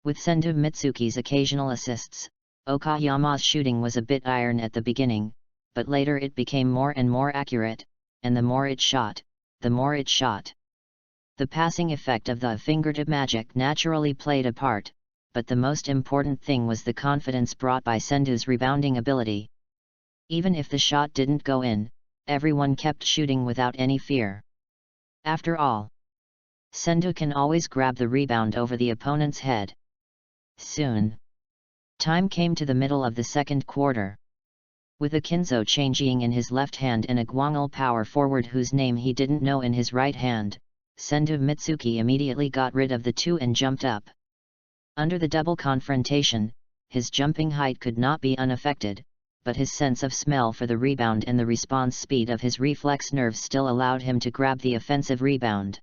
With Sendu Mitsuki's occasional assists, Okayama's shooting was a bit iron at the beginning, but later it became more and more accurate, and the more it shot, the more it shot. The passing effect of the fingertip magic naturally played a part, but the most important thing was the confidence brought by Sendu's rebounding ability. Even if the shot didn't go in, everyone kept shooting without any fear. After all, Sendu can always grab the rebound over the opponent's head. Soon, time came to the middle of the second quarter. With a Kinzo changing in his left hand and a Guangul power forward whose name he didn't know in his right hand, Sendu Mitsuki immediately got rid of the two and jumped up. Under the double confrontation, his jumping height could not be unaffected, but his sense of smell for the rebound and the response speed of his reflex nerves still allowed him to grab the offensive rebound.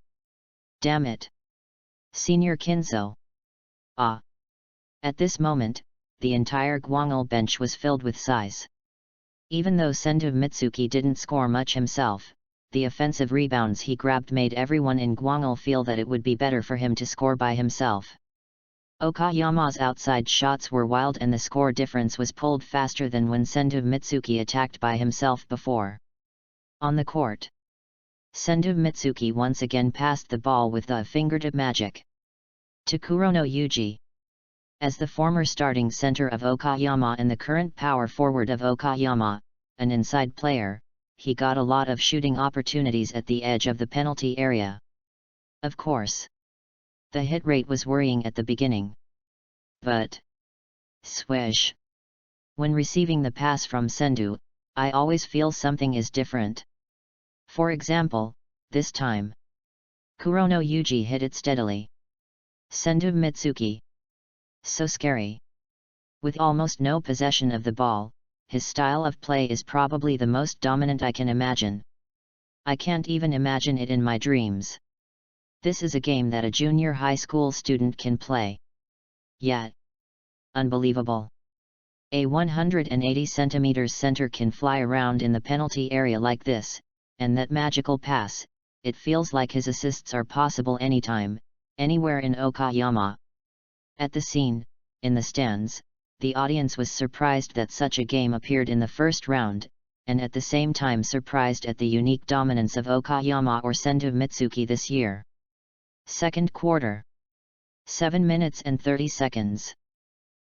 Damn it! Senior Kinzo! Ah! At this moment, the entire Guangul bench was filled with sighs. Even though Sendu Mitsuki didn't score much himself, the offensive rebounds he grabbed made everyone in Guangul feel that it would be better for him to score by himself. Okayama's outside shots were wild and the score difference was pulled faster than when Sendu Mitsuki attacked by himself before. On the court, Sendu Mitsuki once again passed the ball with the fingertip magic to Kurono Yuji. As the former starting center of Okayama and the current power forward of Okayama, an inside player, he got a lot of shooting opportunities at the edge of the penalty area. Of course, the hit rate was worrying at the beginning. But, swish! When receiving the pass from Sendu, I always feel something is different. For example, this time, Kurono Yuji hit it steadily. Sendu Mitsuki. So scary. With almost no possession of the ball, his style of play is probably the most dominant I can imagine. I can't even imagine it in my dreams. This is a game that a junior high school student can play. Yet, unbelievable. A 180 cm center can fly around in the penalty area like this, and that magical pass, it feels like his assists are possible anytime, anywhere in Okayama. At the scene, in the stands, the audience was surprised that such a game appeared in the first round, and at the same time surprised at the unique dominance of Okayama or Sendu Mitsuki this year. Second quarter. 7 minutes and 30 seconds.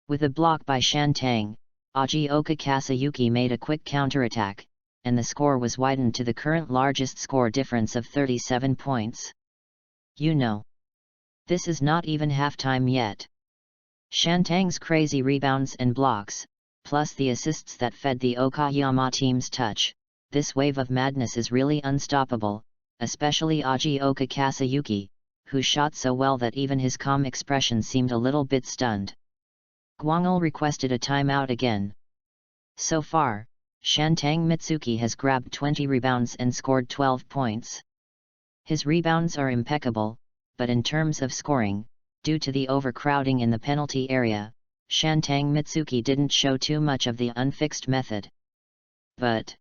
With a block by Shantang, Audiobook Kasayuki made a quick counterattack, and the score was widened to the current largest score difference of 37 points. You know, this is not even halftime yet. Shantang's crazy rebounds and blocks, plus the assists that fed the Okayama team's touch, this wave of madness is really unstoppable, especially Audiobook Kasayuki, who shot so well that even his calm expression seemed a little bit stunned. Guangul requested a timeout again. So far, Shantang Mitsuki has grabbed 20 rebounds and scored 12 points. His rebounds are impeccable, but in terms of scoring, due to the overcrowding in the penalty area, Shantang Mitsuki didn't show too much of the unfixed method. But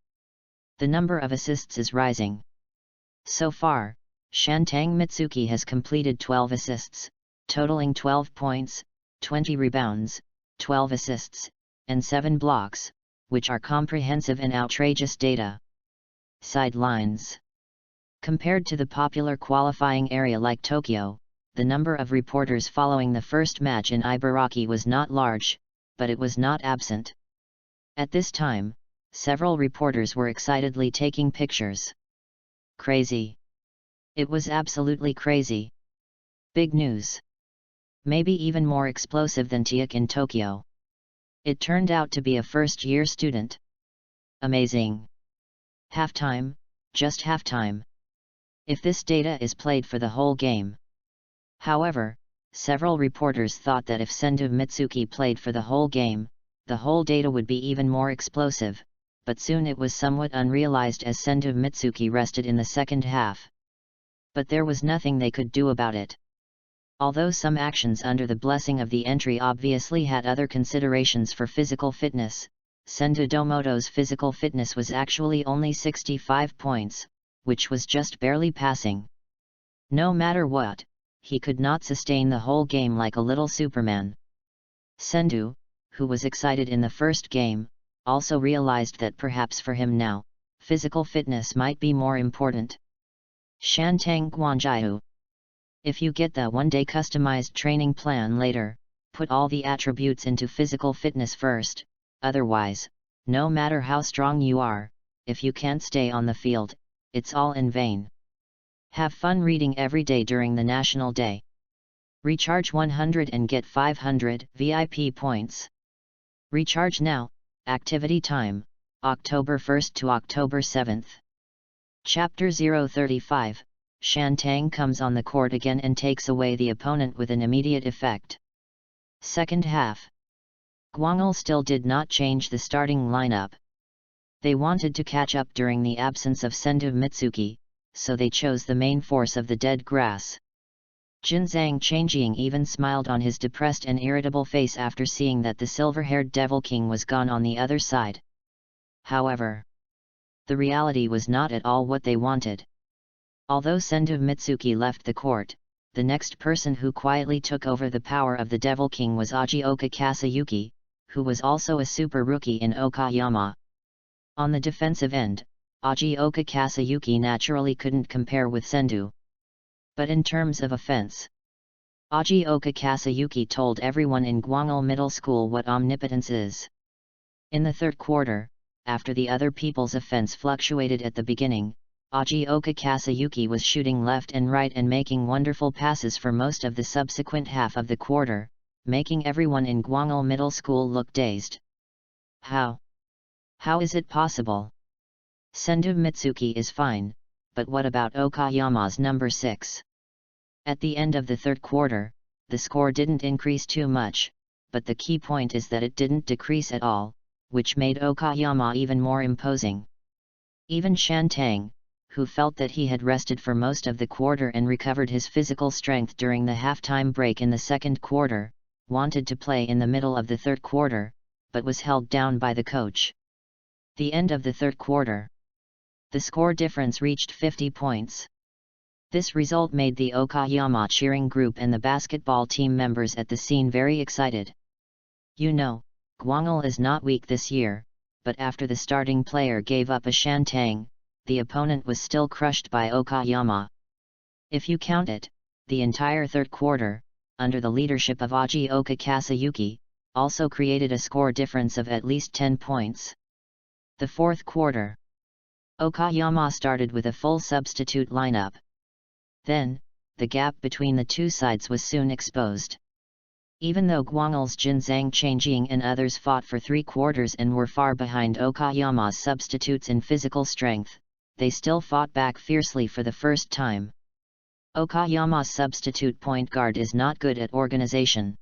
the number of assists is rising. So far, Shantang Mitsuki has completed 12 assists, totaling 12 points, 20 rebounds, 12 assists, and 7 blocks, which are comprehensive and outrageous data. Sidelines. Compared to the popular qualifying area like Tokyo, the number of reporters following the first match in Ibaraki was not large, but it was not absent. At this time, several reporters were excitedly taking pictures. Crazy. It was absolutely crazy. Big news. Maybe even more explosive than Tiak in Tokyo. It turned out to be a first-year student. Amazing. Halftime, just halftime. If this data is played for the whole game. However, several reporters thought that if Sendu Mitsuki played for the whole game, the whole data would be even more explosive, but soon it was somewhat unrealized as Sendu Mitsuki rested in the second half. But there was nothing they could do about it. Although some actions under the blessing of the entry obviously had other considerations for physical fitness, Sendu Domoto's physical fitness was actually only 65 points, which was just barely passing. No matter what, he could not sustain the whole game like a little Superman. Sendu, who was excited in the first game, also realized that perhaps for him now, physical fitness might be more important. Shantang Guanjiu. If you get the one-day customized training plan later, put all the attributes into physical fitness first, otherwise, no matter how strong you are, if you can't stay on the field, it's all in vain. Have fun reading every day during the National Day. Recharge 100 and get 500 VIP points. Recharge now, activity time, October 1st to October 7th. Chapter 035, Shantang comes on the court again and takes away the opponent with an immediate effect. Second half. Guang'el still did not change the starting lineup. They wanted to catch up during the absence of Sendu Mitsuki, so they chose the main force of the dead grass. Jinzang Changjing even smiled on his depressed and irritable face after seeing that the silver-haired Devil King was gone on the other side. However, the reality was not at all what they wanted. Although Sendu Mitsuki left the court, the next person who quietly took over the power of the Devil King was Ajioka Kasayuki, who was also a super rookie in Okayama. On the defensive end, Ajioka Kasayuki naturally couldn't compare with Sendu. But in terms of offense, Ajioka Kasayuki told everyone in Guang'el Middle School what omnipotence is. In the third quarter, after the other people's offense fluctuated at the beginning, Ajioka Kasayuki was shooting left and right and making wonderful passes for most of the subsequent half of the quarter, making everyone in Guang'el Middle School look dazed. How? How is it possible? Sendu Mitsuki is fine, but what about Okayama's number 6? At the end of the third quarter, the score didn't increase too much, but the key point is that it didn't decrease at all, which made Okayama even more imposing. Even Shantang, who felt that he had rested for most of the quarter and recovered his physical strength during the halftime break in the second quarter, wanted to play in the middle of the third quarter, but was held down by the coach. The end of the third quarter. The score difference reached 50 points. This result made the Okayama cheering group and the basketball team members at the scene very excited. You know, Guang'el is not weak this year, but after the starting player gave up a Shantang, the opponent was still crushed by Okayama. If you count it, the entire third quarter, under the leadership of Ajioka Kasayuki, also created a score difference of at least 10 points. The fourth quarter. Okayama started with a full substitute lineup. Then, the gap between the two sides was soon exposed. Even though Guang'el's Jinzang Changjing and others fought for 3 quarters and were far behind Okayama's substitutes in physical strength, they still fought back fiercely for the first time. Okayama's substitute point guard is not good at organization.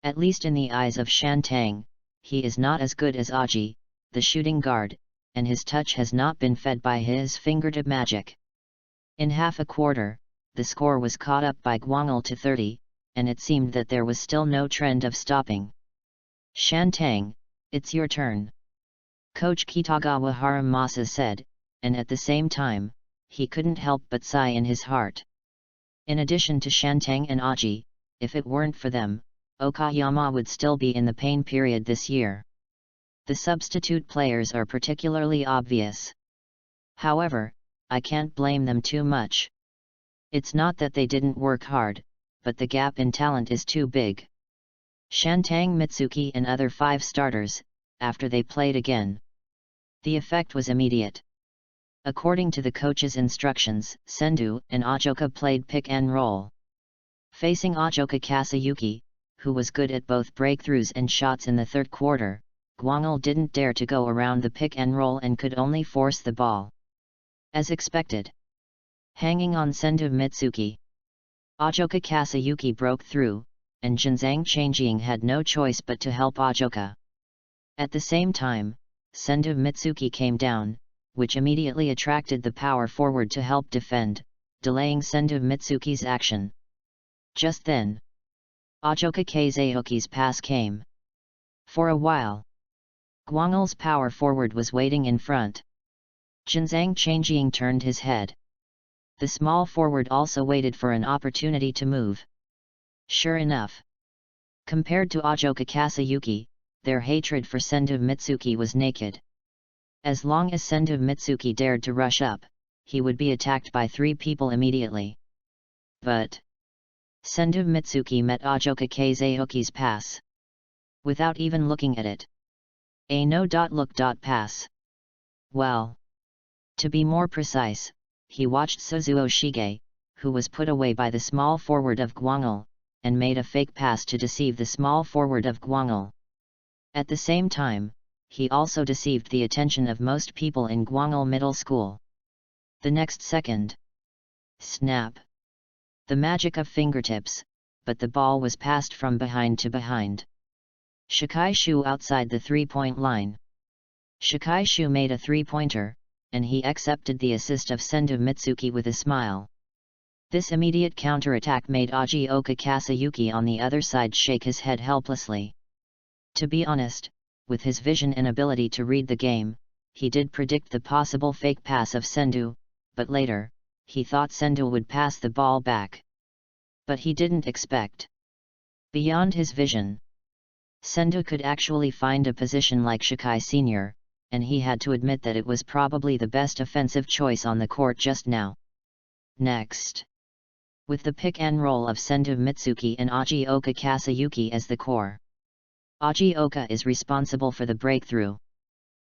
At least in the eyes of Shantang, he is not as good as Aji, the shooting guard, and his touch has not been fed by his fingertip magic. In half a quarter, the score was caught up by Guang'el to 30, and it seemed that there was still no trend of stopping. Shantang, it's your turn. Coach Kitagawa Haramasa said, and at the same time, he couldn't help but sigh in his heart. In addition to Shantang and Aji, if it weren't for them, Okayama would still be in the pain period this year. The substitute players are particularly obvious. However, I can't blame them too much. It's not that they didn't work hard, but the gap in talent is too big. Shantang Mitsuki and other 5 starters, after they played again, the effect was immediate. According to the coach's instructions, Sendu and Ajioka played pick and roll. Facing Ajioka Kasayuki, who was good at both breakthroughs and shots in the third quarter, Guang'el didn't dare to go around the pick and roll and could only force the ball. As expected. Hanging on Sendu Mitsuki, Ajioka Kasayuki broke through, and Jinzang Changjing had no choice but to help Ajioka. At the same time, Sendu Mitsuki came down, which immediately attracted the power forward to help defend, delaying Sendu Mitsuki's action. Just then, Ajioka Kasayuki's pass came. For a while, Guang'el's power forward was waiting in front. Jinzang Changjing turned his head. The small forward also waited for an opportunity to move. Sure enough, compared to Ajioka Kasayuki, their hatred for Sendu Mitsuki was naked. As long as Sendu Mitsuki dared to rush up, he would be attacked by 3 people immediately. But Sendu Mitsuki met Ajioka Kasayuki's pass without even looking at it. A no-look pass. Well, to be more precise, he watched Suzuo Shige, who was put away by the small forward of Guang'el, and made a fake pass to deceive the small forward of Guang'el. At the same time, he also deceived the attention of most people in Gwangil Middle School. The next second. Snap! The magic of fingertips, but the ball was passed from behind to behind. Shikai Shu outside the three-point line. Shikai Shu made a three-pointer, and he accepted the assist of Sendu Mitsuki with a smile. This immediate counterattack made Ajioka Kasayuki on the other side shake his head helplessly. To be honest, with his vision and ability to read the game, he did predict the possible fake pass of Sendu, but later, he thought Sendu would pass the ball back. But he didn't expect. Beyond his vision, Sendu could actually find a position like Shikai Sr., and he had to admit that it was probably the best offensive choice on the court just now. Next. With the pick and roll of Sendu Mitsuki and Ajioka Kasayuki as the core. Ajioka is responsible for the breakthrough.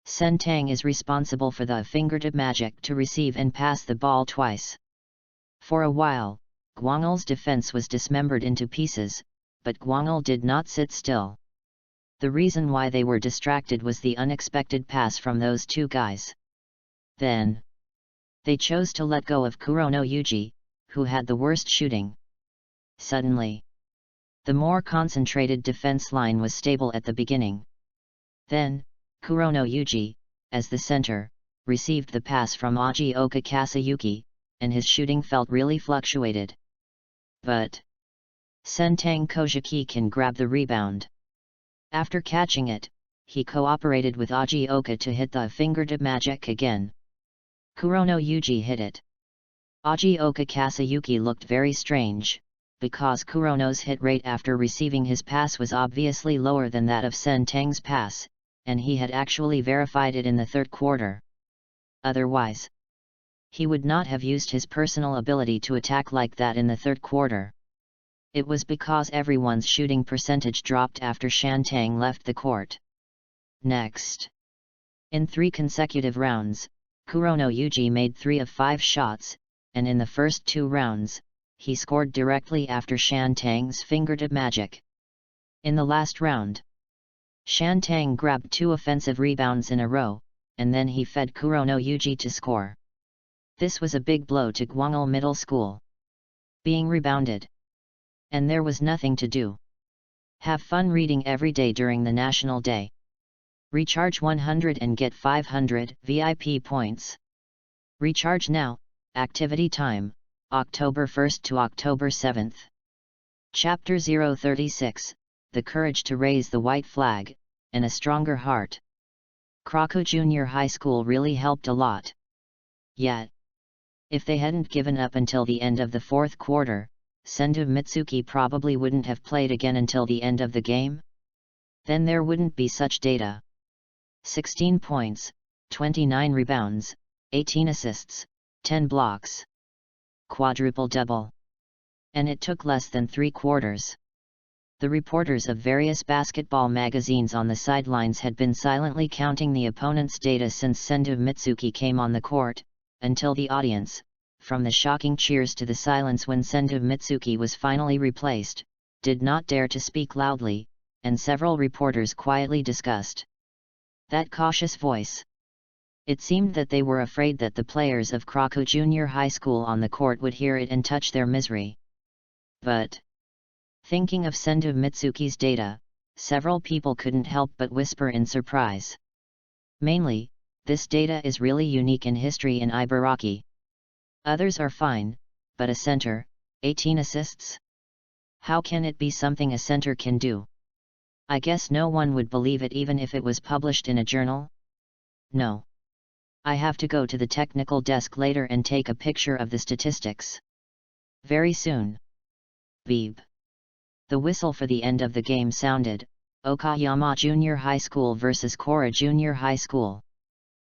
Sentang is responsible for the fingertip magic to receive and pass the ball twice. For a while, Gwangil's defense was dismembered into pieces, but Gwangil did not sit still. The reason why they were distracted was the unexpected pass from those two guys. Then, they chose to let go of Kurono Yuji, who had the worst shooting. Suddenly, the more concentrated defense line was stable at the beginning. Then, Kurono Yuji, as the center, received the pass from Ajioka Kasayuki, and his shooting felt really fluctuated. But Sentang Kojiki can grab the rebound. After catching it, he cooperated with Ajioka to hit the fingertip magic again. Kurono Yuji hit it. Ajioka Kasayuki looked very strange, because Kurono's hit rate after receiving his pass was obviously lower than that of Sentang's pass, and he had actually verified it in the third quarter. Otherwise, he would not have used his personal ability to attack like that in the third quarter. It was because everyone's shooting percentage dropped after Shantang left the court. Next. In 3 consecutive rounds, Kurono Yuji made 3 of 5 shots, and in the first 2 rounds, he scored directly after Shantang's fingertip magic. In the last round, Shantang grabbed 2 offensive rebounds in a row, and then he fed Kurono Yuji to score. This was a big blow to Gwangil Middle School. Being rebounded. And there was nothing to do. Have fun reading every day during the National Day. Recharge 100 and get 500 VIP points. Recharge now. Activity time, October 1st to October 7th. Chapter 036, The Courage to Raise the White Flag, and a Stronger Heart. Kurokos Junior High School really helped a lot. Yet, if they hadn't given up until the end of the fourth quarter, Sendu Mitsuki probably wouldn't have played again until the end of the game. Then there wouldn't be such data. 16 points, 29 rebounds, 18 assists, 10 blocks. Quadruple double. And it took less than 3 quarters. The reporters of various basketball magazines on the sidelines had been silently counting the opponent's data since Sendu Mitsuki came on the court, until the audience, from the shocking cheers to the silence when Sendu Mitsuki was finally replaced, did not dare to speak loudly, and several reporters quietly discussed that cautious voice. It seemed that they were afraid that the players of Kurokos Junior High School on the court would hear it and touch their misery. But, thinking of Sendu Mitsuki's data, several people couldn't help but whisper in surprise. Mainly, this data is really unique in history in Ibaraki. Others are fine, but a center, 18 assists? How can it be something a center can do? I guess no one would believe it even if it was published in a journal? No. I have to go to the technical desk later and take a picture of the statistics. Very soon. Beep. The whistle for the end of the game sounded. Okayama Junior High School vs Kora Junior High School.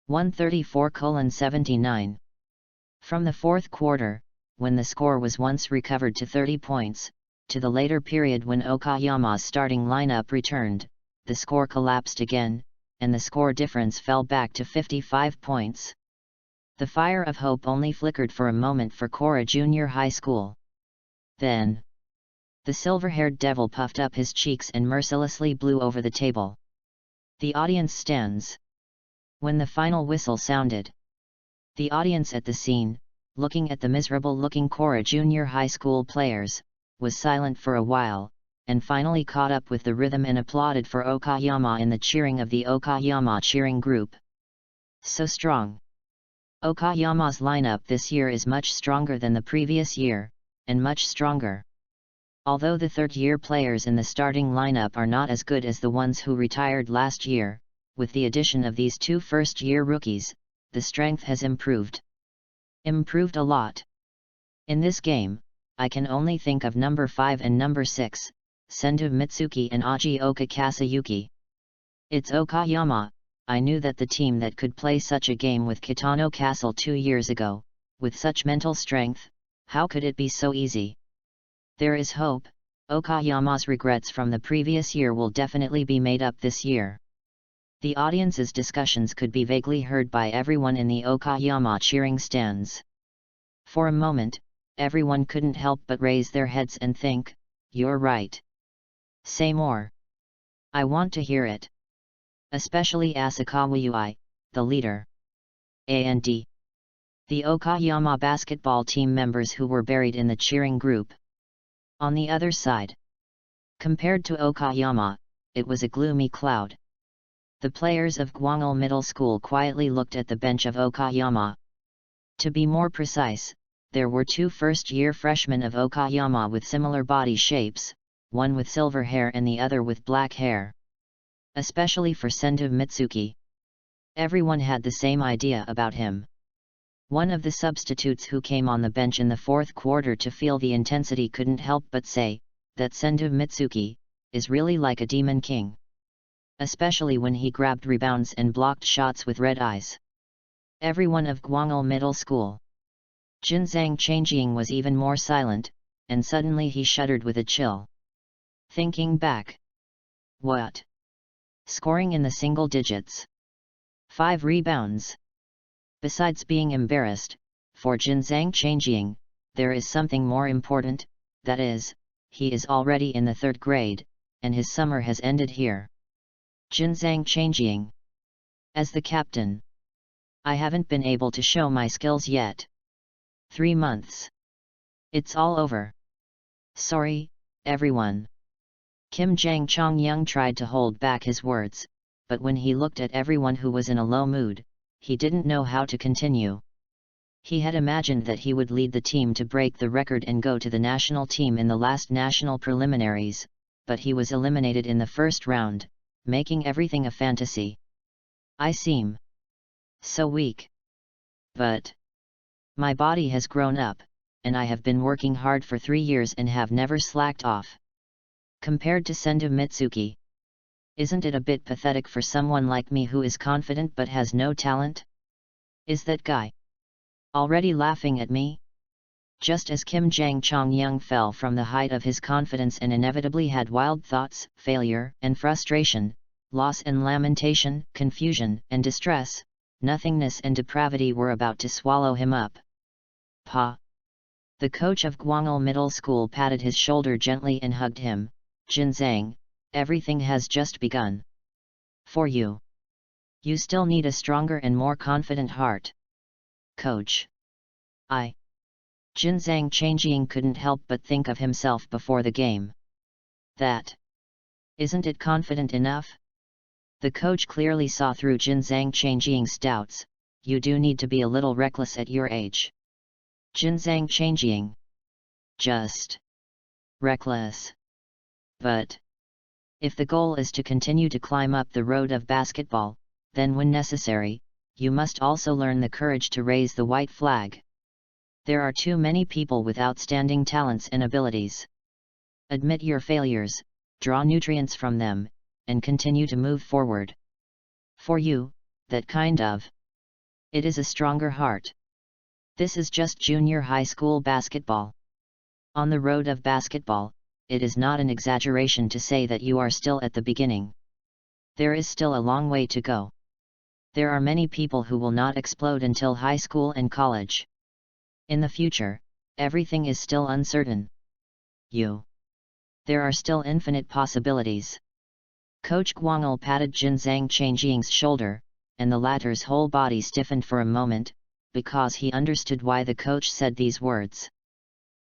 134:79. From the fourth quarter, when the score was once recovered to 30 points, to the later period when Okayama's starting lineup returned, the score collapsed again, and the score difference fell back to 55 points. The fire of hope only flickered for a moment for Kora Junior High School. Then, the silver-haired devil puffed up his cheeks and mercilessly blew over the table. The audience stands. When the final whistle sounded, the audience at the scene, looking at the miserable-looking Kora Junior High School players, was silent for a while, and finally caught up with the rhythm and applauded for Okayama in the cheering of the Okayama cheering group. So strong. Okayama's lineup this year is much stronger than the previous year, and much stronger. Although the third-year players in the starting lineup are not as good as the ones who retired last year, with the addition of these two first-year rookies, the strength has improved. Improved a lot. In this game, I can only think of number 5 and number 6, Sendu Mitsuki and Ajioka Kasayuki. It's Okayama. I knew that the team that could play such a game with Kitano Castle 2 years ago, with such mental strength, how could it be so easy? There is hope. Okayama's regrets from the previous year will definitely be made up this year. The audience's discussions could be vaguely heard by everyone in the Okayama cheering stands. For a moment, everyone couldn't help but raise their heads and think, "You're right. Say more. I want to hear it." Especially Asakawa Ui, the leader. And the Okayama basketball team members who were buried in the cheering group. On the other side, compared to Okayama, it was a gloomy cloud. The players of Gwangil Middle School quietly looked at the bench of Okayama. To be more precise, there were 2 first-year freshmen of Okayama with similar body shapes, one with silver hair and the other with black hair. Especially for Sendu Mitsuki. Everyone had the same idea about him. One of the substitutes who came on the bench in the 4th quarter to feel the intensity couldn't help but say, that Sendu Mitsuki is really like a demon king. Especially when he grabbed rebounds and blocked shots with red eyes. Everyone of Gwangil Middle School. Jinzang Changjing was even more silent, and suddenly he shuddered with a chill. Thinking back. What? Scoring in the single digits. 5 rebounds. Besides being embarrassed, for Jinzang Changjing, there is something more important, that is, he is already in the 3rd grade, and his summer has ended here. Jinzang Changjing. As the captain, I haven't been able to show my skills yet. 3 months. It's all over. Sorry, everyone. Kim Jang Chong-young tried to hold back his words, but when he looked at everyone who was in a low mood, he didn't know how to continue. He had imagined that he would lead the team to break the record and go to the national team in the last national preliminaries, but he was eliminated in the first round, making everything a fantasy. I seem so weak. But my body has grown up, and I have been working hard for 3 years and have never slacked off. Compared to Sendu Mitsuki. Isn't it a bit pathetic for someone like me who is confident but has no talent? Is that guy already laughing at me? Just as Kim Jang Chong-young fell from the height of his confidence and inevitably had wild thoughts, failure and frustration, loss and lamentation, confusion and distress, nothingness and depravity were about to swallow him up. Pa! The coach of Gwangil Middle School patted his shoulder gently and hugged him. Jinzang, everything has just begun. For you. You still need a stronger and more confident heart. Coach. Jinzang Changjing couldn't help but think of himself before the game. That. Isn't it confident enough? The coach clearly saw through Jinzang Changjing's doubts. You do need to be a little reckless at your age. Jinzang Changjing. Just. Reckless. But if the goal is to continue to climb up the road of basketball, then when necessary, you must also learn the courage to raise the white flag. There are too many people with outstanding talents and abilities. Admit your failures, draw nutrients from them, and continue to move forward. For you, that kind of. It is a stronger heart. This is just junior high school basketball. On the road of basketball, it is not an exaggeration to say that you are still at the beginning. There is still a long way to go. There are many people who will not explode until high school and college. In the future, everything is still uncertain. There are still infinite possibilities. Coach Guang'el patted Jin Zhang Changjing's shoulder, and the latter's whole body stiffened for a moment, because he understood why the coach said these words.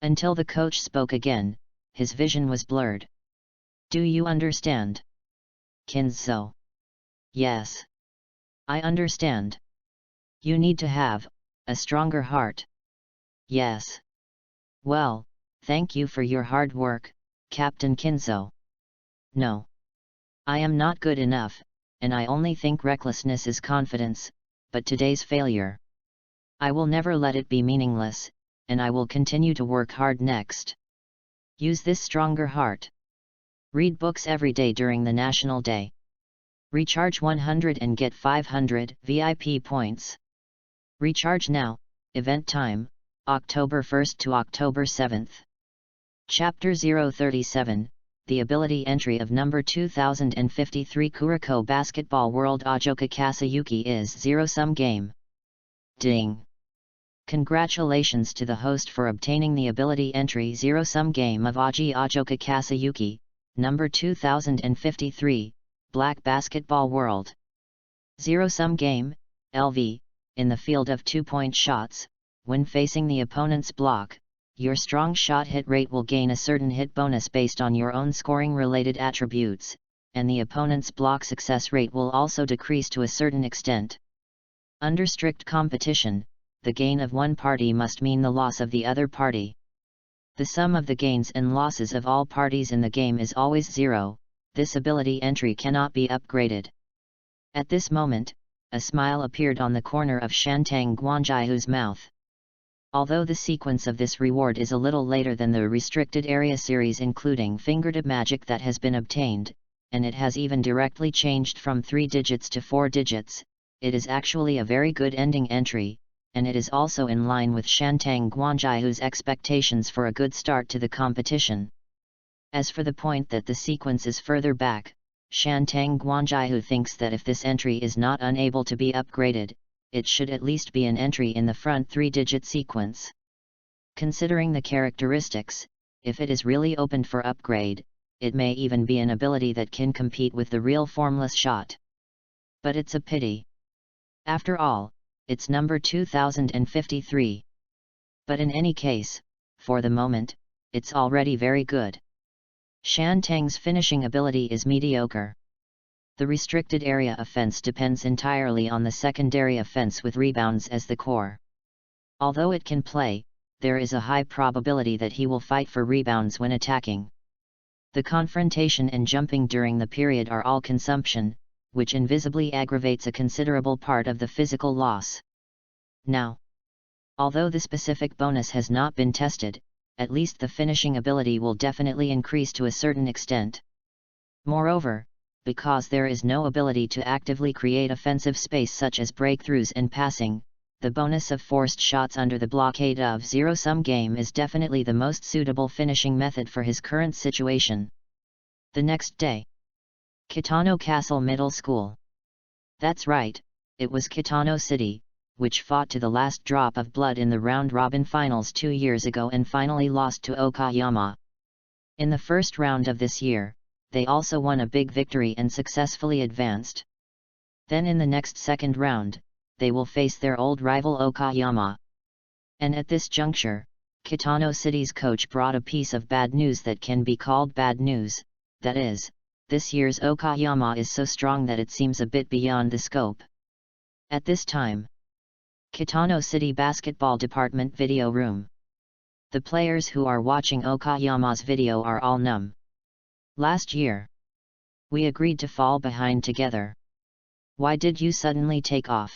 Until the coach spoke again, his vision was blurred. Do you understand? Kinzo. Yes. I understand. You need to have a stronger heart. Yes. Well, thank you for your hard work, Captain Kinzo. No. I am not good enough, and I only think recklessness is confidence, but today's failure. I will never let it be meaningless, and I will continue to work hard next. Use this stronger heart. Read books every day during the National Day. Recharge 100 and get 500 VIP points. Recharge now, event time, October 1st to October 7th. Chapter 037, The Ability Entry of number 2053 Kurokos Basketball World Ajoka Kasayuki is Zero-Sum Game. Ding! Congratulations to the host for obtaining the ability entry Zero-Sum Game of Ajoka Kasayuki, number 2053, Black Basketball World. Zero-Sum Game, LV, in the field of 2-point shots, when facing the opponent's block, your strong shot hit rate will gain a certain hit bonus based on your own scoring-related attributes, and the opponent's block success rate will also decrease to a certain extent. Under strict competition, the gain of one party must mean the loss of the other party. The sum of the gains and losses of all parties in the game is always 0, this ability entry cannot be upgraded. At this moment, a smile appeared on the corner of Shantang Guanjiahu's mouth. Although the sequence of this reward is a little later than the restricted area series including fingertip magic that has been obtained, and it has even directly changed from 3 digits to 4 digits, it is actually a very good ending entry, and it is also in line with Shantang Guanjiahu's expectations for a good start to the competition. As for the point that the sequence is further back, Shantang Guanjiahu thinks that if this entry is not unable to be upgraded, it should at least be an entry in the front 3-digit sequence. Considering the characteristics, if it is really opened for upgrade, it may even be an ability that can compete with the real formless shot. But it's a pity. After all, it's number 2053. But in any case, for the moment, it's already very good. Shantang's finishing ability is mediocre. The restricted area offense depends entirely on the secondary offense with rebounds as the core. Although it can play, there is a high probability that he will fight for rebounds when attacking. The confrontation and jumping during the period are all consumption, which invisibly aggravates a considerable part of the physical loss. Now, although the specific bonus has not been tested, at least the finishing ability will definitely increase to a certain extent. Moreover, because there is no ability to actively create offensive space such as breakthroughs and passing, the bonus of forced shots under the blockade of Zero-Sum Game is definitely the most suitable finishing method for his current situation. The next day. Kitano Castle Middle School. That's right, it was Kitano City, which fought to the last drop of blood in the round-robin finals 2 years ago and finally lost to Okayama. In the first round of this year, they also won a big victory and successfully advanced. Then in the next second round, they will face their old rival Okayama. And at this juncture, Kitano City's coach brought a piece of bad news that can be called bad news, that is, this year's Okayama is so strong that it seems a bit beyond the scope. At this time, Kitano City Basketball Department Video Room. The players who are watching Okayama's video are all numb. Last year, we agreed to fall behind together. Why did you suddenly take off?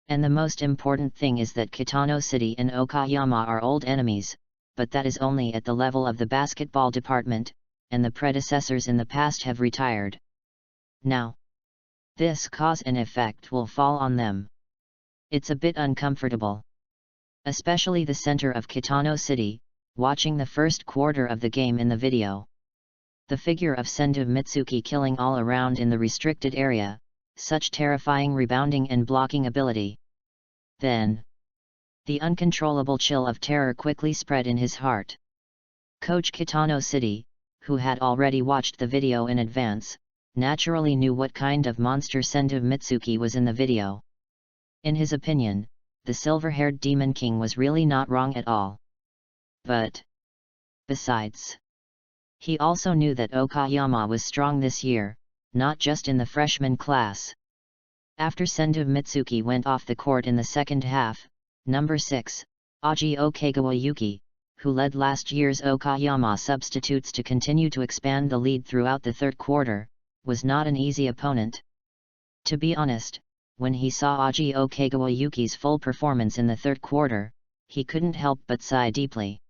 And the most important thing is that Kitano City and Okayama are old enemies, but that is only at the level of the basketball department, and the predecessors in the past have retired. Now, this cause and effect will fall on them. It's a bit uncomfortable. Especially the center of Kitano City, watching the first quarter of the game in the video. The figure of Sendo Mitsuki killing all around in the restricted area, such terrifying rebounding and blocking ability. Then, the uncontrollable chill of terror quickly spread in his heart. Coach Kitano City, who had already watched the video in advance, naturally knew what kind of monster Senju Mitsuki was in the video. In his opinion, the silver-haired Demon King was really not wrong at all. But besides, he also knew that Okayama was strong this year, not just in the freshman class. After Senju Mitsuki went off the court in the second half, number 6, Aji Okagawayuki, who led last year's Okayama substitutes to continue to expand the lead throughout the third quarter, was not an easy opponent. To be honest, when he saw Aji Okagawayuki's full performance in the third quarter, he couldn't help but sigh deeply.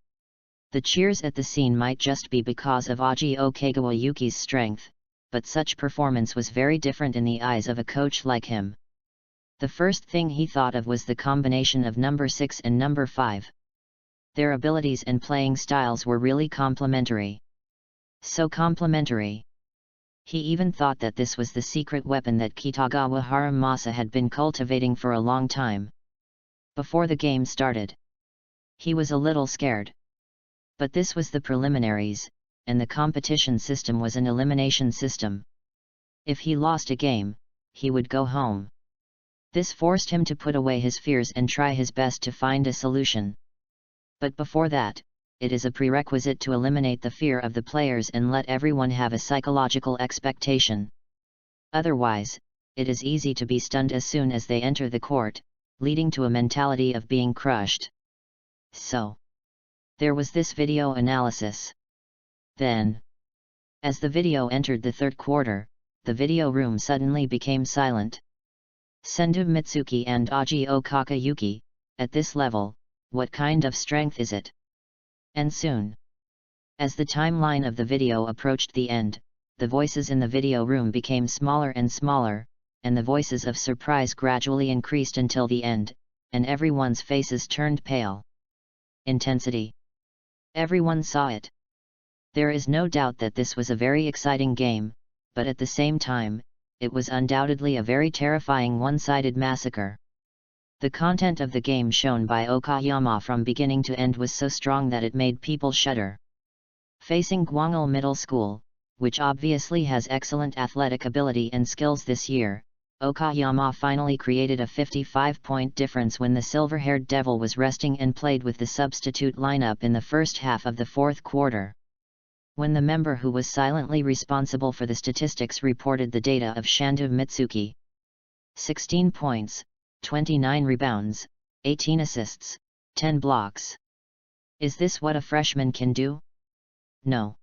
The cheers at the scene might just be because of Aji Okagawayuki's strength, but such performance was very different in the eyes of a coach like him. The first thing he thought of was the combination of number 6 and number 5. Their abilities and playing styles were really complementary. So complementary. He even thought that this was the secret weapon that Kitagawa Haramasa had been cultivating for a long time. Before the game started, he was a little scared. But this was the preliminaries, and the competition system was an elimination system. If he lost a game, he would go home. This forced him to put away his fears and try his best to find a solution. But before that, it is a prerequisite to eliminate the fear of the players and let everyone have a psychological expectation. Otherwise, it is easy to be stunned as soon as they enter the court, leading to a mentality of being crushed. So, there was this video analysis. Then, as the video entered the third quarter, the video room suddenly became silent. Senju Mitsuki and Aji Okagawayuki, at this level, what kind of strength is it? And soon, as the timeline of the video approached the end, the voices in the video room became smaller and smaller, and the voices of surprise gradually increased until the end, and everyone's faces turned pale. Intensity. Everyone saw it. There is no doubt that this was a very exciting game, but at the same time, it was undoubtedly a very terrifying one-sided massacre. The content of the game shown by Okayama from beginning to end was so strong that it made people shudder. Facing Gwangil Middle School, which obviously has excellent athletic ability and skills this year, Okayama finally created a 55-point difference when the silver-haired devil was resting and played with the substitute lineup in the first half of the fourth quarter. When the member who was silently responsible for the statistics reported the data of Senju Mitsuki: 16 points, 29 rebounds, 18 assists, 10 blocks. Is this what a freshman can do? No.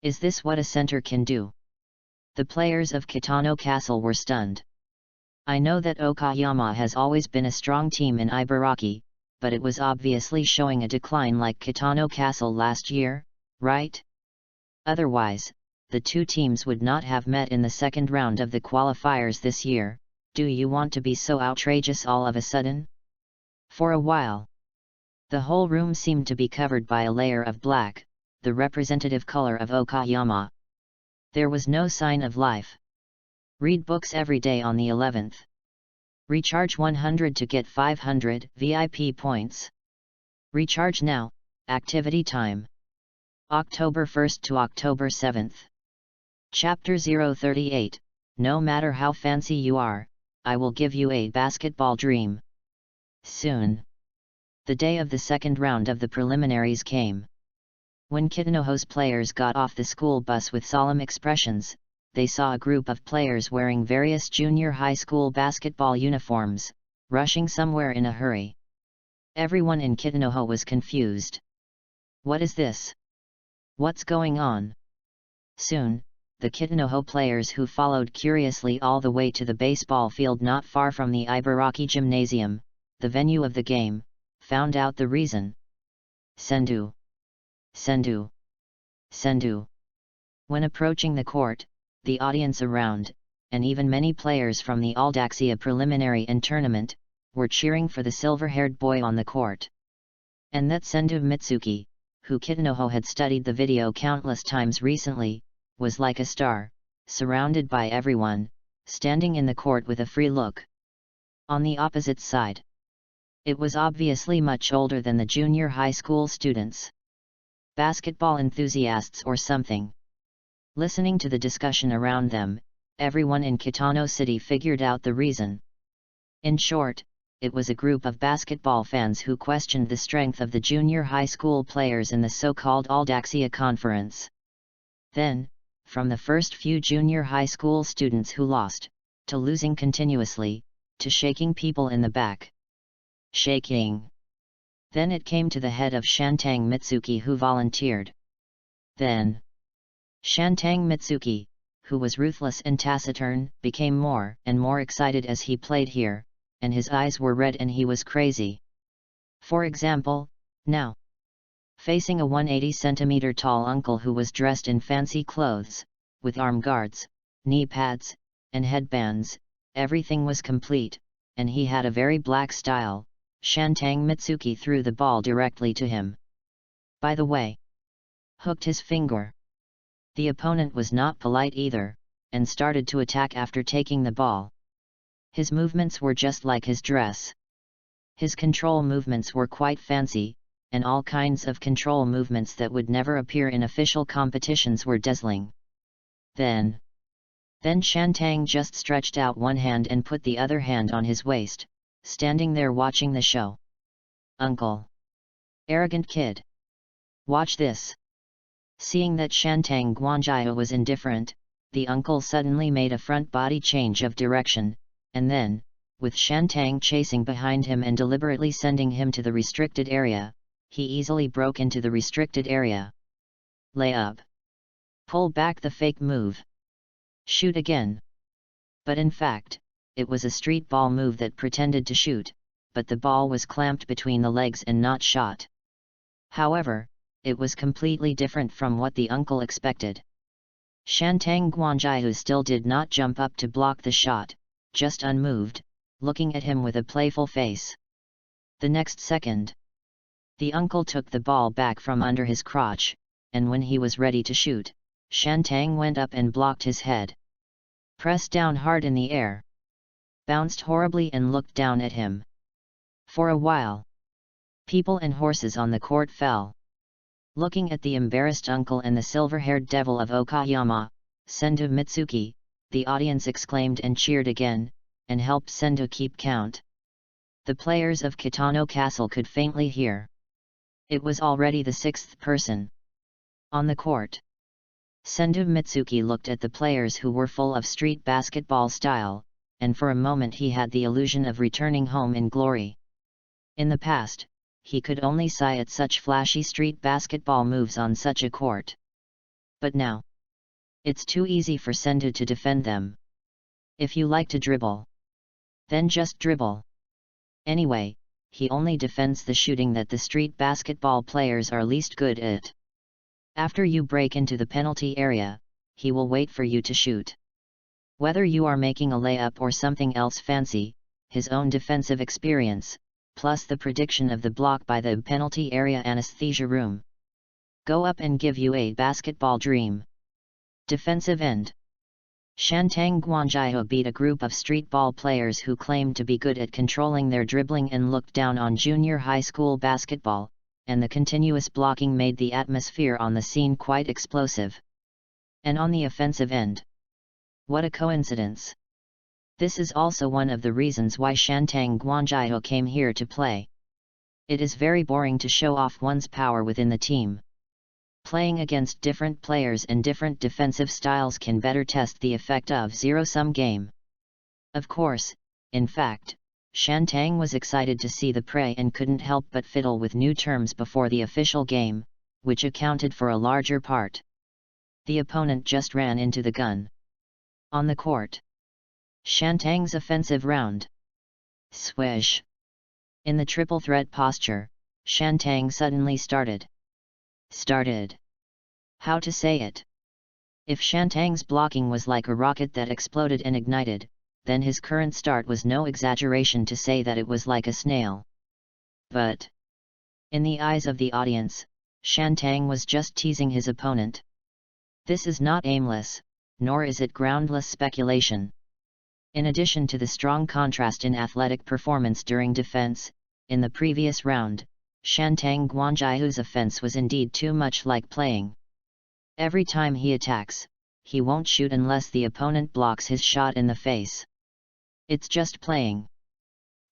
Is this what a center can do? The players of Kitano Castle were stunned. I know that Okayama has always been a strong team in Ibaraki, but it was obviously showing a decline like Kitano Castle last year, right? Otherwise, the two teams would not have met in the second round of the qualifiers this year. Do you want to be so outrageous all of a sudden? For a while, the whole room seemed to be covered by a layer of black, the representative color of Okayama. There was no sign of life. Read books every day on the 11th. Recharge 100 to get 500 VIP points. Recharge now, activity time. October 1st to October 7th. Chapter 038, No matter how fancy you are, I will give you a basketball dream. Soon. The day of the second round of the preliminaries came. When Kitano's players got off the school bus with solemn expressions, they saw a group of players wearing various junior high school basketball uniforms, rushing somewhere in a hurry. Everyone in Kitano was confused. What is this? What's going on? Soon, the Kitano players who followed curiously all the way to the baseball field not far from the Ibaraki Gymnasium, the venue of the game, found out the reason. Senju. Senju. Senju. When approaching the court, the audience around, and even many players from the Aldaxia preliminary and tournament, were cheering for the silver-haired boy on the court. And that Senju Mitsuki, who Kitano had studied the video countless times recently, was like a star, surrounded by everyone, standing in the court with a free look. On the opposite side, it was obviously much older than the junior high school students. Basketball enthusiasts or something. Listening to the discussion around them, everyone in Kitano City figured out the reason. In short, it was a group of basketball fans who questioned the strength of the junior high school players in the so-called Aldaxia conference. Then, from the first few junior high school students who lost, to losing continuously, to shaking people in the back. Shaking. Then it came to the head of Shantang Mitsuki, who volunteered. Then, Shantang Mitsuki, who was ruthless and taciturn, became more and more excited as he played here, and his eyes were red and he was crazy. For example, now, facing a 180-centimeter tall uncle who was dressed in fancy clothes, with arm guards, knee pads, and headbands, everything was complete, and he had a very black style. Shantang Mitsuki threw the ball directly to him. By the way, hooked his finger. The opponent was not polite either, and started to attack after taking the ball. His movements were just like his dress. His control movements were quite fancy, and all kinds of control movements that would never appear in official competitions were dazzling. Then Shantang just stretched out one hand and put the other hand on his waist, standing there watching the show. Uncle! Arrogant kid! Watch this! Seeing that Shantang Guanjia was indifferent, the uncle suddenly made a front body change of direction, and then, with Shantang chasing behind him and deliberately sending him to the restricted area, he easily broke into the restricted area. Lay up. Pull back the fake move. Shoot again. But in fact, it was a street ball move that pretended to shoot, but the ball was clamped between the legs and not shot. However, it was completely different from what the uncle expected. Shantang Guanjia still did not jump up to block the shot, just unmoved, looking at him with a playful face. The next second, the uncle took the ball back from under his crotch, and when he was ready to shoot, Shantang went up and blocked his head. Pressed down hard in the air. Bounced horribly and looked down at him. For a while, people and horses on the court fell. Looking at the embarrassed uncle and the silver-haired devil of Okayama, Sendo Mitsuki, the audience exclaimed and cheered again, and helped Sendo keep count. The players of Kitano Castle could faintly hear. It was already the sixth person on the court. Sendo Mitsuki looked at the players who were full of street basketball style, and for a moment he had the illusion of returning home in glory. In the past, he could only sigh at such flashy street basketball moves on such a court. But now, it's too easy for Sendo to defend them. If you like to dribble, then just dribble. Anyway, he only defends the shooting that the street basketball players are least good at. After you break into the penalty area, he will wait for you to shoot. Whether you are making a layup or something else fancy, his own defensive experience, plus the prediction of the block by the penalty area anesthesia room, go up and give you a basketball dream. Defensive end. Shantang Guanjia beat a group of street ball players who claimed to be good at controlling their dribbling and looked down on junior high school basketball, and the continuous blocking made the atmosphere on the scene quite explosive. And on the offensive end, what a coincidence! This is also one of the reasons why Shantang Guanjia came here to play. It is very boring to show off one's power within the team. Playing against different players and different defensive styles can better test the effect of zero-sum game. Of course, in fact, Shantang was excited to see the prey and couldn't help but fiddle with new terms before the official game, which accounted for a larger part. The opponent just ran into the gun. On the court. Shantang's offensive round. Swish. In the triple threat posture, Shantang suddenly started. How to say it? If Shantang's blocking was like a rocket that exploded and ignited, then his current start was no exaggeration to say that it was like a snail. But, in the eyes of the audience, Shantang was just teasing his opponent. This is not aimless, nor is it groundless speculation. In addition to the strong contrast in athletic performance during defense, in the previous round, Shantang Guanjia's offense was indeed too much like playing. Every time he attacks, he won't shoot unless the opponent blocks his shot in the face. It's just playing.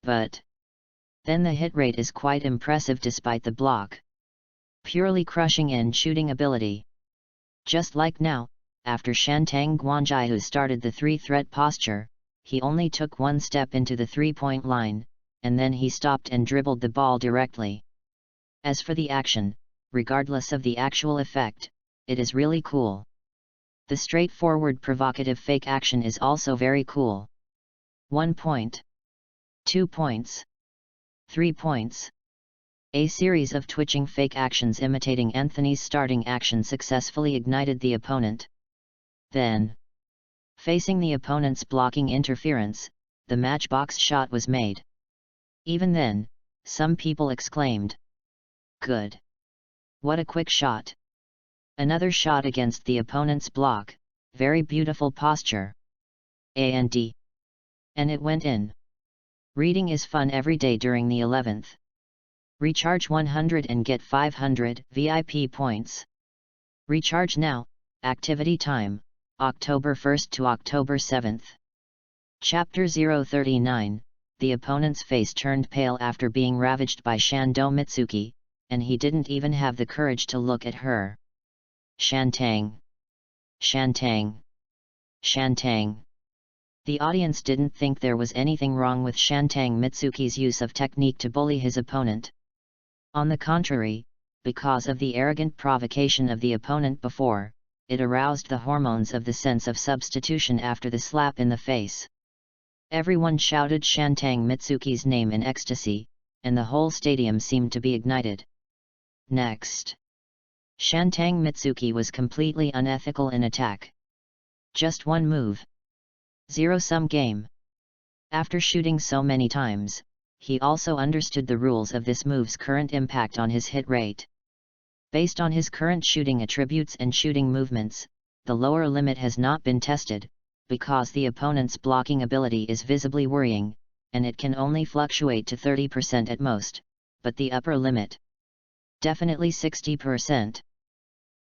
But then the hit rate is quite impressive despite the block. Purely crushing in shooting ability. Just like now, after Shantang Guanjihu started the 3-threat posture, he only took one step into the 3-point line, and then he stopped and dribbled the ball directly. As for the action, regardless of the actual effect, it is really cool. The straightforward provocative fake action is also very cool. 1 point. 2 points. 3 points. A series of twitching fake actions imitating Anthony's starting action successfully ignited the opponent. Then, facing the opponent's blocking interference, the matchbox shot was made. Even then, some people exclaimed, "Good! What a quick shot! Another shot against the opponent's block, very beautiful posture. And it went in." Reading is fun every day during the 11th. Recharge 100 and get 500 VIP points. Recharge now. Activity time, October 1st to October 7th. Chapter 039, the opponent's face turned pale after being ravaged by Shando Mitsuki, and he didn't even have the courage to look at her. Shantang. Shantang. Shantang. The audience didn't think there was anything wrong with Shantang Mitsuki's use of technique to bully his opponent. On the contrary, because of the arrogant provocation of the opponent before, it aroused the hormones of the sense of substitution after the slap in the face. Everyone shouted Shantang Mitsuki's name in ecstasy, and the whole stadium seemed to be ignited. Next, Shantang Mitsuki was completely unethical in attack. Just one move. Zero-sum game. After shooting so many times, he also understood the rules of this move's current impact on his hit rate. Based on his current shooting attributes and shooting movements, the lower limit has not been tested, because the opponent's blocking ability is visibly worrying, and it can only fluctuate to 30% at most, but the upper limit? Definitely 60%.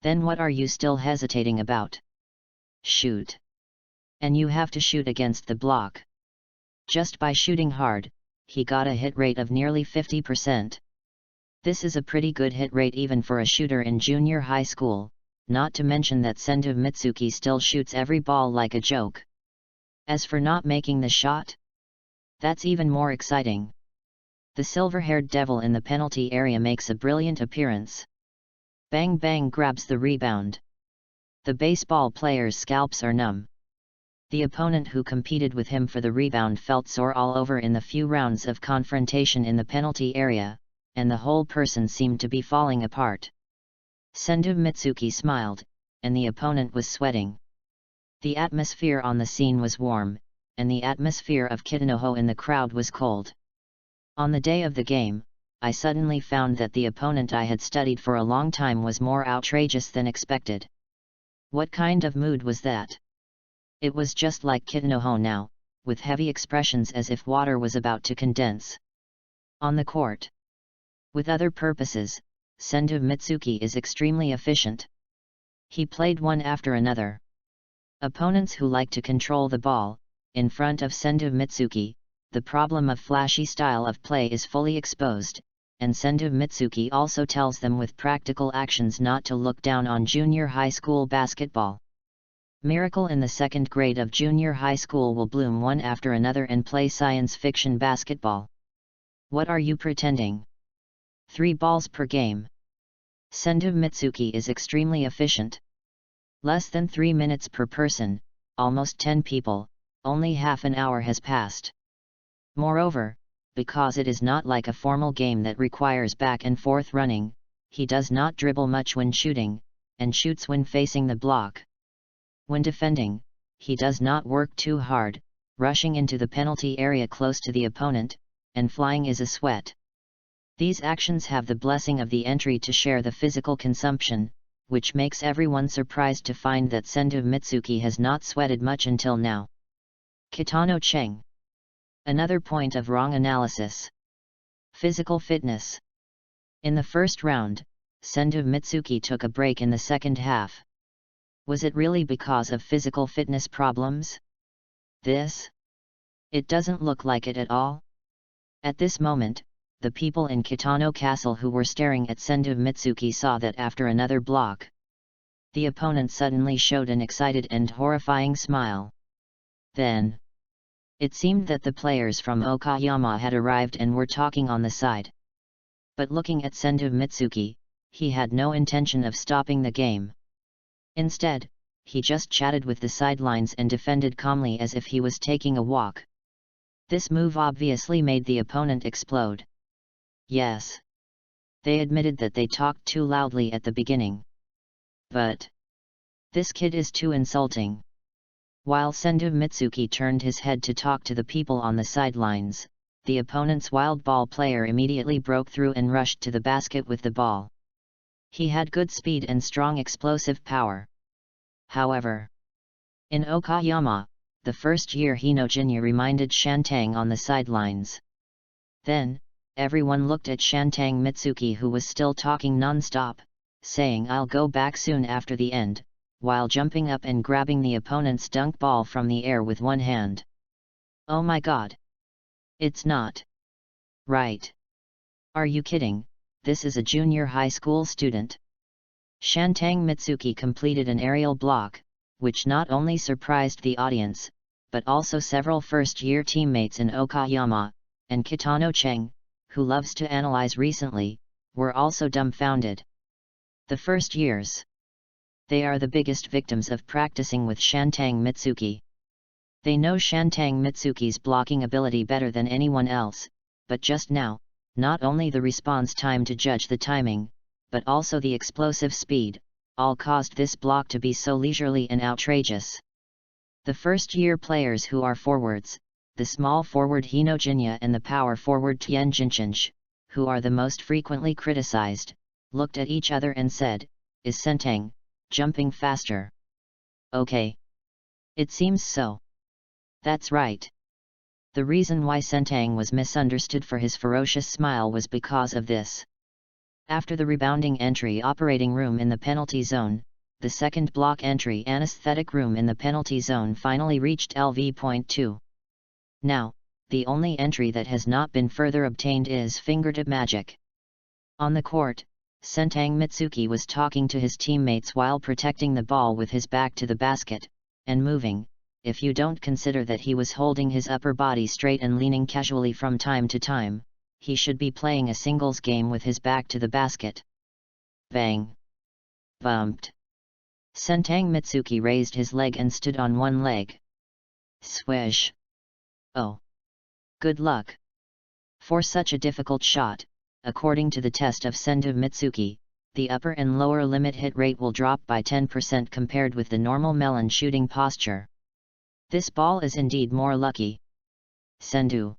Then what are you still hesitating about? Shoot. And you have to shoot against the block. Just by shooting hard, he got a hit rate of nearly 50%. This is a pretty good hit rate even for a shooter in junior high school, not to mention that Sendo Mitsuki still shoots every ball like a joke. As for not making the shot, that's even more exciting. The silver-haired devil in the penalty area makes a brilliant appearance. Bang Bang grabs the rebound. The baseball player's scalps are numb. The opponent who competed with him for the rebound felt sore all over in the few rounds of confrontation in the penalty area, and the whole person seemed to be falling apart. Sendo Mitsuki smiled, and the opponent was sweating. The atmosphere on the scene was warm, and the atmosphere of Kitanoho in the crowd was cold. On the day of the game, I suddenly found that the opponent I had studied for a long time was more outrageous than expected. What kind of mood was that? It was just like Kitanoho now, with heavy expressions as if water was about to condense. On the court. With other purposes, Sendo Mitsuki is extremely efficient. He played one after another. Opponents who like to control the ball, in front of Sendo Mitsuki, the problem of flashy style of play is fully exposed, and Sendo Mitsuki also tells them with practical actions not to look down on junior high school basketball. Miracle in the second grade of junior high school will bloom one after another and play science fiction basketball. What are you pretending? 3 balls per game. Sendo Mitsuki is extremely efficient. Less than 3 minutes per person, almost 10 people, only half an hour has passed. Moreover, because it is not like a formal game that requires back and forth running, he does not dribble much when shooting, and shoots when facing the block. When defending, he does not work too hard, rushing into the penalty area close to the opponent, and flying is a sweat. These actions have the blessing of the entry to share the physical consumption, which makes everyone surprised to find that Sendo Mitsuki has not sweated much until now. Kitano Cheng. Another point of wrong analysis. Physical fitness. In the first round, Sendo Mitsuki took a break in the second half. Was it really because of physical fitness problems? It doesn't look like it at all. At this moment, the people in Kitano Castle who were staring at Sendu Mitsuki saw that after another block, the opponent suddenly showed an excited and horrifying smile. Then, it seemed that the players from Okayama had arrived and were talking on the side. But looking at Sendu Mitsuki, he had no intention of stopping the game. Instead, he just chatted with the sidelines and defended calmly as if he was taking a walk. This move obviously made the opponent explode. Yes. They admitted that they talked too loudly at the beginning. But this kid is too insulting. While Sendu Mitsuki turned his head to talk to the people on the sidelines, the opponent's wild ball player immediately broke through and rushed to the basket with the ball. He had good speed and strong explosive power. However, in Okayama, the first year Hinojinya reminded Shantang on the sidelines. Then, everyone looked at Shantang Mitsuki who was still talking non-stop, saying "I'll go back soon" after the end, while jumping up and grabbing the opponent's dunk ball from the air with one hand. Oh my god! It's not right. Are you kidding? This is a junior high school student. Shantang Mitsuki completed an aerial block, which not only surprised the audience, but also several first-year teammates in Okayama, and Kitano Cheng, who loves to analyze recently, were also dumbfounded. The first years. They are the biggest victims of practicing with Shantang Mitsuki. They know Shantang Mitsuki's blocking ability better than anyone else, but just now, not only the response time to judge the timing, but also the explosive speed, all caused this block to be so leisurely and outrageous. The first-year players who are forwards, the small forward Hinojinya and the power forward Tianjinchenj, who are the most frequently criticized, looked at each other and said, "Is Sentang jumping faster?" Okay. It seems so. That's right. The reason why Sentang was misunderstood for his ferocious smile was because of this. After the rebounding entry operating room in the penalty zone, the second block entry anesthetic room in the penalty zone finally reached LV.2. Now, the only entry that has not been further obtained is fingertip magic. On the court, Sentang Mitsuki was talking to his teammates while protecting the ball with his back to the basket, and moving, if you don't consider that he was holding his upper body straight and leaning casually from time to time, he should be playing a singles game with his back to the basket. Bang! Bumped! Sentang Mitsuki raised his leg and stood on one leg. Swish! Oh! Good luck! For such a difficult shot, according to the test of Sendu Mitsuki, the upper and lower limit hit rate will drop by 10% compared with the normal melon shooting posture. This ball is indeed more lucky. Sendu.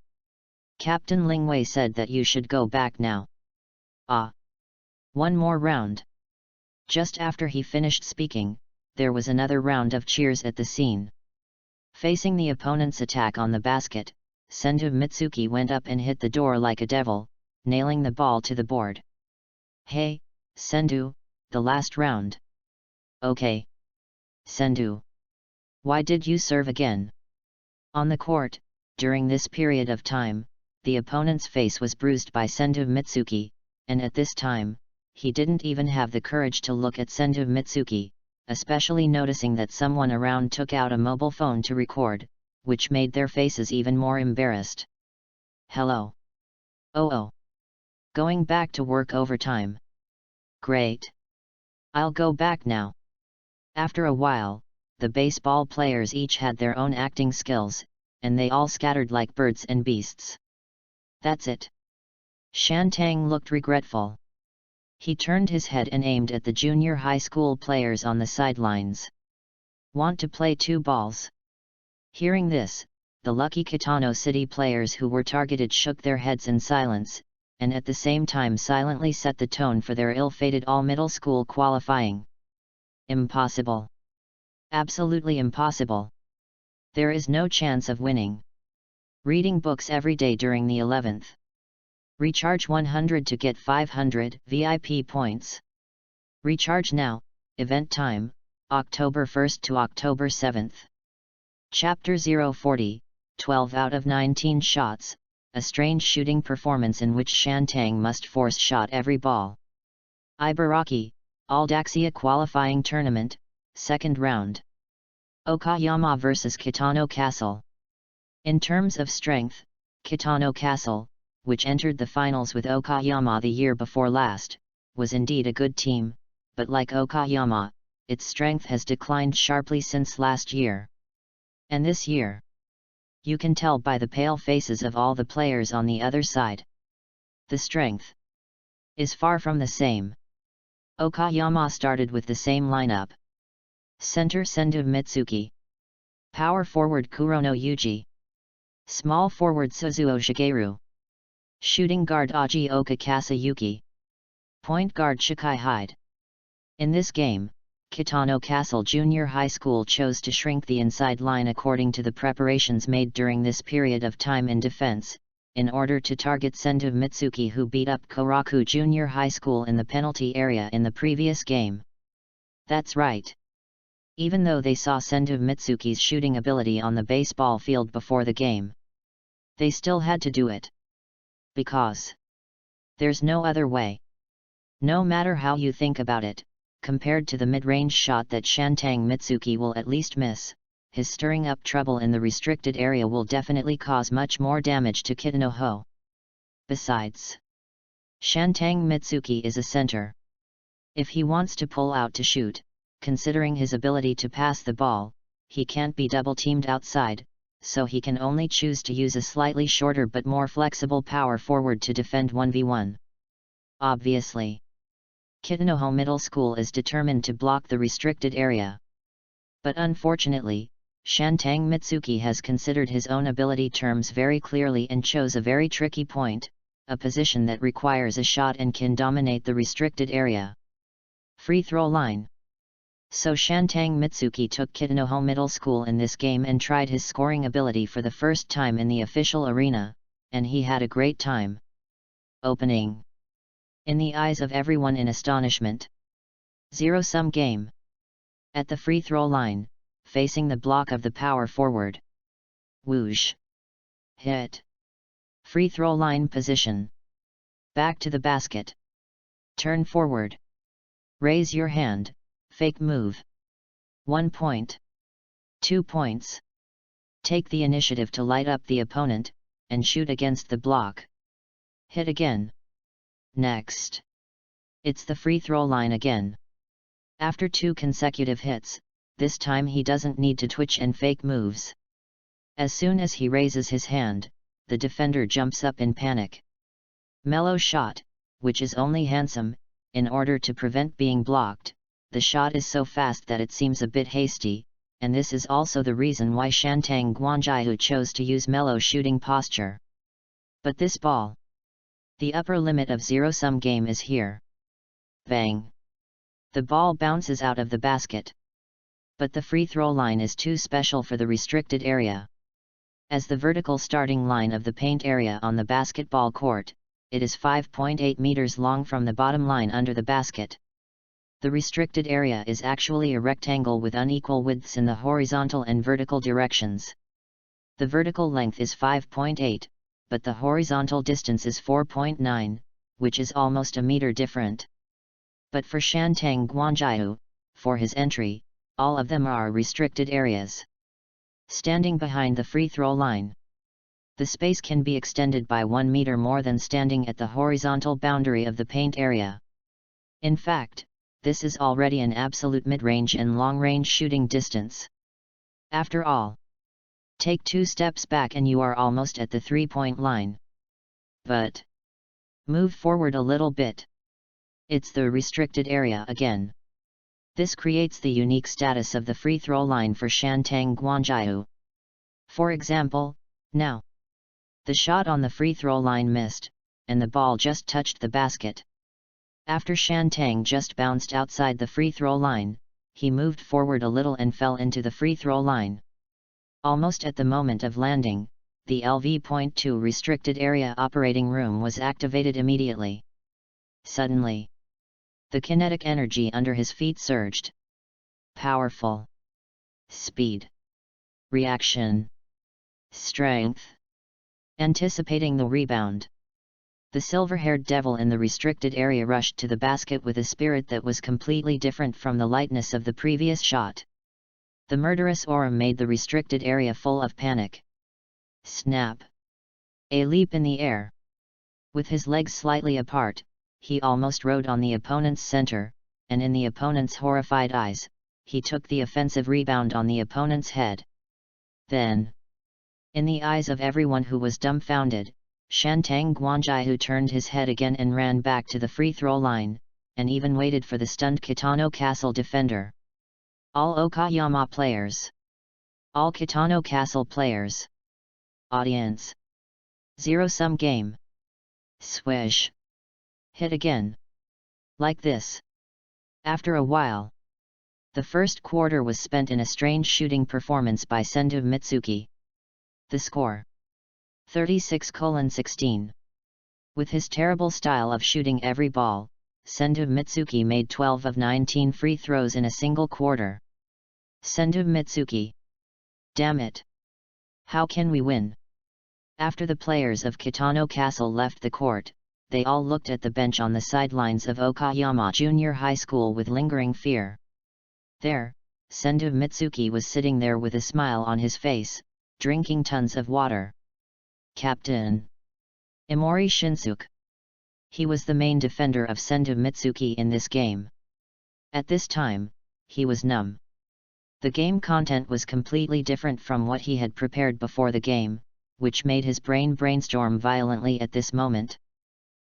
Captain Lingwei said that you should go back now. Ah. One more round. Just after he finished speaking, there was another round of cheers at the scene. Facing the opponent's attack on the basket, Sendu Mitsuki went up and hit the door like a devil, nailing the ball to the board. Hey, Sendu, the last round. Okay. Sendu. Why did you serve again? On the court, during this period of time, the opponent's face was bruised by Sendu Mitsuki, and at this time, he didn't even have the courage to look at Sendu Mitsuki, especially noticing that someone around took out a mobile phone to record, which made their faces even more embarrassed. Hello. Oh. Going back to work overtime. Great. I'll go back now. After a while, the baseball players each had their own acting skills, and they all scattered like birds and beasts. That's it. Shantang looked regretful. He turned his head and aimed at the junior high school players on the sidelines. Want to play two balls? Hearing this, the lucky Kitano City players who were targeted shook their heads in silence, and at the same time silently set the tone for their ill-fated all-middle school qualifying. Impossible. Absolutely impossible. There is no chance of winning. Reading books every day during the 11th. Recharge 100 to get 500 VIP points. Recharge now, event time, October 1st to October 7th. Chapter 040, 12 out of 19 shots, a strange shooting performance in which Shantang must force shot every ball. Ibaraki, Aldaxia qualifying tournament, second round. Okayama vs Kitano Castle. In terms of strength, Kitano Castle, which entered the finals with Okayama the year before last, was indeed a good team, but like Okayama, its strength has declined sharply since last year. And this year, you can tell by the pale faces of all the players on the other side. The strength is far from the same. Okayama started with the same lineup. Center Sendu Mitsuki. Power forward Kurono Yuji. Small forward Suzuo Shigeru. Shooting guard Ajioka Kasayuki. Point guard Shikai Hyde. In this game, Kitano Castle Junior High School chose to shrink the inside line according to the preparations made during this period of time in defense, in order to target Sendu Mitsuki, who beat up Kurokos Junior High School in the penalty area in the previous game. That's right. Even though they saw Sendu Mitsuki's shooting ability on the baseball field before the game, they still had to do it. Because there's no other way. No matter how you think about it, compared to the mid-range shot that Shantang Mitsuki will at least miss, his stirring up trouble in the restricted area will definitely cause much more damage to Kitanoho. Besides, Shantang Mitsuki is a center. If he wants to pull out to shoot, considering his ability to pass the ball, he can't be double-teamed outside, so he can only choose to use a slightly shorter but more flexible power forward to defend 1v1. Obviously, Kitanoho Middle School is determined to block the restricted area. But unfortunately, Shantang Mitsuki has considered his own ability terms very clearly and chose a very tricky point, a position that requires a shot and can dominate the restricted area. Free throw line. So Shantang Mitsuki took Kitanoho Middle School in this game and tried his scoring ability for the first time in the official arena, and he had a great time. Opening. In the eyes of everyone in astonishment. Zero-sum game. At the free throw line, facing the block of the power forward. Whoosh. Hit. Free throw line position. Back to the basket. Turn forward. Raise your hand, fake move. 1 point. 2 points. Take the initiative to light up the opponent, and shoot against the block. Hit again. Next. It's the free throw line again. After 2 consecutive hits, this time he doesn't need to twitch and fake moves. As soon as he raises his hand, the defender jumps up in panic. Mellow shot, which is only handsome, in order to prevent being blocked. The shot is so fast that it seems a bit hasty, and this is also the reason why Shantang Guanjiu chose to use mellow shooting posture. But this ball. The upper limit of zero-sum game is here. Bang! The ball bounces out of the basket. But the free throw line is too special for the restricted area. As the vertical starting line of the paint area on the basketball court, it is 5.8 meters long from the bottom line under the basket. The restricted area is actually a rectangle with unequal widths in the horizontal and vertical directions. The vertical length is 5.8, but the horizontal distance is 4.9, which is almost a meter different. But for Shantang Guanjiu, for his entry, all of them are restricted areas. Standing behind the free throw line, the space can be extended by 1 meter more than standing at the horizontal boundary of the paint area. In fact, this is already an absolute mid-range and long-range shooting distance. After all, take 2 steps back and you are almost at the 3-point line. But move forward a little bit. It's the restricted area again. This creates the unique status of the free throw line for Shantang Guanjiu. For example, now, the shot on the free throw line missed, and the ball just touched the basket. After Shantang just bounced outside the free throw line, he moved forward a little and fell into the free throw line. Almost at the moment of landing, the LV.2 restricted area operating room was activated immediately. Suddenly, the kinetic energy under his feet surged. powerful, speed, reaction, strength, anticipating the rebound. The silver-haired devil in the restricted area rushed to the basket with a spirit that was completely different from the lightness of the previous shot. The murderous aura made the restricted area full of panic. Snap! A leap in the air. With his legs slightly apart, he almost rode on the opponent's center, and in the opponent's horrified eyes, he took the offensive rebound on the opponent's head. Then, in the eyes of everyone who was dumbfounded, Shantang Guanjiahu turned his head again and ran back to the free throw line, and even waited for the stunned Kitano Castle defender. All Okayama players. All Kitano Castle players. Audience. Zero-sum game. Swish. Hit again. Like this. After a while. The first quarter was spent in a strange shooting performance by Sendu Mitsuki. The score. 36:16. With his terrible style of shooting every ball, Sendu Mitsuki made 12 of 19 free throws in a single quarter. Sendu Mitsuki. Damn it! How can we win? After the players of Kitano Castle left the court, they all looked at the bench on the sidelines of Okayama Junior High School with lingering fear. There, Sendu Mitsuki was sitting there with a smile on his face, drinking tons of water. Captain Imori Shinsuke. He was the main defender of Sendu Mitsuki in this game. At this time, he was numb. The game content was completely different from what he had prepared before the game, which made his brain brainstorm violently at this moment.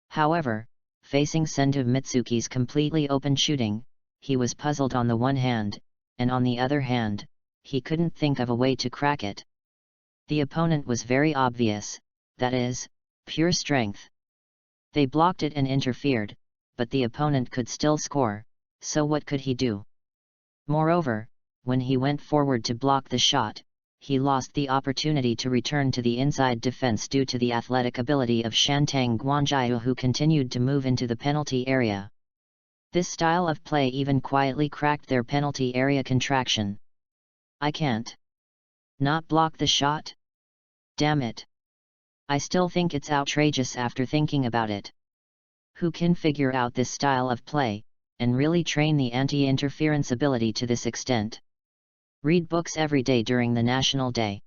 However, facing Sendu Mitsuki's completely open shooting, he was puzzled on the one hand, and on the other hand, he couldn't think of a way to crack it. The opponent was very obvious, that is, pure strength. They blocked it and interfered, but the opponent could still score, so what could he do? Moreover, when he went forward to block the shot, he lost the opportunity to return to the inside defense due to the athletic ability of Shantang Guanjiahu, who continued to move into the penalty area. This style of play even quietly cracked their penalty area contraction. I can't not block the shot? Damn it! I still think it's outrageous after thinking about it. Who can figure out this style of play, and really train the anti-interference ability to this extent? Read books every day during the National Day.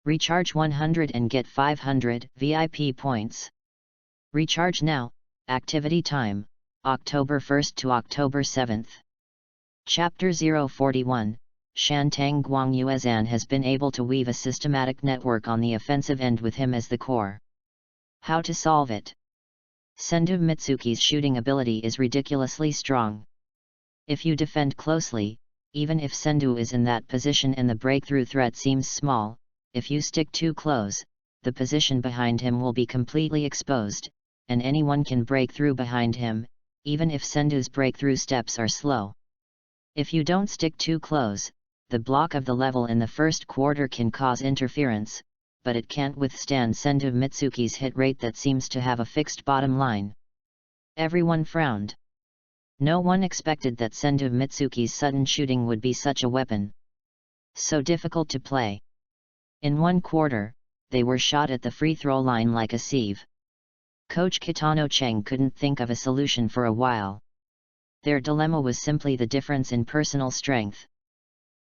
Recharge 100 and get 500 VIP points. Recharge now, activity time, October 1st to October 7th. Chapter 041, Shantang Guangyuezan has been able to weave a systematic network on the offensive end with him as the core. How to solve it? Sendu Mitsuki's shooting ability is ridiculously strong. If you defend closely, even if Sendu is in that position and the breakthrough threat seems small, if you stick too close, the position behind him will be completely exposed, and anyone can break through behind him, even if Sendu's breakthrough steps are slow. If you don't stick too close, the block of the level in the first quarter can cause interference, but it can't withstand Sendu Mitsuki's hit rate that seems to have a fixed bottom line. Everyone frowned. No one expected that Sendu Mitsuki's sudden shooting would be such a weapon. So difficult to play. In one quarter, they were shot at the free throw line like a sieve. Coach Kitano Cheng couldn't think of a solution for a while. Their dilemma was simply the difference in personal strength.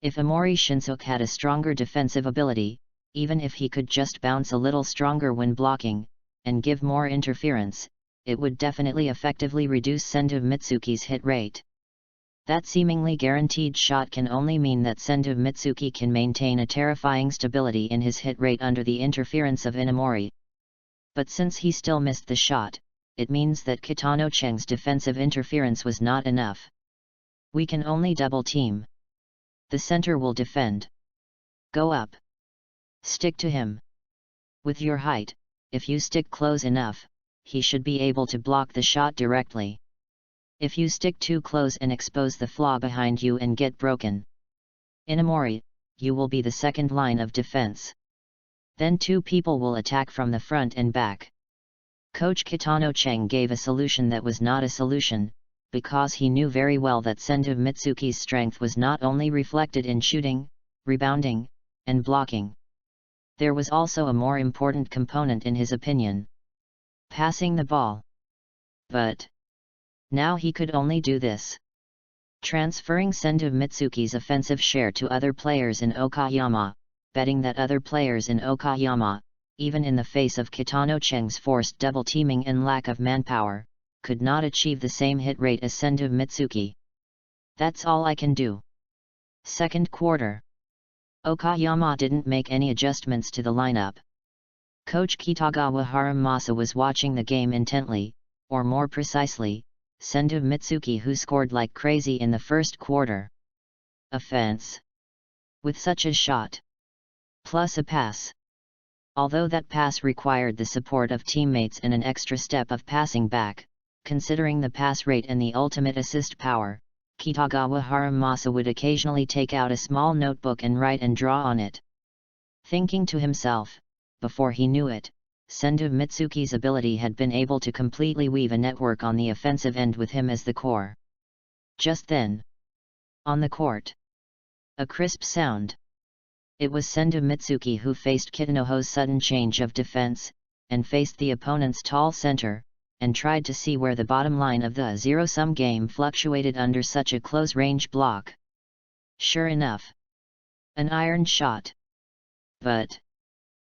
If Imori Shinsuke had a stronger defensive ability, even if he could just bounce a little stronger when blocking, and give more interference, it would definitely effectively reduce Sendu Mitsuki's hit rate. That seemingly guaranteed shot can only mean that Sendu Mitsuki can maintain a terrifying stability in his hit rate under the interference of Inamori. But since he still missed the shot, it means that Kitano Cheng's defensive interference was not enough. We can only double team. The center will defend. Go up. Stick to him. With your height, if you stick close enough, he should be able to block the shot directly. If you stick too close and expose the flaw behind you and get broken, Inamori, you will be the second line of defense. Then two people will attack from the front and back. Coach Kitano Cheng gave a solution that was not a solution, because he knew very well that Sendo Mitsuki's strength was not only reflected in shooting, rebounding, and blocking. There was also a more important component in his opinion: passing the ball. But now he could only do this, transferring Sendo Mitsuki's offensive share to other players in Okayama, betting that other players in Okayama, even in the face of Kitano Cheng's forced double teaming and lack of manpower, could not achieve the same hit rate as Sendo Mitsuki. That's all I can do. Second quarter. Okayama didn't make any adjustments to the lineup. Coach Kitagawa Haramasa was watching the game intently, or more precisely, Sendo Mitsuki, who scored like crazy in the first quarter. Offense. With such a shot, plus a pass. Although that pass required the support of teammates and an extra step of passing back, considering the pass rate and the ultimate assist power, Kitagawa Haramasa would occasionally take out a small notebook and write and draw on it. Thinking to himself, before he knew it, Sendo Mitsuki's ability had been able to completely weave a network on the offensive end with him as the core. Just then, on the court, a crisp sound. It was Sendo Mitsuki who faced Kitanoho's sudden change of defense, and faced the opponent's tall center, and tried to see where the bottom line of the zero-sum game fluctuated under such a close-range block. Sure enough, an iron shot. But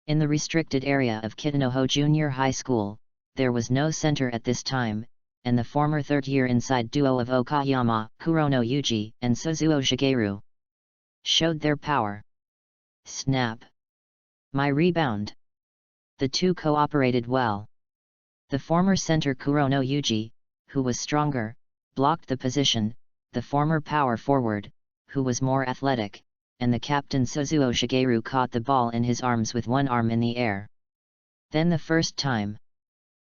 in the restricted area of Kitanoho Junior High School, there was no center at this time, and the former third-year inside duo of Okayama, Kurono Yuji, and Suzuo Shigeru showed their power. Snap! My rebound! The two cooperated well. The former center Kurono Yuji, who was stronger, blocked the position, the former power forward, who was more athletic, and the captain Suzuo Shigeru caught the ball in his arms with one arm in the air. Then the first time,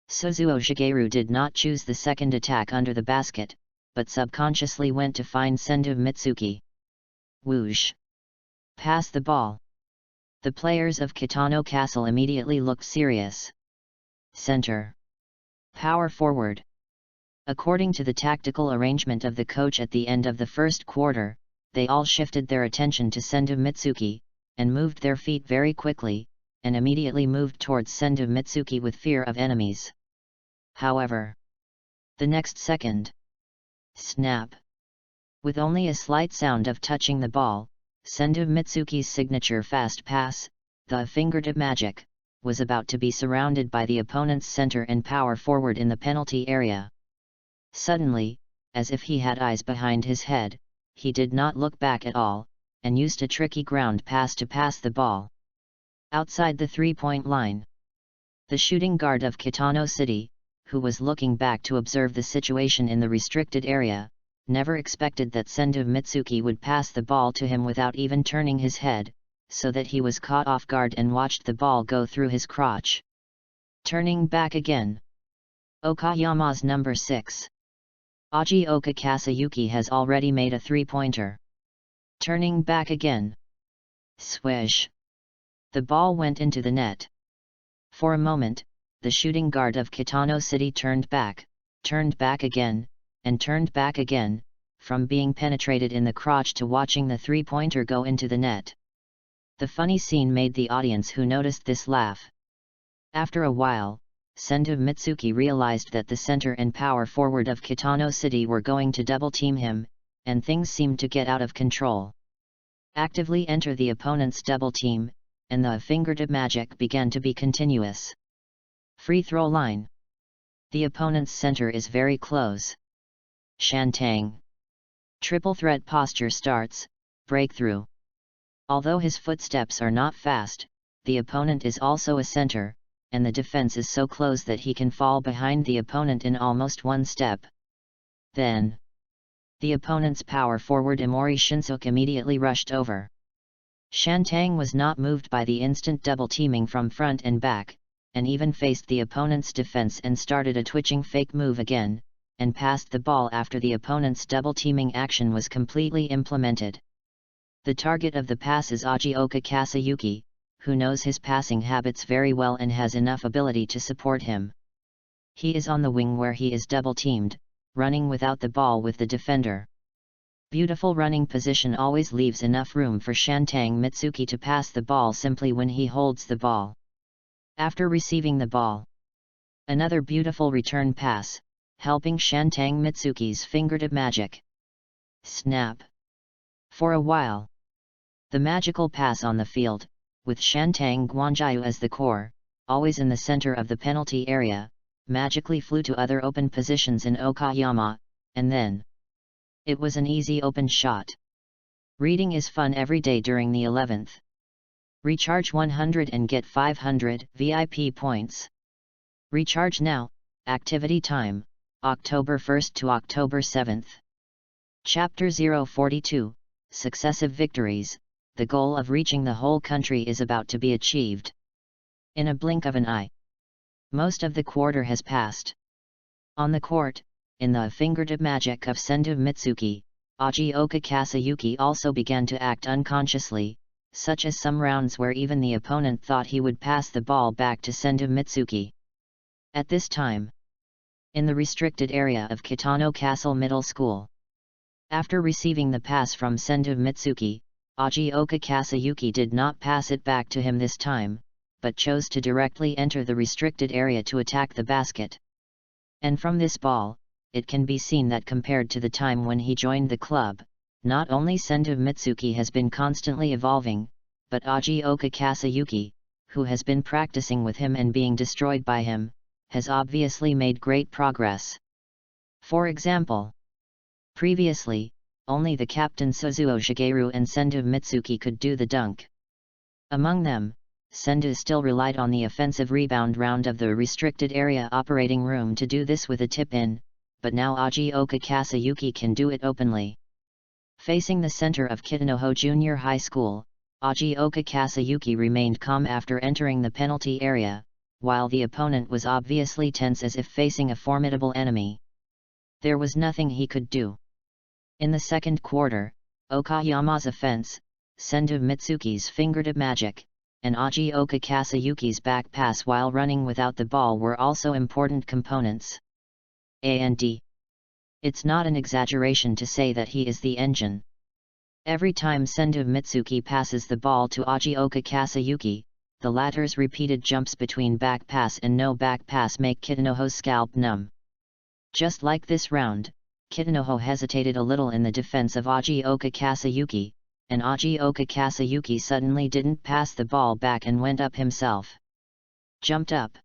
Suzuo Shigeru did not choose the second attack under the basket, but subconsciously went to find Sendo Mitsuki. Whoosh! Pass the ball. The players of Kitano Castle immediately looked serious. Center. Power forward. According to the tactical arrangement of the coach at the end of the first quarter, they all shifted their attention to Sendo Mitsuki, and moved their feet very quickly, and immediately moved towards Sendo Mitsuki with fear of enemies. However, the next second, snap! With only a slight sound of touching the ball, Sendo Mitsuki's signature fast pass, the fingertip magic, was about to be surrounded by the opponent's center and power forward in the penalty area. Suddenly, as if he had eyes behind his head, he did not look back at all, and used a tricky ground pass to pass the ball outside the three-point line. The shooting guard of Kitano City, who was looking back to observe the situation in the restricted area, never expected that Sendo Mitsuki would pass the ball to him without even turning his head, so that he was caught off guard and watched the ball go through his crotch. Turning back again. Okayama's number 6. Ajioka Kasayuki has already made a three-pointer. Turning back again. Swish! The ball went into the net. For a moment, the shooting guard of Kitano City turned back again, and turned back again, from being penetrated in the crotch to watching the three-pointer go into the net. The funny scene made the audience who noticed this laugh. After a while, Sendo Mitsuki realized that the center and power forward of Kitano City were going to double-team him, and things seemed to get out of control. Actively enter the opponent's double-team, and the fingertip magic began to be continuous. Free throw line. The opponent's center is very close. Shantang. Triple threat posture starts, breakthrough. Although his footsteps are not fast, the opponent is also a center, and the defense is so close that he can fall behind the opponent in almost one step. Then, the opponent's power forward Imori Shinsuke immediately rushed over. Shantang was not moved by the instant double teaming from front and back, and even faced the opponent's defense and started a twitching fake move again, and passed the ball after the opponent's double teaming action was completely implemented. The target of the pass is Ajioka Kasayuki, who knows his passing habits very well and has enough ability to support him. He is on the wing where he is double-teamed, running without the ball with the defender. Beautiful running position always leaves enough room for Shantang Mitsuki to pass the ball simply when he holds the ball. After receiving the ball, another beautiful return pass, helping Shantang Mitsuki's fingertip magic. Snap. For a while, the magical pass on the field, with Shantang Guanjiu as the core, always in the center of the penalty area, magically flew to other open positions in Okayama, and then it was an easy open shot. Reading is fun every day during the 11th. Recharge 100 and get 500 VIP points. Recharge now. Activity time, October 1st to October 7th. Chapter 042, Successive Victories. The goal of reaching the whole country is about to be achieved. In a blink of an eye, most of the quarter has passed. On the court, in the fingertip magic of Sendu Mitsuki, Ajioka Kasayuki also began to act unconsciously, such as some rounds where even the opponent thought he would pass the ball back to Sendu Mitsuki. At this time, in the restricted area of Kitano Castle Middle School, after receiving the pass from Sendu Mitsuki, Ajioka Kasayuki did not pass it back to him this time, but chose to directly enter the restricted area to attack the basket. And from this ball, it can be seen that compared to the time when he joined the club, not only Sendu Mitsuki has been constantly evolving, but Ajioka Kasayuki, who has been practicing with him and being destroyed by him, has obviously made great progress. For example, previously, only the captain Suzuo Shigeru and Sendu Mitsuki could do the dunk. Among them, Sendu still relied on the offensive rebound round of the restricted area operating room to do this with a tip-in, but now Ajioka Kasayuki can do it openly. Facing the center of Kitanoho Junior High School, Ajioka Kasayuki remained calm after entering the penalty area, while the opponent was obviously tense as if facing a formidable enemy. There was nothing he could do. In the second quarter, Okayama's offense, Sendu Mitsuki's fingertip magic, and Ajioka Kasayuki's back pass while running without the ball were also important components. And it's not an exaggeration to say that he is the engine. Every time Sendu Mitsuki passes the ball to Ajioka Kasayuki, the latter's repeated jumps between back pass and no back pass make Kitanoho's scalp numb. Just like this round, Kitanoho hesitated a little in the defense of Ajioka Kasayuki, and Ajioka Kasayuki suddenly didn't pass the ball back and went up himself. Jumped up.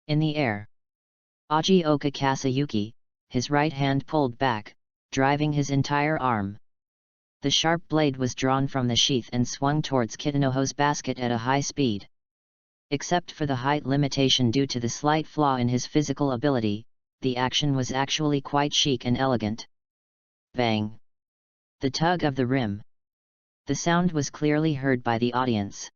In the air. Ajioka Kasayuki, his right hand pulled back, driving his entire arm. The sharp blade was drawn from the sheath and swung towards Kitanoho's basket at a high speed. Except for the height limitation due to the slight flaw in his physical ability, the action was actually quite chic and elegant. Bang! The tug of the rim. The sound was clearly heard by the audience.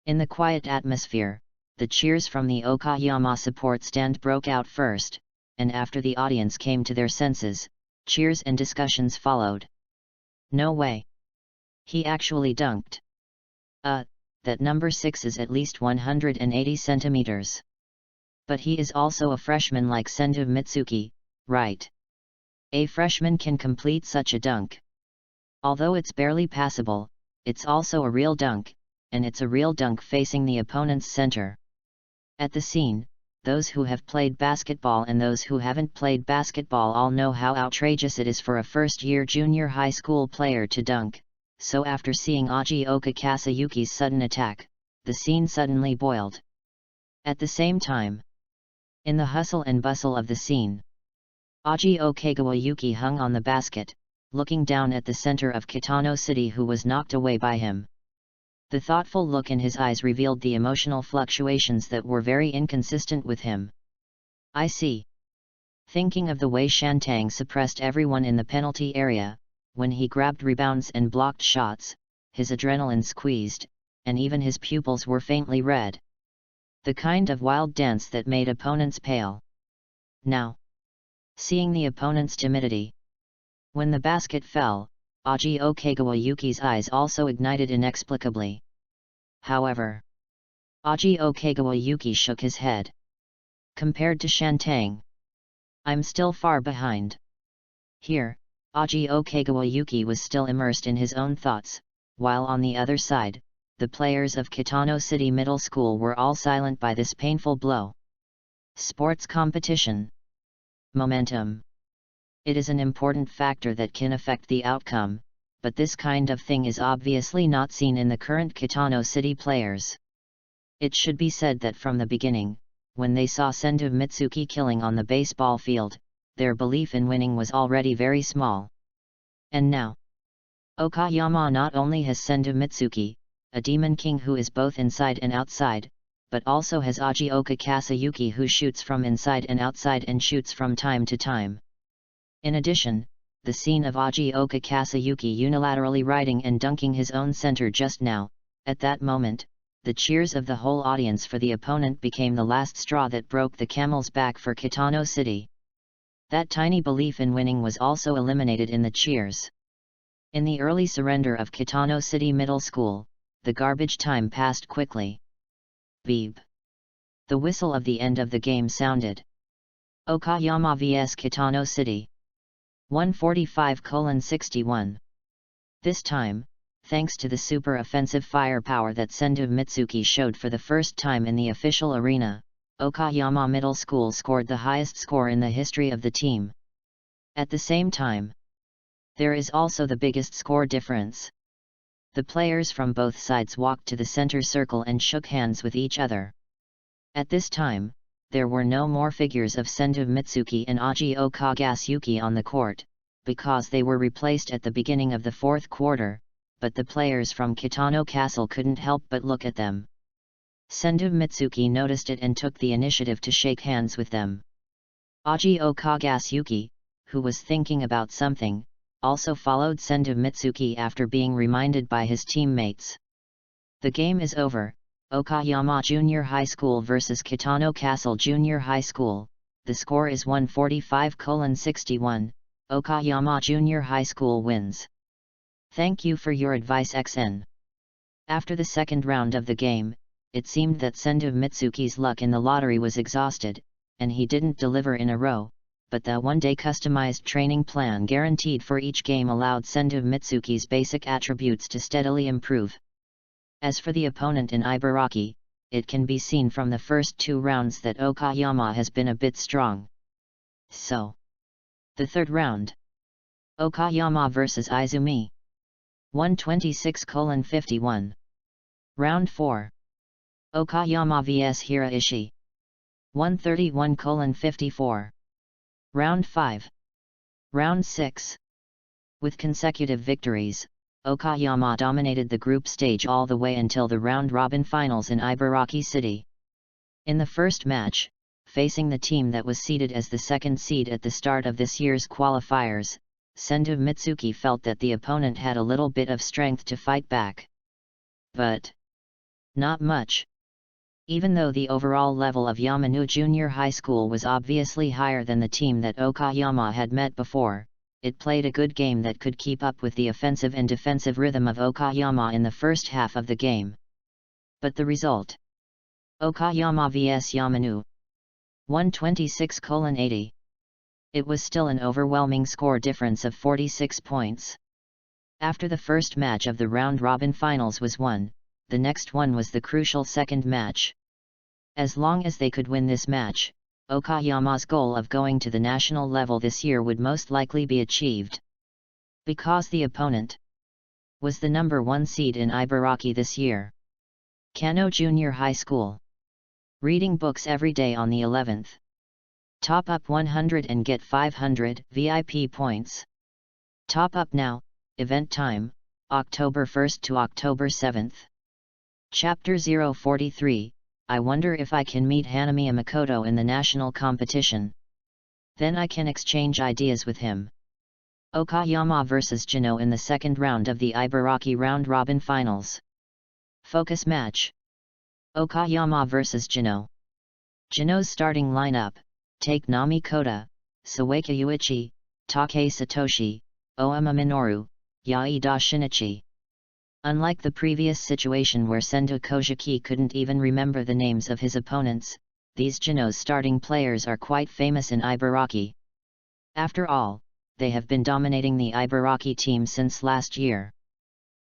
In the quiet atmosphere, the cheers from the Okayama support stand broke out first, and after the audience came to their senses, cheers and discussions followed. No way! He actually dunked. That number 6 is at least 180 centimeters. But he is also a freshman like Sendu Mitsuki, right? A freshman can complete such a dunk. Although it's barely passable, it's also a real dunk, and it's a real dunk facing the opponent's center. At the scene, those who have played basketball and those who haven't played basketball all know how outrageous it is for a first-year junior high school player to dunk, so after seeing Ajioka Kasayuki's sudden attack, the scene suddenly boiled. At the same time, in the hustle and bustle of the scene, Ajioka Kasayuki hung on the basket, looking down at the center of Kitano City who was knocked away by him. The thoughtful look in his eyes revealed the emotional fluctuations that were very inconsistent with him. I see. Thinking of the way Shantang suppressed everyone in the penalty area, when he grabbed rebounds and blocked shots, his adrenaline squeezed, and even his pupils were faintly red. The kind of wild dance that made opponents pale. Now, seeing the opponent's timidity, when the basket fell, Ajioka Kasayuki's eyes also ignited inexplicably. However, Ajioka Kasayuki shook his head. Compared to Shantang, I'm still far behind. Here, Aji Okayama was still immersed in his own thoughts, while on the other side, the players of Kitano City Middle School were all silent by this painful blow. Sports competition. Momentum. It is an important factor that can affect the outcome, but this kind of thing is obviously not seen in the current Kitano City players. It should be said that from the beginning, when they saw Senju Mitsuki killing on the baseball field, their belief in winning was already very small. And now, Okayama not only has Senju Mitsuki, a demon king who is both inside and outside, but also has Aji Okayama who shoots from inside and outside and shoots from time to time. In addition, the scene of Aji Okayama unilaterally riding and dunking his own center just now, at that moment, the cheers of the whole audience for the opponent became the last straw that broke the camel's back for Kitano City. That tiny belief in winning was also eliminated in the cheers. In the early surrender of Kitano City Middle School, the garbage time passed quickly. Beep. The whistle of the end of the game sounded. Okayama vs Kitano City. 145:61. This time, thanks to the super offensive firepower that Senju Mitsuki showed for the first time in the official arena, Okayama Middle School scored the highest score in the history of the team. At the same time, there is also the biggest score difference. The players from both sides walked to the center circle and shook hands with each other. At this time, there were no more figures of Senju Mitsuki and Aji Okayama on the court, because they were replaced at the beginning of the fourth quarter, but the players from Kitano Castle couldn't help but look at them. Senju Mitsuki noticed it and took the initiative to shake hands with them. Aji Okayama, who was thinking about something, also followed Senju Mitsuki after being reminded by his teammates. The game is over. Okayama Junior High School vs Kitano Castle Junior High School. The score is 145:61. Okayama Junior High School wins. Thank you for your advice XN. After the second round of the game, it seemed that Senju Mitsuki's luck in the lottery was exhausted, and he didn't deliver in a row, but the one-day customized training plan guaranteed for each game allowed Senju Mitsuki's basic attributes to steadily improve. As for the opponent in Ibaraki, it can be seen from the first two rounds that Okayama has been a bit strong. So, the third round. Okayama vs Izumi. 126:51. Round 4. Okayama vs Hiraishi. 131:54. Round 5. Round 6. With consecutive victories, Okayama dominated the group stage all the way until the round-robin finals in Ibaraki City. In the first match, facing the team that was seeded as the second seed at the start of this year's qualifiers, Senju Mitsuki felt that the opponent had a little bit of strength to fight back. But not much. Even though the overall level of Yamanu Junior High School was obviously higher than the team that Okayama had met before, it played a good game that could keep up with the offensive and defensive rhythm of Okayama in the first half of the game. But the result? Okayama vs Yamanu. 126:80. It was still an overwhelming score difference of 46 points. After the first match of the round-robin finals was won, the next one was the crucial second match. As long as they could win this match, Okayama's goal of going to the national level this year would most likely be achieved. Because the opponent was the number 1 seed in Ibaraki this year. Kano Junior High School. Reading books every day on the 11th. Top up 100 and get 500 VIP points. Top up now. Event time, October 1st to October 7th. Chapter 043, I wonder if I can meet Hanamiya Makoto in the national competition. Then I can exchange ideas with him. Okayama vs Jino in the second round of the Ibaraki round-robin finals. Focus match. Okayama vs Jino. Jino's starting lineup: Take Nami Kota, Sawaka Yuichi, Take Satoshi, Oama Minoru, Yaida Shinichi. Unlike the previous situation where Sendo Kojiki couldn't even remember the names of his opponents, these Jino's starting players are quite famous in Ibaraki. After all, they have been dominating the Ibaraki team since last year.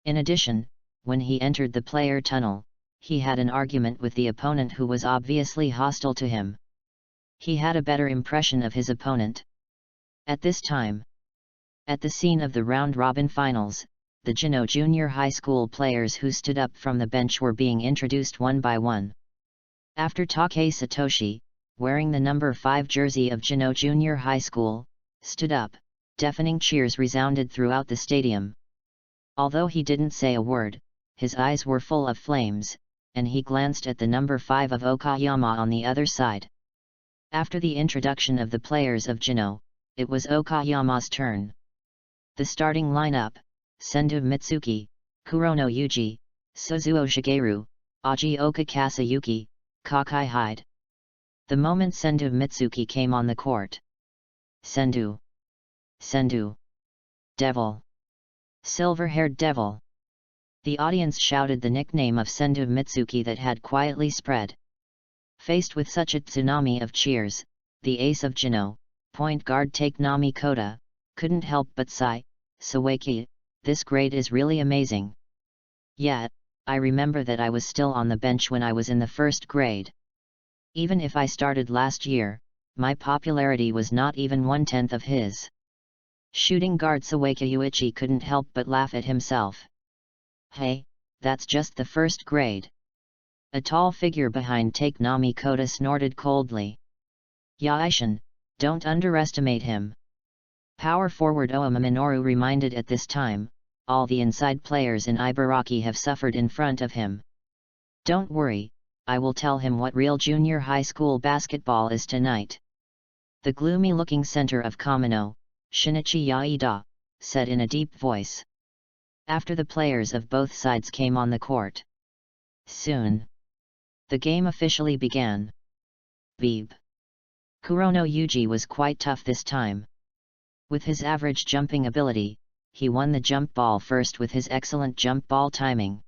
In addition, when he entered the player tunnel, he had an argument with the opponent who was obviously hostile to him. He had a better impression of his opponent. At this time, at the scene of the round-robin finals, the Jino junior high school players who stood up from the bench were being introduced one by one. After Takei Satoshi, wearing the number 5 jersey of Jino Junior High School, stood up, deafening cheers resounded throughout the stadium. Although he didn't say a word, his eyes were full of flames, and he glanced at the number 5 of Okayama on the other side. After the introduction of the players of Jino, it was Okayama's turn. The starting lineup: Sendo Mitsuki, Kurono Yuji, Suzuo Shigeru, Ajioka Kasayuki, Kakai Hyde. The moment Sendo Mitsuki came on the court. Sendu. Sendu. Devil. Silver-haired devil. The audience shouted the nickname of Sendo Mitsuki that had quietly spread. Faced with such a tsunami of cheers, the ace of Jino, point guard Takenami Kota, couldn't help but sigh, "Sawaki, this grade is really amazing. Yet, I remember that I was still on the bench when I was in the first grade. Even if I started last year, my popularity was not even 1/10 of his." Shooting guard Sawaki Yuichi couldn't help but laugh at himself. "Hey, that's just the first grade." A tall figure behind Takenami Kota snorted coldly. "Yaishin, don't underestimate him." Power forward Oama Minoru reminded at this time, "All the inside players in Ibaraki have suffered in front of him. Don't worry, I will tell him what real junior high school basketball is tonight." The gloomy-looking center of Kamino, Shinichi Yaida, said in a deep voice. After the players of both sides came on the court. Soon, the game officially began. Beep. Kurono Yuji was quite tough this time. With his average jumping ability, he won the jump ball first with his excellent jump ball timing.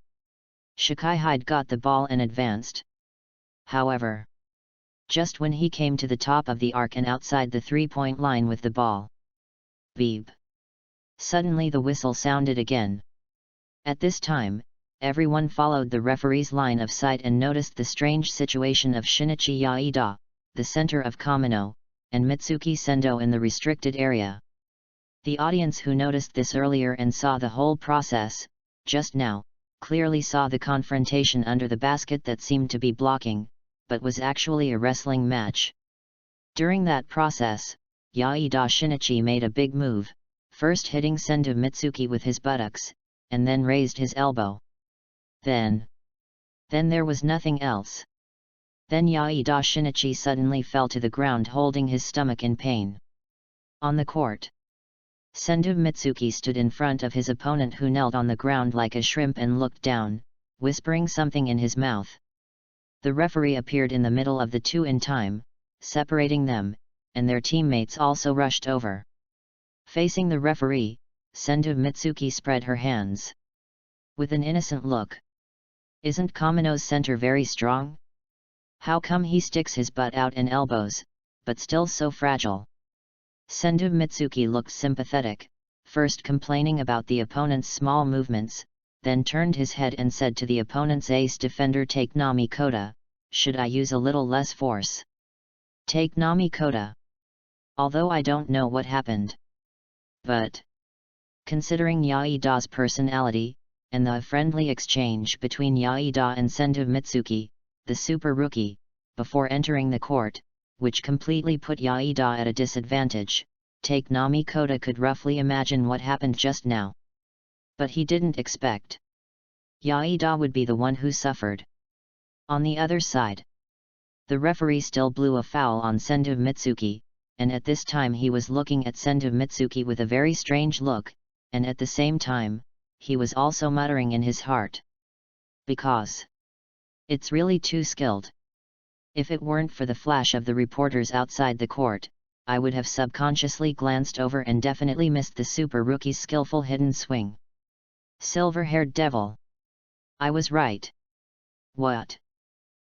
Shikai Hyde got the ball and advanced. However, just when he came to the top of the arc and outside the three-point line with the ball. Beep. Suddenly the whistle sounded again. At this time, everyone followed the referee's line of sight and noticed the strange situation of Shinichi Yaida, the center of Kamino, and Mitsuki Sendo in the restricted area. The audience who noticed this earlier and saw the whole process, just now, clearly saw the confrontation under the basket that seemed to be blocking, but was actually a wrestling match. During that process, Yaida Shinichi made a big move, first hitting Sendo Mitsuki with his buttocks, and then raised his elbow. Then there was nothing else. Then Yaida Shinichi suddenly fell to the ground holding his stomach in pain. On the court, Sendo Mitsuki stood in front of his opponent who knelt on the ground like a shrimp and looked down, whispering something in his mouth. The referee appeared in the middle of the two in time, separating them, and their teammates also rushed over. Facing the referee, Sendo Mitsuki spread her hands. With an innocent look. "Isn't Kamino's center very strong? How come he sticks his butt out and elbows, but still so fragile?" Sendo Mitsuki looked sympathetic, first complaining about the opponent's small movements, then turned his head and said to the opponent's ace defender Takenami Kota, "Should I use a little less force?" Takenami Kota. "Although I don't know what happened. But, considering Yaida's personality, and the friendly exchange between Yaida and Sendo Mitsuki, the super rookie, before entering the court, which completely put Yaida at a disadvantage, Takenami Kota could roughly imagine what happened just now. But he didn't expect Yaida would be the one who suffered. On the other side, the referee still blew a foul on Sendo Mitsuki, and at this time he was looking at Sendo Mitsuki with a very strange look, and at the same time, he was also muttering in his heart. "Because it's really too skilled. If it weren't for the flash of the reporters outside the court, I would have subconsciously glanced over and definitely missed the super rookie's skillful hidden swing. Silver-haired devil. I was right." "What?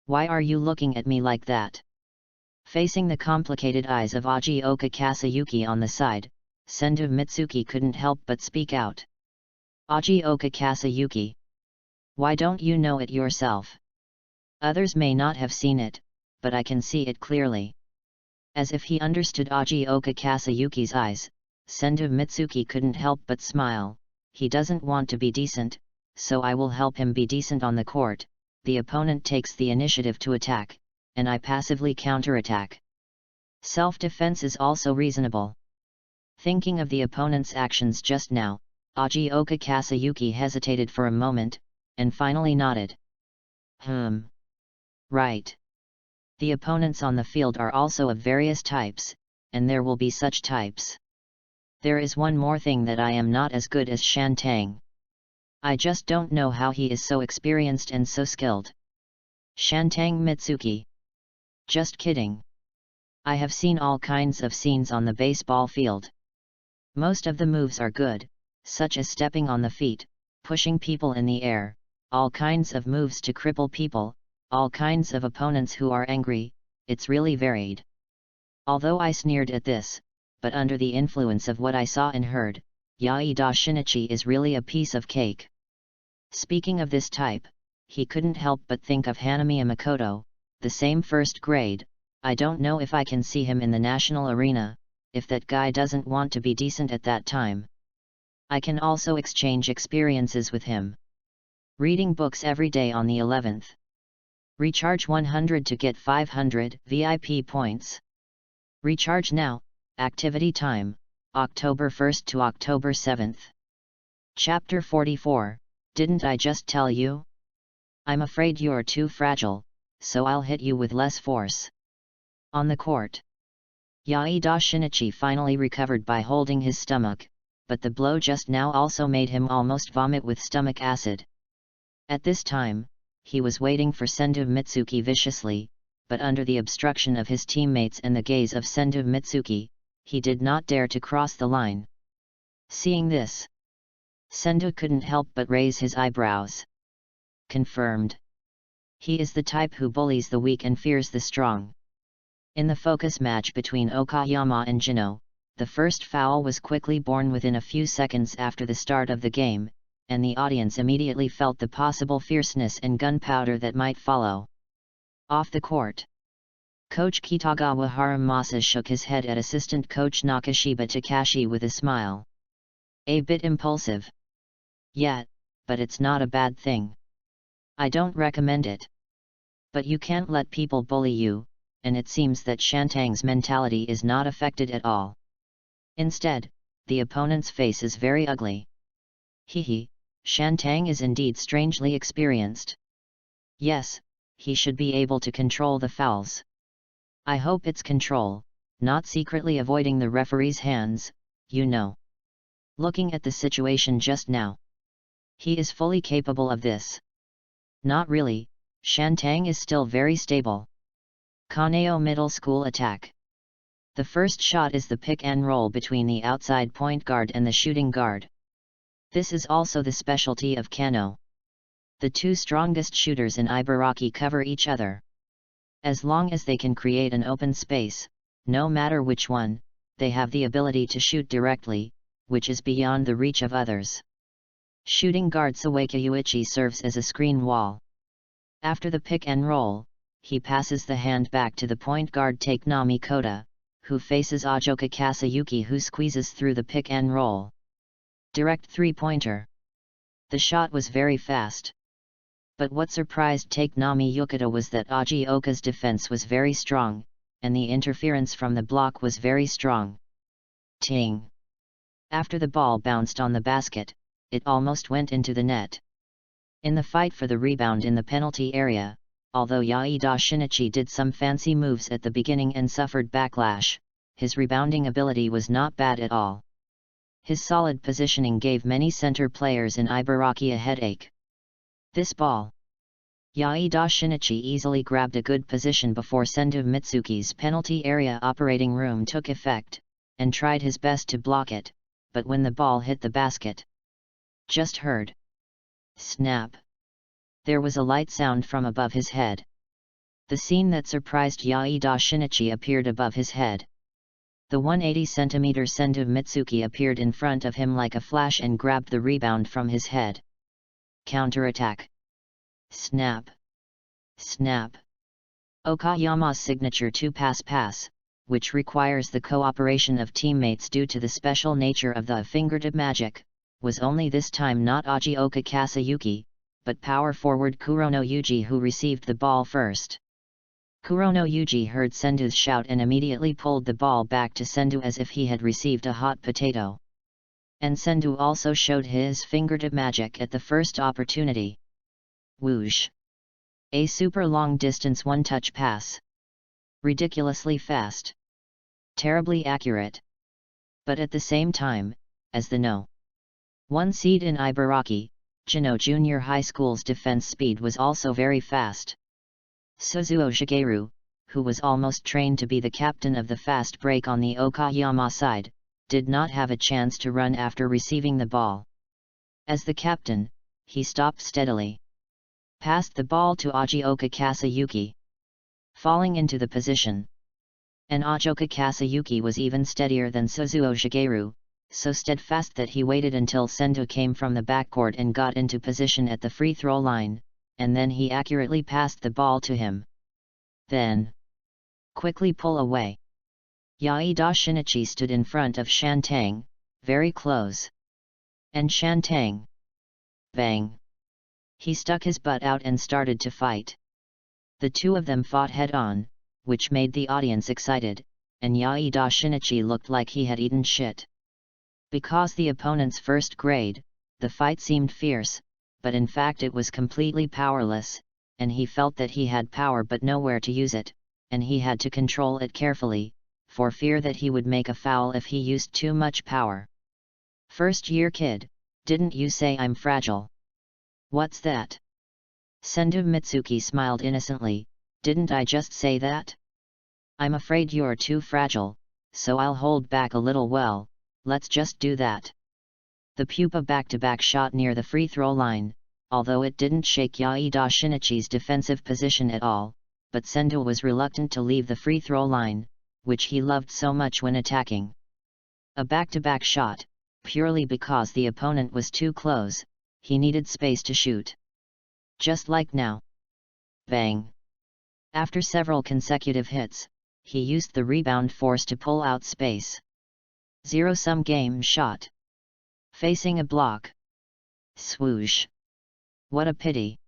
Why are you looking at me like that?" Facing the complicated eyes of Ajioka Kasayuki on the side, Sendo Mitsuki couldn't help but speak out. Ajioka Kasayuki. Why don't you know it yourself? Others may not have seen it, but I can see it clearly. As if he understood Ajioka Kasayuki's eyes, Sendo Mitsuki couldn't help but smile. He doesn't want to be decent, so I will help him be decent on the court. The opponent takes the initiative to attack, and I passively counterattack. Self-defense is also reasonable. Thinking of the opponent's actions just now, Ajioka Kasayuki hesitated for a moment, and finally nodded. Right. The opponents on the field are also of various types, and there will be such types. There is one more thing that I am not as good as Shantang. I just don't know how he is so experienced and so skilled. Shantang Mitsuki. Just kidding. I have seen all kinds of scenes on the baseball field. Most of the moves are good, such as stepping on the feet, pushing people in the air, all kinds of moves to cripple people, all kinds of opponents who are angry. It's really varied. Although I sneered at this, but under the influence of what I saw and heard, Yaida Shinichi is really a piece of cake. Speaking of this type, he couldn't help but think of Hanamiya Makoto, the same first grade. I don't know if I can see him in the national arena, if that guy doesn't want to be decent at that time. I can also exchange experiences with him. Reading books every day on the 11th. Recharge 100 to get 500 VIP points. Recharge now. Activity time, October 1st to October 7th. Chapter 44, Didn't I just tell you? I'm afraid you're too fragile, so I'll hit you with less force. On the court. Yaida Shinichi finally recovered by holding his stomach, but the blow just now also made him almost vomit with stomach acid. At this time, he was waiting for Sendo Mitsuki viciously, but under the obstruction of his teammates and the gaze of Sendo Mitsuki, he did not dare to cross the line. Seeing this, Sendo couldn't help but raise his eyebrows. Confirmed. He is the type who bullies the weak and fears the strong. In the focus match between Okayama and Jino, the first foul was quickly born within a few seconds after the start of the game, and the audience immediately felt the possible fierceness and gunpowder that might follow. Off the court. Coach Kitagawa Haramasa shook his head at assistant coach Nakashiba Takashi with a smile. A bit impulsive. Yeah, but it's not a bad thing. I don't recommend it. But you can't let people bully you, and it seems that Shantang's mentality is not affected at all. Instead, the opponent's face is very ugly. Hehe, Shantang is indeed strangely experienced. Yes, he should be able to control the fouls. I hope it's control, not secretly avoiding the referee's hands, you know. Looking at the situation just now. He is fully capable of this. Not really, Shantang is still very stable. Kaneo Middle School attack. The first shot is the pick and roll between the outside point guard and the shooting guard. This is also the specialty of Kano. The two strongest shooters in Ibaraki cover each other. As long as they can create an open space, no matter which one, they have the ability to shoot directly, which is beyond the reach of others. Shooting guard Sawaka Yuichi serves as a screen wall. After the pick and roll, he passes the hand back to the point guard Takenami Kota, who faces Ajioka Kasayuki, who squeezes through the pick and roll. Direct three-pointer. The shot was very fast. But what surprised Takenami Yukata was that Ajioka's defense was very strong, and the interference from the block was very strong. Ting! After the ball bounced on the basket, it almost went into the net. In the fight for the rebound in the penalty area, although Yaida Shinichi did some fancy moves at the beginning and suffered backlash, his rebounding ability was not bad at all. His solid positioning gave many center players in Ibaraki a headache. This ball. Yaida Shinichi easily grabbed a good position before Sendo Mitsuki's penalty area operating room took effect, and tried his best to block it, but when the ball hit the basket, just heard snap. There was a light sound from above his head. The scene that surprised Yaida Shinichi appeared above his head. The 180cm Sendu Mitsuki appeared in front of him like a flash and grabbed the rebound from his head. Counterattack. Snap. Snap. Okayama's signature 2-pass, which requires the cooperation of teammates due to the special nature of the fingertip magic, was only this time not Ajioka Kasayuki, but power forward Kurono Yuji who received the ball first. Kurono Yuji heard Sendu's shout and immediately pulled the ball back to Sendu as if he had received a hot potato. And Sendu also showed his fingertip magic at the first opportunity. Whoosh! A super long distance one-touch pass. Ridiculously fast. Terribly accurate. But at the same time, as the No. 1 seed in Ibaraki, Jino Junior High School's defense speed was also very fast. Suzuo Shigeru, who was almost trained to be the captain of the fast break on the Okayama side, did not have a chance to run after receiving the ball. As the captain, he stopped steadily. Passed the ball to Ajioka Kasayuki. Falling into the position. And Ajioka Kasayuki was even steadier than Suzuo Shigeru, so steadfast that he waited until Sendu came from the backcourt and got into position at the free throw line, and then he accurately passed the ball to him. Then, quickly pull away. Yaida Shinichi stood in front of Shantang, very close. And Shantang. Bang! He stuck his butt out and started to fight. The two of them fought head-on, which made the audience excited, and Yaida Shinichi looked like he had eaten shit. Because the opponent's first grade, the fight seemed fierce, but in fact it was completely powerless, and he felt that he had power but nowhere to use it, and he had to control it carefully, for fear that he would make a foul if he used too much power. First-year kid, didn't you say I'm fragile? What's that? Sendu Mitsuki smiled innocently, didn't I just say that? I'm afraid you're too fragile, so I'll hold back a little. Well, let's just do that. The pupa back-to-back shot near the free throw line, although it didn't shake Yaida Shinichi's defensive position at all, but Sendu was reluctant to leave the free throw line, which he loved so much when attacking. A back-to-back shot, purely because the opponent was too close, he needed space to shoot. Just like now. Bang! After several consecutive hits, he used the rebound force to pull out space. Zero-sum game shot. Facing a block. Swoosh! What a pity.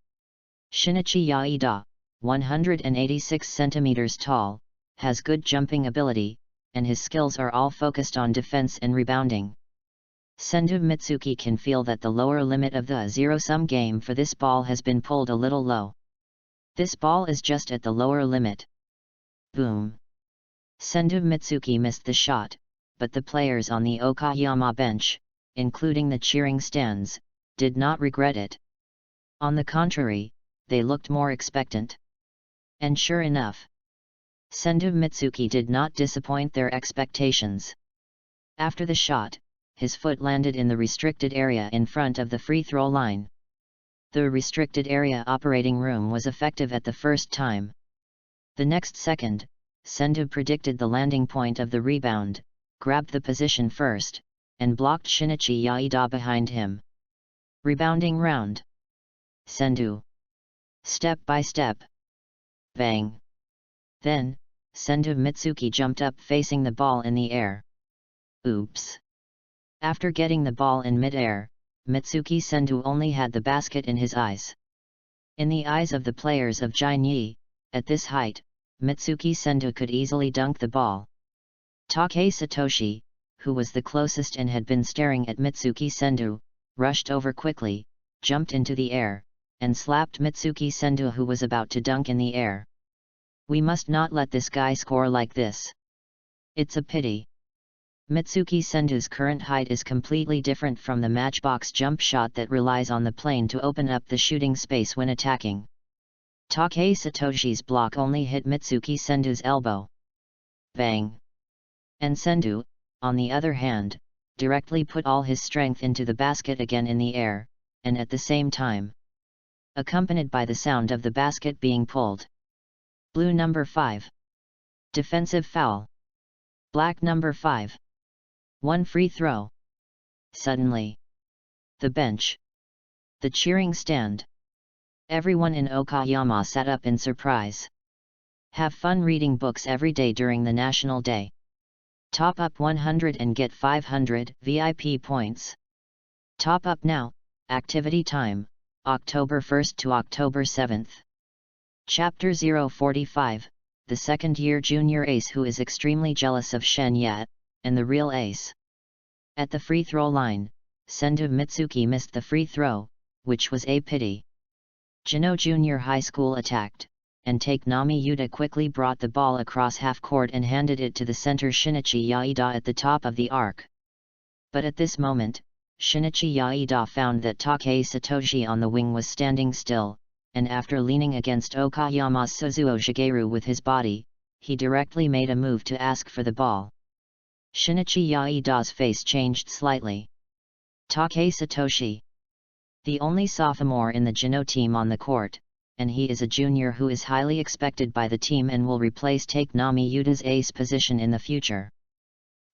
Shinichi Yaida, 186 centimeters tall, has good jumping ability, and his skills are all focused on defense and rebounding. Sendu Mitsuki can feel that the lower limit of the zero-sum game for this ball has been pulled a little low. This ball is just at the lower limit. Boom! Sendu Mitsuki missed the shot, but the players on the Okayama bench, including the cheering stands, did not regret it. On the contrary, they looked more expectant. And sure enough, Sendu Mitsuki did not disappoint their expectations. After the shot, his foot landed in the restricted area in front of the free throw line. The restricted area operating room was effective at the first time. The next second, Sendu predicted the landing point of the rebound, grabbed the position first, and blocked Shinichi Yaida behind him. Rebounding round. Sendu. Step by step. Bang! Then, Sendu Mitsuki jumped up facing the ball in the air. Oops! After getting the ball in mid-air, Mitsuki Sendu only had the basket in his eyes. In the eyes of the players of Jinyi, at this height, Mitsuki Sendu could easily dunk the ball. Takei Satoshi, who was the closest and had been staring at Mitsuki Sendu, rushed over quickly, jumped into the air, and slapped Mitsuki Sendu who was about to dunk in the air. We must not let this guy score like this. It's a pity. Mitsuki Sendu's current height is completely different from the matchbox jump shot that relies on the plane to open up the shooting space when attacking. Takei Satoshi's block only hit Mitsuki Sendu's elbow. Bang! And Sendu, on the other hand, directly put all his strength into the basket again in the air, and at the same time, accompanied by the sound of the basket being pulled. Blue number 5. Defensive foul. Black number 5. 1 free throw. Suddenly. The bench. The cheering stand. Everyone in Okayama sat up in surprise. Have fun reading books every day during the National Day. Top up 100 and get 500 VIP points. Top up now. Activity time, October 1st to October 7th. Chapter 045, the second-year junior ace who is extremely jealous of Shen Yat, and the real ace. At the free throw line, Sendu Mitsuki missed the free throw, which was a pity. Jino Junior High School attacked, and Take Nami Yuta quickly brought the ball across half-court and handed it to the center Shinichi Yaida at the top of the arc. But at this moment, Shinichi Yaida found that Takei Satoshi on the wing was standing still, and after leaning against Okayama's Suzuo Shigeru with his body, he directly made a move to ask for the ball. Shinichi Yaida's face changed slightly. Takei Satoshi. The only sophomore in the Jino team on the court, and he is a junior who is highly expected by the team and will replace Take Nami Yuta's ace position in the future.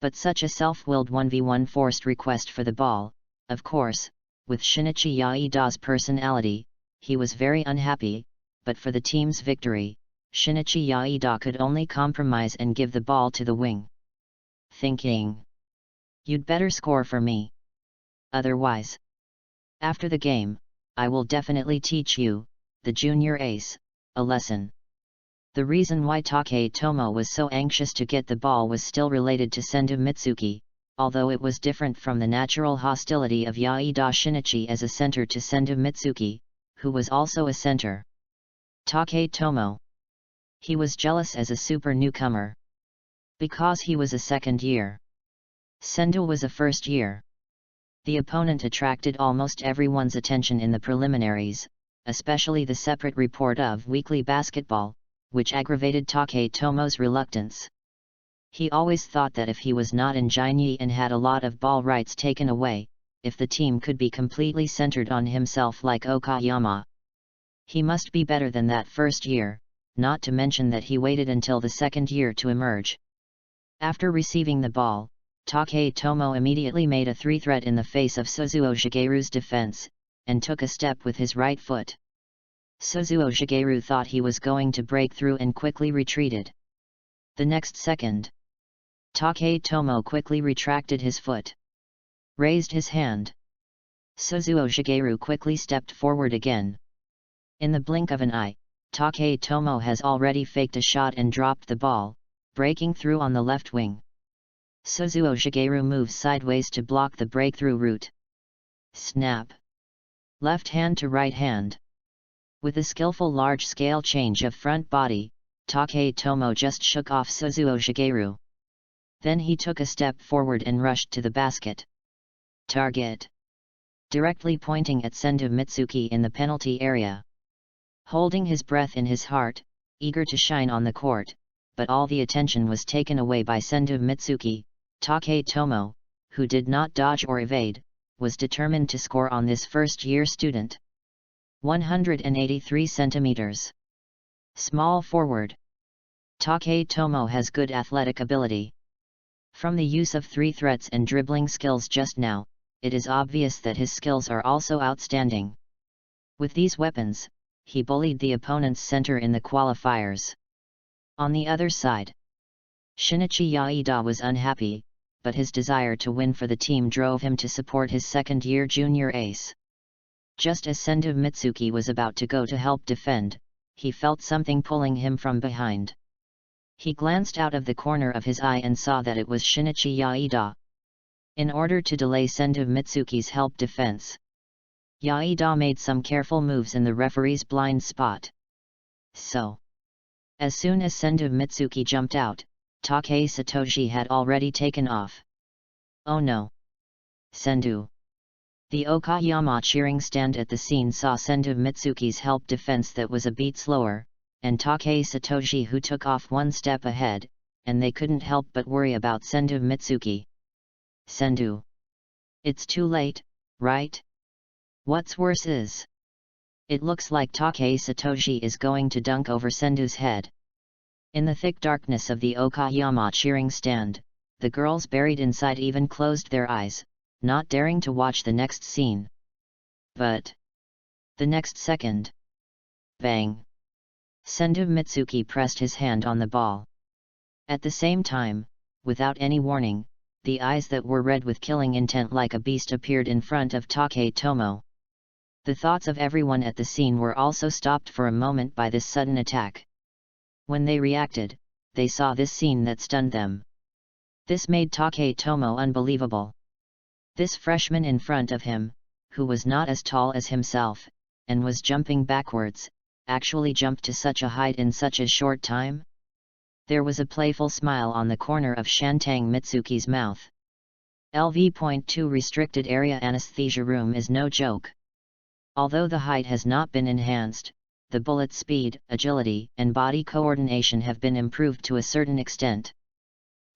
But such a self-willed 1v1 forced request for the ball, of course, with Shinichi Yaida's personality, he was very unhappy, but for the team's victory, Shinichi Yaida could only compromise and give the ball to the wing. Thinking, "You'd better score for me. Otherwise, after the game, I will definitely teach you, the junior ace, a lesson." The reason why Takei Tomo was so anxious to get the ball was still related to Sendu Mitsuki, although it was different from the natural hostility of Yaida Shinichi as a center to Sendu Mitsuki, who was also a center. Takei Tomo. He was jealous as a super newcomer. Because he was a second year. Sendu was a first year. The opponent attracted almost everyone's attention in the preliminaries, especially the separate report of Weekly Basketball, which aggravated Takei Tomo's reluctance. He always thought that if he was not in Jinyi and had a lot of ball rights taken away, if the team could be completely centered on himself like Okayama, he must be better than that first year, not to mention that he waited until the second year to emerge. After receiving the ball, Takei Tomo immediately made a three-threat in the face of Suzuo Shigeru's defense, and took a step with his right foot. Suzuo Shigeru thought he was going to break through and quickly retreated. The next second, Takei Tomo quickly retracted his foot. Raised his hand. Suzuo Shigeru quickly stepped forward again. In the blink of an eye, Takei Tomo has already faked a shot and dropped the ball, breaking through on the left wing. Suzuo Shigeru moves sideways to block the breakthrough route. Snap. Left hand to right hand. With a skillful large-scale change of front body, Takei Tomo just shook off Suzuo Shigeru. Then he took a step forward and rushed to the basket. Target. Directly pointing at Sendu Mitsuki in the penalty area. Holding his breath in his heart, eager to shine on the court, but all the attention was taken away by Sendu Mitsuki. Takei Tomo, who did not dodge or evade, was determined to score on this first-year student. 183 centimeters. Small forward. Takei Tomo has good athletic ability. From the use of three threats and dribbling skills just now, it is obvious that his skills are also outstanding. With these weapons, he bullied the opponent's center in the qualifiers. On the other side, Shinichi Yaida was unhappy, but his desire to win for the team drove him to support his second-year junior ace. Just as Sendu Mitsuki was about to go to help defend, he felt something pulling him from behind. He glanced out of the corner of his eye and saw that it was Shinichi Yaida. In order to delay Sendu Mitsuki's help defense, Yaida made some careful moves in the referee's blind spot. So, as soon as Sendu Mitsuki jumped out, Takei Satoshi had already taken off. Oh no! Sendu! The Okayama cheering stand at the scene saw Sendu Mitsuki's help defense that was a beat slower, and Takei Satoshi who took off one step ahead, and they couldn't help but worry about Sendu Mitsuki. Sendu! It's too late, right? What's worse is, it looks like Takei Satoshi is going to dunk over Sendu's head. In the thick darkness of the Okayama cheering stand, the girls buried inside even closed their eyes, not daring to watch the next scene. But the next second, bang! Senju Mitsuki pressed his hand on the ball. At the same time, without any warning, the eyes that were red with killing intent like a beast appeared in front of Taketomo. The thoughts of everyone at the scene were also stopped for a moment by this sudden attack. When they reacted, they saw this scene that stunned them. This made Taketomo unbelievable. This freshman in front of him, who was not as tall as himself, and was jumping backwards, actually jumped to such a height in such a short time? There was a playful smile on the corner of Shantang Mitsuki's mouth. LV.2 Restricted Area Anesthesia Room is no joke. Although the height has not been enhanced, the bullet speed, agility, and body coordination have been improved to a certain extent.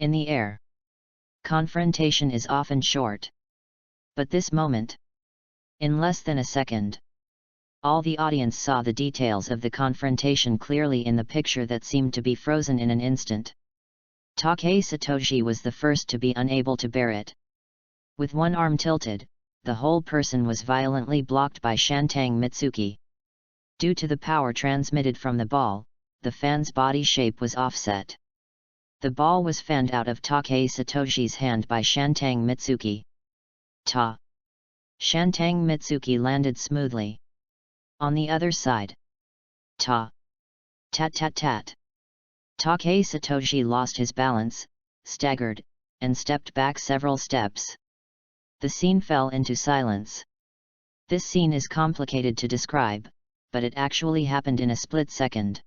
In the air, confrontation is often short. But this moment, in less than a second, all the audience saw the details of the confrontation clearly in the picture that seemed to be frozen in an instant. Takei Satoshi was the first to be unable to bear it. With one arm tilted, the whole person was violently blocked by Shantang Mitsuki. Due to the power transmitted from the ball, the fan's body shape was offset. The ball was fanned out of Takei Satoshi's hand by Shantang Mitsuki. Ta! Shantang Mitsuki landed smoothly. On the other side. Ta! Tat tat tat! Takei Satoshi lost his balance, staggered, and stepped back several steps. The scene fell into silence. This scene is complicated to describe, but it actually happened in a split second.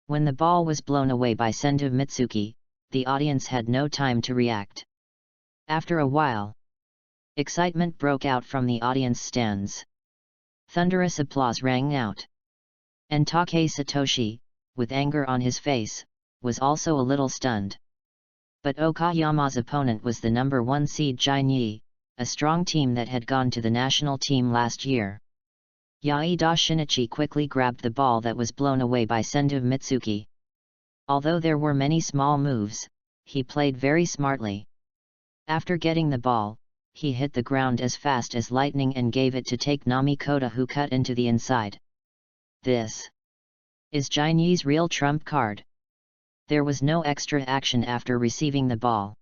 When the ball was blown away by Senju Mitsuki, the audience had no time to react. After a while, excitement broke out from the audience stands. Thunderous applause rang out. And Takei Satoshi, with anger on his face, was also a little stunned. But Okayama's opponent was the number 1 seed Jinyi, a strong team that had gone to the national team last year. Yaida Shinichi quickly grabbed the ball that was blown away by Senju Mitsuki. Although there were many small moves, he played very smartly. After getting the ball, he hit the ground as fast as lightning and gave it to take Nami Kota, who cut into the inside. This is Jinyi's real trump card. There was no extra action after receiving the ball.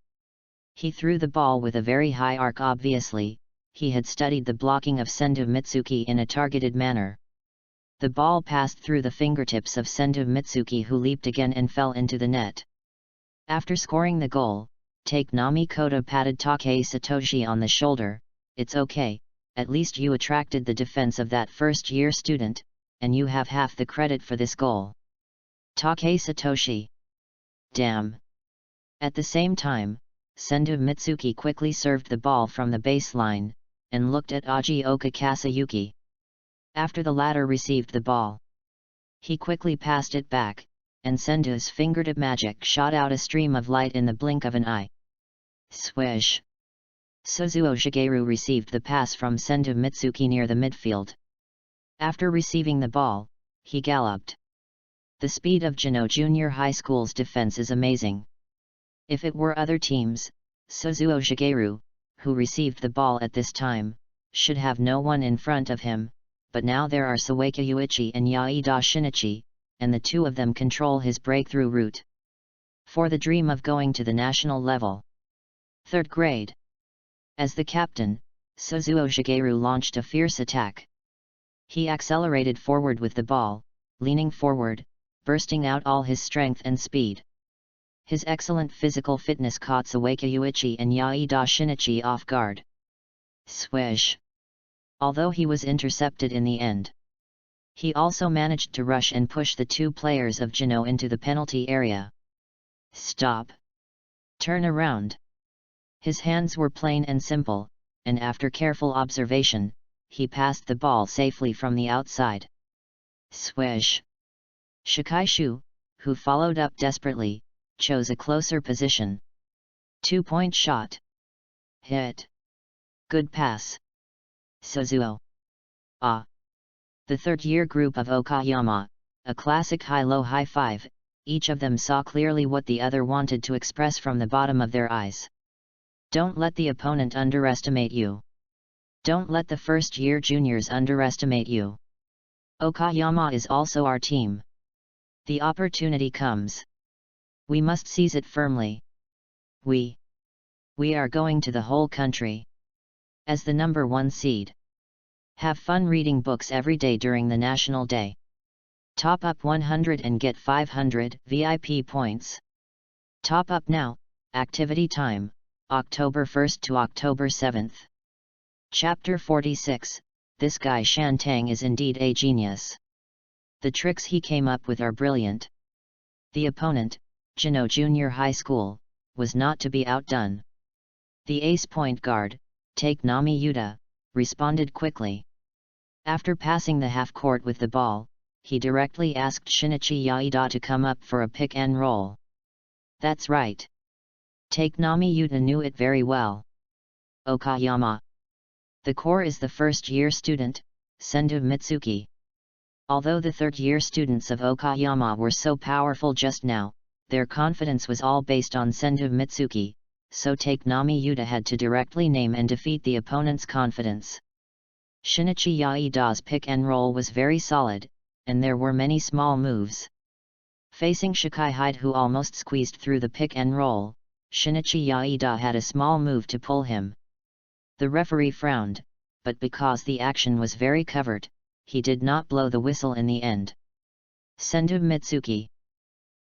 He threw the ball with a very high arc. Obviously, he had studied the blocking of Senju Mitsuki in a targeted manner. The ball passed through the fingertips of Senju Mitsuki, who leaped again and fell into the net. After scoring the goal, Take Nami Kota patted Takei Satoshi on the shoulder. "It's okay, at least you attracted the defense of that first-year student, and you have half the credit for this goal." Takei Satoshi. Damn. At the same time, Senju Mitsuki quickly served the ball from the baseline, and looked at Ajioka Kasayuki. After the latter received the ball, he quickly passed it back, and Senju's fingertip magic shot out a stream of light in the blink of an eye. Swish! Suzuo Shigeru received the pass from Senju Mitsuki near the midfield. After receiving the ball, he galloped. The speed of Jino Junior High School's defense is amazing. If it were other teams, Suzuo Shigeru, who received the ball at this time, should have no one in front of him, but now there are Sawaka Yuichi and Yaida Shinichi, and the two of them control his breakthrough route for the dream of going to the national level. 3rd grade. As the captain, Suzuo Shigeru launched a fierce attack. He accelerated forward with the ball, leaning forward, bursting out all his strength and speed. His excellent physical fitness caught Sawaka Yuichi and Yaida Shinichi off guard. Swish! Although he was intercepted in the end, he also managed to rush and push the two players of Jino into the penalty area. Stop! Turn around! His hands were plain and simple, and after careful observation, he passed the ball safely from the outside. Swish! Shikaishu, who followed up desperately, chose a closer position. 2-point shot. Hit. Good pass. Suzuo. Ah! The third-year group of Okayama, a classic high-low high-five, each of them saw clearly what the other wanted to express from the bottom of their eyes. Don't let the opponent underestimate you. Don't let the first-year juniors underestimate you. Okayama is also our team. The opportunity comes. We must seize it firmly. We are going to the whole country. As the number 1 seed. Have fun reading books every day during the National Day. Top up 100 and get 500 VIP points. Top up now. Activity time, October 1st to October 7th. Chapter 46, This guy Shantang is indeed a genius. The tricks he came up with are brilliant. The opponent, Jino Junior High School, was not to be outdone. The ace point guard, Take Nami Yuta, responded quickly. After passing the half-court with the ball, he directly asked Shinichi Yaida to come up for a pick and roll. That's right. Take Nami Yuta knew it very well. Okayama. The core is the first-year student, Sendu Mitsuki. Although the third-year students of Okayama were so powerful just now, their confidence was all based on Sendu Mitsuki, so Take Nami Yuta had to directly name and defeat the opponent's confidence. Shinichi Yaida's pick and roll was very solid, and there were many small moves. Facing Shikai Hyde, who almost squeezed through the pick and roll, Shinichi Yaida had a small move to pull him. The referee frowned, but because the action was very covered, he did not blow the whistle in the end. Sendu Mitsuki.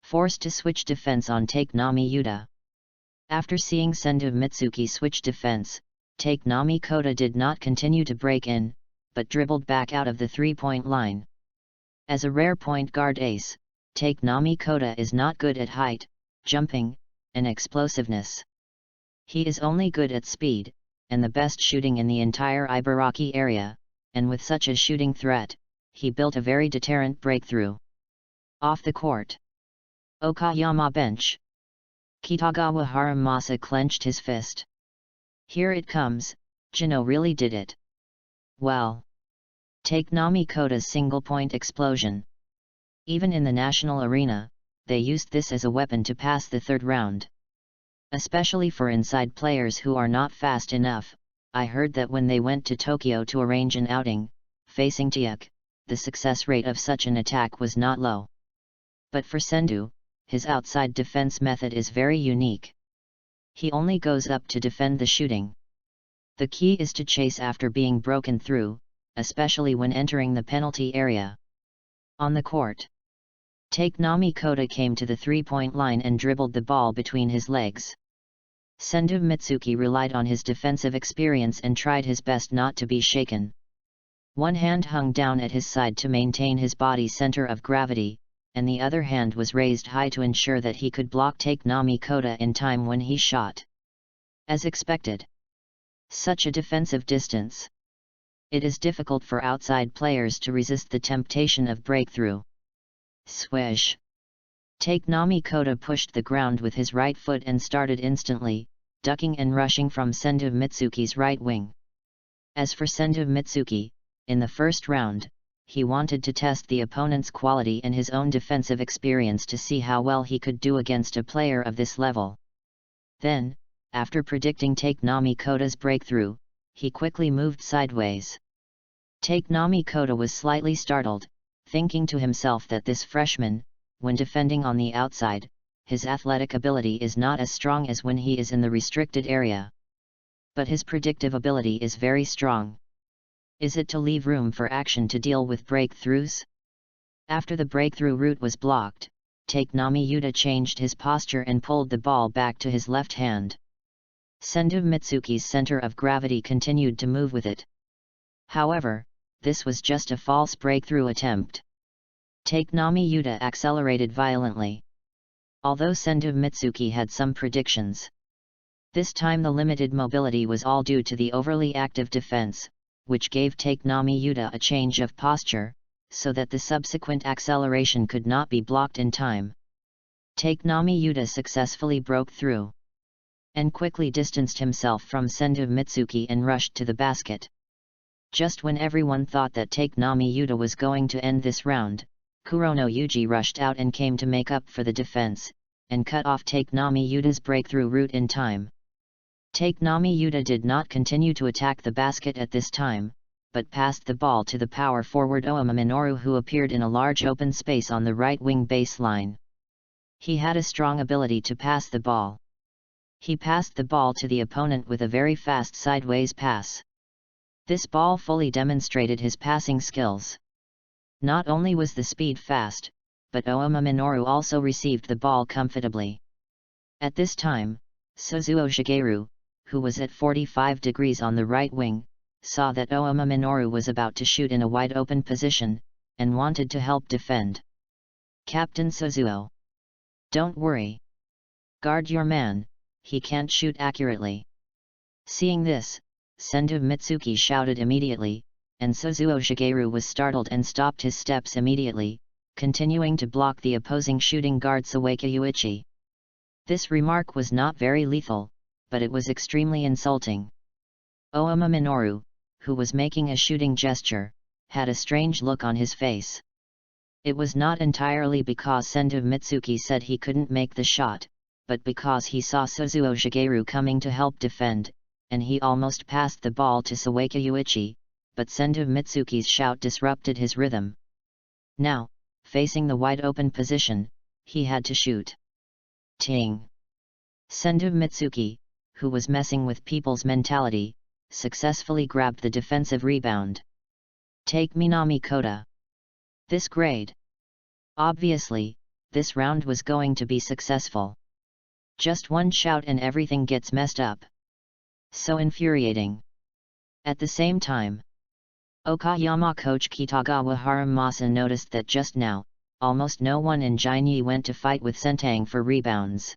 Forced to switch defense on Take Nami Yuta. After seeing Sendu Mitsuki switch defense, Take Nami Kota did not continue to break in, but dribbled back out of the three-point line. As a rare point guard ace, Take Nami Kota is not good at height, jumping, and explosiveness. He is only good at speed, and the best shooting in the entire Ibaraki area, and with such a shooting threat, he built a very deterrent breakthrough. Off the court. Okayama bench. Kitagawa Haramasa clenched his fist. Here it comes, Jino really did it. Well. Take Nami Kota's single-point explosion. Even in the national arena, they used this as a weapon to pass the third round. Especially for inside players who are not fast enough. I heard that when they went to Tokyo to arrange an outing, facing Tiuk, the success rate of such an attack was not low. But for Sendu, his outside defense method is very unique. He only goes up to defend the shooting. The key is to chase after being broken through, especially when entering the penalty area. On the court. Take Nami Kota came to the three-point line and dribbled the ball between his legs. Sendu Mitsuki relied on his defensive experience and tried his best not to be shaken. One hand hung down at his side to maintain his body's center of gravity, and the other hand was raised high to ensure that he could block Take Nami Kota in time when he shot. As expected. Such a defensive distance. It is difficult for outside players to resist the temptation of breakthrough. Swish. Take Nami Kota pushed the ground with his right foot and started instantly, ducking and rushing from Sendu Mitsuki's right wing. As for Sendu Mitsuki, in the first round, he wanted to test the opponent's quality and his own defensive experience to see how well he could do against a player of this level. Then, after predicting Take Nami Kota's breakthrough, he quickly moved sideways. Take Nami Kota was slightly startled, thinking to himself that this freshman, when defending on the outside, his athletic ability is not as strong as when he is in the restricted area. But his predictive ability is very strong. Is it to leave room for action to deal with breakthroughs? After the breakthrough route was blocked, Take Nami Yuta changed his posture and pulled the ball back to his left hand. Sendu Mitsuki's center of gravity continued to move with it. However, this was just a false breakthrough attempt. Take Nami Yuta accelerated violently. Although Sendu Mitsuki had some predictions. This time the limited mobility was all due to the overly active defense, which gave Take Nami Yuta a change of posture, so that the subsequent acceleration could not be blocked in time. Take Nami Yuta successfully broke through. And quickly distanced himself from Sendu Mitsuki and rushed to the basket. Just when everyone thought that Take Nami Yuta was going to end this round, Kurono Yuji rushed out and came to make up for the defense, and cut off Take Nami Yuta's breakthrough route in time. Take Nami Yuta did not continue to attack the basket at this time, but passed the ball to the power forward Ouma Minoru, who appeared in a large open space on the right wing baseline. He had a strong ability to pass the ball. He passed the ball to the opponent with a very fast sideways pass. This ball fully demonstrated his passing skills. Not only was the speed fast, but Ouma Minoru also received the ball comfortably. At this time, Suzuo Shigeru, who was at 45 degrees on the right wing, saw that Ouma Minoru was about to shoot in a wide open position, and wanted to help defend. "Captain Suzuo, don't worry. Guard your man, he can't shoot accurately." Seeing this, Sendo Mitsuki shouted immediately, and Suzuo Shigeru was startled and stopped his steps immediately, continuing to block the opposing shooting guard Sawaka Yuichi. This remark was not very lethal, but it was extremely insulting. Ouma Minoru, who was making a shooting gesture, had a strange look on his face. It was not entirely because Sendo Mitsuki said he couldn't make the shot, but because he saw Suzuo Shigeru coming to help defend, and he almost passed the ball to Sawaka Yuichi, but Sendo Mitsuki's shout disrupted his rhythm. Now, facing the wide open position, he had to shoot. Ting! Sendo Mitsuki, who was messing with people's mentality, successfully grabbed the defensive rebound. Take Minami Kota. This grade. Obviously, this round was going to be successful. Just one shout and everything gets messed up. So infuriating. At the same time, Okayama coach Kitagawa Haramasa noticed that just now, almost no one in Jinyi went to fight with Sentang for rebounds.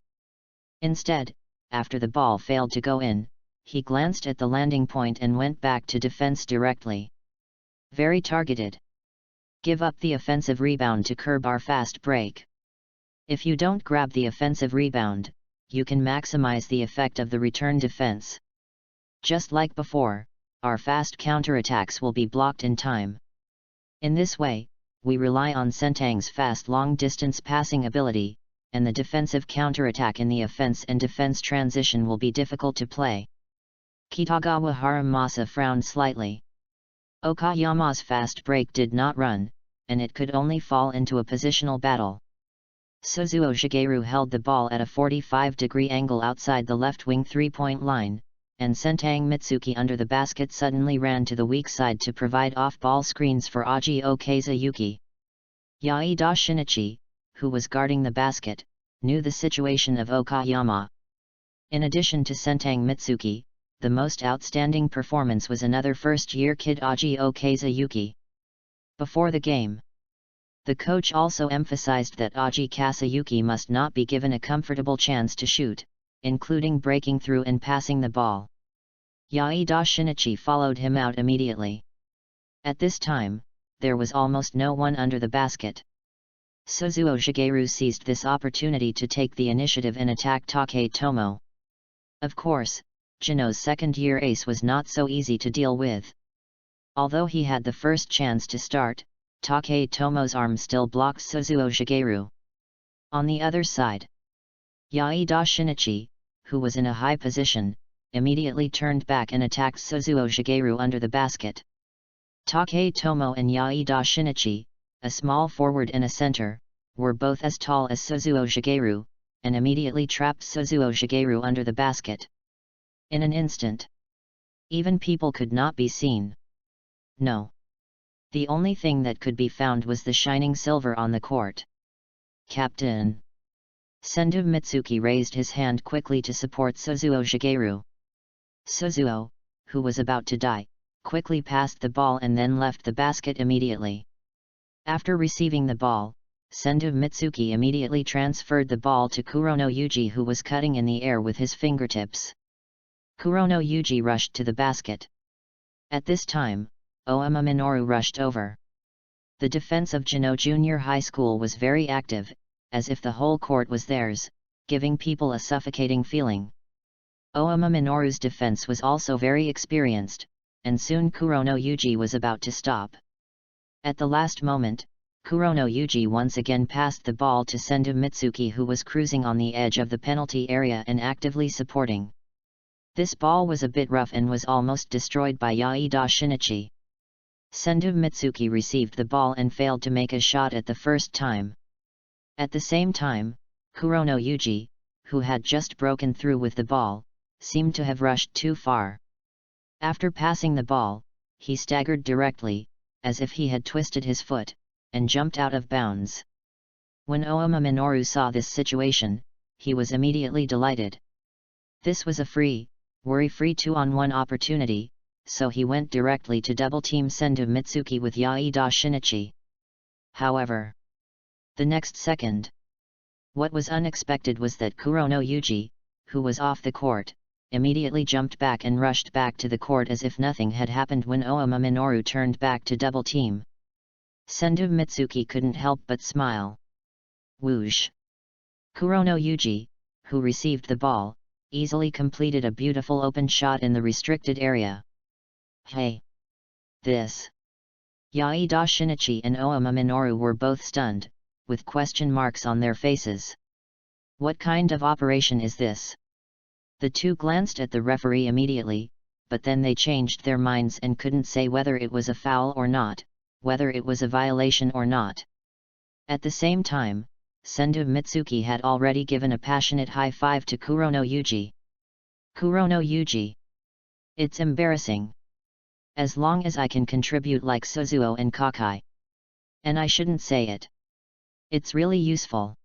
Instead, after the ball failed to go in, he glanced at the landing point and went back to defense directly. Very targeted. Give up the offensive rebound to curb our fast break. If you don't grab the offensive rebound, you can maximize the effect of the return defense. Just like before, our fast counterattacks will be blocked in time. In this way, we rely on Sentang's fast long-distance passing ability, and the defensive counterattack in the offense and defense transition will be difficult to play. Kitagawa Haramasa frowned slightly. Okayama's fast break did not run, and it could only fall into a positional battle. Suzuo Shigeru held the ball at a 45-degree angle outside the left wing three-point line, and Sentang Mitsuki under the basket suddenly ran to the weak side to provide off-ball screens for Aji Okazuyuki. Yaida Shinichi, who was guarding the basket, knew the situation of Okayama. In addition to Sentang Mitsuki, the most outstanding performance was another first-year kid Aji Okazuyuki. Before the game, the coach also emphasized that Aji Kasayuki must not be given a comfortable chance to shoot, including breaking through and passing the ball. Yaida Shinichi followed him out immediately. At this time, there was almost no one under the basket. Suzuo Shigeru seized this opportunity to take the initiative and attack Taketomo. Of course, Jino's second-year ace was not so easy to deal with. Although he had the first chance to start, Taketomo's arm still blocked Suzuo Shigeru. On the other side, Yaida Shinichi, who was in a high position, immediately turned back and attacked Suzuo Shigeru under the basket. Taketomo and Yaida Shinichi, a small forward and a center, were both as tall as Suzuo Shigeru, and immediately trapped Suzuo Shigeru under the basket. In an instant, even people could not be seen. No. The only thing that could be found was the shining silver on the court. Captain! Sendo Mitsuki raised his hand quickly to support Suzuo Shigeru. Suzuo, who was about to die, quickly passed the ball and then left the basket immediately. After receiving the ball, Sendo Mitsuki immediately transferred the ball to Kurono Yuji, who was cutting in the air with his fingertips. Kurono Yuji rushed to the basket. At this time, Ouma Minoru rushed over. The defense of Jino Junior High School was very active, as if the whole court was theirs, giving people a suffocating feeling. Ouma Minoru's defense was also very experienced, and soon Kurono Yuji was about to stop. At the last moment, Kurono Yuji once again passed the ball to Sendo Mitsuki, who was cruising on the edge of the penalty area and actively supporting. This ball was a bit rough and was almost destroyed by Yaida Shinichi. Sendo Mitsuki received the ball and failed to make a shot at the first time. At the same time, Kurono Yuji, who had just broken through with the ball, seemed to have rushed too far. After passing the ball, he staggered directly, as if he had twisted his foot, and jumped out of bounds. When Ouma Minoru saw this situation, he was immediately delighted. This was a worry-free 2-on-1 opportunity, so he went directly to double-team Sendo Mitsuki with Yaida Shinichi. However, the next second, what was unexpected was that Kurono Yuji, who was off the court, immediately jumped back and rushed back to the court as if nothing had happened when Ouma Minoru turned back to double-team. Sendo Mitsuki couldn't help but smile. Whoosh! Kurono Yuji, who received the ball, easily completed a beautiful open shot in the restricted area. Hey! This! Yaida Shinichi and Ouma Minoru were both stunned, with question marks on their faces. What kind of operation is this? The two glanced at the referee immediately, but then they changed their minds and couldn't say whether it was a foul or not, whether it was a violation or not. At the same time, Sendo Mitsuki had already given a passionate high five to Kurono Yuji. Kurono Yuji! It's embarrassing. As long as I can contribute like Suzuo and Kakai. And I shouldn't say it. It's really useful.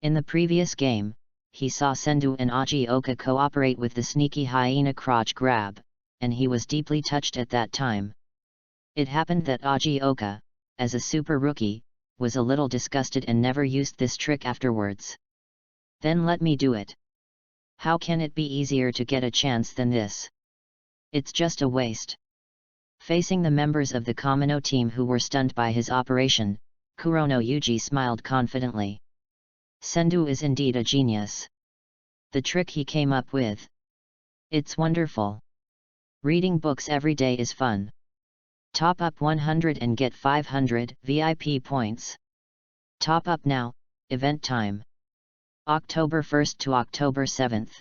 In the previous game, he saw Sendo and Ajioka cooperate with the sneaky hyena crotch grab, and he was deeply touched at that time. It happened that Ajioka, as a super rookie, was a little disgusted and never used this trick afterwards. Then let me do it. How can it be easier to get a chance than this? It's just a waste. Facing the members of the Kamino team who were stunned by his operation, Kurono Yuji smiled confidently. Sendo is indeed a genius. The trick he came up with. It's wonderful. Reading books every day is fun. Top up 100 and get 500 VIP points. Top up now, event time. October 1st to October 7th.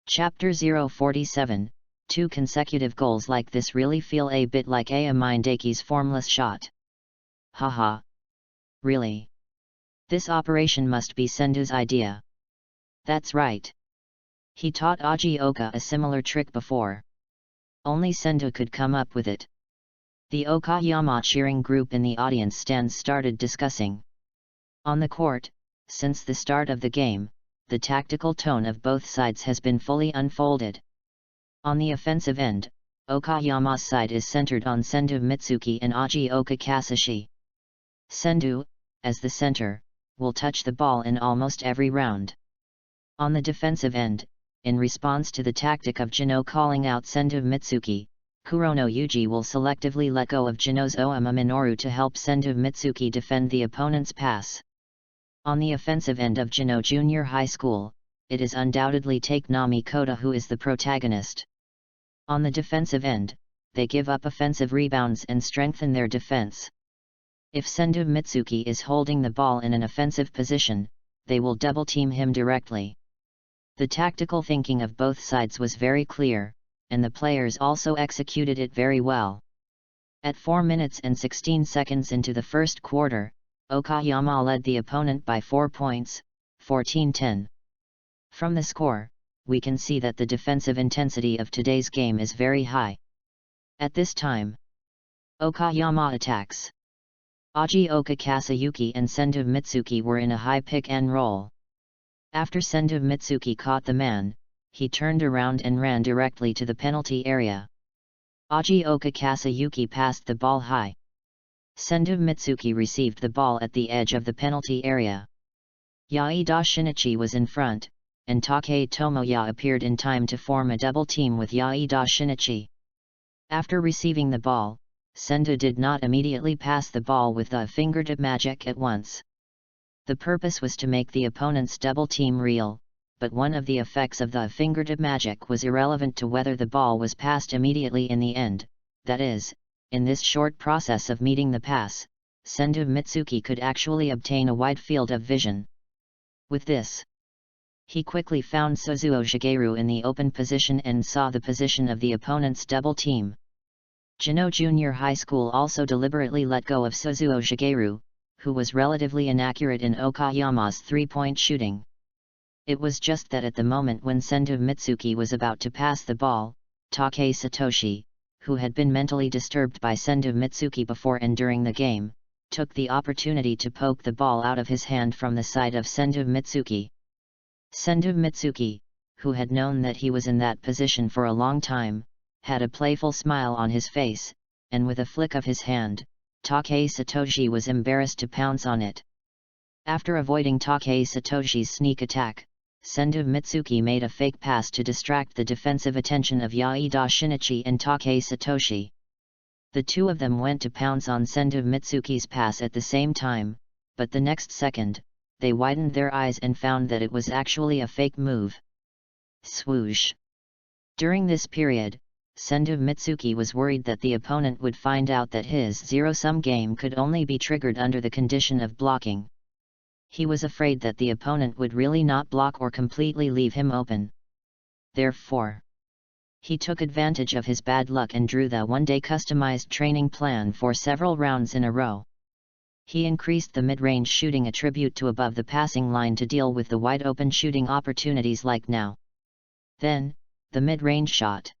Chapter 047, 2 consecutive goals like this really feel a bit like Mindaki's formless shot. Haha. Really? This operation must be Sendo's idea. That's right. He taught Ajioka a similar trick before. Only Sendo could come up with it. The Okayama cheering group in the audience stands started discussing. On the court, since the start of the game, the tactical tone of both sides has been fully unfolded. On the offensive end, Okayama's side is centered on Sendo Mitsuki and Ajioka Kasushi. Sendo, as the center, will touch the ball in almost every round. On the defensive end, in response to the tactic of Jino calling out Sendo Mitsuki, Kurono Yuji will selectively let go of Jino's Ouma Minoru to help Sendo Mitsuki defend the opponent's pass. On the offensive end of Jino Junior High School, it is undoubtedly Take Nami Kota who is the protagonist. On the defensive end, they give up offensive rebounds and strengthen their defense. If Sendo Mitsuki is holding the ball in an offensive position, they will double-team him directly. The tactical thinking of both sides was very clear, and the players also executed it very well. At 4 minutes and 16 seconds into the first quarter, Okayama led the opponent by 4 points, 14-10. From the score, we can see that the defensive intensity of today's game is very high. At this time, Okayama attacks. Ajioka Kasayuki and Sendo Mitsuki were in a high pick and roll. After Sendo Mitsuki caught the man, he turned around and ran directly to the penalty area. Ajioka Kasayuki passed the ball high. Sendo Mitsuki received the ball at the edge of the penalty area. Yaida Shinichi was in front, and Take Tomoya appeared in time to form a double team with Yaida Shinichi. After receiving the ball, Sendo did not immediately pass the ball with the fingertip magic at once. The purpose was to make the opponent's double team real, but one of the effects of the fingertip magic was irrelevant to whether the ball was passed immediately in the end, that is, in this short process of meeting the pass, Sendu Mitsuki could actually obtain a wide field of vision. With this, he quickly found Suzuo Shigeru in the open position and saw the position of the opponent's double team. Jino Junior High School also deliberately let go of Suzuo Shigeru, who was relatively inaccurate in Okayama's three-point shooting. It was just that at the moment when Sendu Mitsuki was about to pass the ball, Takei Satoshi, who had been mentally disturbed by Sendu Mitsuki before and during the game, took the opportunity to poke the ball out of his hand from the side of Sendu Mitsuki. Sendu Mitsuki, who had known that he was in that position for a long time, had a playful smile on his face, and with a flick of his hand, Takei Satoshi was embarrassed to pounce on it. After avoiding Takei Satoshi's sneak attack, Sendu Mitsuki made a fake pass to distract the defensive attention of Yaida Shinichi and Takei Satoshi. The two of them went to pounce on Sendu Mitsuki's pass at the same time, but the next second, they widened their eyes and found that it was actually a fake move. Swoosh! During this period, Sendu Mitsuki was worried that the opponent would find out that his zero-sum game could only be triggered under the condition of blocking. He was afraid that the opponent would really not block or completely leave him open. Therefore, he took advantage of his bad luck and drew the one-day customized training plan for several rounds in a row. He increased the mid-range shooting attribute to above the passing line to deal with the wide-open shooting opportunities like now. Then, the mid-range shot.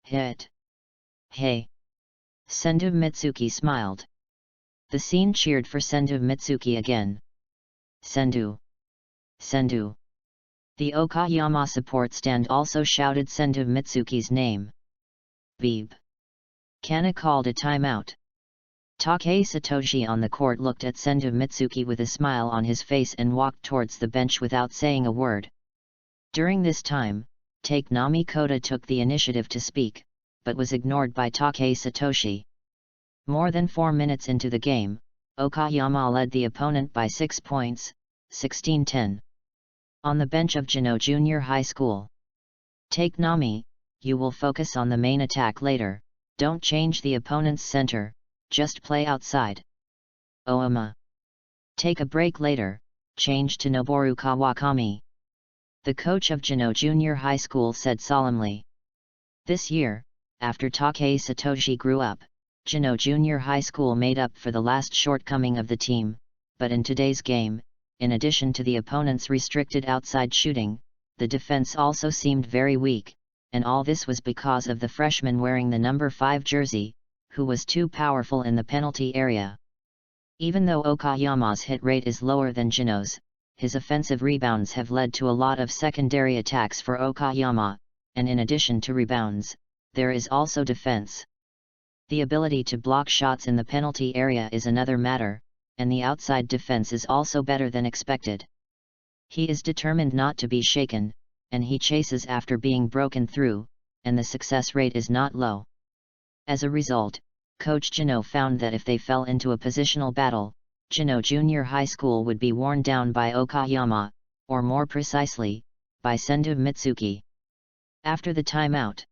Hit. Hey! Sendu Mitsuki smiled. The scene cheered for Sendu Mitsuki again. Sendu! Sendu! The Okayama support stand also shouted Sendu Mitsuki's name. Beep! Kana called a timeout. Takei Satoshi on the court looked at Sendu Mitsuki with a smile on his face and walked towards the bench without saying a word. During this time, Takenami Koda took the initiative to speak, but was ignored by Takei Satoshi. More than 4 minutes into the game, Okayama led the opponent by 6 points, 16-10. On the bench of Jino Junior High School. Takenami, you will focus on the main attack later, don't change the opponent's center, just play outside. Oyama. Take a break later, change to Noboru Kawakami. The coach of Jino Junior High School said solemnly. This year, after Takei Satoshi grew up, Jino Junior High School made up for the last shortcoming of the team, but in today's game, in addition to the opponent's restricted outside shooting, the defense also seemed very weak, and all this was because of the freshman wearing the number 5 jersey, who was too powerful in the penalty area. Even though Okayama's hit rate is lower than Jino's, his offensive rebounds have led to a lot of secondary attacks for Okayama, and in addition to rebounds, there is also defense. The ability to block shots in the penalty area is another matter, and the outside defense is also better than expected. He is determined not to be shaken, and he chases after being broken through, and the success rate is not low. As a result, Coach Jino found that if they fell into a positional battle, Jino Junior High School would be worn down by Okayama, or more precisely, by Sendu Mitsuki. After the timeout,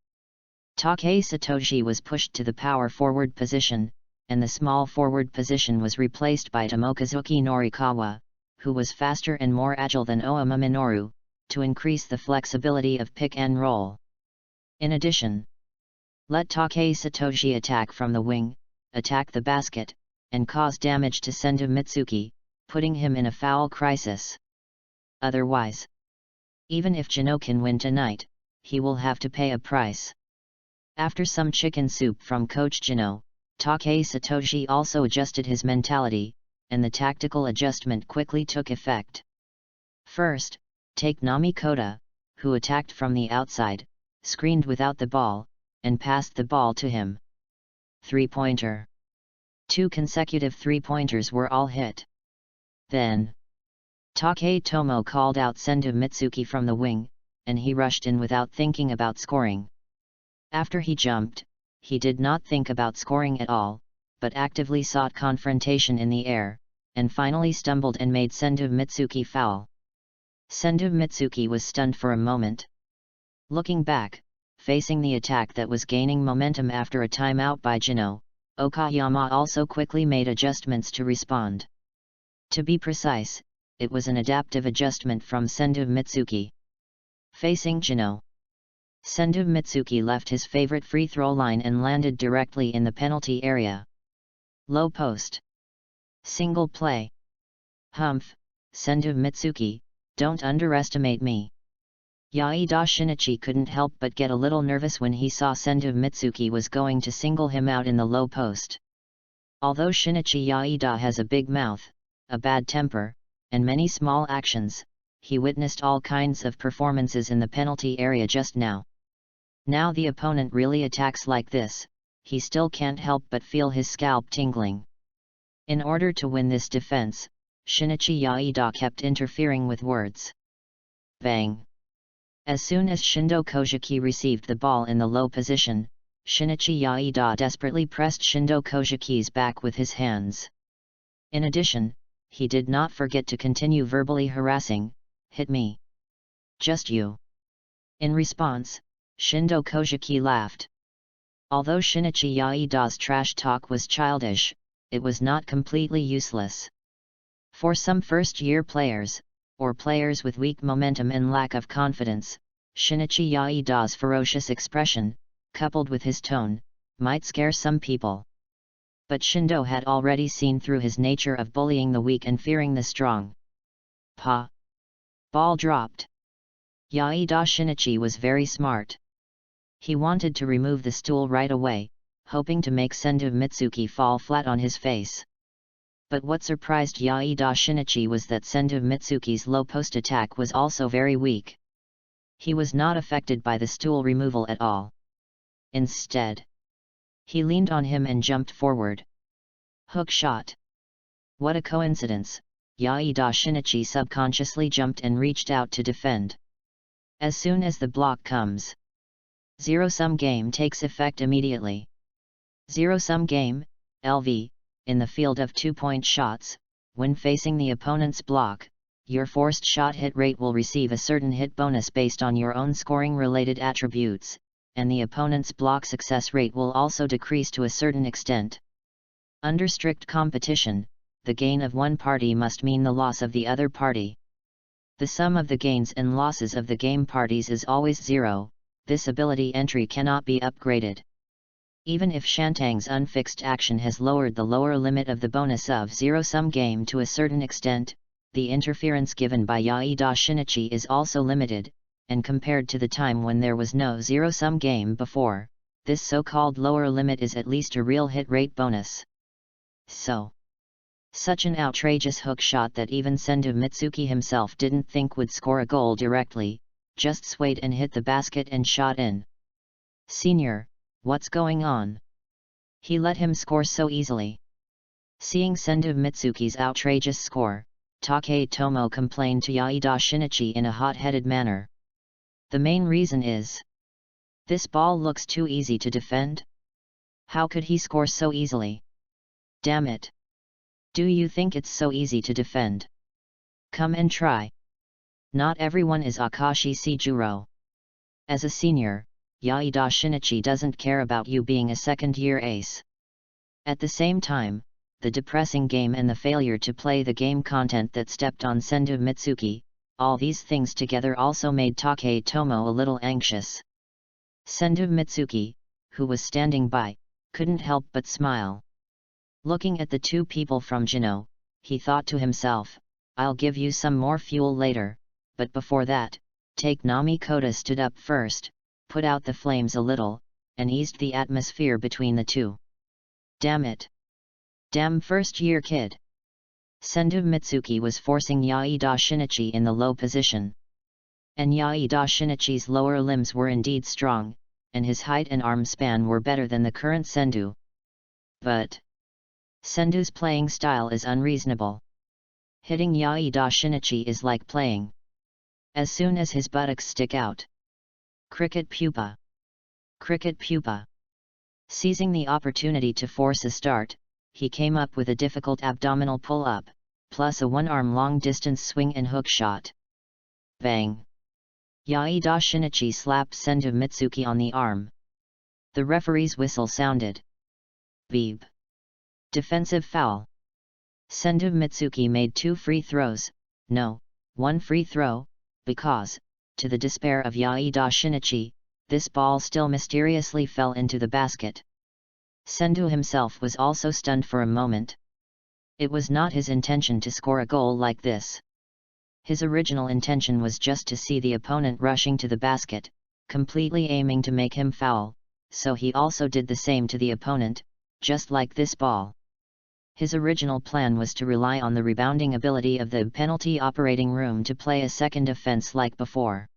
Takei Satoshi was pushed to the power forward position, and the small forward position was replaced by Tomokazuki Norikawa, who was faster and more agile than Oyama Minoru, to increase the flexibility of pick and roll. In addition, let Takei Satoshi attack from the wing, attack the basket, and cause damage to Sendu Mitsuki, putting him in a foul crisis. Otherwise, even if Jino can win tonight, he will have to pay a price. After some chicken soup from Coach Jino, Takei Satoshi also adjusted his mentality, and the tactical adjustment quickly took effect. First, Takenami Koda, who attacked from the outside, screened without the ball, and passed the ball to him. 3-pointer. 2 consecutive 3-pointers were all hit. Then, Takei Tomo called out Sendu Mitsuki from the wing, and he rushed in without thinking about scoring. After he jumped, he did not think about scoring at all, but actively sought confrontation in the air, and finally stumbled and made Sendu Mitsuki foul. Sendu Mitsuki was stunned for a moment. Looking back, facing the attack that was gaining momentum after a timeout by Jino, Okayama also quickly made adjustments to respond. To be precise, it was an adaptive adjustment from Sendu Mitsuki. Facing Jino, Sendu Mitsuki left his favorite free throw line and landed directly in the penalty area. Low post. Single play. Humph, Sendu Mitsuki, don't underestimate me. Yaida Shinichi couldn't help but get a little nervous when he saw Sendu Mitsuki was going to single him out in the low post. Although Shinichi Yaida has a big mouth, a bad temper, and many small actions, he witnessed all kinds of performances in the penalty area just now. Now the opponent really attacks like this, he still can't help but feel his scalp tingling. In order to win this defense, Shinichi Yaida kept interfering with words. Bang! As soon as Shindo Kojiki received the ball in the low position, Shinichi Yaida desperately pressed Shindo Kojiki's back with his hands. In addition, he did not forget to continue verbally harassing, "Hit me. Just you." In response, Shindo Kojiki laughed. Although Shinichi Yaida's trash talk was childish, it was not completely useless. For some first-year players, or players with weak momentum and lack of confidence, Shinichi Yaida's ferocious expression, coupled with his tone, might scare some people. But Shindo had already seen through his nature of bullying the weak and fearing the strong. Pa! Ball dropped. Yaida Shinichi was very smart. He wanted to remove the stool right away, hoping to make Sendu Mitsuki fall flat on his face. But what surprised Yaida Shinichi was that Sendu Mitsuki's low post attack was also very weak. He was not affected by the stool removal at all. Instead, he leaned on him and jumped forward. Hook shot. What a coincidence, Yaida Shinichi subconsciously jumped and reached out to defend. As soon as the block comes, zero-sum game takes effect immediately. Zero-sum game, LV, in the field of 2-point shots, when facing the opponent's block, your forced shot hit rate will receive a certain hit bonus based on your own scoring-related attributes, and the opponent's block success rate will also decrease to a certain extent. Under strict competition, the gain of one party must mean the loss of the other party. The sum of the gains and losses of the game parties is always zero. This ability entry cannot be upgraded. Even if Shantang's unfixed action has lowered the lower limit of the bonus of zero-sum game to a certain extent, the interference given by Yaida Shinichi is also limited, and compared to the time when there was no zero-sum game before, this so-called lower limit is at least a real hit rate bonus. So, such an outrageous hook shot that even Sendu Mitsuki himself didn't think would score a goal directly, just swayed and hit the basket and shot in. "Senior, what's going on? He let him score so easily." Seeing Sendu Mitsuki's outrageous score, Taketomo complained to Yaida Shinichi in a hot-headed manner. "The main reason is, this ball looks too easy to defend. How could he score so easily? Damn it! Do you think it's so easy to defend? Come and try. Not everyone is Akashi Seijuro. As a senior, Yaida Shinichi doesn't care about you being a second-year ace." At the same time, the depressing game and the failure to play the game content that stepped on Sendu Mitsuki, all these things together also made Taketomo a little anxious. Sendu Mitsuki, who was standing by, couldn't help but smile. Looking at the two people from Jino, he thought to himself, "I'll give you some more fuel later, but before that, take Nami Koda stood up first, put out the flames a little, and eased the atmosphere between the two. Damn it! Damn first-year kid!" Sendu Mitsuki was forcing Yaida Shinichi in the low position. And Yaida Shinichi's lower limbs were indeed strong, and his height and arm span were better than the current Sendu. But Sendu's playing style is unreasonable. Hitting Yaida Shinichi is like playing. As soon as his buttocks stick out. Cricket pupa. Cricket pupa. Seizing the opportunity to force a start, he came up with a difficult abdominal pull-up, plus a one-arm long-distance swing and hook shot. Bang! Yaida Shinichi slapped Sendu Mitsuki on the arm. The referee's whistle sounded. Beeb. Defensive foul. Sendu Mitsuki made 2 free throws, no, 1 free throw, because, to the despair of Yaida Shinichi, this ball still mysteriously fell into the basket. Sendu himself was also stunned for a moment. It was not his intention to score a goal like this. His original intention was just to see the opponent rushing to the basket, completely aiming to make him foul, so he also did the same to the opponent, just like this ball. His original plan was to rely on the rebounding ability of the penalty operating room to play a second offense like before.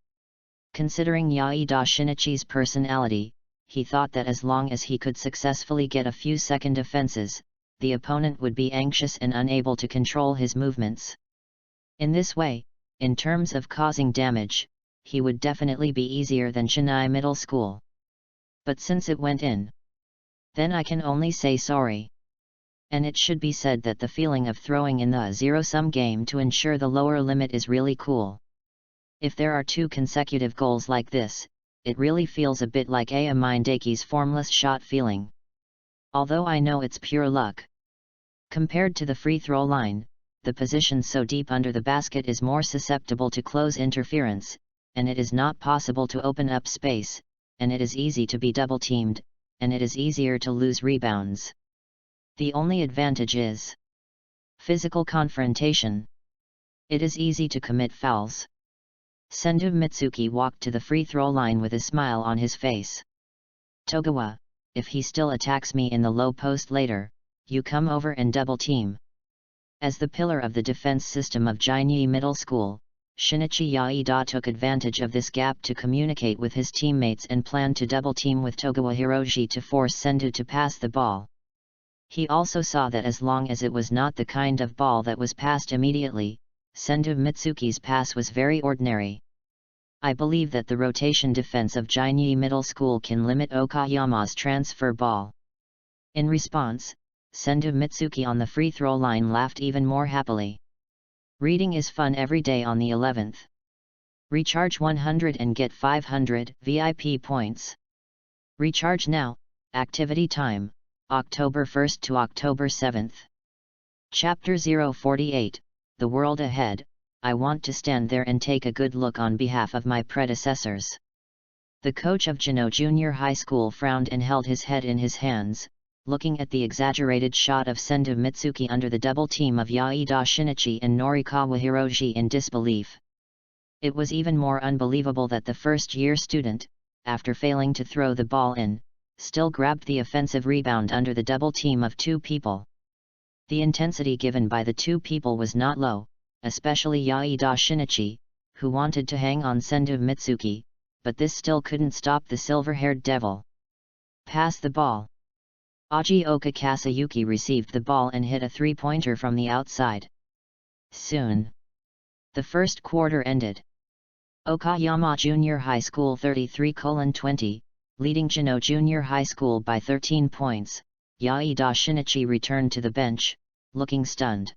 Considering Yaida Shinichi's personality, he thought that as long as he could successfully get a few second offenses, the opponent would be anxious and unable to control his movements. In this way, in terms of causing damage, he would definitely be easier than Shinai Middle School. But since it went in, then I can only say sorry. And it should be said that the feeling of throwing in the zero-sum game to ensure the lower limit is really cool. If there are 2 consecutive goals like this, it really feels a bit like Aya Mindaki's formless shot feeling. Although I know it's pure luck. Compared to the free throw line, the position so deep under the basket is more susceptible to close interference, and it is not possible to open up space, and it is easy to be double-teamed, and it is easier to lose rebounds. The only advantage is physical confrontation. It is easy to commit fouls. Sendu Mitsuki walked to the free throw line with a smile on his face. Togawa, if he still attacks me in the low post later, you come over and double-team. As the pillar of the defense system of Jinyi Middle School, Shinichi Yaida took advantage of this gap to communicate with his teammates and planned to double-team with Togawa Hiroshi to force Sendu to pass the ball. He also saw that as long as it was not the kind of ball that was passed immediately, Sendu Mitsuki's pass was very ordinary. I believe that the rotation defense of Jinyi Middle School can limit Okayama's transfer ball. In response, Sendu Mitsuki on the free throw line laughed even more happily. Reading is fun every day on the 11th. Recharge 100 and get 500 VIP points. Recharge now, activity time, October 1st to October 7th. Chapter 048, The World Ahead. I want to stand there and take a good look on behalf of my predecessors. The coach of Jino Junior High School frowned and held his head in his hands, looking at the exaggerated shot of Sendu Mitsuki under the double team of Yaida Shinichi and Norikawa Hiroshi in disbelief. It was even more unbelievable that the first-year student, after failing to throw the ball in, still grabbed the offensive rebound under the double team of 2 people. The intensity given by the 2 people was not low, especially Yaida Shinichi, who wanted to hang on Sendu Mitsuki, but this still couldn't stop the silver-haired devil. Pass the ball. Ajioka Kasayuki received the ball and hit a 3-pointer from the outside. Soon, the first quarter ended. Okayama Junior High School 33:20, leading Jino Junior High School by 13 points. Yaida Shinichi returned to the bench, looking stunned.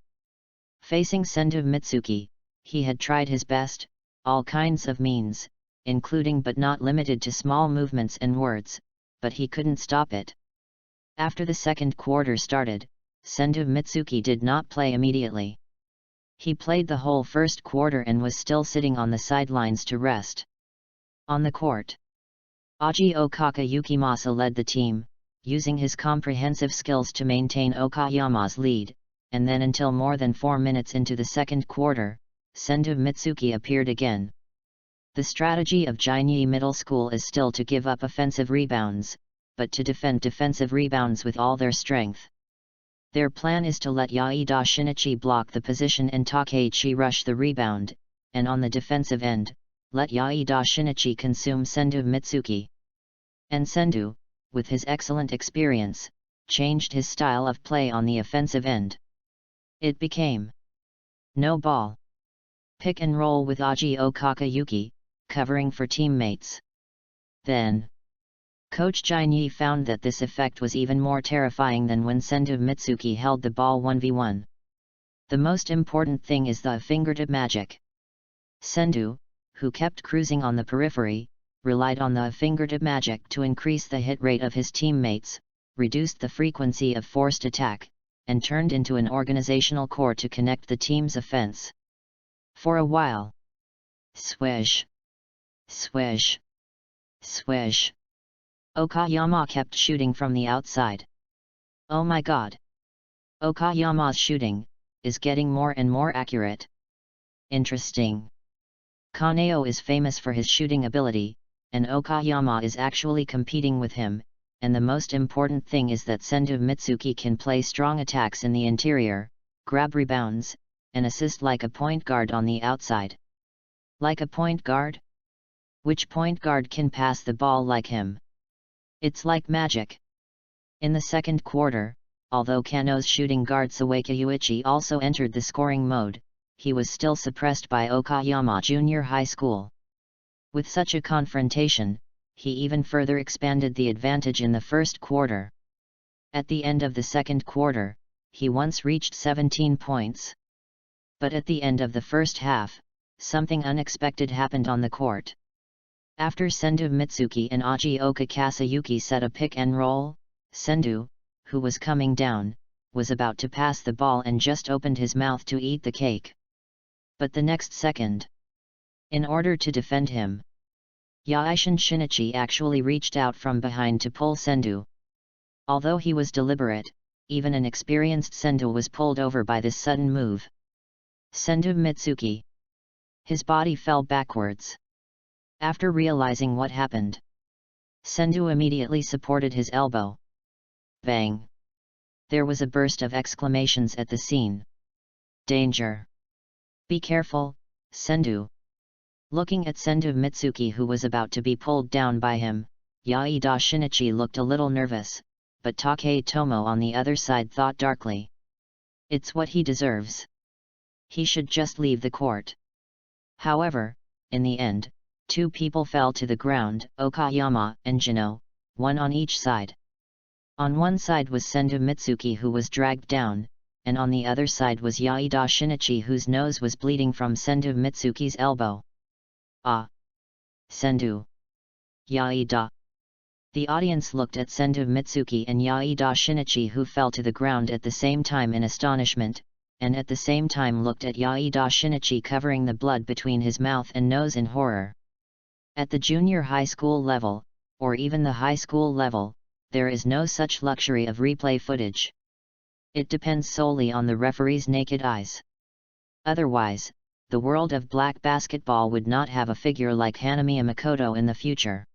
Facing Sendu Mitsuki, he had tried his best, all kinds of means, including but not limited to small movements and words, but he couldn't stop it. After the second quarter started, Sendu Mitsuki did not play immediately. He played the whole first quarter and was still sitting on the sidelines to rest. On the court, Ajioka Yukimasa led the team, using his comprehensive skills to maintain Okayama's lead, and then until more than 4 minutes into the second quarter, Sendu Mitsuki appeared again. The strategy of Jinyi Middle School is still to give up offensive rebounds, but to defend defensive rebounds with all their strength. Their plan is to let Yaida Shinichi block the position and Takeichi rush the rebound, and on the defensive end, let Yaida Shinichi consume Sendu Mitsuki. And Sendu, with his excellent experience, changed his style of play on the offensive end. It became no ball. Pick and roll with Ajioka Yuki, covering for teammates. Then, Coach Jinyi found that this effect was even more terrifying than when Sendu Mitsuki held the ball 1v1. The most important thing is the fingertip magic. Sendu, who kept cruising on the periphery, relied on the fingertip magic to increase the hit rate of his teammates, reduced the frequency of forced attack, and turned into an organizational core to connect the team's offense. For a while. Swish. Swish. Swish. Okayama kept shooting from the outside. Oh my god! Okayama's shooting is getting more and more accurate. Interesting. Kaneo is famous for his shooting ability, and Okayama is actually competing with him, and the most important thing is that Senju Mitsuki can play strong attacks in the interior, grab rebounds, and assist like a point guard on the outside. Like a point guard? Which point guard can pass the ball like him? It's like magic. In the second quarter, although Kano's shooting guard Sawaka Yuichi also entered the scoring mode, he was still suppressed by Okayama Junior High School. With such a confrontation, he even further expanded the advantage in the first quarter. At the end of the second quarter, he once reached 17 points. But at the end of the first half, something unexpected happened on the court. After Senju Mitsuki and Ajioka Kasayuki set a pick and roll, Senju, who was coming down, was about to pass the ball and just opened his mouth to eat the cake. But the next second, in order to defend him, Yaishin Shinichi actually reached out from behind to pull Senju. Although he was deliberate, even an experienced Senju was pulled over by this sudden move. Senju Mitsuki. His body fell backwards. After realizing what happened, Senju immediately supported his elbow. Bang! There was a burst of exclamations at the scene. Danger! Be careful, Senju! Looking at Senju Mitsuki, who was about to be pulled down by him, Yaida Shinichi looked a little nervous, but Taketomo on the other side thought darkly. It's what he deserves. He should just leave the court. However, in the end, two people fell to the ground, Okayama and Jino, one on each side. On one side was Senju Mitsuki, who was dragged down, and on the other side was Yaida Shinichi, whose nose was bleeding from Senju Mitsuki's elbow. Ah! Senju! Yaida! The audience looked at Senju Mitsuki and Yaida Shinichi, who fell to the ground at the same time in astonishment, and at the same time looked at Yaida Shinichi covering the blood between his mouth and nose in horror. At the junior high school level, or even the high school level, there is no such luxury of replay footage. It depends solely on the referee's naked eyes. Otherwise, the world of black basketball would not have a figure like Hanamiya Makoto in the future.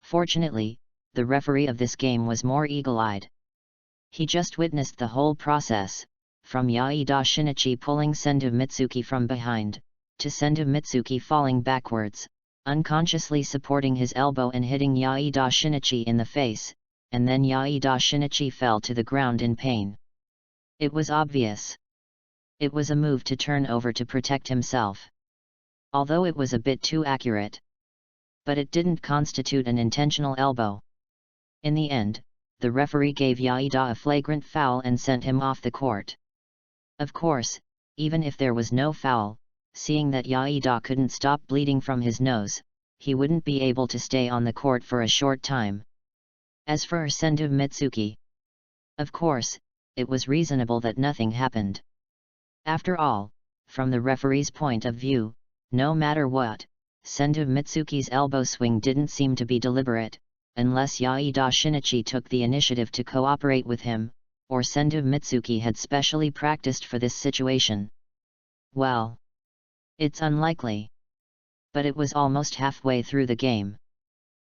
Fortunately, the referee of this game was more eagle-eyed. He just witnessed the whole process, from Yaida Shinichi pulling Senju Mitsuki from behind, to Senju Mitsuki falling backwards, unconsciously supporting his elbow and hitting Yaida Shinichi in the face, and then Yaida Shinichi fell to the ground in pain. It was obvious. It was a move to turn over to protect himself. Although it was a bit too accurate. But it didn't constitute an intentional elbow. In the end, the referee gave Yaida a flagrant foul and sent him off the court. Of course, even if there was no foul, seeing that Yaida couldn't stop bleeding from his nose, he wouldn't be able to stay on the court for a short time. As for Senju Mitsuki, of course, it was reasonable that nothing happened. After all, from the referee's point of view, no matter what, Senju Mitsuki's elbow swing didn't seem to be deliberate, unless Yaida Shinichi took the initiative to cooperate with him, or Senju Mitsuki had specially practiced for this situation. Well, it's unlikely. But it was almost halfway through the game.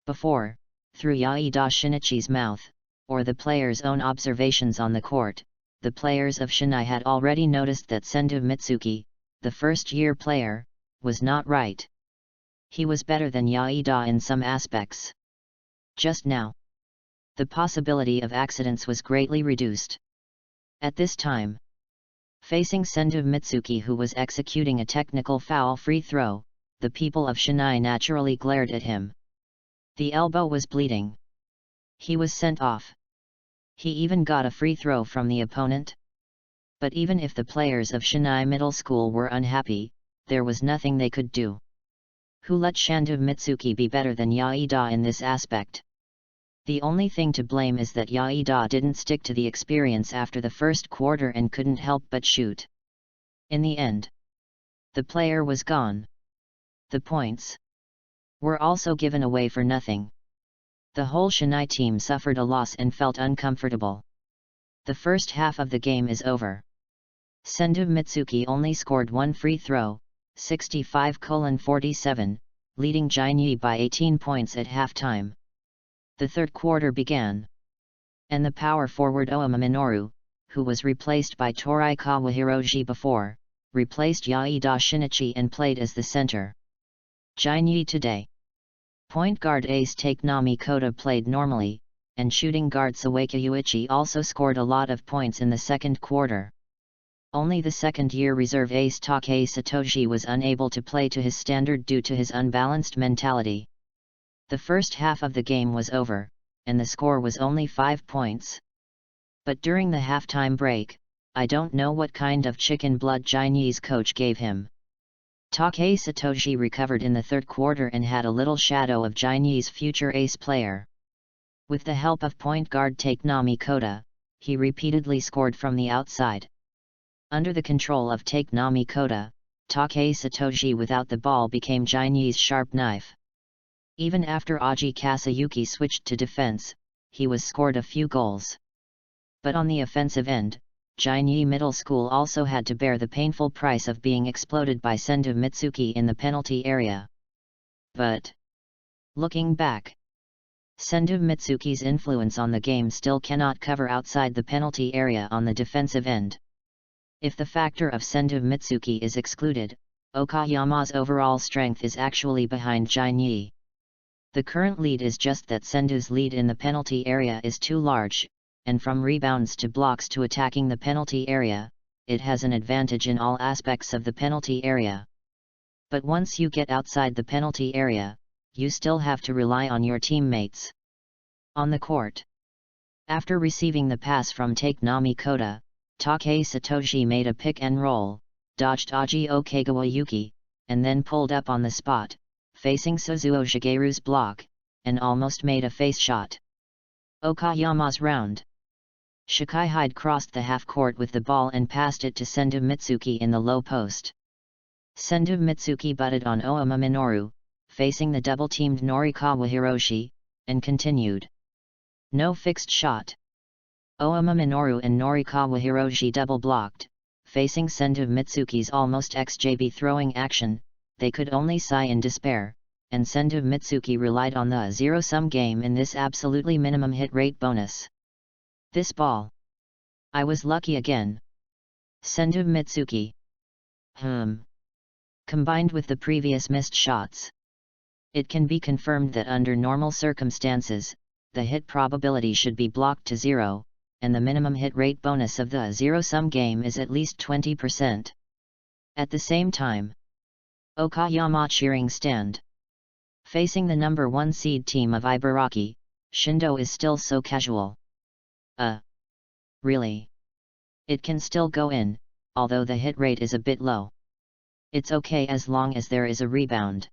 Before, through Yaida Shinichi's mouth, or the players' own observations on the court, the players of Shinai had already noticed that Senju Mitsuki, the first-year player, was not right. He was better than Yaida in some aspects. Just now, the possibility of accidents was greatly reduced. At this time, facing Senju Mitsuki, who was executing a technical foul free throw, the people of Shinai naturally glared at him. The elbow was bleeding. He was sent off. He even got a free throw from the opponent. But even if the players of Shinai Middle School were unhappy, there was nothing they could do. Who let Senju Mitsuki be better than Yaida in this aspect? The only thing to blame is that Yaida didn't stick to the experience after the first quarter and couldn't help but shoot. In the end, the player was gone. The points were also given away for nothing. The whole Shinai team suffered a loss and felt uncomfortable. The first half of the game is over. Sendu Mitsuki only scored one free throw, 65-47, leading Jinyi by 18 points at halftime. The third quarter began, and the power forward Ouma Minoru, who was replaced by Torai Kawahiroji before, replaced Yaida Shinichi and played as the center. Jinyi today. Point guard ace Takenami Koda played normally, and shooting guard Sawaki Yuichi also scored a lot of points in the second quarter. Only the second-year reserve ace Takei Satoshi was unable to play to his standard due to his unbalanced mentality. The first half of the game was over, and the score was only 5 points. But during the halftime break, I don't know what kind of chicken blood Chinese coach gave him. Takei Satoshi recovered in the third quarter and had a little shadow of Chinese future ace player. With the help of point guard Takenami Koda, he repeatedly scored from the outside. Under the control of Takenami Koda, Takei Satoshi without the ball became Chinese sharp knife. Even after Aji Kasayuki switched to defense, he was scored a few goals. But on the offensive end, Jinyi Middle School also had to bear the painful price of being exploded by Sendu Mitsuki in the penalty area. But, looking back, Sendu Mitsuki's influence on the game still cannot cover outside the penalty area on the defensive end. If the factor of Sendu Mitsuki is excluded, Okayama's overall strength is actually behind Jinyi. The current lead is just that Sendu's lead in the penalty area is too large, and from rebounds to blocks to attacking the penalty area, it has an advantage in all aspects of the penalty area. But once you get outside the penalty area, you still have to rely on your teammates. On the court, after receiving the pass from Takenami Koda, Takei Satoshi made a pick and roll, dodged Aji Okagawa-yuki, and then pulled up on the spot, facing Suzuo Shigeru's block, and almost made a face shot. Okayama's round. Shikaihyde crossed the half-court with the ball and passed it to Sendu Mitsuki in the low post. Sendu Mitsuki butted on Ouma Minoru, facing the double-teamed Norikawa Hiroshi, and continued. No fixed shot. Ouma Minoru and Norikawa Hiroshi double-blocked, facing Sendu Mitsuki's almost XJB throwing action. They could only sigh in despair, and Sendu Mitsuki relied on the zero-sum game in this absolutely minimum hit rate bonus. This ball. I was lucky again. Sendu Mitsuki. Combined with the previous missed shots, it can be confirmed that under normal circumstances, the hit probability should be blocked to 0, and the minimum hit rate bonus of the zero-sum game is at least 20%. At the same time, Okayama cheering stand. Facing the number 1 seed team of Ibaraki, Shindo is still so casual. Really? It can still go in, although the hit rate is a bit low. It's okay as long as there is a rebound.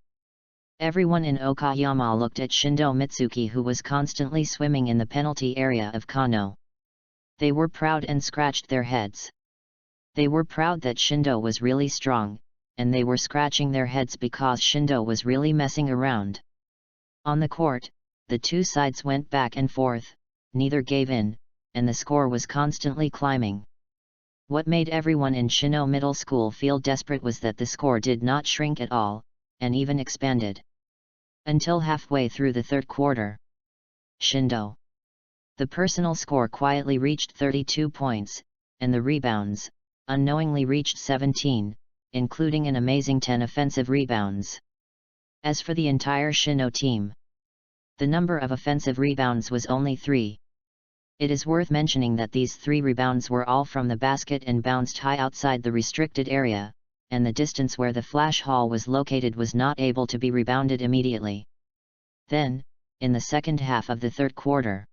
Everyone in Okayama looked at Shindo Mitsuki, who was constantly swimming in the penalty area of Kano. They were proud and scratched their heads. They were proud that Shindo was really strong, and they were scratching their heads because Shindo was really messing around. On the court, the two sides went back and forth, neither gave in, and the score was constantly climbing. What made everyone in Shino Middle School feel desperate was that the score did not shrink at all, and even expanded. Until halfway through the third quarter. Shindo. The personal score quietly reached 32 points, and the rebounds, unknowingly reached 17, including an amazing 10 offensive rebounds. As for the entire Shino team, the number of offensive rebounds was only 3. It is worth mentioning that these 3 rebounds were all from the basket and bounced high outside the restricted area, and the distance where the flash hall was located was not able to be rebounded immediately. Then, in the second half of the third quarter,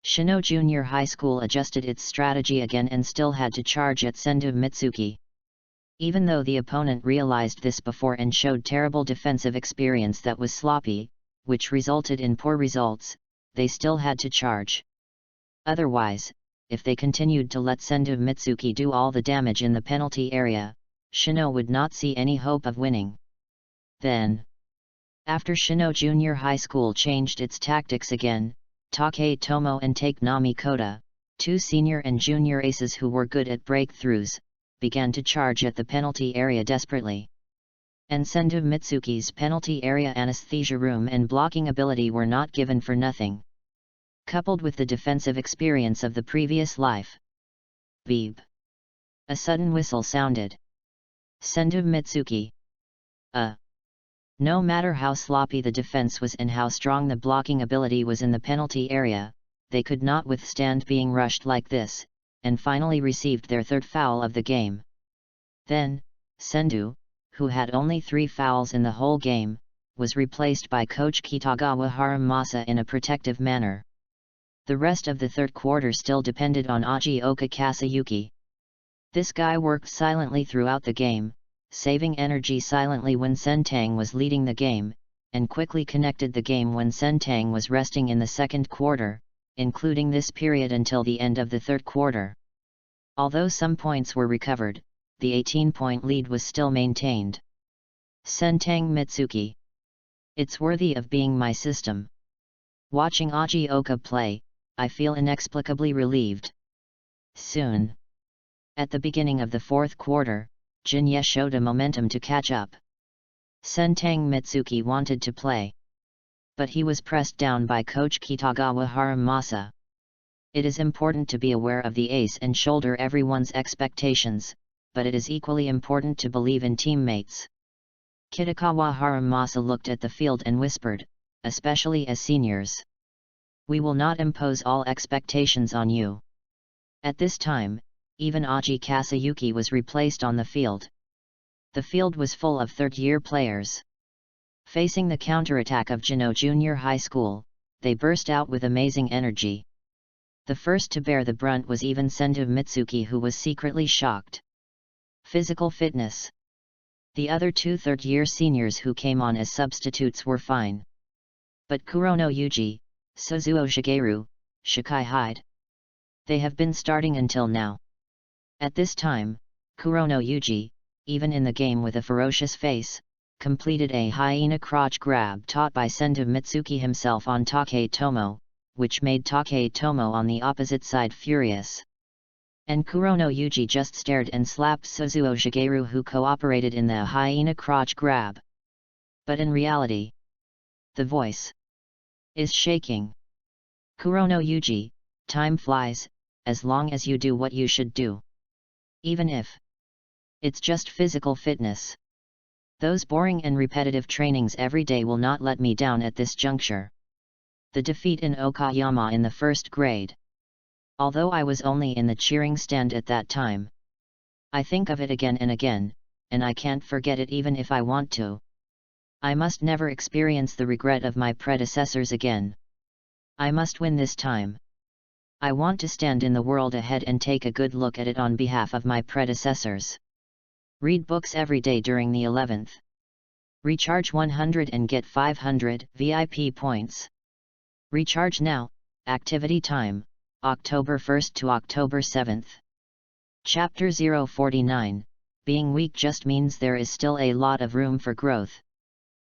Shino Junior High School adjusted its strategy again and still had to charge at Sendu Mitsuki. Even though the opponent realized this before and showed terrible defensive experience that was sloppy, which resulted in poor results, they still had to charge. Otherwise, if they continued to let Sendu Mitsuki do all the damage in the penalty area, Shino would not see any hope of winning. Then, after Shino Junior High School changed its tactics again, Taketomo and Takenami Kota, two senior and junior aces who were good at breakthroughs, began to charge at the penalty area desperately. And Sendu Mitsuki's penalty area anesthesia room and blocking ability were not given for nothing. Coupled with the defensive experience of the previous life. Beep. A sudden whistle sounded. Sendu Mitsuki. No matter how sloppy the defense was and how strong the blocking ability was in the penalty area, they could not withstand being rushed like this, and finally received their third foul of the game. Then, Sendu, who had only 3 fouls in the whole game, was replaced by coach Kitagawa Haramasa in a protective manner. The rest of the third quarter still depended on Ajioka Kasayuki. This guy worked silently throughout the game, saving energy silently when Sentang was leading the game, and quickly connected the game when Sentang was resting in the second quarter, including this period until the end of the third quarter. Although some points were recovered, the 18-point lead was still maintained. Sentang Mitsuki. It's worthy of being my system. Watching Ajioka play, I feel inexplicably relieved. Soon. At the beginning of the fourth quarter, Jinye showed a momentum to catch up. Sentang Mitsuki wanted to play. But he was pressed down by coach Kitagawa Haramasa. It is important to be aware of the ace and shoulder everyone's expectations, but it is equally important to believe in teammates. Kitagawa Haramasa looked at the field and whispered, especially as seniors. We will not impose all expectations on you. At this time, even Aji Kasayuki was replaced on the field. The field was full of third-year players. Facing the counterattack of Jino Junior High School, they burst out with amazing energy. The first to bear the brunt was even Sendu Mitsuki, who was secretly shocked. Physical fitness. The other 2 third-year seniors who came on as substitutes were fine. But Kurono Yuji, Suzuo Shigeru, Shikai Hyde. They have been starting until now. At this time, Kurono Yuji, even in the game with a ferocious face, completed a hyena crotch grab taught by Sendu Mitsuki himself on Taketomo, which made Taketomo on the opposite side furious. And Kurono Yuji just stared and slapped Suzuo Shigeru, who cooperated in the hyena crotch grab. But in reality, the voice is shaking. Kurono Yuji, time flies, as long as you do what you should do. Even if it's just physical fitness. Those boring and repetitive trainings every day will not let me down at this juncture. The defeat in Okayama in the first grade. Although I was only in the cheering stand at that time. I think of it again and again, and I can't forget it even if I want to. I must never experience the regret of my predecessors again. I must win this time. I want to stand in the world ahead and take a good look at it on behalf of my predecessors. Read books every day during the 11th. Recharge 100 and get 500 VIP points. Recharge now, activity time, October 1st to October 7th. Chapter 049, Being weak just means there is still a lot of room for growth.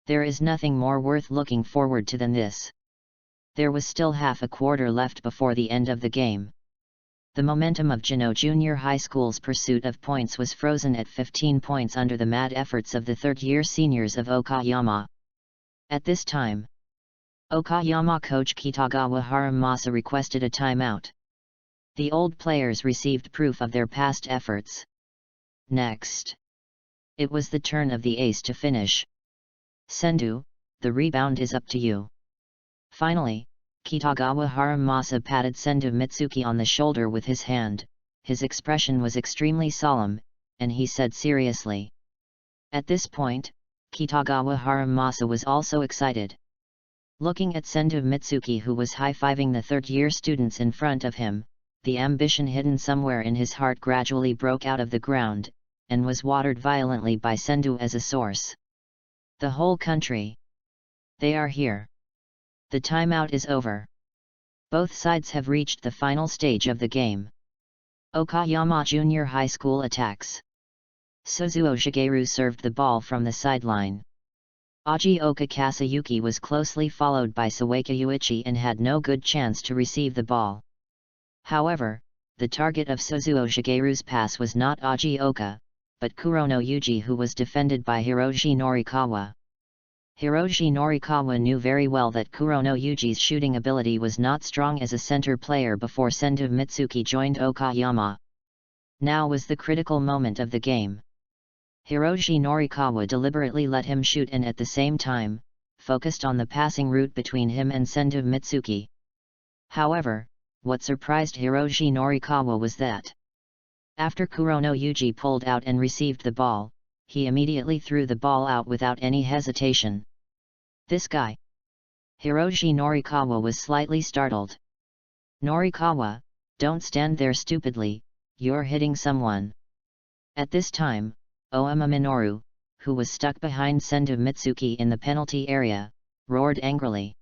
There is nothing more worth looking forward to than this. There was still half a quarter left before the end of the game. The momentum of Jino Junior High School's pursuit of points was frozen at 15 points under the mad efforts of the third-year seniors of Okayama. At this time, Okayama coach Kitagawa Haramasa requested a timeout. The old players received proof of their past efforts. Next, it was the turn of the ace to finish. Sendu, the rebound is up to you. Finally, Kitagawa Haramasa patted Sendu Mitsuki on the shoulder with his hand. His expression was extremely solemn, and he said seriously. At this point, Kitagawa Haramasa was also excited. Looking at Sendu Mitsuki, who was high-fiving the third-year students in front of him, the ambition hidden somewhere in his heart gradually broke out of the ground, and was watered violently by Sendu as a source. The whole country. They are here. The timeout is over. Both sides have reached the final stage of the game. Okayama Junior High School attacks. Suzuo Shigeru served the ball from the sideline. Ajioka Kasayuki was closely followed by Sawaka Yuichi and had no good chance to receive the ball. However, the target of Suzuo Shigeru's pass was not Ajioka, but Kurono Yuji, who was defended by Hiroshi Norikawa. Hiroshi Norikawa knew very well that Kurono Yuji's shooting ability was not strong as a center player before Sendo Mitsuki joined Okayama. Now was the critical moment of the game. Hiroshi Norikawa deliberately let him shoot and at the same time, focused on the passing route between him and Sendo Mitsuki. However, what surprised Hiroshi Norikawa was that after Kurono Yuji pulled out and received the ball, he immediately threw the ball out without any hesitation. This guy. Hiroshi Norikawa was slightly startled. Norikawa, don't stand there stupidly, you're hitting someone. At this time, Oama Minoru, who was stuck behind Sendo Mitsuki in the penalty area, roared angrily.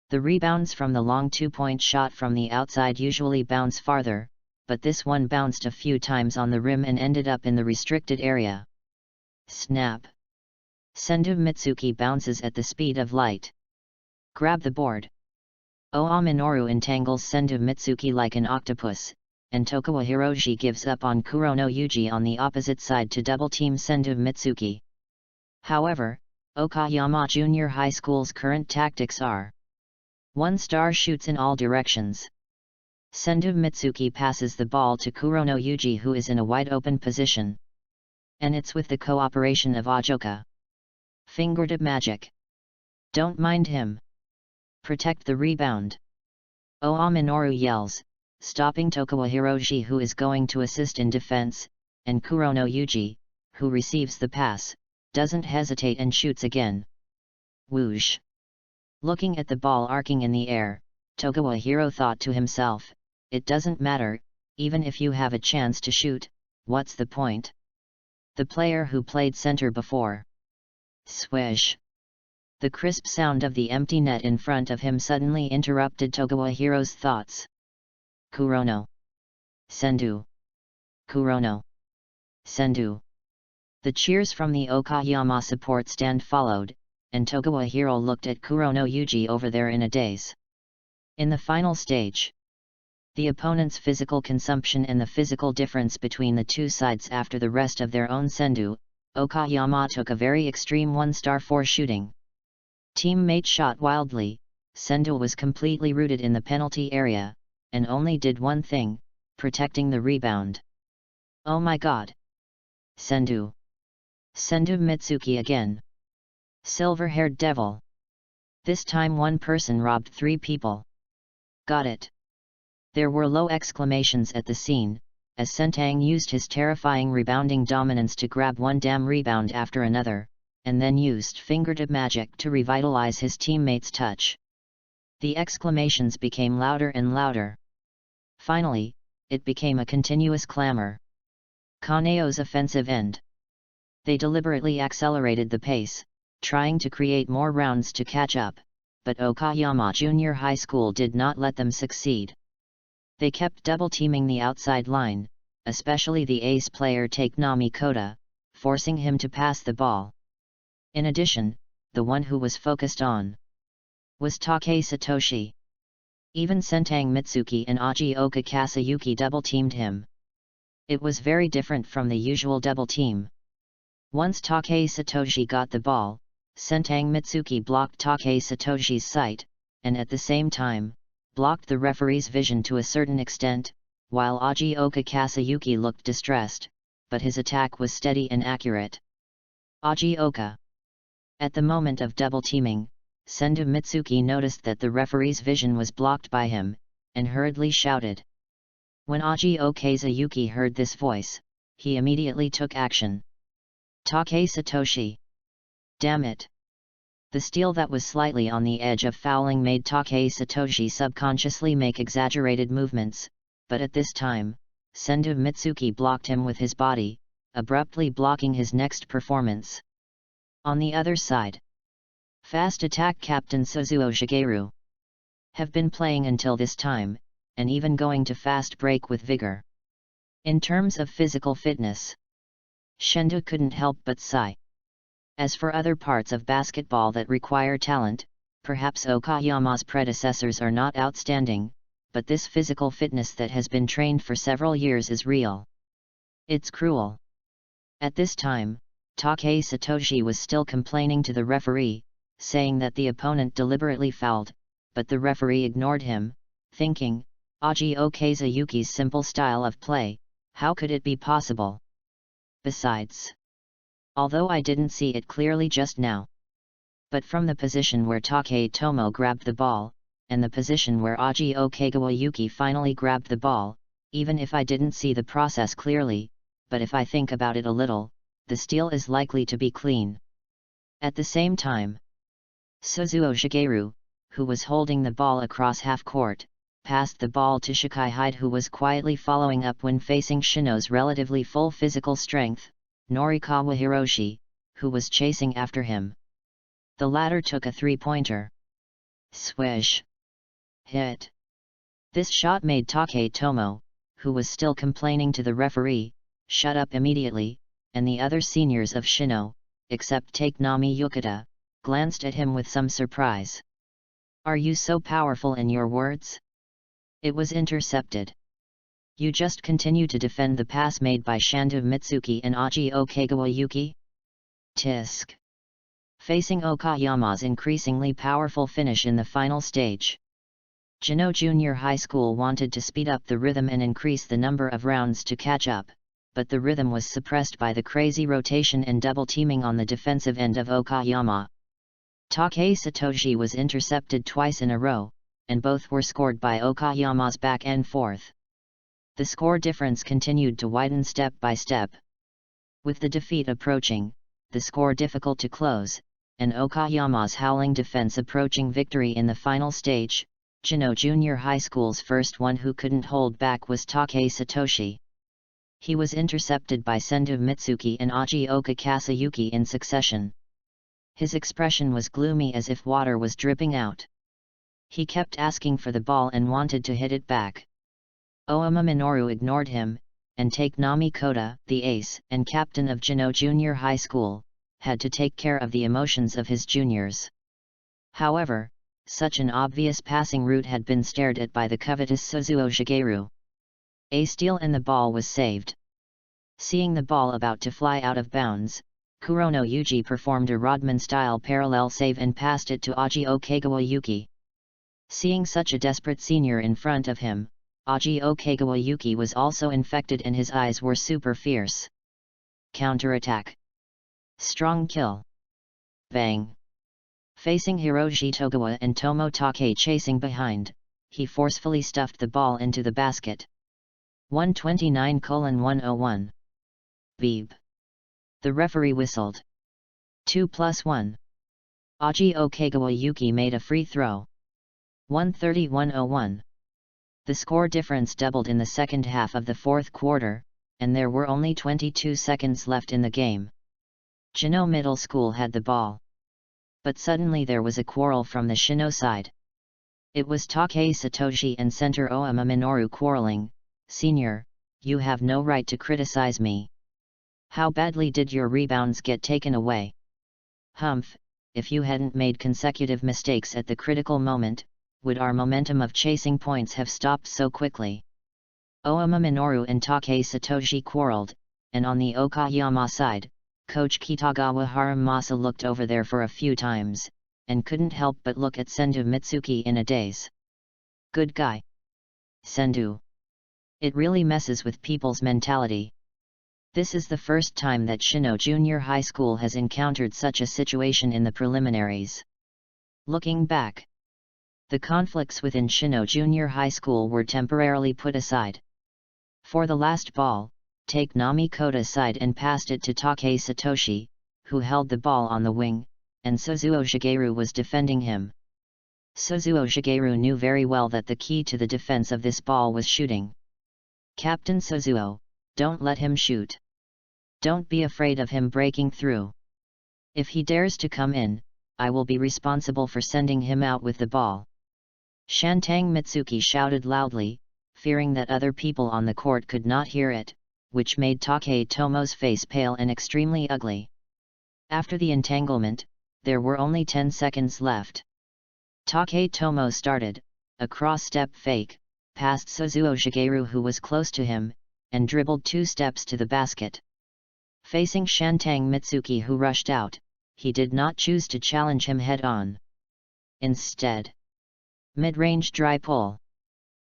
The rebounds from the long two-point shot from the outside usually bounce farther, but this one bounced a few times on the rim and ended up in the restricted area. Snap! Sendo Mitsuki bounces at the speed of light. Grab the board. Oama Minoru entangles Sendo Mitsuki like an octopus, and Tokuwa Hiroshi gives up on Kurono Yuji on the opposite side to double-team Sendo Mitsuki. However, Okayama Junior High School's current tactics are: 1 star shoots in all directions. Sendo Mitsuki passes the ball to Kurono Yuji, who is in a wide-open position. And it's with the cooperation of Ajoka. Fingertip magic. Don't mind him. Protect the rebound. Oama Minoru yells, stopping Tokuwa Hiroshi, who is going to assist in defense, and Kurono Yuji, who receives the pass, doesn't hesitate and shoots again. Whoosh! Looking at the ball arcing in the air, Tokuwa Hiro thought to himself, it doesn't matter, even if you have a chance to shoot, what's the point? The player who played center before. Swish! The crisp sound of the empty net in front of him suddenly interrupted Tokuwa Hiro's thoughts. Kurono. Sendo. Kurono. Sendo. The cheers from the Okayama support stand followed, and Tokuwa Hiro looked at Kurono Yuji over there in a daze. In the final stage, the opponent's physical consumption and the physical difference between the two sides after the rest of their own Sendo, Okayama took a very extreme 1-star for shooting. Teammate shot wildly, Sendo was completely rooted in the penalty area, and only did one thing, protecting the rebound. Oh my god! Sendo. Sendo Mitsuki again. Silver-haired devil. This time one person robbed 3 people. Got it. There were low exclamations at the scene, as Sentang used his terrifying rebounding dominance to grab one damn rebound after another, and then used fingertip magic to revitalize his teammates' touch. The exclamations became louder and louder. Finally, it became a continuous clamor. Kaneo's offensive end. They deliberately accelerated the pace, trying to create more rounds to catch up, but Okayama Junior High School did not let them succeed. They kept double-teaming the outside line, especially the ace player Takenami Kota, forcing him to pass the ball. In addition, the one who was focused on was Take Satoshi. Even Sentang Mitsuki and Ajioka Kasayuki double-teamed him. It was very different from the usual double-team. Once Take Satoshi got the ball, Sentang Mitsuki blocked Take Satoshi's sight, and at the same time, blocked the referee's vision to a certain extent, while Ajioka Kasayuki looked distressed, but his attack was steady and accurate. Ajioka. At the moment of double-teaming, Sendo Mitsuki noticed that the referee's vision was blocked by him, and hurriedly shouted. When Ajioka Kasayuki heard this voice, he immediately took action. Take Satoshi. Damn it! The steal that was slightly on the edge of fouling made Take Satoshi subconsciously make exaggerated movements, but at this time, Sendo Mitsuki blocked him with his body, abruptly blocking his next performance. On the other side, fast attack captain Suzuo Shigeru. Have been playing until this time, and even going to fast break with vigor. In terms of physical fitness, Shendo couldn't help but sigh. As for other parts of basketball that require talent, perhaps Okayama's predecessors are not outstanding, but this physical fitness that has been trained for several years is real. It's cruel. At this time, Takei Satoshi was still complaining to the referee, saying that the opponent deliberately fouled, but the referee ignored him, thinking, Aji Okazuyuki's simple style of play, how could it be possible? Besides, although I didn't see it clearly just now, but from the position where Takei Tomo grabbed the ball, and the position where Aji Okazuyuki finally grabbed the ball, even if I didn't see the process clearly, but if I think about it a little, the steal is likely to be clean. At the same time, Suzuo Shigeru, who was holding the ball across half-court, passed the ball to Shikai Hyde, who was quietly following up when facing Shino's relatively full physical strength, Norikawa Hiroshi, who was chasing after him. The latter took a three-pointer. Swish! Hit! This shot made Takei Tomo, who was still complaining to the referee, shut up immediately, and the other seniors of Shino, except Takenami Yukata, glanced at him with some surprise. Are you so powerful in your words? It was intercepted. You just continue to defend the pass made by Shando Mitsuki and Aji Okazuyuki? Tisk. Facing Okayama's increasingly powerful finish in the final stage, Jino Junior High School wanted to speed up the rhythm and increase the number of rounds to catch up, but the rhythm was suppressed by the crazy rotation and double teaming on the defensive end of Okayama. Takei Satoshi was intercepted twice in a row, and both were scored by Okayama's back and forth. The score difference continued to widen step by step. With the defeat approaching, the score difficult to close, and Okayama's howling defense approaching victory in the final stage, Jino Junior High School's first one who couldn't hold back was Takei Satoshi. He was intercepted by Sendo Mitsuki and Aji Okazuyuki in succession. His expression was gloomy as if water was dripping out. He kept asking for the ball and wanted to hit it back. Ouma Minoru ignored him, and Takenami Kota, the ace and captain of Jino Junior High School, had to take care of the emotions of his juniors. However, such an obvious passing route had been stared at by the covetous Suzuo Shigeru. A steal and the ball was saved. Seeing the ball about to fly out of bounds, Kurono Yuji performed a Rodman-style parallel save and passed it to Aji Okazuyuki. Seeing such a desperate senior in front of him, Aji Okazuyuki was also infected and his eyes were super fierce. Counterattack. Strong kill. Bang. Facing Hiroshi Togawa and Tomo Takei chasing behind, he forcefully stuffed the ball into the basket. 129:101. Beep. The referee whistled. 2+1. Aji Okazuyuki made a free throw. 130:101. The score difference doubled in the second half of the fourth quarter, and there were only 22 seconds left in the game. Jino Middle School had the ball. But suddenly there was a quarrel from the Shino side. It was Takei Satoshi and center Ouma Minoru quarreling. Senior, you have no right to criticize me. How badly did your rebounds get taken away? Humph, if you hadn't made consecutive mistakes at the critical moment, would our momentum of chasing points have stopped so quickly? Ouma Minoru and Takei Satoshi quarreled, and on the Okayama side, Coach Kitagawa Haramasa looked over there for a few times, and couldn't help but look at Sendo Mitsuki in a daze. Good guy. Sendo. It really messes with people's mentality. This is the first time that Shino Junior High School has encountered such a situation in the preliminaries. Looking back, the conflicts within Shino Junior High School were temporarily put aside. For the last ball, Takenami Kota side and passed it to Takei Satoshi, who held the ball on the wing, and Suzuo Shigeru was defending him. Suzuo Shigeru knew very well that the key to the defense of this ball was shooting. Captain Suzuo, don't let him shoot. Don't be afraid of him breaking through. If he dares to come in, I will be responsible for sending him out with the ball. Shantang Mitsuki shouted loudly, fearing that other people on the court could not hear it, which made Taketomo's face pale and extremely ugly. After the entanglement, there were only 10 seconds left. Taketomo started, a cross-step fake, past Suzuo Shigeru who was close to him, and dribbled 2 steps to the basket. Facing Shantang Mitsuki who rushed out, he did not choose to challenge him head-on. Instead, mid-range dry pull.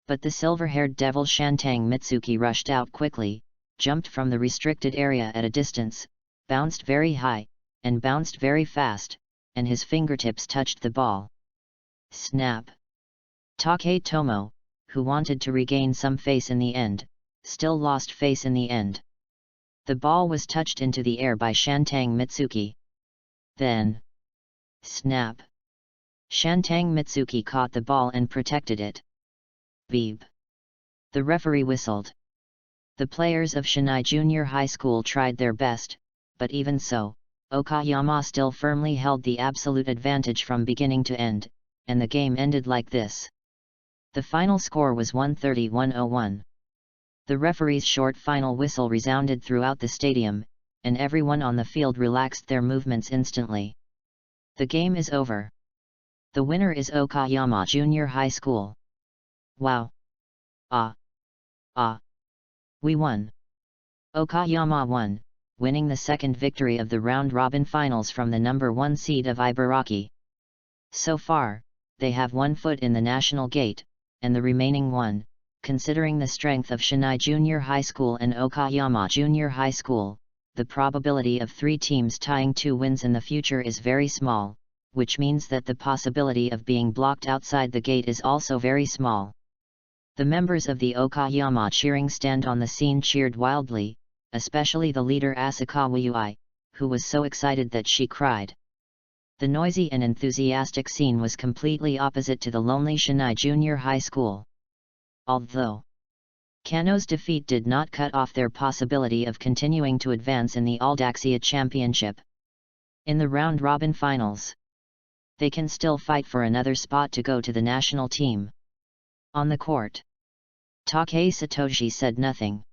But the silver-haired devil Shantang Mitsuki rushed out quickly, jumped from the restricted area at a distance, bounced very high, and bounced very fast, and his fingertips touched the ball. Snap! Taketomo, who wanted to regain some face in the end, still lost face in the end. The ball was touched into the air by Shantang Mitsuki. Then, snap! Shantang Mitsuki caught the ball and protected it. Beep! The referee whistled. The players of Shinai Junior High School tried their best, but even so, Okayama still firmly held the absolute advantage from beginning to end, and the game ended like this. The final score was 130-101. The referee's short final whistle resounded throughout the stadium, and everyone on the field relaxed their movements instantly. The game is over. The winner is Okayama Junior High School. Wow! We won! Okayama won, winning the second victory of the round-robin finals from the number 1 seed of Ibaraki. So far, they have 1 foot in the national gate, and the remaining 1, considering the strength of Shinai Junior High School and Okayama Junior High School, the probability of 3 teams tying 2 wins in the future is very small, which means that the possibility of being blocked outside the gate is also very small. The members of the Okayama cheering stand on the scene cheered wildly, especially the leader Asakawa Yui, who was so excited that she cried. The noisy and enthusiastic scene was completely opposite to the lonely Shinai Junior High School. Although Kano's defeat did not cut off their possibility of continuing to advance in the Aldaxia Championship. In the round-robin finals, they can still fight for another spot to go to the national team. On the court, Takei Satoshi said nothing.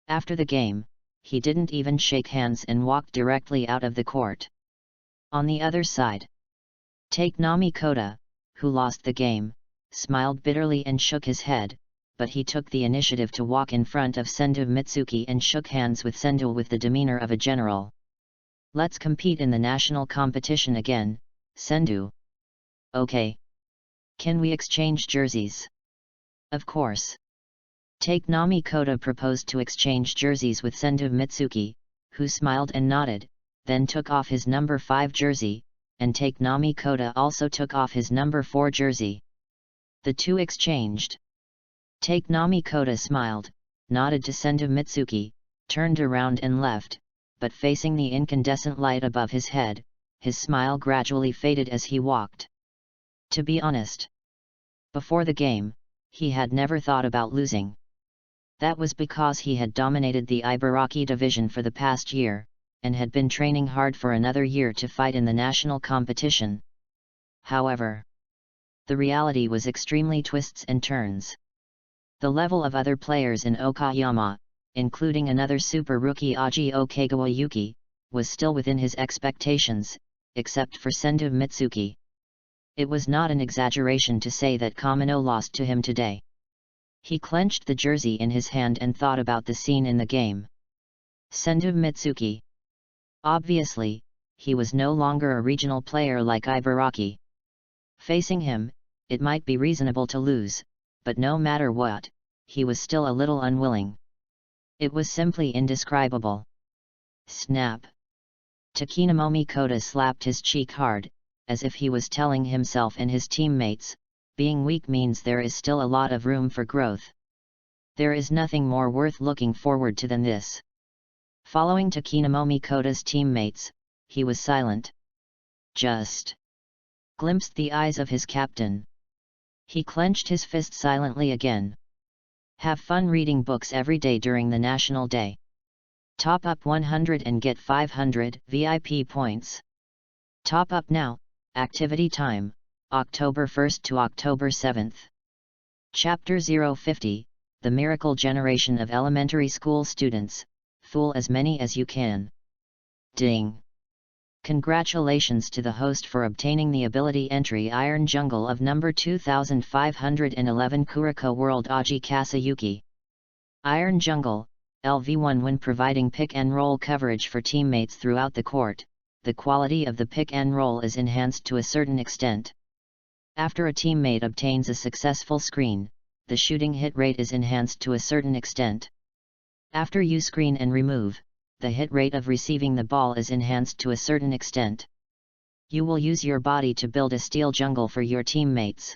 After the game, he didn't even shake hands and walked directly out of the court. On the other side, Takenami Koda, who lost the game, smiled bitterly and shook his head, but he took the initiative to walk in front of Sendu Mitsuki and shook hands with Sendu with the demeanor of a general. "Let's compete in the national competition again, Sendu." "Okay. Can we exchange jerseys?" "Of course." Takenami Koda proposed to exchange jerseys with Sendu Mitsuki, who smiled and nodded, then took off his number 5 jersey, and Takenami Koda also took off his number 4 jersey. The two exchanged. Takenami Koda smiled, nodded to Sendu Mitsuki, turned around and left, but facing the incandescent light above his head, his smile gradually faded as he walked. To be honest, before the game, he had never thought about losing. That was because he had dominated the Ibaraki division for the past year, and had been training hard for another year to fight in the national competition. However, the reality was extremely twists and turns. The level of other players in Okayama, including another super rookie Aji Okagawayuki, was still within his expectations, except for Sendu Mitsuki. It was not an exaggeration to say that Kamino lost to him today. He clenched the jersey in his hand and thought about the scene in the game. Sendu Mitsuki. Obviously, he was no longer a regional player like Ibaraki. Facing him, it might be reasonable to lose, but no matter what, he was still a little unwilling. It was simply indescribable. Snap! Takenami Koda slapped his cheek hard, as if he was telling himself and his teammates, being weak means there is still a lot of room for growth. There is nothing more worth looking forward to than this. Following Takenami Koda's teammates, he was silent. Just glimpsed the eyes of his captain. He clenched his fist silently again. Have fun reading books every day during the National Day. Top up 100 and get 500 VIP points. Top up now, activity time, October 1st to October 7th. Chapter-1-50, The Miracle Generation of Elementary School Students, Fool as Many as You Can. Ding! Congratulations to the host for obtaining the ability entry Iron Jungle of number 2511 Kurokos World Aji Kasayuki. Iron Jungle, LV1. When providing pick-and-roll coverage for teammates throughout the court, the quality of the pick-and-roll is enhanced to a certain extent. After a teammate obtains a successful screen, the shooting hit rate is enhanced to a certain extent. After you screen and remove, the hit rate of receiving the ball is enhanced to a certain extent. You will use your body to build a steel jungle for your teammates.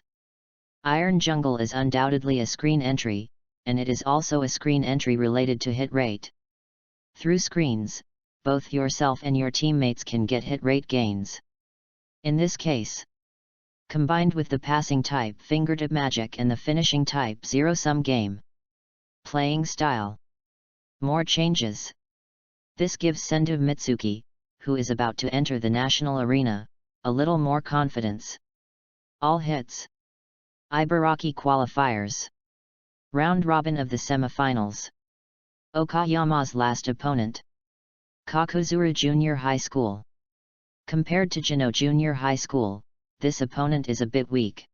Iron Jungle is undoubtedly a screen entry, and it is also a screen entry related to hit rate. Through screens, both yourself and your teammates can get hit rate gains. In this case, combined with the passing type fingertip magic and the finishing type zero-sum game. Playing style. More changes. This gives Sendu Mitsuki, who is about to enter the national arena, a little more confidence. All hits. Ibaraki qualifiers. Round robin of the semifinals. Okayama's last opponent. Kakuzura Junior High School. Compared to Jino Junior High School, this opponent is a bit weak.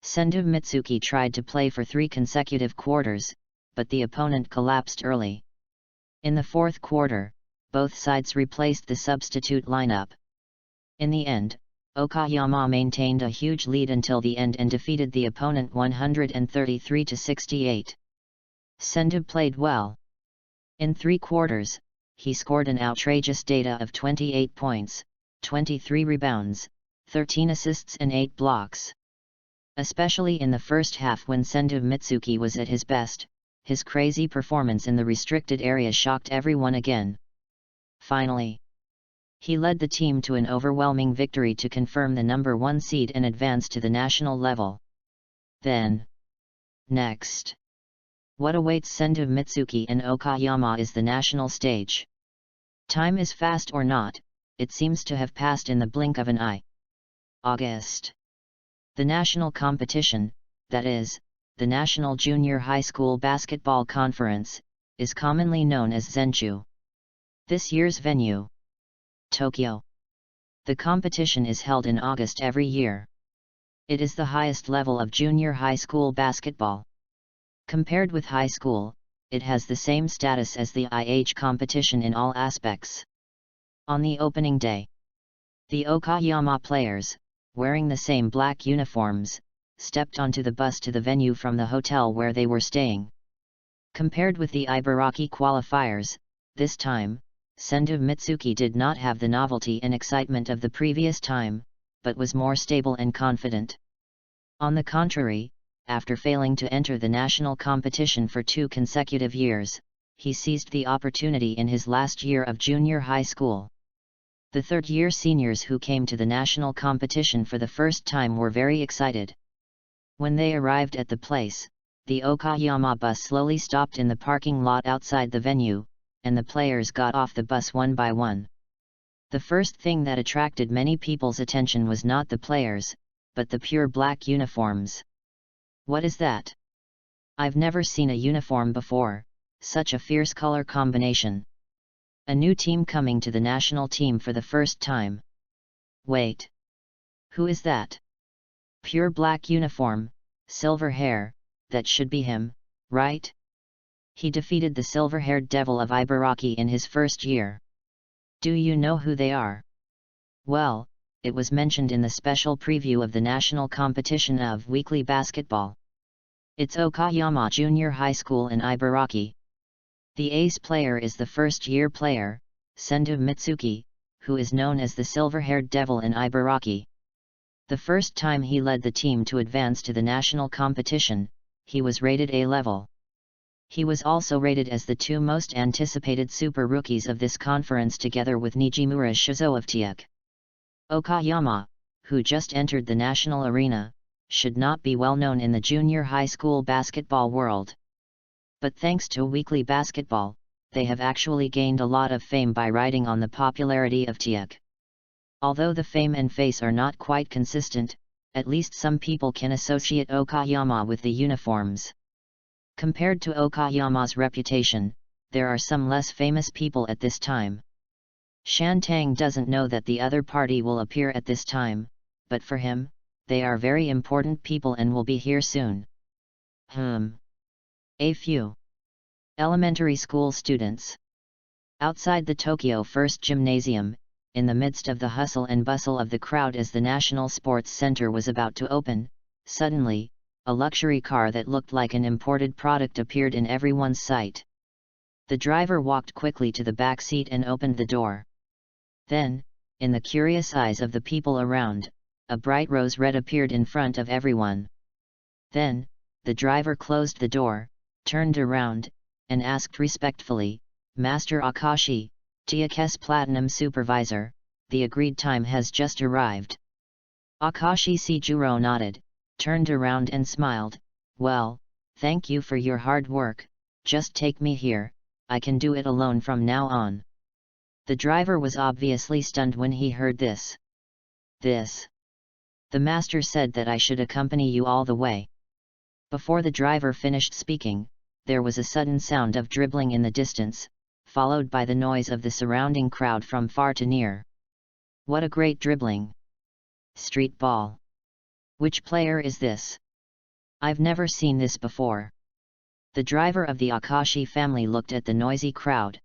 Sendu Mitsuki tried to play for 3 consecutive quarters, but the opponent collapsed early. In the 4th quarter, both sides replaced the substitute lineup. In the end, Okayama maintained a huge lead until the end and defeated the opponent 133-68. Sendu played well. In 3 quarters, he scored an outrageous data of 28 points, 23 rebounds, 13 assists and 8 blocks. Especially in the first half when Sendu Mitsuki was at his best, his crazy performance in the restricted area shocked everyone again. Finally, he led the team to an overwhelming victory to confirm the number 1 seed and advance to the national level. Then, next, what awaits Sendu Mitsuki and Okayama is the national stage. Time is fast or not, it seems to have passed in the blink of an eye. August. The national competition, that is, the National Junior High School Basketball Conference, is commonly known as Zenchu. This year's venue, Tokyo. The competition is held in August every year. It is the highest level of junior high school basketball. Compared with high school, it has the same status as the IH competition in all aspects. On the opening day, the Okayama players, wearing the same black uniforms, stepped onto the bus to the venue from the hotel where they were staying. Compared with the Ibaraki qualifiers, this time, Sendu Mitsuki did not have the novelty and excitement of the previous time, but was more stable and confident. On the contrary, after failing to enter the national competition for 2 consecutive years, he seized the opportunity in his last year of junior high school. The third-year seniors who came to the national competition for the first time were very excited. When they arrived at the place, the Okayama bus slowly stopped in the parking lot outside the venue, and the players got off the bus one by one. The first thing that attracted many people's attention was not the players, but the pure black uniforms. What is that? I've never seen a uniform before, such a fierce color combination. A new team coming to the national team for the first time. Wait. Who is that? Pure black uniform, silver hair, that should be him, right? He defeated the silver-haired devil of Ibaraki in his first year. Do you know who they are? Well, it was mentioned in the special preview of the national competition of weekly basketball. It's Okayama Junior High School in Ibaraki. The ace player is the first-year player, Sendu Mitsuki, who is known as the silver-haired devil in Ibaraki. The first time he led the team to advance to the national competition, he was rated A level. He was also rated as the 2 most anticipated super rookies of this conference together with Nijimura Shizo of TIAC. Okayama, who just entered the national arena, should not be well known in the junior high school basketball world. But thanks to weekly basketball, they have actually gained a lot of fame by riding on the popularity of TIAC. Although the fame and face are not quite consistent, at least some people can associate Okayama with the uniforms. Compared to Okayama's reputation, there are some less famous people at this time. Shantang doesn't know that the other party will appear at this time, but for him, they are very important people and will be here soon. A few elementary school students. Outside the Tokyo First Gymnasium, in the midst of the hustle and bustle of the crowd as the National Sports Center was about to open, suddenly, a luxury car that looked like an imported product appeared in everyone's sight. The driver walked quickly to the back seat and opened the door. Then, in the curious eyes of the people around, a bright rose red appeared in front of everyone. Then, the driver closed the door, turned around, and asked respectfully, "Master Akashi, TK's Platinum Supervisor, the agreed time has just arrived." Akashi Shijuro nodded, turned around and smiled, "Well, thank you for your hard work, just take me here, I can do it alone from now on." The driver was obviously stunned when he heard this. The master said that I should accompany you all the way." Before the driver finished speaking, there was a sudden sound of dribbling in the distance, followed by the noise of the surrounding crowd from far to near. "What a great dribbling! Street ball! Which player is this? I've never seen this before." The driver of the Akashi family looked at the noisy crowd.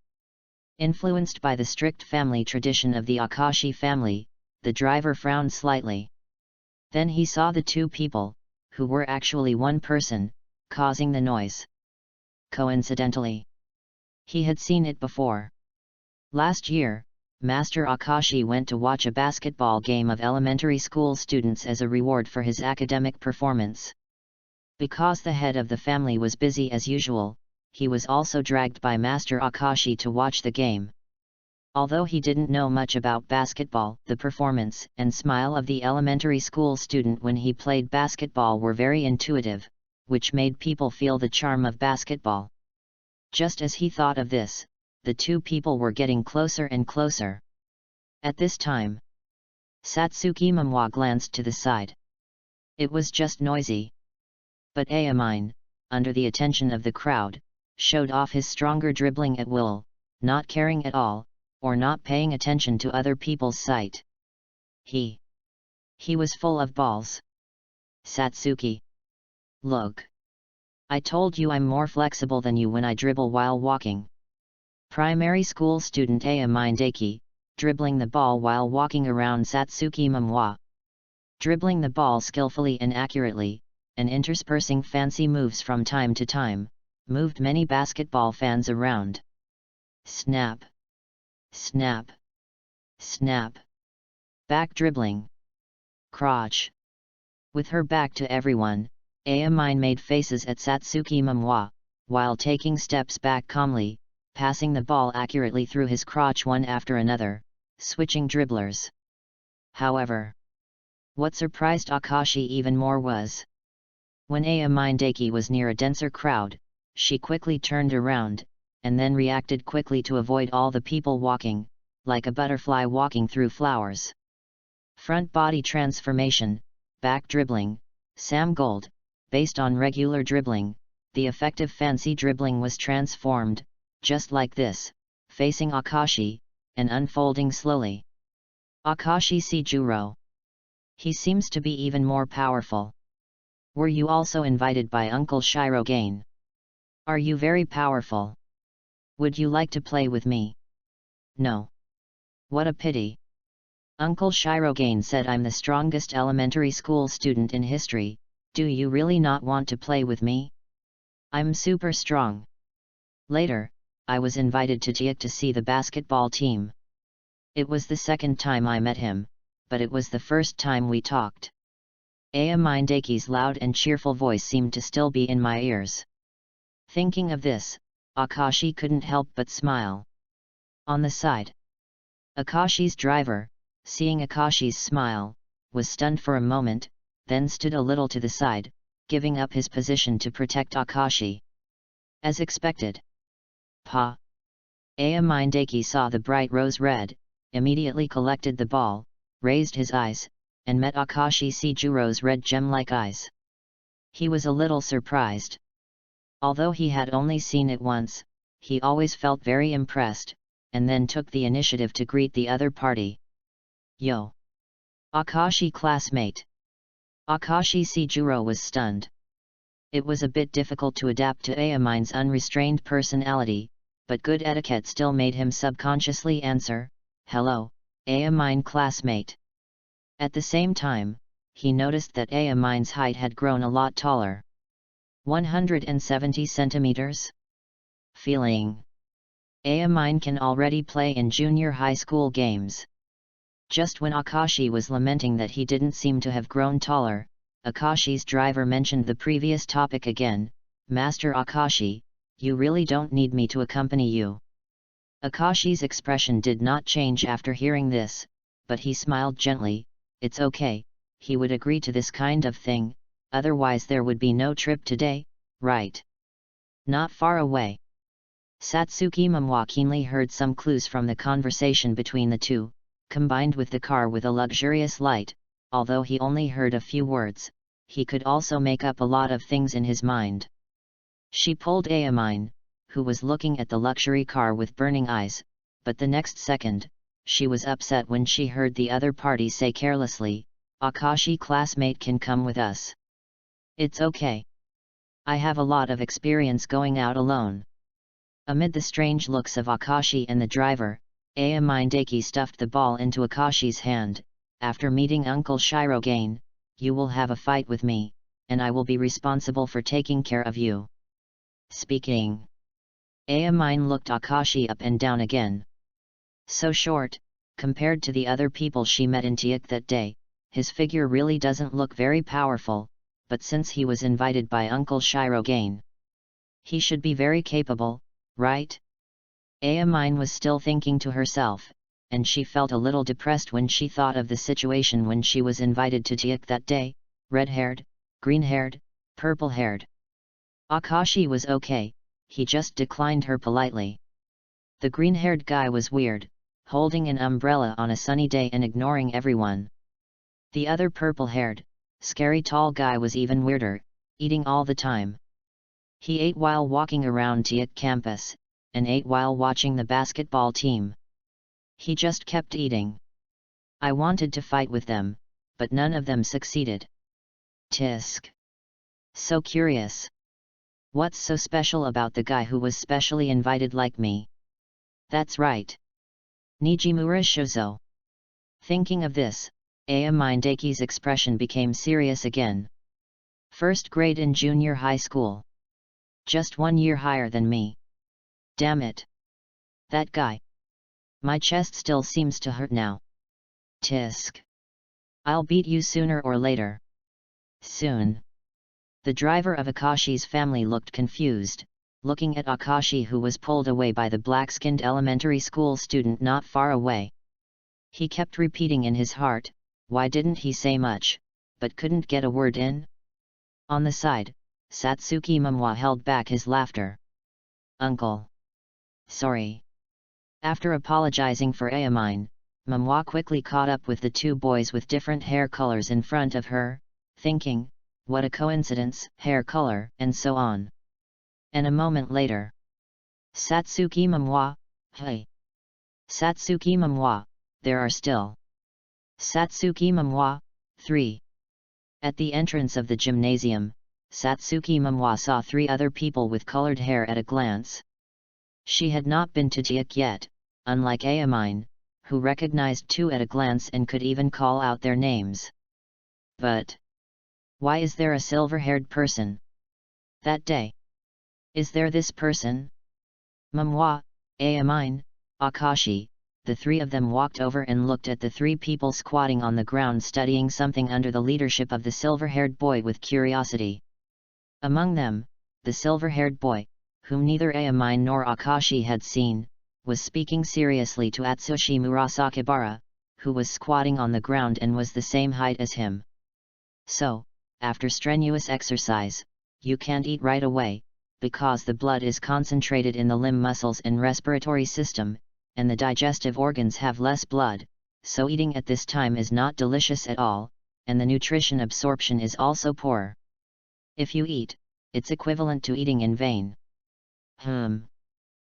Influenced by the strict family tradition of the Akashi family, the driver frowned slightly. Then he saw the two people, who were actually one person, causing the noise. Coincidentally, he had seen it before. Last year, Master Akashi went to watch a basketball game of elementary school students as a reward for his academic performance. Because the head of the family was busy as usual, he was also dragged by Master Akashi to watch the game. Although he didn't know much about basketball, the performance and smile of the elementary school student when he played basketball were very intuitive, which made people feel the charm of basketball. Just as he thought of this, the two people were getting closer and closer. At this time, Satsuki Momoa glanced to the side. It was just noisy. But Ayamine, under the attention of the crowd, showed off his stronger dribbling at will, not caring at all, or not paying attention to other people's sight. He was full of balls. "Satsuki. Look. I told you I'm more flexible than you when I dribble while walking." Primary school student Ayamine Daki, dribbling the ball while walking around Satsuki Momoa. Dribbling the ball skillfully and accurately, and interspersing fancy moves from time to time, moved many basketball fans around. Snap! Snap! Snap! Back dribbling! Crotch! With her back to everyone, Ayamine made faces at Satsuki Momoa, while taking steps back calmly, passing the ball accurately through his crotch one after another, switching dribblers. However, what surprised Akashi even more was, when Ayamine Daki was near a denser crowd, she quickly turned around, and then reacted quickly to avoid all the people walking, like a butterfly walking through flowers. Front body transformation, back dribbling, Sam Gold, based on regular dribbling, the effective fancy dribbling was transformed, just like this, facing Akashi, and unfolding slowly. Akashi Shijuro. He seems to be even more powerful. Were you also invited by Uncle Shirogane? Are you very powerful? Would you like to play with me? No. What a pity. Uncle Shirogane said I'm the strongest elementary school student in history. Do you really not want to play with me? I'm super strong. Later, I was invited to Tiak to see the basketball team. It was the second time I met him, but it was the first time we talked. Ayamine Daki's loud and cheerful voice seemed to still be in my ears. Thinking of this, Akashi couldn't help but smile. On the side, Akashi's driver, seeing Akashi's smile, was stunned for a moment, then stood a little to the side, giving up his position to protect Akashi. As expected. Pa! Ayamine Daki saw the bright rose red, immediately collected the ball, raised his eyes, and met Akashi Shijuro's red gem-like eyes. He was a little surprised. Although he had only seen it once, he always felt very impressed, and then took the initiative to greet the other party. "Yo! Akashi classmate!" Akashi Shijuro was stunned. It was a bit difficult to adapt to Ayamine's unrestrained personality, but good etiquette still made him subconsciously answer, "Hello, Ayamine classmate." At the same time, he noticed that Ayamine's height had grown a lot taller. 170 centimeters? Feeling. Ayamine can already play in junior high school games. Just when Akashi was lamenting that he didn't seem to have grown taller, Akashi's driver mentioned the previous topic again. "Master Akashi, you really don't need me to accompany you." Akashi's expression did not change after hearing this, but he smiled gently. It's okay, he would agree to this kind of thing, otherwise there would be no trip today, right? Not far away. Satsuki Momoa keenly heard some clues from the conversation between the two, combined with the car with a luxurious light. Although he only heard a few words, he could also make up a lot of things in his mind. She pulled Ayamine, who was looking at the luxury car with burning eyes, but the next second, she was upset when she heard the other party say carelessly, "Akashi classmate can come with us." "It's okay. I have a lot of experience going out alone." Amid the strange looks of Akashi and the driver, Ayamine Daki stuffed the ball into Akashi's hand. "After meeting Uncle Shirogane, you will have a fight with me, and I will be responsible for taking care of you." Speaking. Ayamine looked Akashi up and down again. So short, compared to the other people she met in Tiak that day, his figure really doesn't look very powerful, but since he was invited by Uncle Shirogane, he should be very capable, right? Ayamine was still thinking to herself, and she felt a little depressed when she thought of the situation when she was invited to Tiak that day, red-haired, green-haired, purple-haired. Akashi was okay, he just declined her politely. The green-haired guy was weird, holding an umbrella on a sunny day and ignoring everyone. The other purple-haired, scary tall guy was even weirder, eating all the time. He ate while walking around Tiak campus, and ate while watching the basketball team. He just kept eating. I wanted to fight with them, but none of them succeeded. Tisk. So curious. What's so special about the guy who was specially invited like me? That's right. Nijimura Shozo. Thinking of this, Ayamine Daki's expression became serious again. First grade in junior high school. Just 1 year higher than me. Damn it. That guy. My chest still seems to hurt now. Tisk. I'll beat you sooner or later. Soon. The driver of Akashi's family looked confused, looking at Akashi who was pulled away by the black-skinned elementary school student not far away. He kept repeating in his heart, why didn't he say much, but couldn't get a word in? On the side, Satsuki Momoa held back his laughter. Uncle. Sorry. After apologizing for Ayamine, Momoa quickly caught up with the two boys with different hair colors in front of her, thinking, what a coincidence, hair color, and so on. And a moment later. Satsuki Momoa, hey. Satsuki Momoa, there are still. Satsuki Momoa, 3. At the entrance of the gymnasium, Satsuki Momoa saw 3 other people with colored hair at a glance. She had not been to Tiak yet, unlike Ayamine, who recognized 2 at a glance and could even call out their names. But why is there a silver-haired person? That day. Is there this person? Momoa, Ayamine, Akashi, the 3 of them walked over and looked at the 3 people squatting on the ground studying something under the leadership of the silver-haired boy with curiosity. Among them, the silver-haired boy, whom neither Ayamine nor Akashi had seen, was speaking seriously to Atsushi Murasakibara, who was squatting on the ground and was the same height as him. So, after strenuous exercise, you can't eat right away, because the blood is concentrated in the limb muscles and respiratory system, and the digestive organs have less blood, so eating at this time is not delicious at all, and the nutrition absorption is also poor. If you eat, it's equivalent to eating in vain.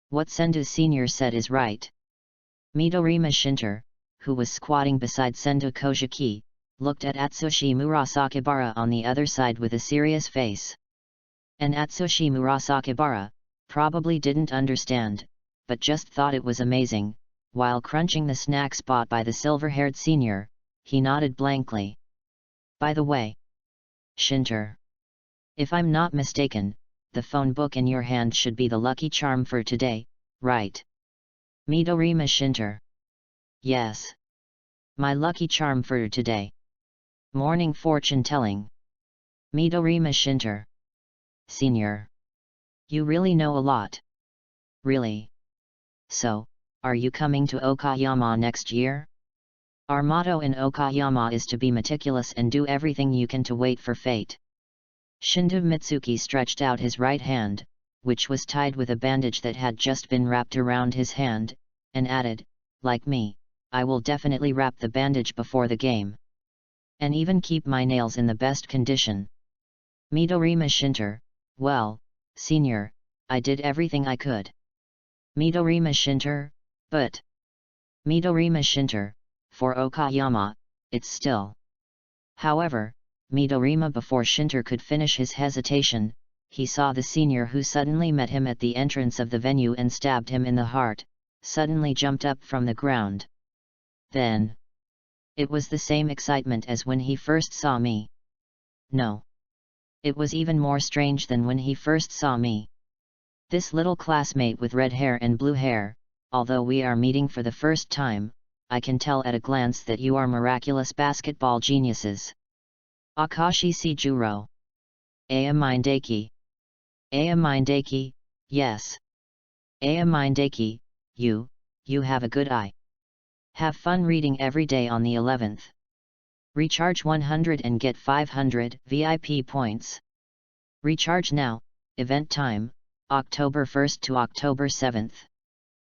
What Sendu Senior said is right. Midorima Shinter, who was squatting beside Sendu Kojiki, looked at Atsushi Murasakibara on the other side with a serious face. And Atsushi Murasakibara probably didn't understand, but just thought it was amazing. While crunching the snacks bought by the silver-haired senior, he nodded blankly. By the way, Shinter, if I'm not mistaken, the phone book in your hand should be the lucky charm for today, right? Midorima Shinter. Yes. My lucky charm for today. Morning fortune telling. Midorima Shinter. Senior. You really know a lot. Really? So, are you coming to Okayama next year? Our motto in Okayama is to be meticulous and do everything you can to wait for fate. Shindu Mitsuki stretched out his right hand, which was tied with a bandage that had just been wrapped around his hand, and added, like me, I will definitely wrap the bandage before the game. And even keep my nails in the best condition. Midorima Shinter, well, senior, I did everything I could. Midorima Shinter, but Midorima Shinter, for Okayama, it's still. However, Midorima before Shinter could finish his hesitation, he saw the senior who suddenly met him at the entrance of the venue and stabbed him in the heart, suddenly jumped up from the ground. Then, it was the same excitement as when he first saw me. No. It was even more strange than when he first saw me. This little classmate with red hair and blue hair, although we are meeting for the first time, I can tell at a glance that you are miraculous basketball geniuses. Akashi Shijuro. Aya Mindeki. Aya Mindeki, yes. Aya Mindeki, you have a good eye. Have fun reading every day on the 11th. Recharge 100 and get 500 VIP points. Recharge now, event time, October 1st to October 7th.